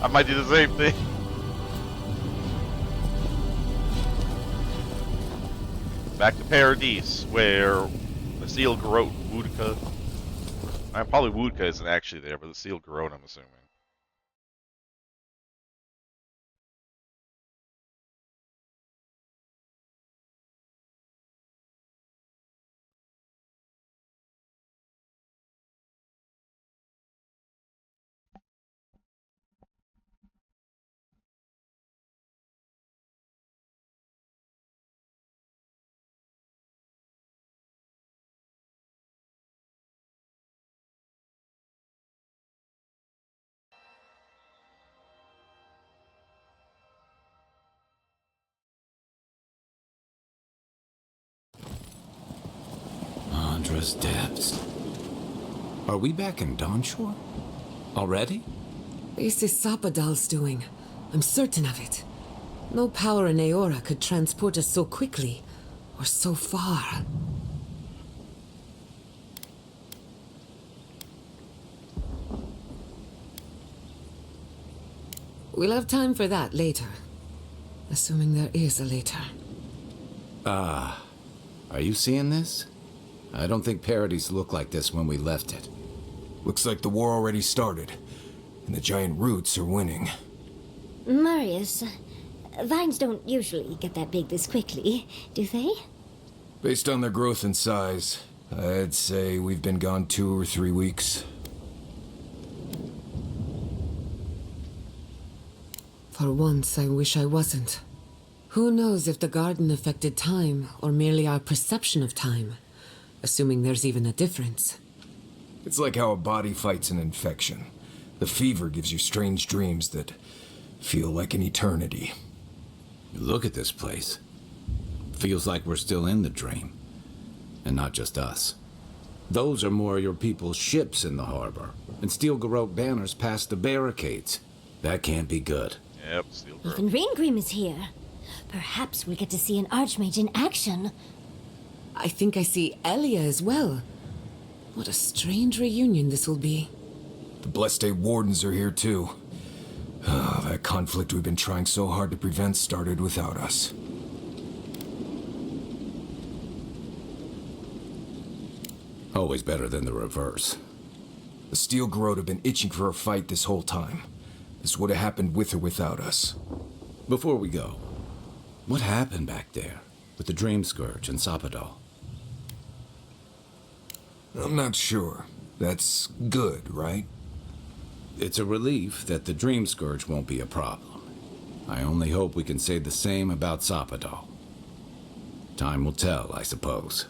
I might do the same thing. Back to Paradise, where the Seal Garrote Woodka. Probably Woodka isn't actually there, but the Seal Garrote, I'm assuming. Andra's depths. Are we back in Dawnshore? Already? This is Sapadal's doing. I'm certain of it. No power in Aora could transport us so quickly, or so far. We'll have time for that later. Assuming there is a later. Are you seeing this? I don't think Paradise looked like this when we left it. Looks like the war already started, and the giant roots are winning. Marius, Vines don't usually get that big this quickly, do they? Based on their growth and size, I'd say we've been gone 2 or 3 weeks. For once, I wish I wasn't. Who knows if the garden affected time, or merely our perception of time, assuming there's even a difference. It's like how a body fights an infection. The fever gives you strange dreams that feel like an eternity. Look at this place. Feels like we're still in the dream. And not just us. Those are more of your people's ships in the harbor, and steel Garrote banners past the barricades. That can't be good. Yep, steel Garrote. Even Reengrim is here. Perhaps we'll get to see an Archmage in action. I think I see Elia as well. What a strange reunion this will be. The Blessed Wardens are here too. That conflict we've been trying so hard to prevent started without us. Always better than the reverse. The Steel Garrote have been itching for a fight this whole time. This would have happened with or without us. Before we go, what happened back there with the Dream Scourge and Sapadal? I'm not sure. That's good, right? It's a relief that the Dream Scourge won't be a problem. I only hope we can say the same about Sapadal. Time will tell, I suppose.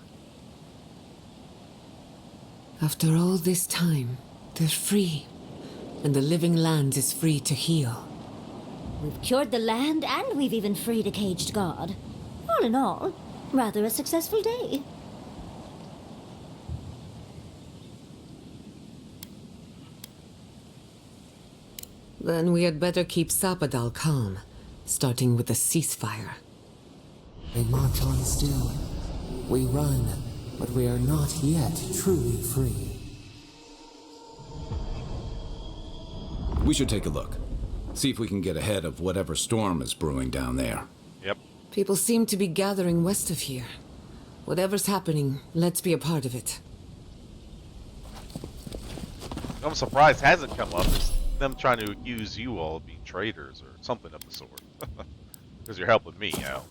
After all this time, they're free. And the living land is free to heal. We've cured the land, and we've even freed a caged god. All in all, rather a successful day. Then we had better keep Sapadal calm, starting with a ceasefire. They march on still. We run, but we are not yet truly free. We should take a look. See if we can get ahead of whatever storm is brewing down there. Yep. People seem to be gathering west of here. Whatever's happening, let's be a part of it. I'm surprised hasn't come up is them trying to accuse you all of being traitors or something of the sort. Because you're helping me out.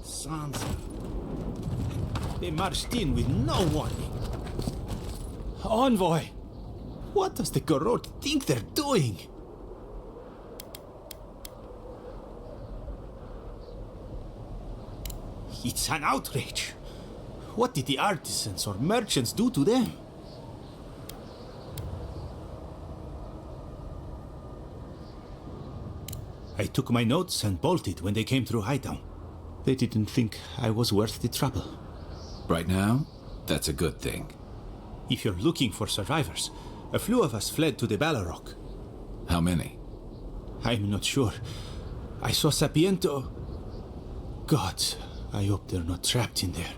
Sansa. They marched in with no warning. Envoy! What does the Garrote think they're doing? It's an outrage. What did the artisans or merchants do to them? I took my notes and bolted when they came through Hightown. They didn't think I was worth the trouble. Right now, that's a good thing. If you're looking for survivors, a few of us fled to the Balrog. How many? I'm not sure. I saw Sapiento. God, I hope they're not trapped in there.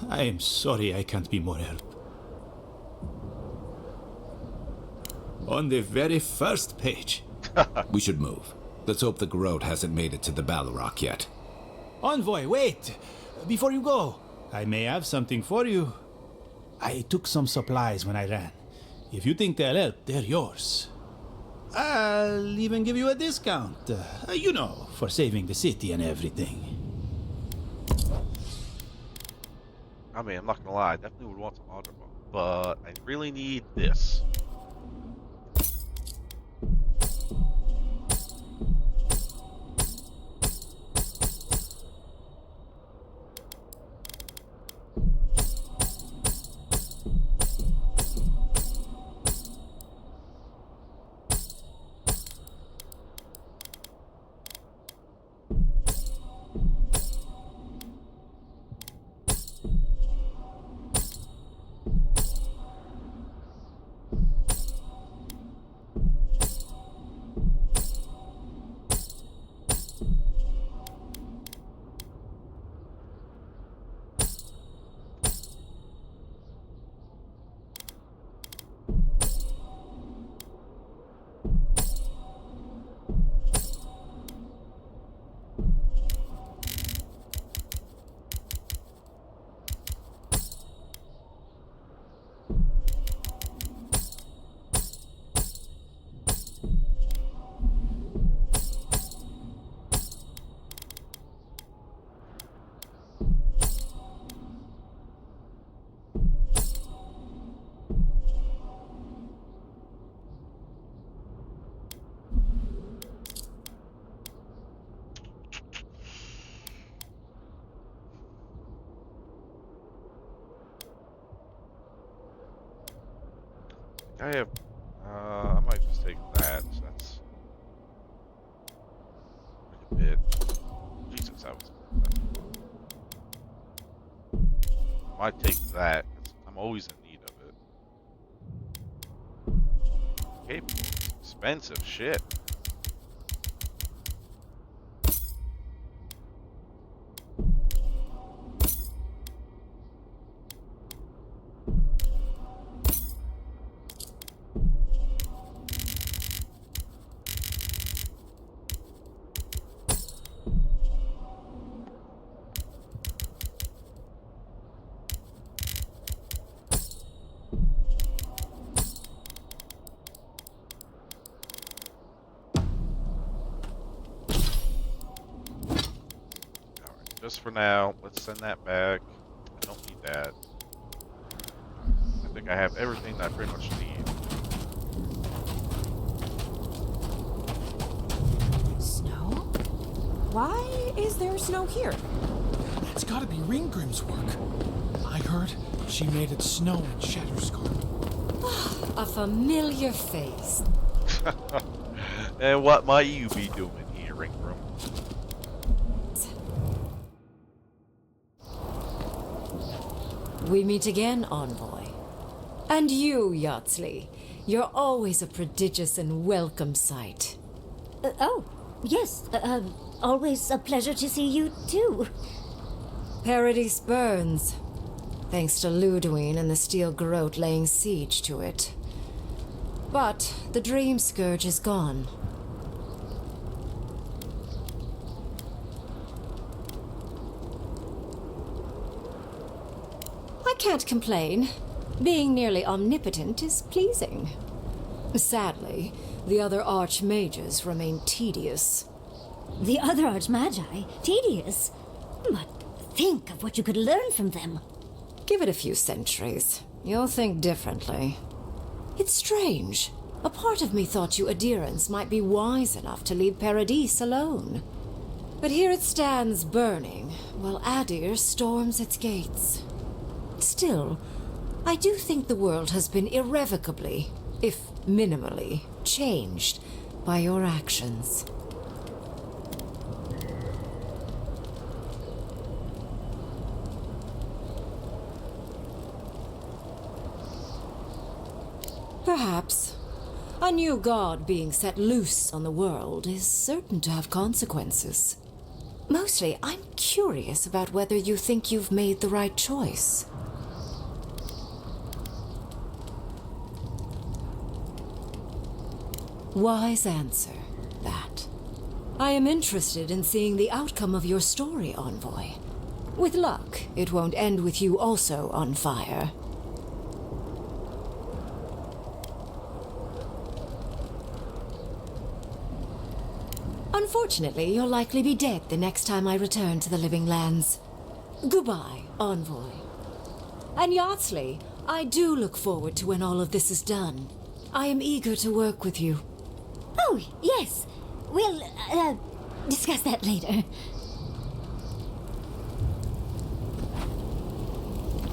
I am sorry I can't be more help. On the very first page. We should move. Let's hope the Garrote hasn't made it to the Balrog yet. Envoy, wait! Before you go, I may have something for you. I took some supplies when I ran. If you think they'll help, they're yours. I'll even give you a discount. You know, for saving the city and everything. I mean, I'm not gonna lie, I definitely would want some Autobot, but I really need this. I have. I might just take that. That's like a bit. Jesus, that was. I might take that. 'Cause I'm always in need of it. Okay, expensive shit. Just for now, let's send that back. I don't need that. I think I have everything that I pretty much need. Snow? Why is there snow here? That's gotta be Ringgrim's work. I heard she made it snow in Shatterscarp. A familiar face. And what might you be doing here, Ringgrim? We meet again, Envoy. And you, Yardsley. You're always a prodigious and welcome sight. Oh, yes. Always a pleasure to see you, too. Paradise burns. Thanks to Ludwine and the Steel Garrote laying siege to it. But the Dream Scourge is gone. I can't complain. Being nearly omnipotent is pleasing. Sadly, the other archmages remain tedious. The other archmagi? Tedious? But think of what you could learn from them. Give it a few centuries. You'll think differently. It's strange. A part of me thought you adherents might be wise enough to leave Paradise alone. But here it stands burning, while Adir storms its gates. Still, I do think the world has been irrevocably, if minimally, changed by your actions. Perhaps. A new god being set loose on the world is certain to have consequences. Mostly, I'm curious about whether you think you've made the right choice. Wise answer, that. I am interested in seeing the outcome of your story, Envoy. With luck, it won't end with you also on fire. Unfortunately, you'll likely be dead the next time I return to the Living Lands. Goodbye, Envoy. And Yardsley, I do look forward to when all of this is done. I am eager to work with you. Oh, yes. We'll, discuss that later.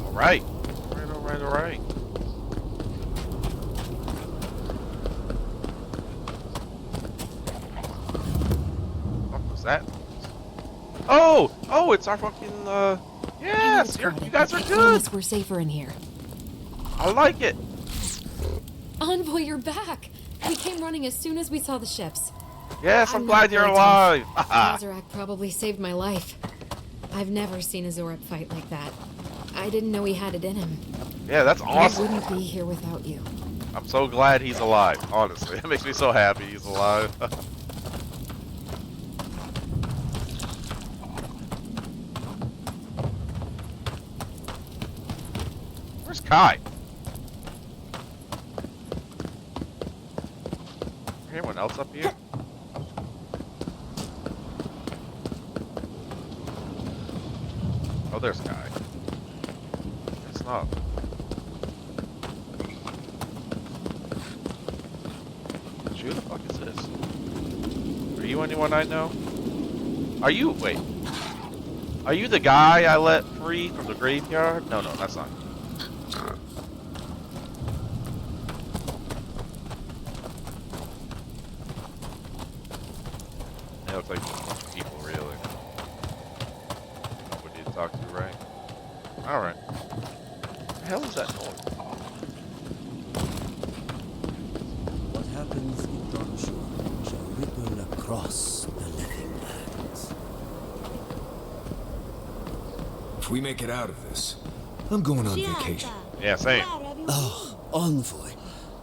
All right. All right. What was that? Oh, it's our fucking, yes, you guys are I good. promise we're safer in here. I like it. Envoy, you're back. We came running as soon as we saw the ships. Yes, I'm glad you're alive. Azarak probably saved my life. I've never seen a Zorab fight like that. I didn't know he had it in him. Yeah, that's awesome. I wouldn't be here without you. I'm so glad he's alive, honestly. It makes me so happy he's alive. Where's Kai? Anyone else up here? Oh, there's Kai. It's not. Who the fuck is this? Are you anyone I know? Are you? Wait. Are you the guy I let free from the graveyard? No, that's not. It looks like just a bunch of people, really. Nobody to talk to, right? Alright. What the hell is that noise? What happens in Donshore shall ripple across the living lands. If we make it out of this, I'm going on vacation. Yeah, same. Oh, Envoy.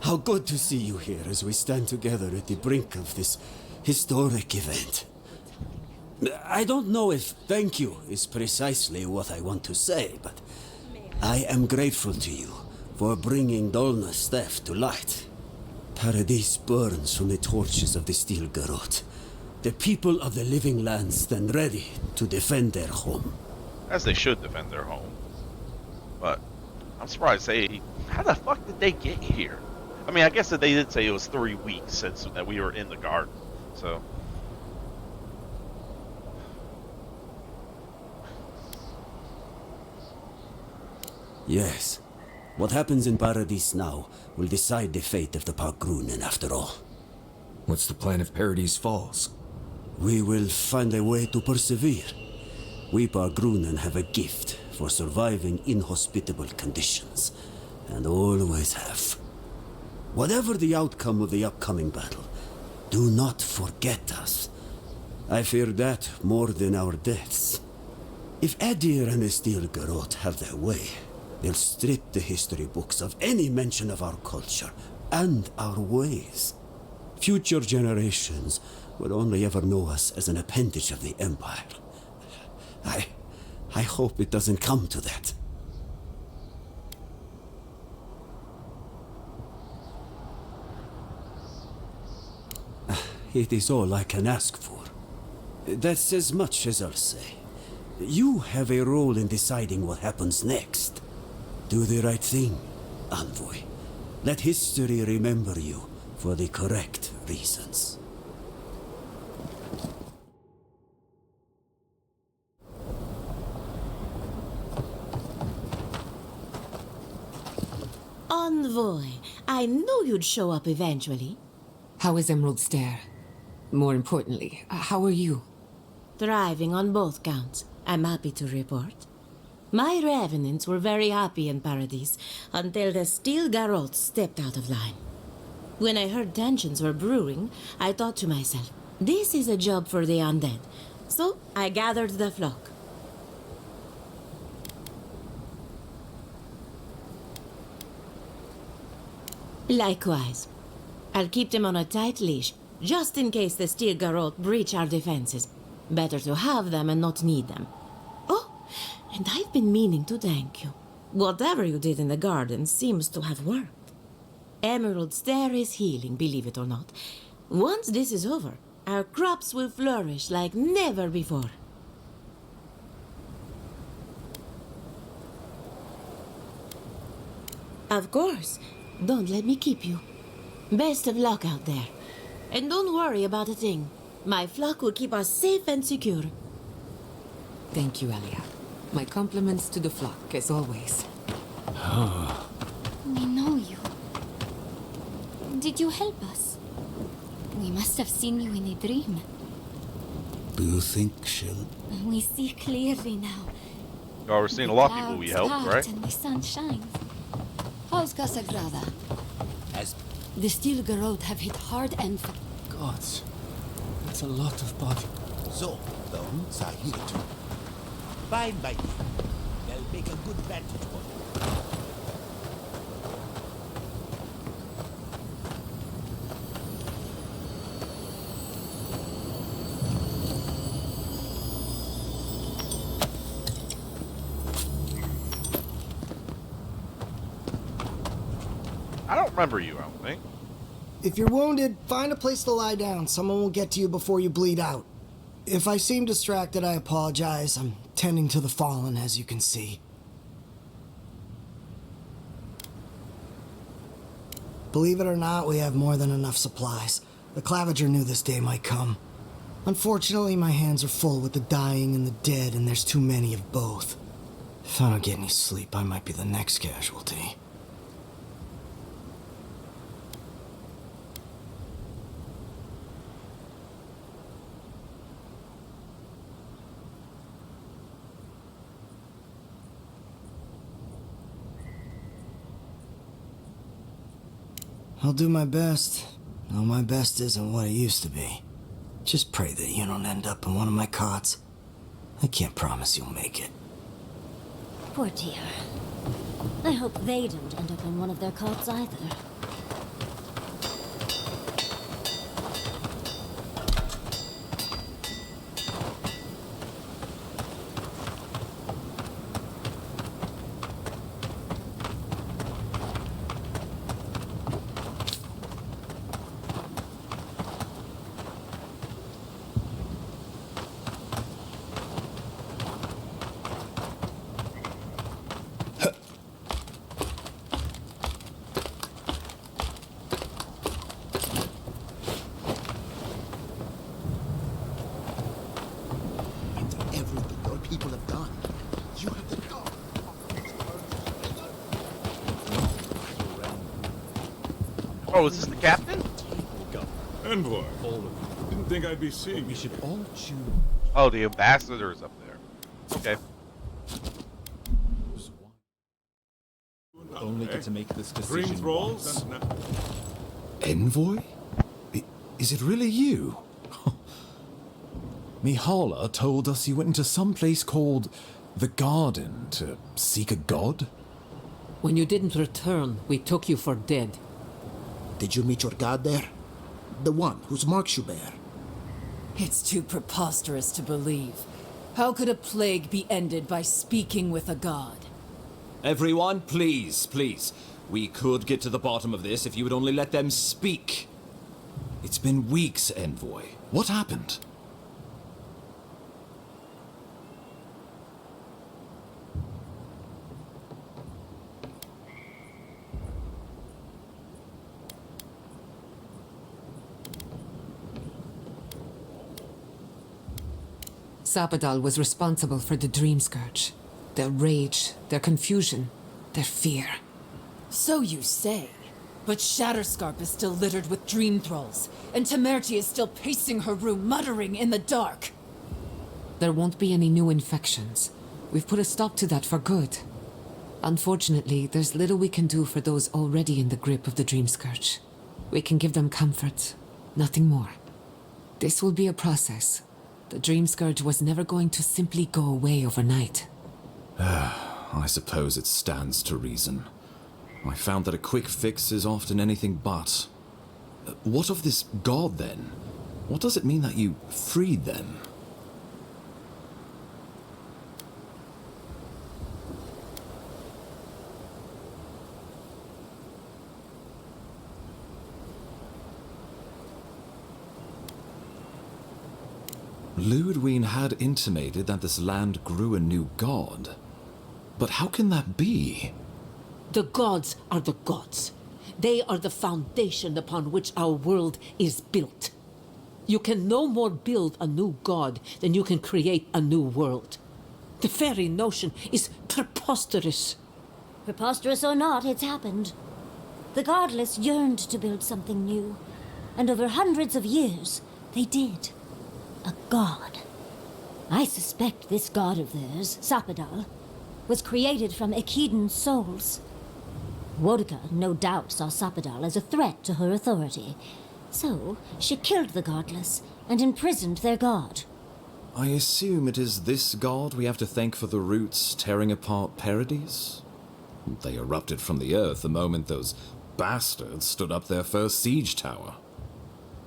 How good to see you here as we stand together at the brink of this historic event. I don't know if thank you is precisely what I want to say, but I am grateful to you for bringing Dolna's theft to light. Paradise burns from the torches of the Steel Garrote. The people of the living lands stand ready to defend their home. As they should defend their home. But I'm surprised how the fuck did they get here? I mean, I guess that they did say it was 3 weeks since that we were in the garden. So Yes. What happens in Paradise now will decide the fate of the Pargrunen after all. What's the plan if Paradise falls? We will find a way to persevere. We Pargrunen have a gift for surviving inhospitable conditions, and always have. Whatever the outcome of the upcoming battle, do not forget us. I fear that more than our deaths. If Edir and the Steel Garrote have their way, they'll strip the history books of any mention of our culture and our ways. Future generations will only ever know us as an appendage of the Empire. I hope it doesn't come to that. It is all I can ask for. That's as much as I'll say. You have a role in deciding what happens next. Do the right thing, Envoy. Let history remember you for the correct reasons. Envoy, I knew you'd show up eventually. How is Emerald Stair? More importantly, how are you? Thriving on both counts, I'm happy to report. My revenants were very happy in Paradise until the Steel Garrote stepped out of line. When I heard tensions were brewing, I thought to myself, this is a job for the undead. So I gathered the flock. Likewise. I'll keep them on a tight leash, just in case the Steel Garrote breach our defenses. Better to have them and not need them. Oh, and I've been meaning to thank you. Whatever you did in the garden seems to have worked. Emerald Stair is healing, believe it or not. Once this is over, our crops will flourish like never before. Of course. Don't let me keep you. Best of luck out there. And don't worry about a thing. My flock will keep us safe and secure. Thank you, Elia. My compliments to the flock, as always. We know you. Did you help us? We must have seen you in a dream. Do you think she'll... We see clearly now. Oh, we're seeing a lot of people we helped, Clouds right? and the sun shines. How's Casagrada? As The Steel Garrote have hit hard and gods, that's a lot of body. So, the roots are here too. Fine by you. They'll make a good vantage point. I don't remember you, I don't think. If you're wounded, find a place to lie down. Someone will get to you before you bleed out. If I seem distracted, I apologize. I'm tending to the fallen, as you can see. Believe it or not, we have more than enough supplies. The Clavager knew this day might come. Unfortunately, my hands are full with the dying and the dead, and there's too many of both. If I don't get any sleep, I might be the next casualty. I'll do my best. No, my best isn't what it used to be. Just pray that you don't end up in one of my cots. I can't promise you'll make it. Poor dear. I hope they don't end up in one of their cots either. Oh, is this the captain? Envoy. Didn't think I'd be seeing you. We should all choose. Oh, the ambassador is up there. Okay. Only get to make this decision once. Envoy? Is it really you? Mihala told us you went into some place called the Garden to seek a god? When you didn't return, we took you for dead. Did you meet your god there? The one whose marks you bear? It's too preposterous to believe. How could a plague be ended by speaking with a god? Everyone, please, please. We could get to the bottom of this if you would only let them speak. It's been weeks, Envoy. What happened? Sapadal was responsible for the Dream Scourge. Their rage, their confusion, their fear. So you say. But Shatterscarp is still littered with dream thralls, and Temerti is still pacing her room, muttering in the dark. There won't be any new infections. We've put a stop to that for good. Unfortunately, there's little we can do for those already in the grip of the Dream Scourge. We can give them comfort, nothing more. This will be a process. The Dream Scourge was never going to simply go away overnight. I suppose it stands to reason. I found that a quick fix is often anything but. What of this god, then? What does it mean that you freed them? Ludwine had intimated that this land grew a new god. But how can that be? The gods are the gods. They are the foundation upon which our world is built. You can no more build a new god than you can create a new world. The very notion is preposterous. Preposterous or not, it's happened. The Godless yearned to build something new, and over hundreds of years, they did. A god. I suspect this god of theirs, Sapadal, was created from Echidan souls. Wodka no doubt saw Sapadal as a threat to her authority, so she killed the Godless and imprisoned their god. I assume it is this god we have to thank for the roots tearing apart Paradise? They erupted from the earth the moment those bastards stood up their first siege tower.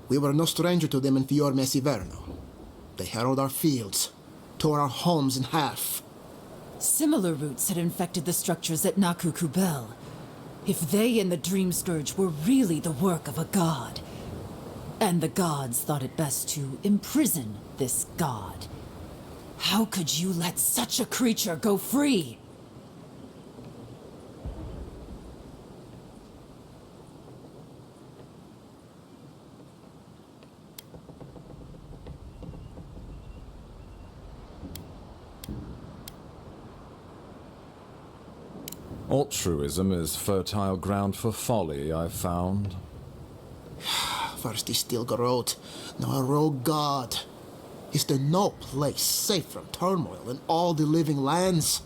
We were no stranger to them in Fiorme Siverno. They harrowed our fields, tore our homes in half. Similar roots had infected the structures at Naku Kubel. If they and the Dream Scourge were really the work of a god, and the gods thought it best to imprison this god, how could you let such a creature go free? Altruism is fertile ground for folly, I've found. First he still Garot, now a rogue god. Is there no place safe from turmoil in all the living lands?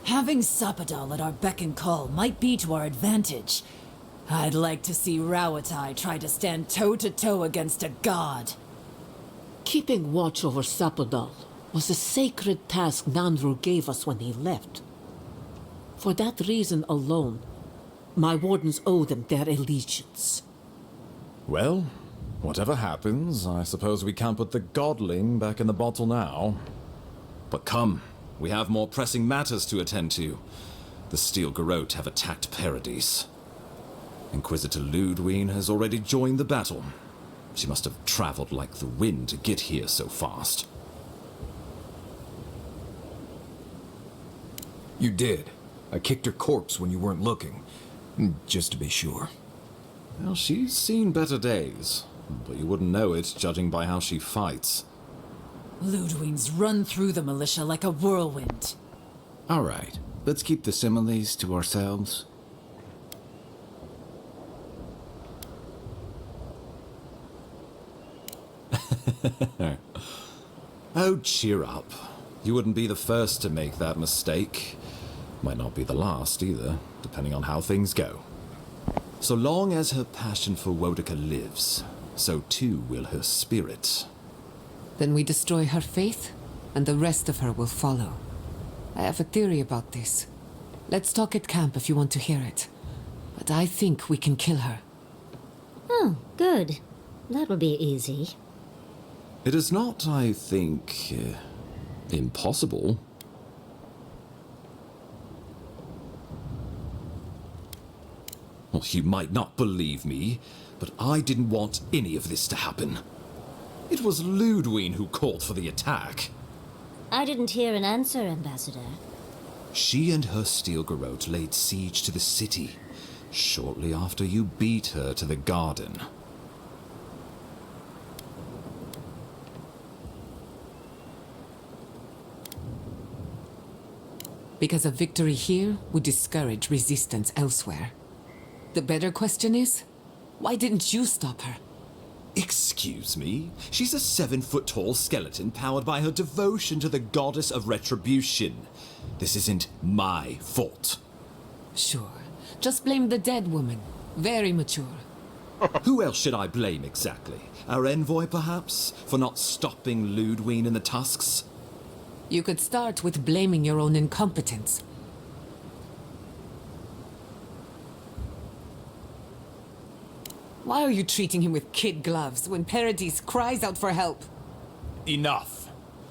Having Sapadal at our beck and call might be to our advantage, I'd like to see Rawatai try to stand toe-to-toe against a god. Keeping watch over Sapodal was a sacred task Nandru gave us when he left. For that reason alone, my wardens owe them their allegiance. Well, whatever happens, I suppose we can't put the godling back in the bottle now. But come, we have more pressing matters to attend to. The Steel Garrote have attacked Paradise. Inquisitor Ludwine has already joined the battle. She must have traveled like the wind to get here so fast. You did. I kicked her corpse when you weren't looking. Just to be sure. Well, she's seen better days, but you wouldn't know it judging by how she fights. Ludwine's run through the militia like a whirlwind. All right, let's keep the similes to ourselves. Oh, cheer up. You wouldn't be the first to make that mistake. Might not be the last either, depending on how things go. So long as her passion for Wodica lives, so too will her spirit. Then we destroy her faith, and the rest of her will follow. I have a theory about this. Let's talk at camp if you want to hear it. But I think we can kill her. Oh, good. That will be easy. It is not, I think, impossible. Well, you might not believe me, but I didn't want any of this to happen. It was Ludwine who called for the attack. I didn't hear an answer, Ambassador. She and her Steel Garrote laid siege to the city shortly after you beat her to the garden. Because a victory here would discourage resistance elsewhere. The better question is, why didn't you stop her? Excuse me? She's a 7-foot-tall skeleton powered by her devotion to the goddess of retribution. This isn't my fault. Sure. Just blame the dead woman. Very mature. Who else should I blame exactly? Our envoy, perhaps? For not stopping Ludwine and the Tusks? You could start with blaming your own incompetence. Why are you treating him with kid gloves when Paradise cries out for help? Enough.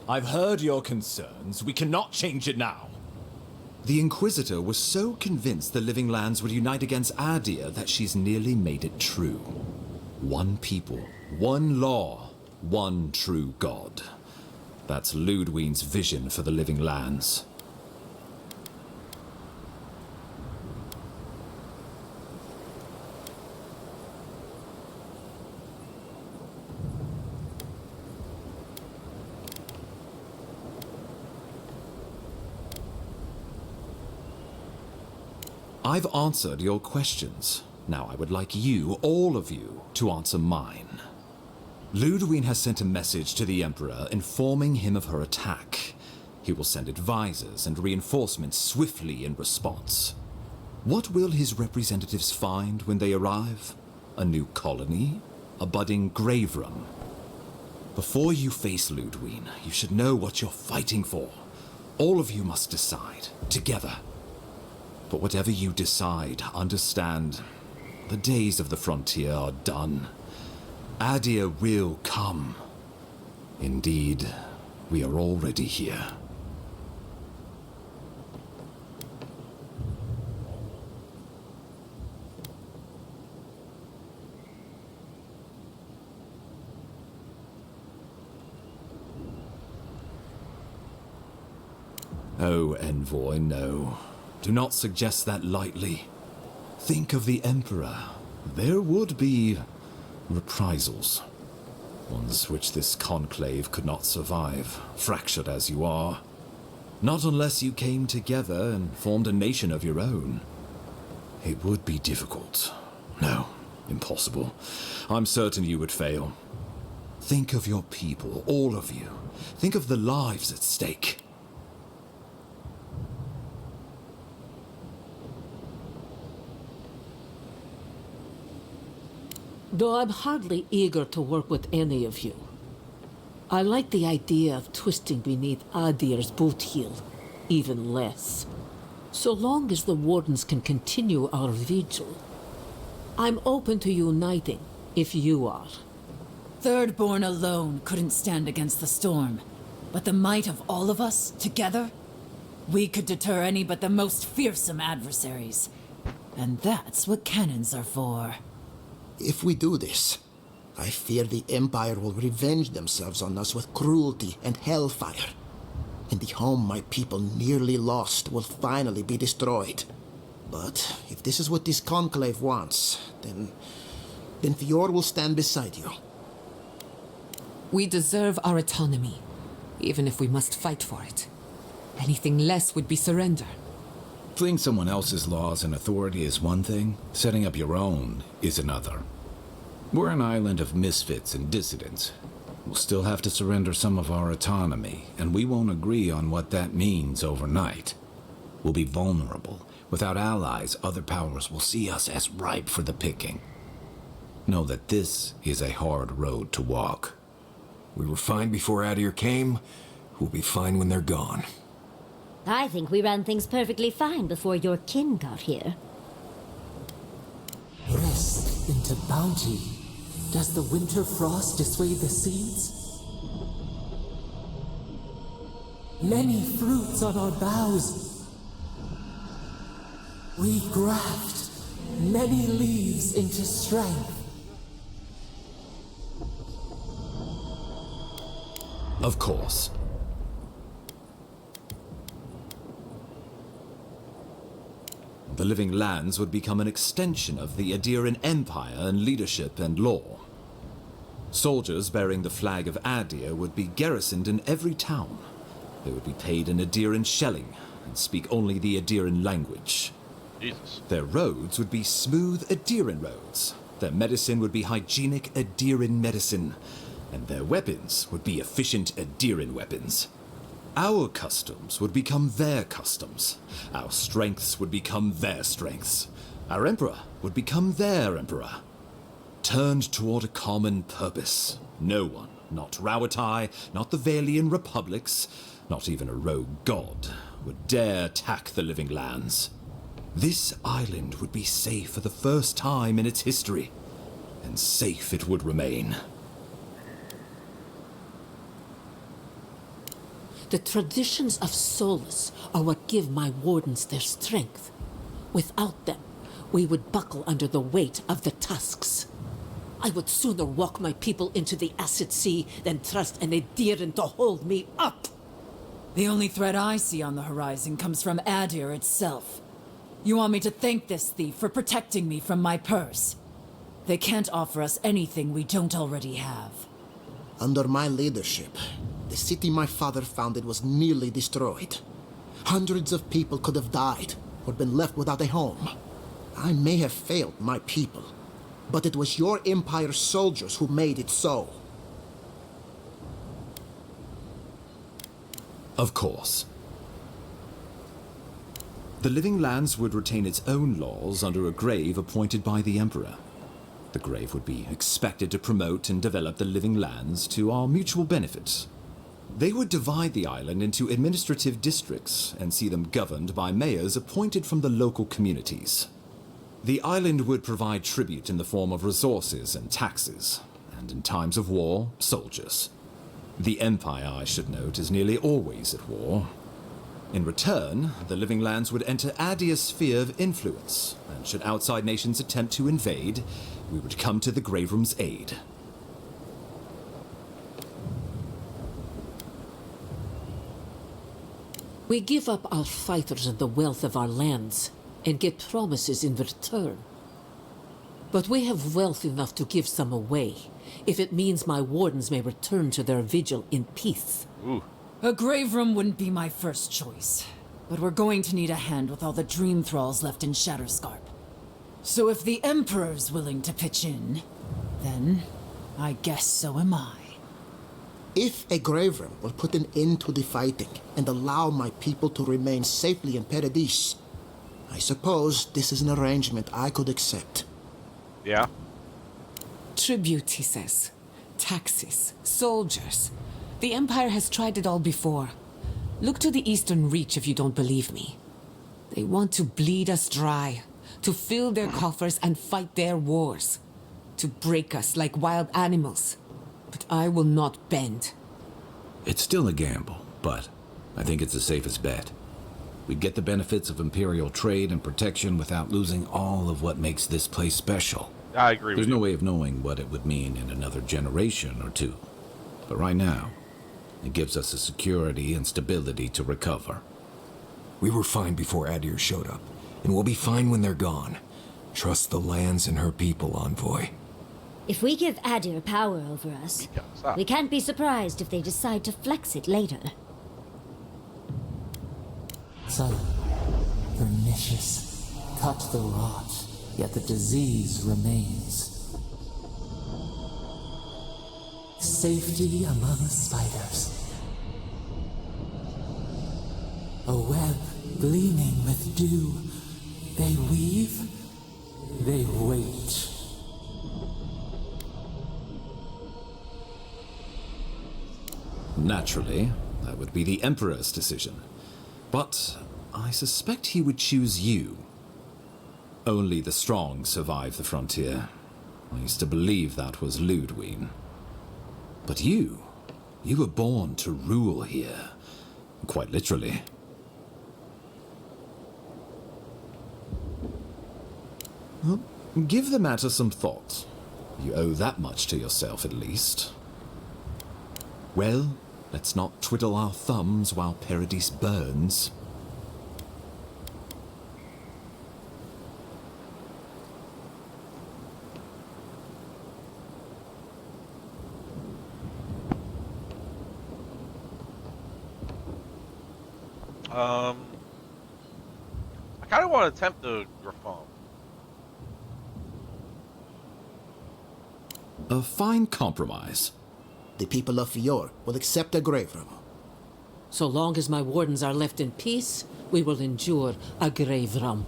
I've heard your concerns. We cannot change it now. The Inquisitor was so convinced the Living Lands would unite against Adia that she's nearly made it true. One people, one law, one true God. That's Ludwine's vision for the Living Lands. I've answered your questions. Now I would like you, all of you, to answer mine. Ludwine has sent a message to the Emperor informing him of her attack. He will send advisors and reinforcements swiftly in response. What will his representatives find when they arrive? A new colony? A budding grave room? Before you face Ludwine, you should know what you're fighting for. All of you must decide, together. But whatever you decide, understand, the days of the frontier are done. Adia will come. Indeed, we are already here. Oh, Envoy, no. Do not suggest that lightly. Think of the Emperor. There would be reprisals. Ones which this conclave could not survive, fractured as you are. Not unless you came together and formed a nation of your own. It would be difficult. No, impossible. I'm certain you would fail. Think of your people, all of you. Think of the lives at stake. Though I'm hardly eager to work with any of you. I like the idea of twisting beneath Adir's boot heel even less. So long as the Wardens can continue our vigil, I'm open to uniting if you are. Thirdborn alone couldn't stand against the storm. But the might of all of us, together, we could deter any but the most fearsome adversaries. And that's what cannons are for. If we do this, I fear the Empire will revenge themselves on us with cruelty and hellfire. And the home my people nearly lost will finally be destroyed. But if this is what this conclave wants, then Fior will stand beside you. We deserve our autonomy, even if we must fight for it. Anything less would be surrender. Fleeing someone else's laws and authority is one thing, setting up your own is another. We're an island of misfits and dissidents. We'll still have to surrender some of our autonomy, and we won't agree on what that means overnight. We'll be vulnerable. Without allies, other powers will see us as ripe for the picking. Know that this is a hard road to walk. We were fine before Adir came. We'll be fine when they're gone. I think we ran things perfectly fine before your kin got here. Rest into bounty. Does the winter frost dissuade the seeds? Many fruits on our boughs. We graft many leaves into strength. Of course. The Living Lands would become an extension of the Adiran Empire in leadership and law. Soldiers bearing the flag of Adir would be garrisoned in every town. They would be paid in Adiran shelling and speak only the Adiran language. Jesus. Their roads would be smooth Adiran roads. Their medicine would be hygienic Adiran medicine. And their weapons would be efficient Adiran weapons. Our customs would become their customs. Our strengths would become their strengths. Our emperor would become their emperor. Turned toward a common purpose. No one, not Rawatai, not the Valian republics, not even a rogue god, would dare attack the Living Lands. This island would be safe for the first time in its history, and safe it would remain. The traditions of solace are what give my wardens their strength. Without them, we would buckle under the weight of the tusks. I would sooner walk my people into the acid sea than trust an Adiran to hold me up. The only threat I see on the horizon comes from Adir itself. You want me to thank this thief for protecting me from my purse? They can't offer us anything we don't already have. Under my leadership, the city my father founded was nearly destroyed. Hundreds of people could have died or been left without a home. I may have failed my people, but it was your Empire's soldiers who made it so. Of course. The Living Lands would retain its own laws under a grave appointed by the Emperor. The grave would be expected to promote and develop the Living Lands to our mutual benefit. They would divide the island into administrative districts and see them governed by mayors appointed from the local communities. The island would provide tribute in the form of resources and taxes, and in times of war, soldiers. The Empire, I should note, is nearly always at war. In return, the Living Lands would enter Adir's sphere of influence, and should outside nations attempt to invade, we would come to the Grave Room's aid. We give up our fighters and the wealth of our lands, and get promises in return. But we have wealth enough to give some away, if it means my wardens may return to their vigil in peace. Ooh. A grave room wouldn't be my first choice, but we're going to need a hand with all the dream thralls left in Shatterscarp. So if the Emperor's willing to pitch in, then I guess so am I. If a grave room will put an end to the fighting and allow my people to remain safely in Paradise, I suppose this is an arrangement I could accept. Yeah. Tribute, he says. Taxes. Soldiers. The Empire has tried it all before. Look to the Eastern Reach if you don't believe me. They want to bleed us dry, to fill their coffers and fight their wars, to break us like wild animals. But I will not bend. It's still a gamble, but I think it's the safest bet. We'd get the benefits of Imperial trade and protection without losing all of what makes this place special. I agree There's with no you. way of knowing what it would mean in another generation or two. But right now, it gives us the security and stability to recover. We were fine before Adir showed up, and we'll be fine when they're gone. Trust the lands and her people, Envoy. If we give Adir power over us, we can't be surprised if they decide to flex it later. So, pernicious. Cut the rot, yet the disease remains. Safety among spiders. A web gleaming with dew. They weave, they wait. Naturally, that would be the Emperor's decision. But I suspect he would choose you. Only the strong survive the frontier. I used to believe that was Ludwig. But you were born to rule here. Quite literally. Well, give the matter some thought. You owe that much to yourself, at least. Well, let's not twiddle our thumbs while Paradise burns. I kind of want to attempt the Griffon. A fine compromise. The people of Fior will accept a grave room. So long as my wardens are left in peace, we will endure a grave room.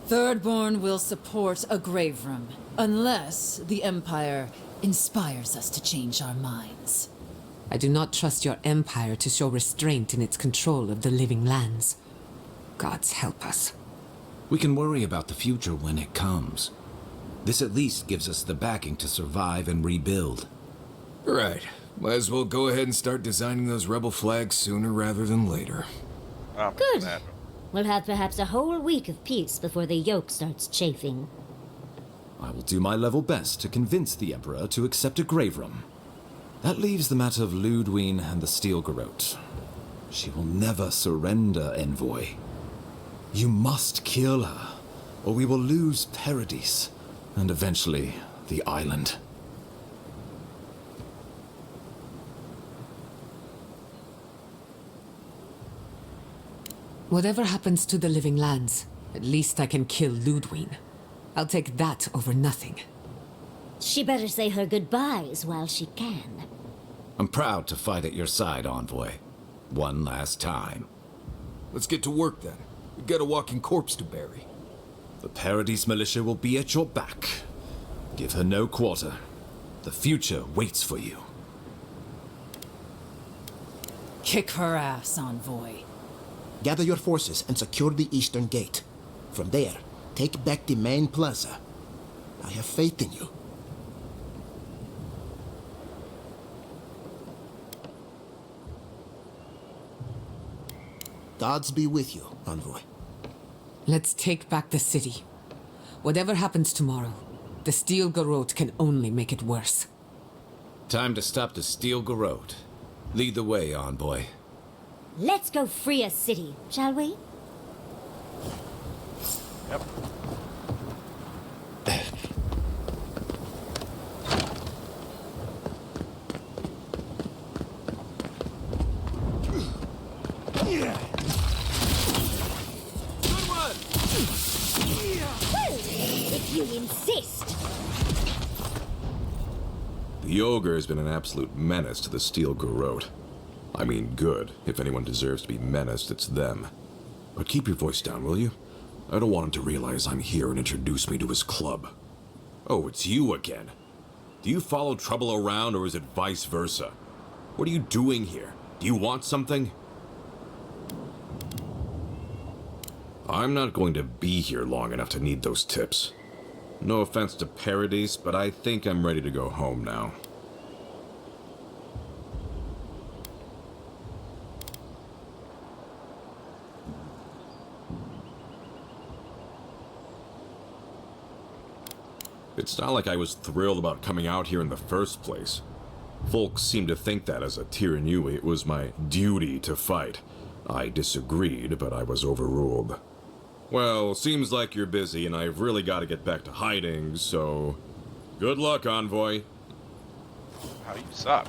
Thirdborn will support a grave room, unless the Empire inspires us to change our minds. I do not trust your empire to show restraint in its control of the living lands. Gods help us. We can worry about the future when it comes. This at least gives us the backing to survive and rebuild. Right. Might as well go ahead and start designing those rebel flags sooner rather than later. Good. We'll have perhaps a whole week of peace before the yoke starts chafing. I will do my level best to convince the Emperor to accept a grave room. That leaves the matter of Ludwig and the Steel Garrote. She will never surrender, Envoy. You must kill her, or we will lose Paradise, and eventually the island. Whatever happens to the living lands, at least I can kill Ludwig. I'll take that over nothing. She better say her goodbyes while she can. I'm proud to fight at your side, Envoy. One last time. Let's get to work then. We've got a walking corpse to bury. The Paradise militia will be at your back. Give her no quarter. The future waits for you. Kick her ass, Envoy. Gather your forces and secure the eastern gate. From there, take back the main plaza. I have faith in you. Gods be with you, Envoy. Let's take back the city. Whatever happens tomorrow, the Steel Garrote can only make it worse. Time to stop the Steel Garrote. Lead the way, Envoy. Let's go free a city, shall we? Yep. If you insist. The ogre has been an absolute menace to the Steel Garrote. I mean good. If anyone deserves to be menaced, it's them. But keep your voice down, will you? I don't want him to realize I'm here and introduce me to his club. Oh, it's you again. Do you follow trouble around, or is it vice versa? What are you doing here? Do you want something? I'm not going to be here long enough to need those tips. No offense to Paradise, but I think I'm ready to go home now. It's not like I was thrilled about coming out here in the first place. Folks seem to think that as a Tiraniui, it was my duty to fight. I disagreed, but I was overruled. Well, seems like you're busy, and I've really got to get back to hiding, so... Good luck, Envoy. How you suck.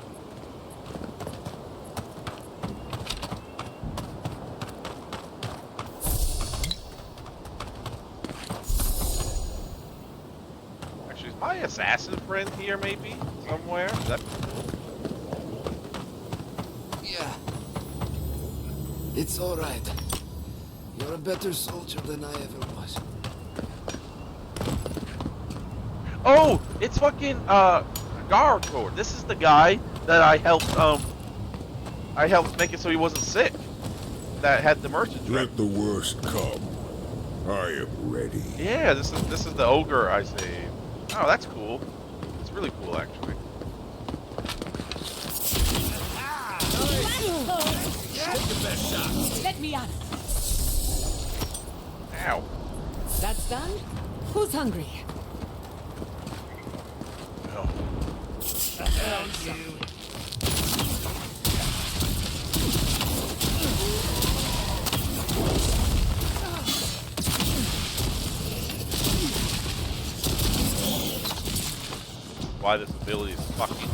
Actually, is my assassin friend here, maybe? Somewhere? Is that... Yeah. It's all right. You're a better soldier than I ever was. Oh, it's fucking Gargor. This is the guy that I helped make it so he wasn't sick. That had the merchant trip. Let the worst come. I am ready. Yeah, this is the ogre I saved. Oh, that's cool. It's really cool, actually. Let me out. Ow. That's done? Who's hungry? No. Why this ability is fucking...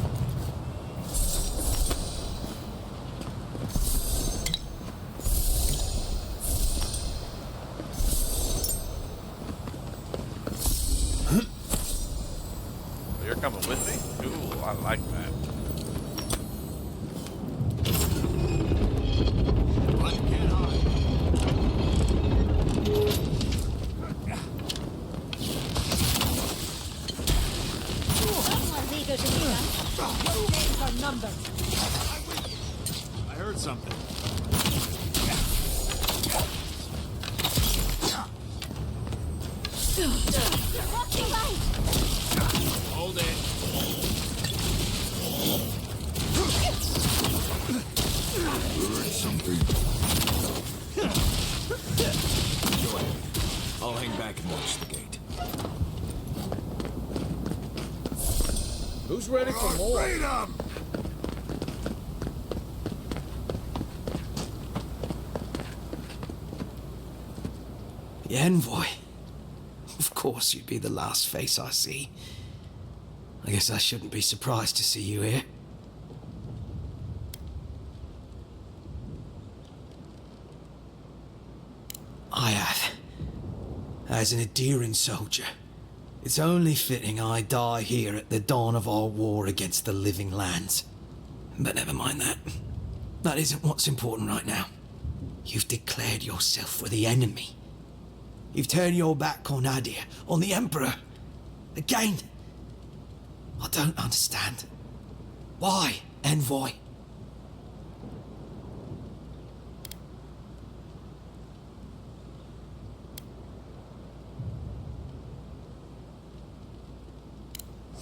You're coming with me? Cool, I like that. Your days are numbered. I heard something. Hold it. Heard something. Go ahead. I'll hang back and watch the gate. Who's ready for more? Freedom! The envoy. Of course you'd be the last face I see. I guess I shouldn't be surprised to see you here. I have. As an endearing soldier, it's only fitting I die here at the dawn of our war against the living lands. But never mind that. That isn't what's important right now. You've declared yourself for the enemy. You've turned your back on Adir, on the Emperor. Again. I don't understand. Why, envoy?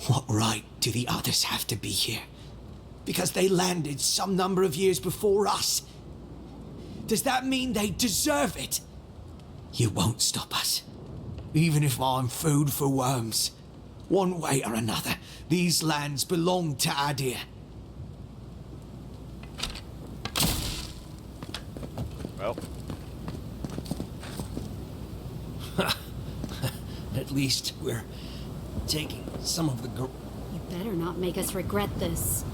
What right do the others have to be here? Because they landed some number of years before us? Does that mean they deserve it? You won't stop us. Even if I'm food for worms. One way or another, these lands belong to Adir. Well. At least we're taking some of the... You better not make us regret this.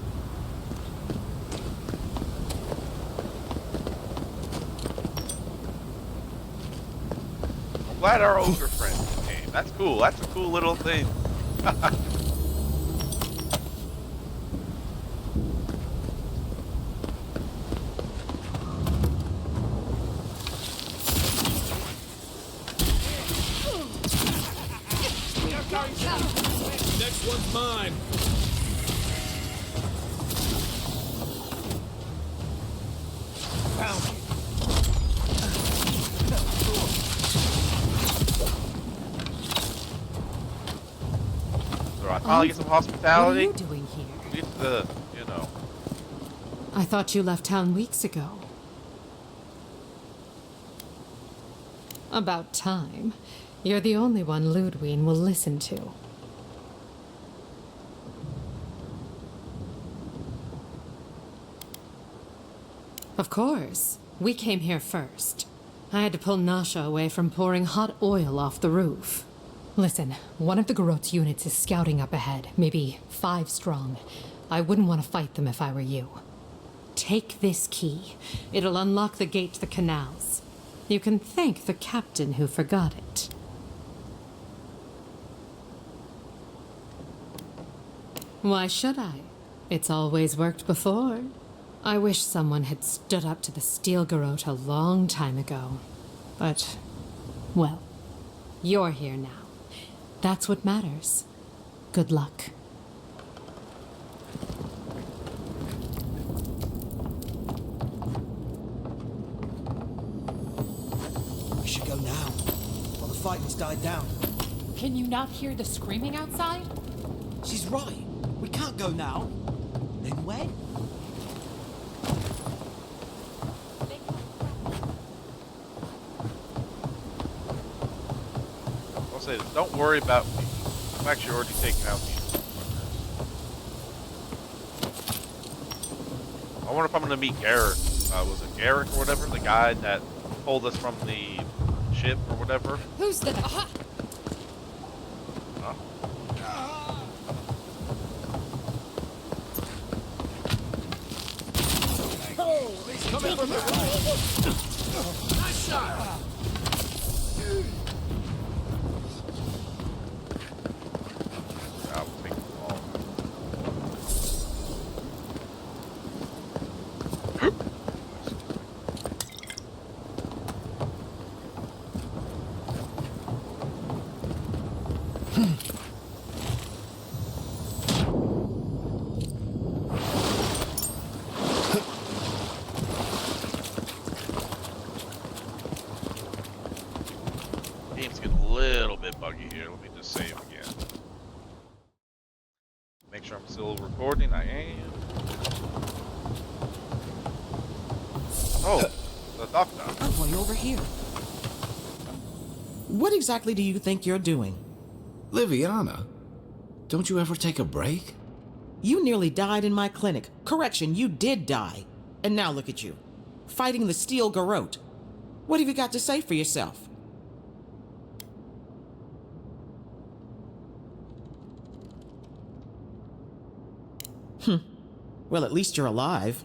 I'm glad our ogre friend came. That's cool. That's a cool little thing. Next one's mine. finally get some hospitality. What are you doing here? It's the, you know. I thought you left town weeks ago. About time. You're the only one Ludwig will listen to. Of course. We came here first. I had to pull Nasha away from pouring hot oil off the roof. Listen, one of the Garot's units is scouting up ahead, maybe 5 strong. I wouldn't want to fight them if I were you. Take this key. It'll unlock the gate to the canals. You can thank the captain who forgot it. Why should I? It's always worked before. I wish someone had stood up to the Steel Garrote a long time ago. But, well, you're here now. That's what matters. Good luck. We should go now, while the fighting's died down. Can you not hear the screaming outside? She's right. We can't go now. Then when? I'll say this, don't worry about me. I'm actually already taking out these. I wonder if I'm gonna meet Garrett. Was it Garrett or whatever? The guy that pulled us from the ship or whatever? Who's the... Aha! Huh? Oh, he's coming from the right. Nice shot. I'll take the ball. Game's getting a little bit buggy here. Let me just save again. Make sure I'm still recording. I am. Oh, the doctor. Envoy over here. What exactly do you think you're doing? Liviana, don't you ever take a break? You nearly died in my clinic. Correction, you did die. And now look at you. Fighting the Steel Garrote. What have you got to say for yourself? Well, at least you're alive.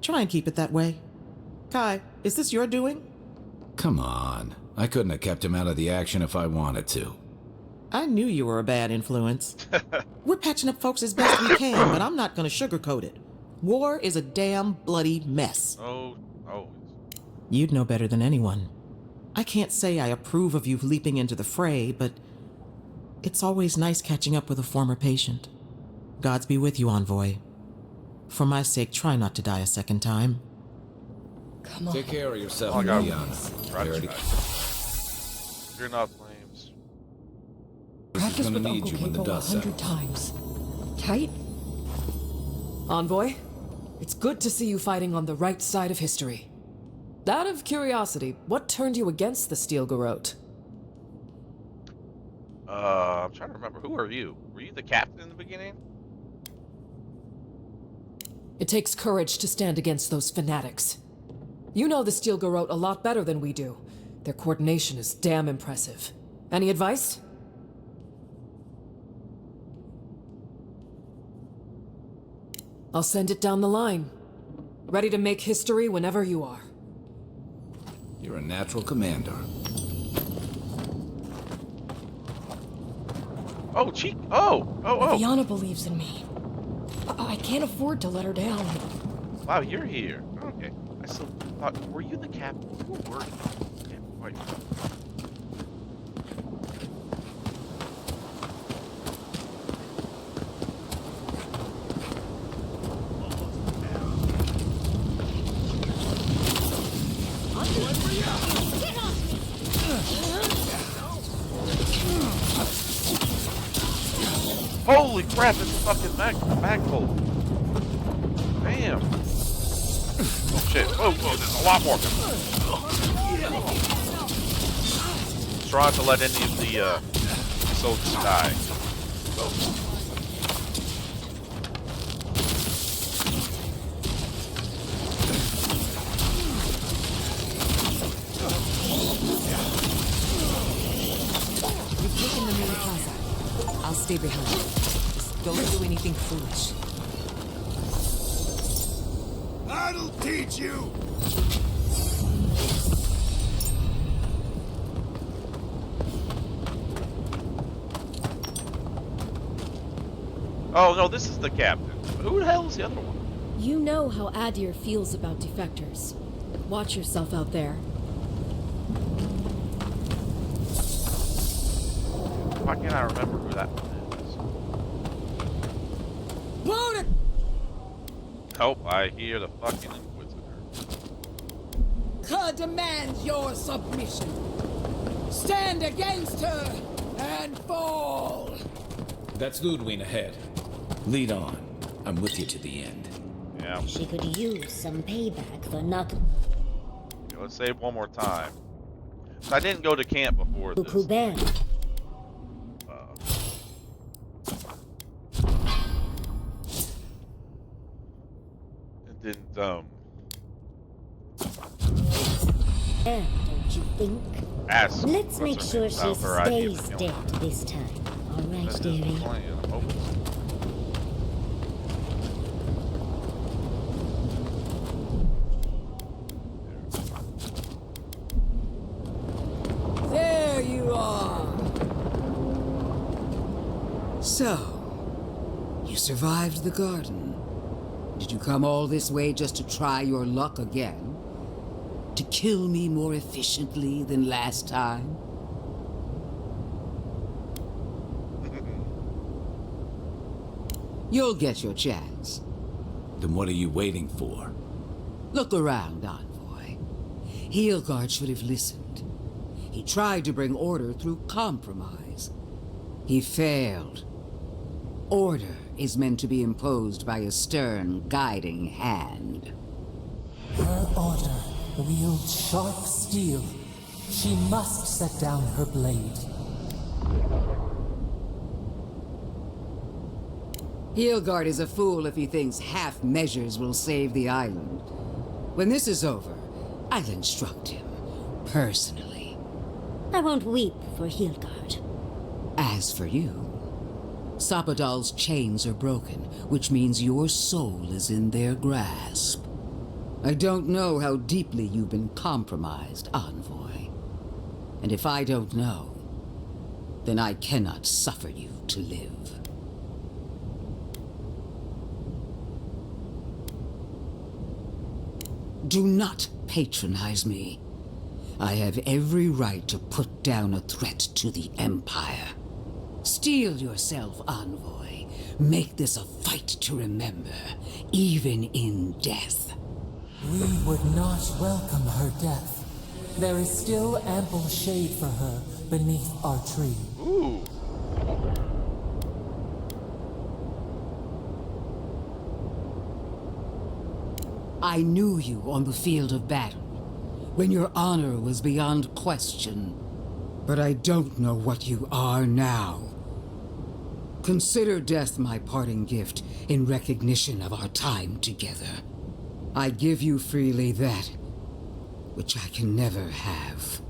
Try and keep it that way. Kai, is this your doing? Come on. I couldn't have kept him out of the action if I wanted to. I knew you were a bad influence. We're patching up folks as best we can, but I'm not going to sugarcoat it. War is a damn bloody mess. Oh. You'd know better than anyone. I can't say I approve of you leaping into the fray, but it's always nice catching up with a former patient. Gods be with you, Envoy. For my sake, try not to die a second time. Come on. Take care of yourself, Oh, God. Liviana. You're not flames. Practice gonna with need Uncle you when the Capo dust 100 settles. times. Tight? Envoy, it's good to see you fighting on the right side of history. Out of curiosity, what turned you against the Steel Garrote? I'm trying to remember. Who are you? Were you the captain in the beginning? It takes courage to stand against those fanatics. You know the Steel Garrote a lot better than we do. Their coordination is damn impressive. Any advice? I'll send it down the line. Ready to make history whenever you are. You're a natural commander. Oh, cheek. Oh. Viviana believes in me. I can't afford to let her down. Wow, you're here. Okay. I still thought, were you the captain? Who were you? Can't quite. crap, it's a fucking magpul. Damn. Oh shit. Whoa, whoa, there's a lot more coming. Try not to let any of the soldiers die. You've taken the main plaza. I'll stay behind. Just don't do anything foolish. That'll teach you! Oh no, this is the captain. Who the hell is the other one? You know how Adir feels about defectors. Watch yourself out there. Why can't I remember who that one is? Load it! Help, I hear the fucking Inquisitor. Her demands your submission. Stand against her and fall. That's Ludwig ahead. Lead on. I'm with you to the end. Yeah. She could use some payback for not. Okay, let's save one more time. I didn't go to camp before this. It didn't, And don't you think? ask. Let's make what's her sure name she about her idea stays for dead killing her. this time. All right, That is the dearie. plan, I'm hoping so. There you are. So, you survived the garden. Did you come all this way just to try your luck again? To kill me more efficiently than last time? You'll get your chance. Then what are you waiting for? Look around, Envoy. Heelguard should have listened. He tried to bring order through compromise. He failed. Order is meant to be imposed by a stern, guiding hand. Her order wields sharp steel. She must set down her blade. Heelguard is a fool if he thinks half measures will save the island. When this is over, I'll instruct him, personally. I won't weep for Heelguard. As for you, Sapadal's chains are broken, which means your soul is in their grasp. I don't know how deeply you've been compromised, Envoy. And if I don't know, then I cannot suffer you to live. Do not patronize me. I have every right to put down a threat to the Empire. Steel yourself, Envoy. Make this a fight to remember, even in death. We would not welcome her death. There is still ample shade for her beneath our tree. Ooh. I knew you on the field of battle, when your honor was beyond question. But I don't know what you are now. Consider death my parting gift in recognition of our time together. I give you freely that which I can never have.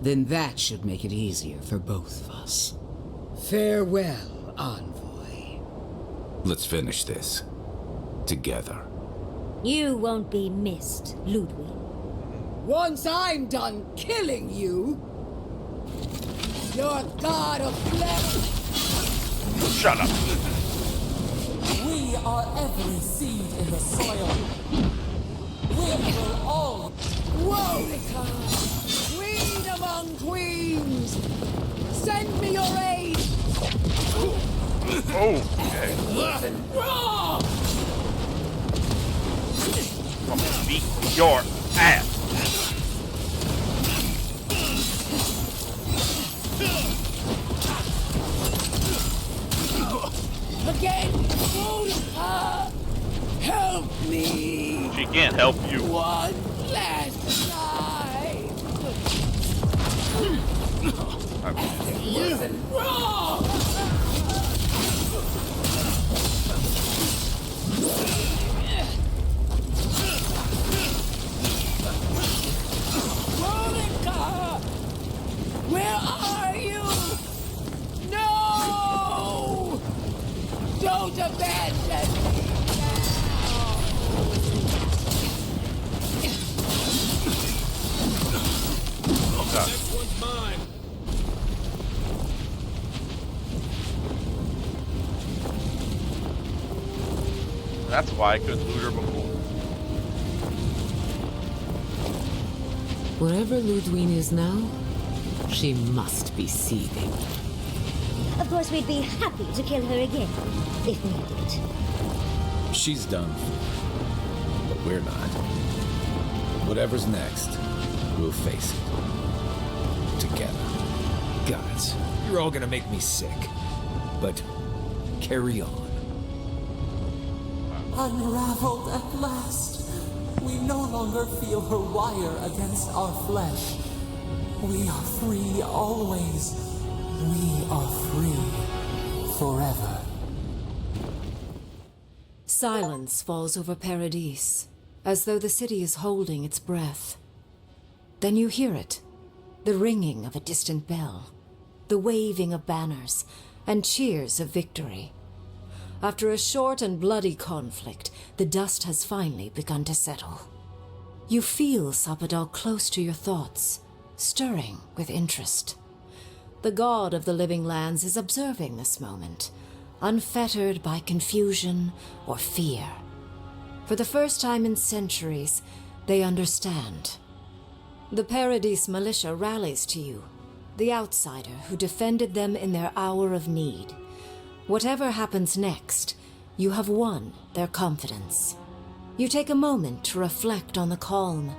Then that should make it easier for both of us. Farewell, Envoy. Let's finish this. Together. You won't be missed, Ludwig. Once I'm done killing you, your god of flesh... Shut up. We are every seed in the soil. We will all... Wonica! Queen among queens! Send me your aid! Okay. Wrong! I'm gonna beat your ass. Again! Help me! She can't help you. One last time! Listen, wrong! Monica! Where are you? No! Don't abandon me Next one's mine. That's why I couldn't loot her before. Wherever Ludwine is now, she must be seething. Of course, we'd be happy to kill her again, if needed. She's done. But we're not. Whatever's next, we'll face it. Together. Gods, you're all gonna make me sick. But carry on. Unraveled at last. We no longer feel her wire against our flesh. We are free always. We are free forever. Silence falls over Paradise, as though the city is holding its breath. Then you hear it, the ringing of a distant bell, the waving of banners, and cheers of victory. After a short and bloody conflict, the dust has finally begun to settle. You feel Sapadal close to your thoughts, stirring with interest. The god of the living lands is observing this moment, unfettered by confusion or fear. For the first time in centuries, they understand. The Paradise militia rallies to you, the outsider who defended them in their hour of need. Whatever happens next, you have won their confidence. You take a moment to reflect on the calm.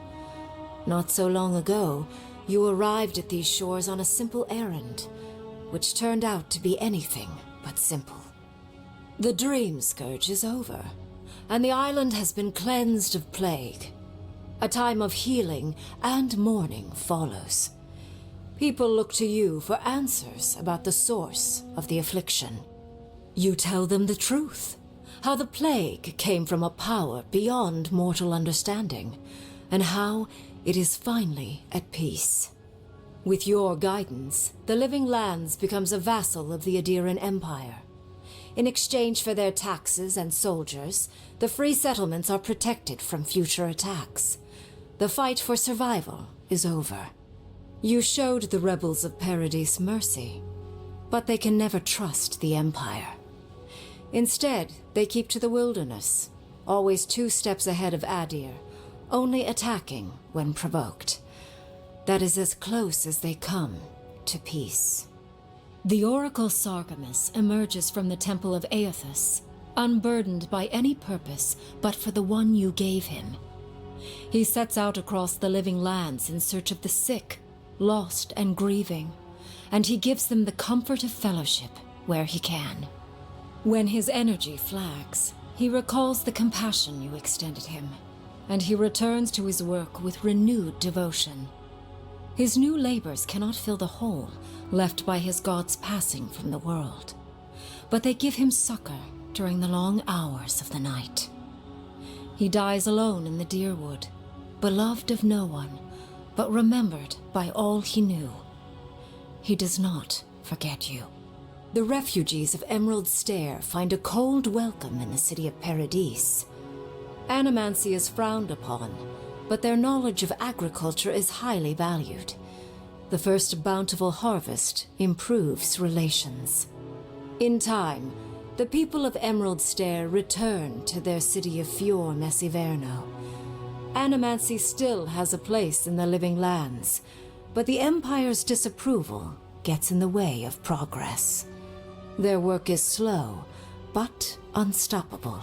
Not so long ago, you arrived at these shores on a simple errand, which turned out to be anything but simple. The Dream Scourge is over, and the island has been cleansed of plague. A time of healing and mourning follows. People look to you for answers about the source of the affliction. You tell them the truth, how the plague came from a power beyond mortal understanding, and how it is finally at peace. With your guidance, the Living Lands becomes a vassal of the Adiran Empire. In exchange for their taxes and soldiers, the free settlements are protected from future attacks. The fight for survival is over. You showed the rebels of Paradise mercy, but they can never trust the Empire. Instead, they keep to the wilderness, always 2 steps ahead of Adir, only attacking when provoked. That is as close as they come to peace. The Oracle Sargamus emerges from the Temple of Aethys, unburdened by any purpose but for the one you gave him. He sets out across the living lands in search of the sick, lost and grieving, and he gives them the comfort of fellowship where he can. When his energy flags, he recalls the compassion you extended him, and he returns to his work with renewed devotion. His new labors cannot fill the hole left by his god's passing from the world, but they give him succor during the long hours of the night. He dies alone in the Deerwood, beloved of no one, but remembered by all he knew. He does not forget you. The refugees of Emerald Stair find a cold welcome in the city of Paradise. Animancy is frowned upon, but their knowledge of agriculture is highly valued. The first bountiful harvest improves relations. In time, the people of Emerald Stair return to their city of Fior Messiverno. Animancy still has a place in the living lands, but the Empire's disapproval gets in the way of progress. Their work is slow, but unstoppable.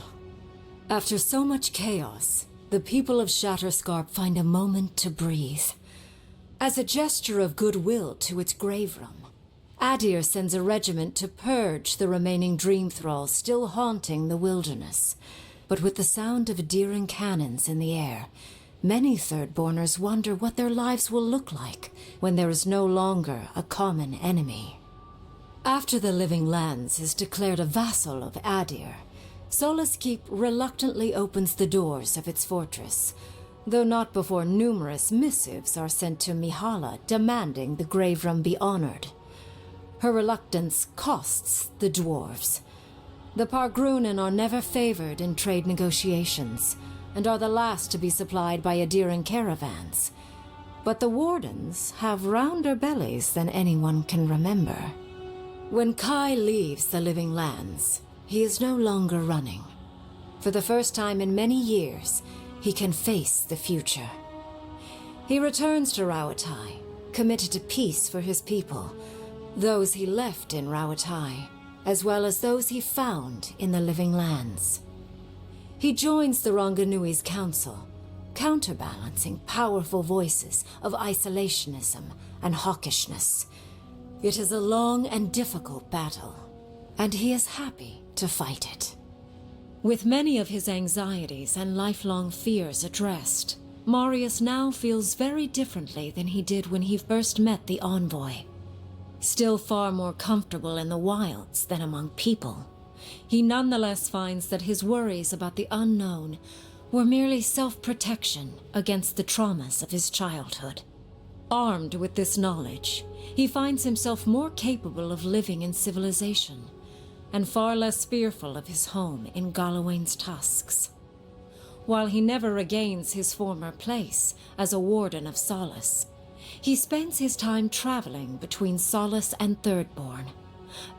After so much chaos, the people of Shatterscarp find a moment to breathe. As a gesture of goodwill to its grave room, Adir sends a regiment to purge the remaining dream thralls still haunting the wilderness. But with the sound of Adiran cannons in the air, many Thirdborners wonder what their lives will look like when there is no longer a common enemy. After the Living Lands is declared a vassal of Adir, Solace Keep reluctantly opens the doors of its fortress, though not before numerous missives are sent to Mihala demanding the grave room be honored. Her reluctance costs the dwarves. The Pargrunen are never favored in trade negotiations, and are the last to be supplied by Adiran caravans. But the Wardens have rounder bellies than anyone can remember. When Kai leaves the Living Lands, he is no longer running. For the first time in many years, he can face the future. He returns to Rauatai, committed to peace for his people, those he left in Rauatai, as well as those he found in the Living Lands. He joins the Ronganui's council, counterbalancing powerful voices of isolationism and hawkishness. It is a long and difficult battle, and he is happy to fight it. With many of his anxieties and lifelong fears addressed, Marius now feels very differently than he did when he first met the envoy. Still far more comfortable in the wilds than among people, he nonetheless finds that his worries about the unknown were merely self-protection against the traumas of his childhood. Armed with this knowledge, he finds himself more capable of living in civilization, and far less fearful of his home in Galawain's tusks. While he never regains his former place as a Warden of Solace, he spends his time traveling between Solace and Thirdborn,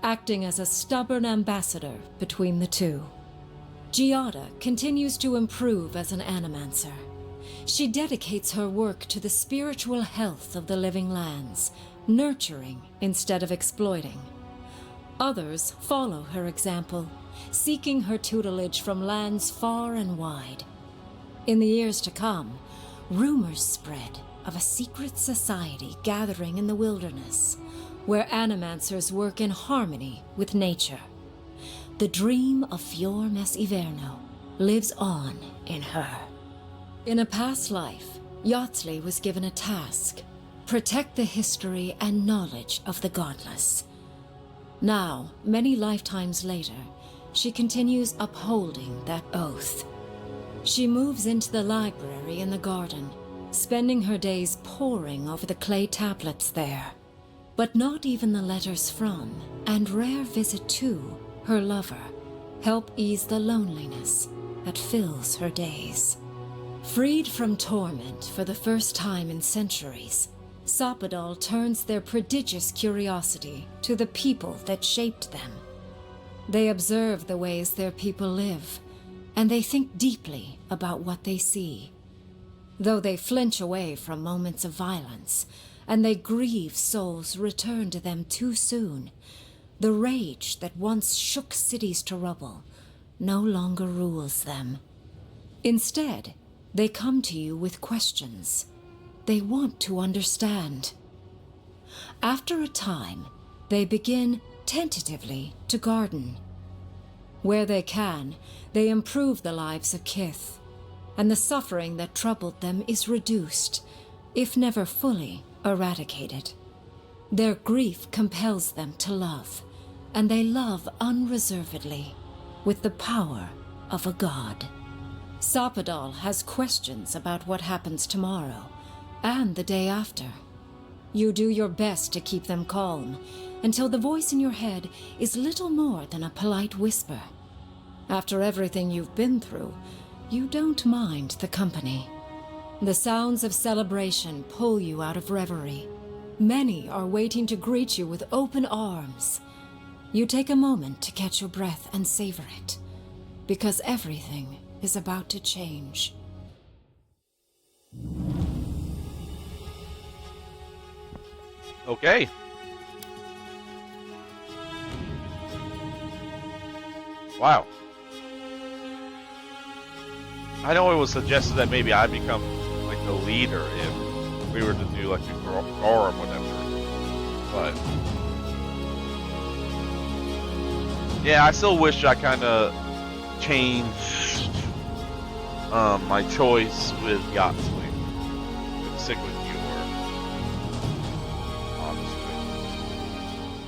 acting as a stubborn ambassador between the two. Giada continues to improve as an animancer. She dedicates her work to the spiritual health of the Living Lands, nurturing instead of exploiting. Others follow her example, seeking her tutelage from lands far and wide. In the years to come, rumors spread of a secret society gathering in the wilderness, where animancers work in harmony with nature. The dream of Fior Mes Iverno lives on in her. In a past life, Yatsley was given a task: protect the history and knowledge of the godless. Now, many lifetimes later, she continues upholding that oath. She moves into the library in the garden, spending her days poring over the clay tablets there. But not even the letters from, and rare visit to, her lover help ease the loneliness that fills her days. Freed from torment for the first time in centuries, Sapadal turns their prodigious curiosity to the people that shaped them. They observe the ways their people live, and they think deeply about what they see. Though they flinch away from moments of violence, and they grieve souls returned to them too soon, the rage that once shook cities to rubble no longer rules them. Instead, they come to you with questions. They want to understand. After a time, they begin tentatively to garden. Where they can, they improve the lives of Kith, and the suffering that troubled them is reduced, if never fully eradicated. Their grief compels them to love, and they love unreservedly, with the power of a god. Sapadal has questions about what happens tomorrow, and the day after. You do your best to keep them calm, until the voice in your head is little more than a polite whisper. After everything you've been through, you don't mind the company. The sounds of celebration pull you out of reverie. Many are waiting to greet you with open arms. You take a moment to catch your breath and savor it, because everything is about to change. Okay. Wow. I know it was suggested that maybe I become like the leader if we were to do like a Gorm, whatever. But yeah, I still wish I kind of changed my choice with Yachtley. Stick with Muir. Honestly,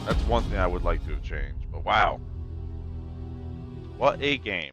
that's one thing I would like to have changed. But wow, what a game!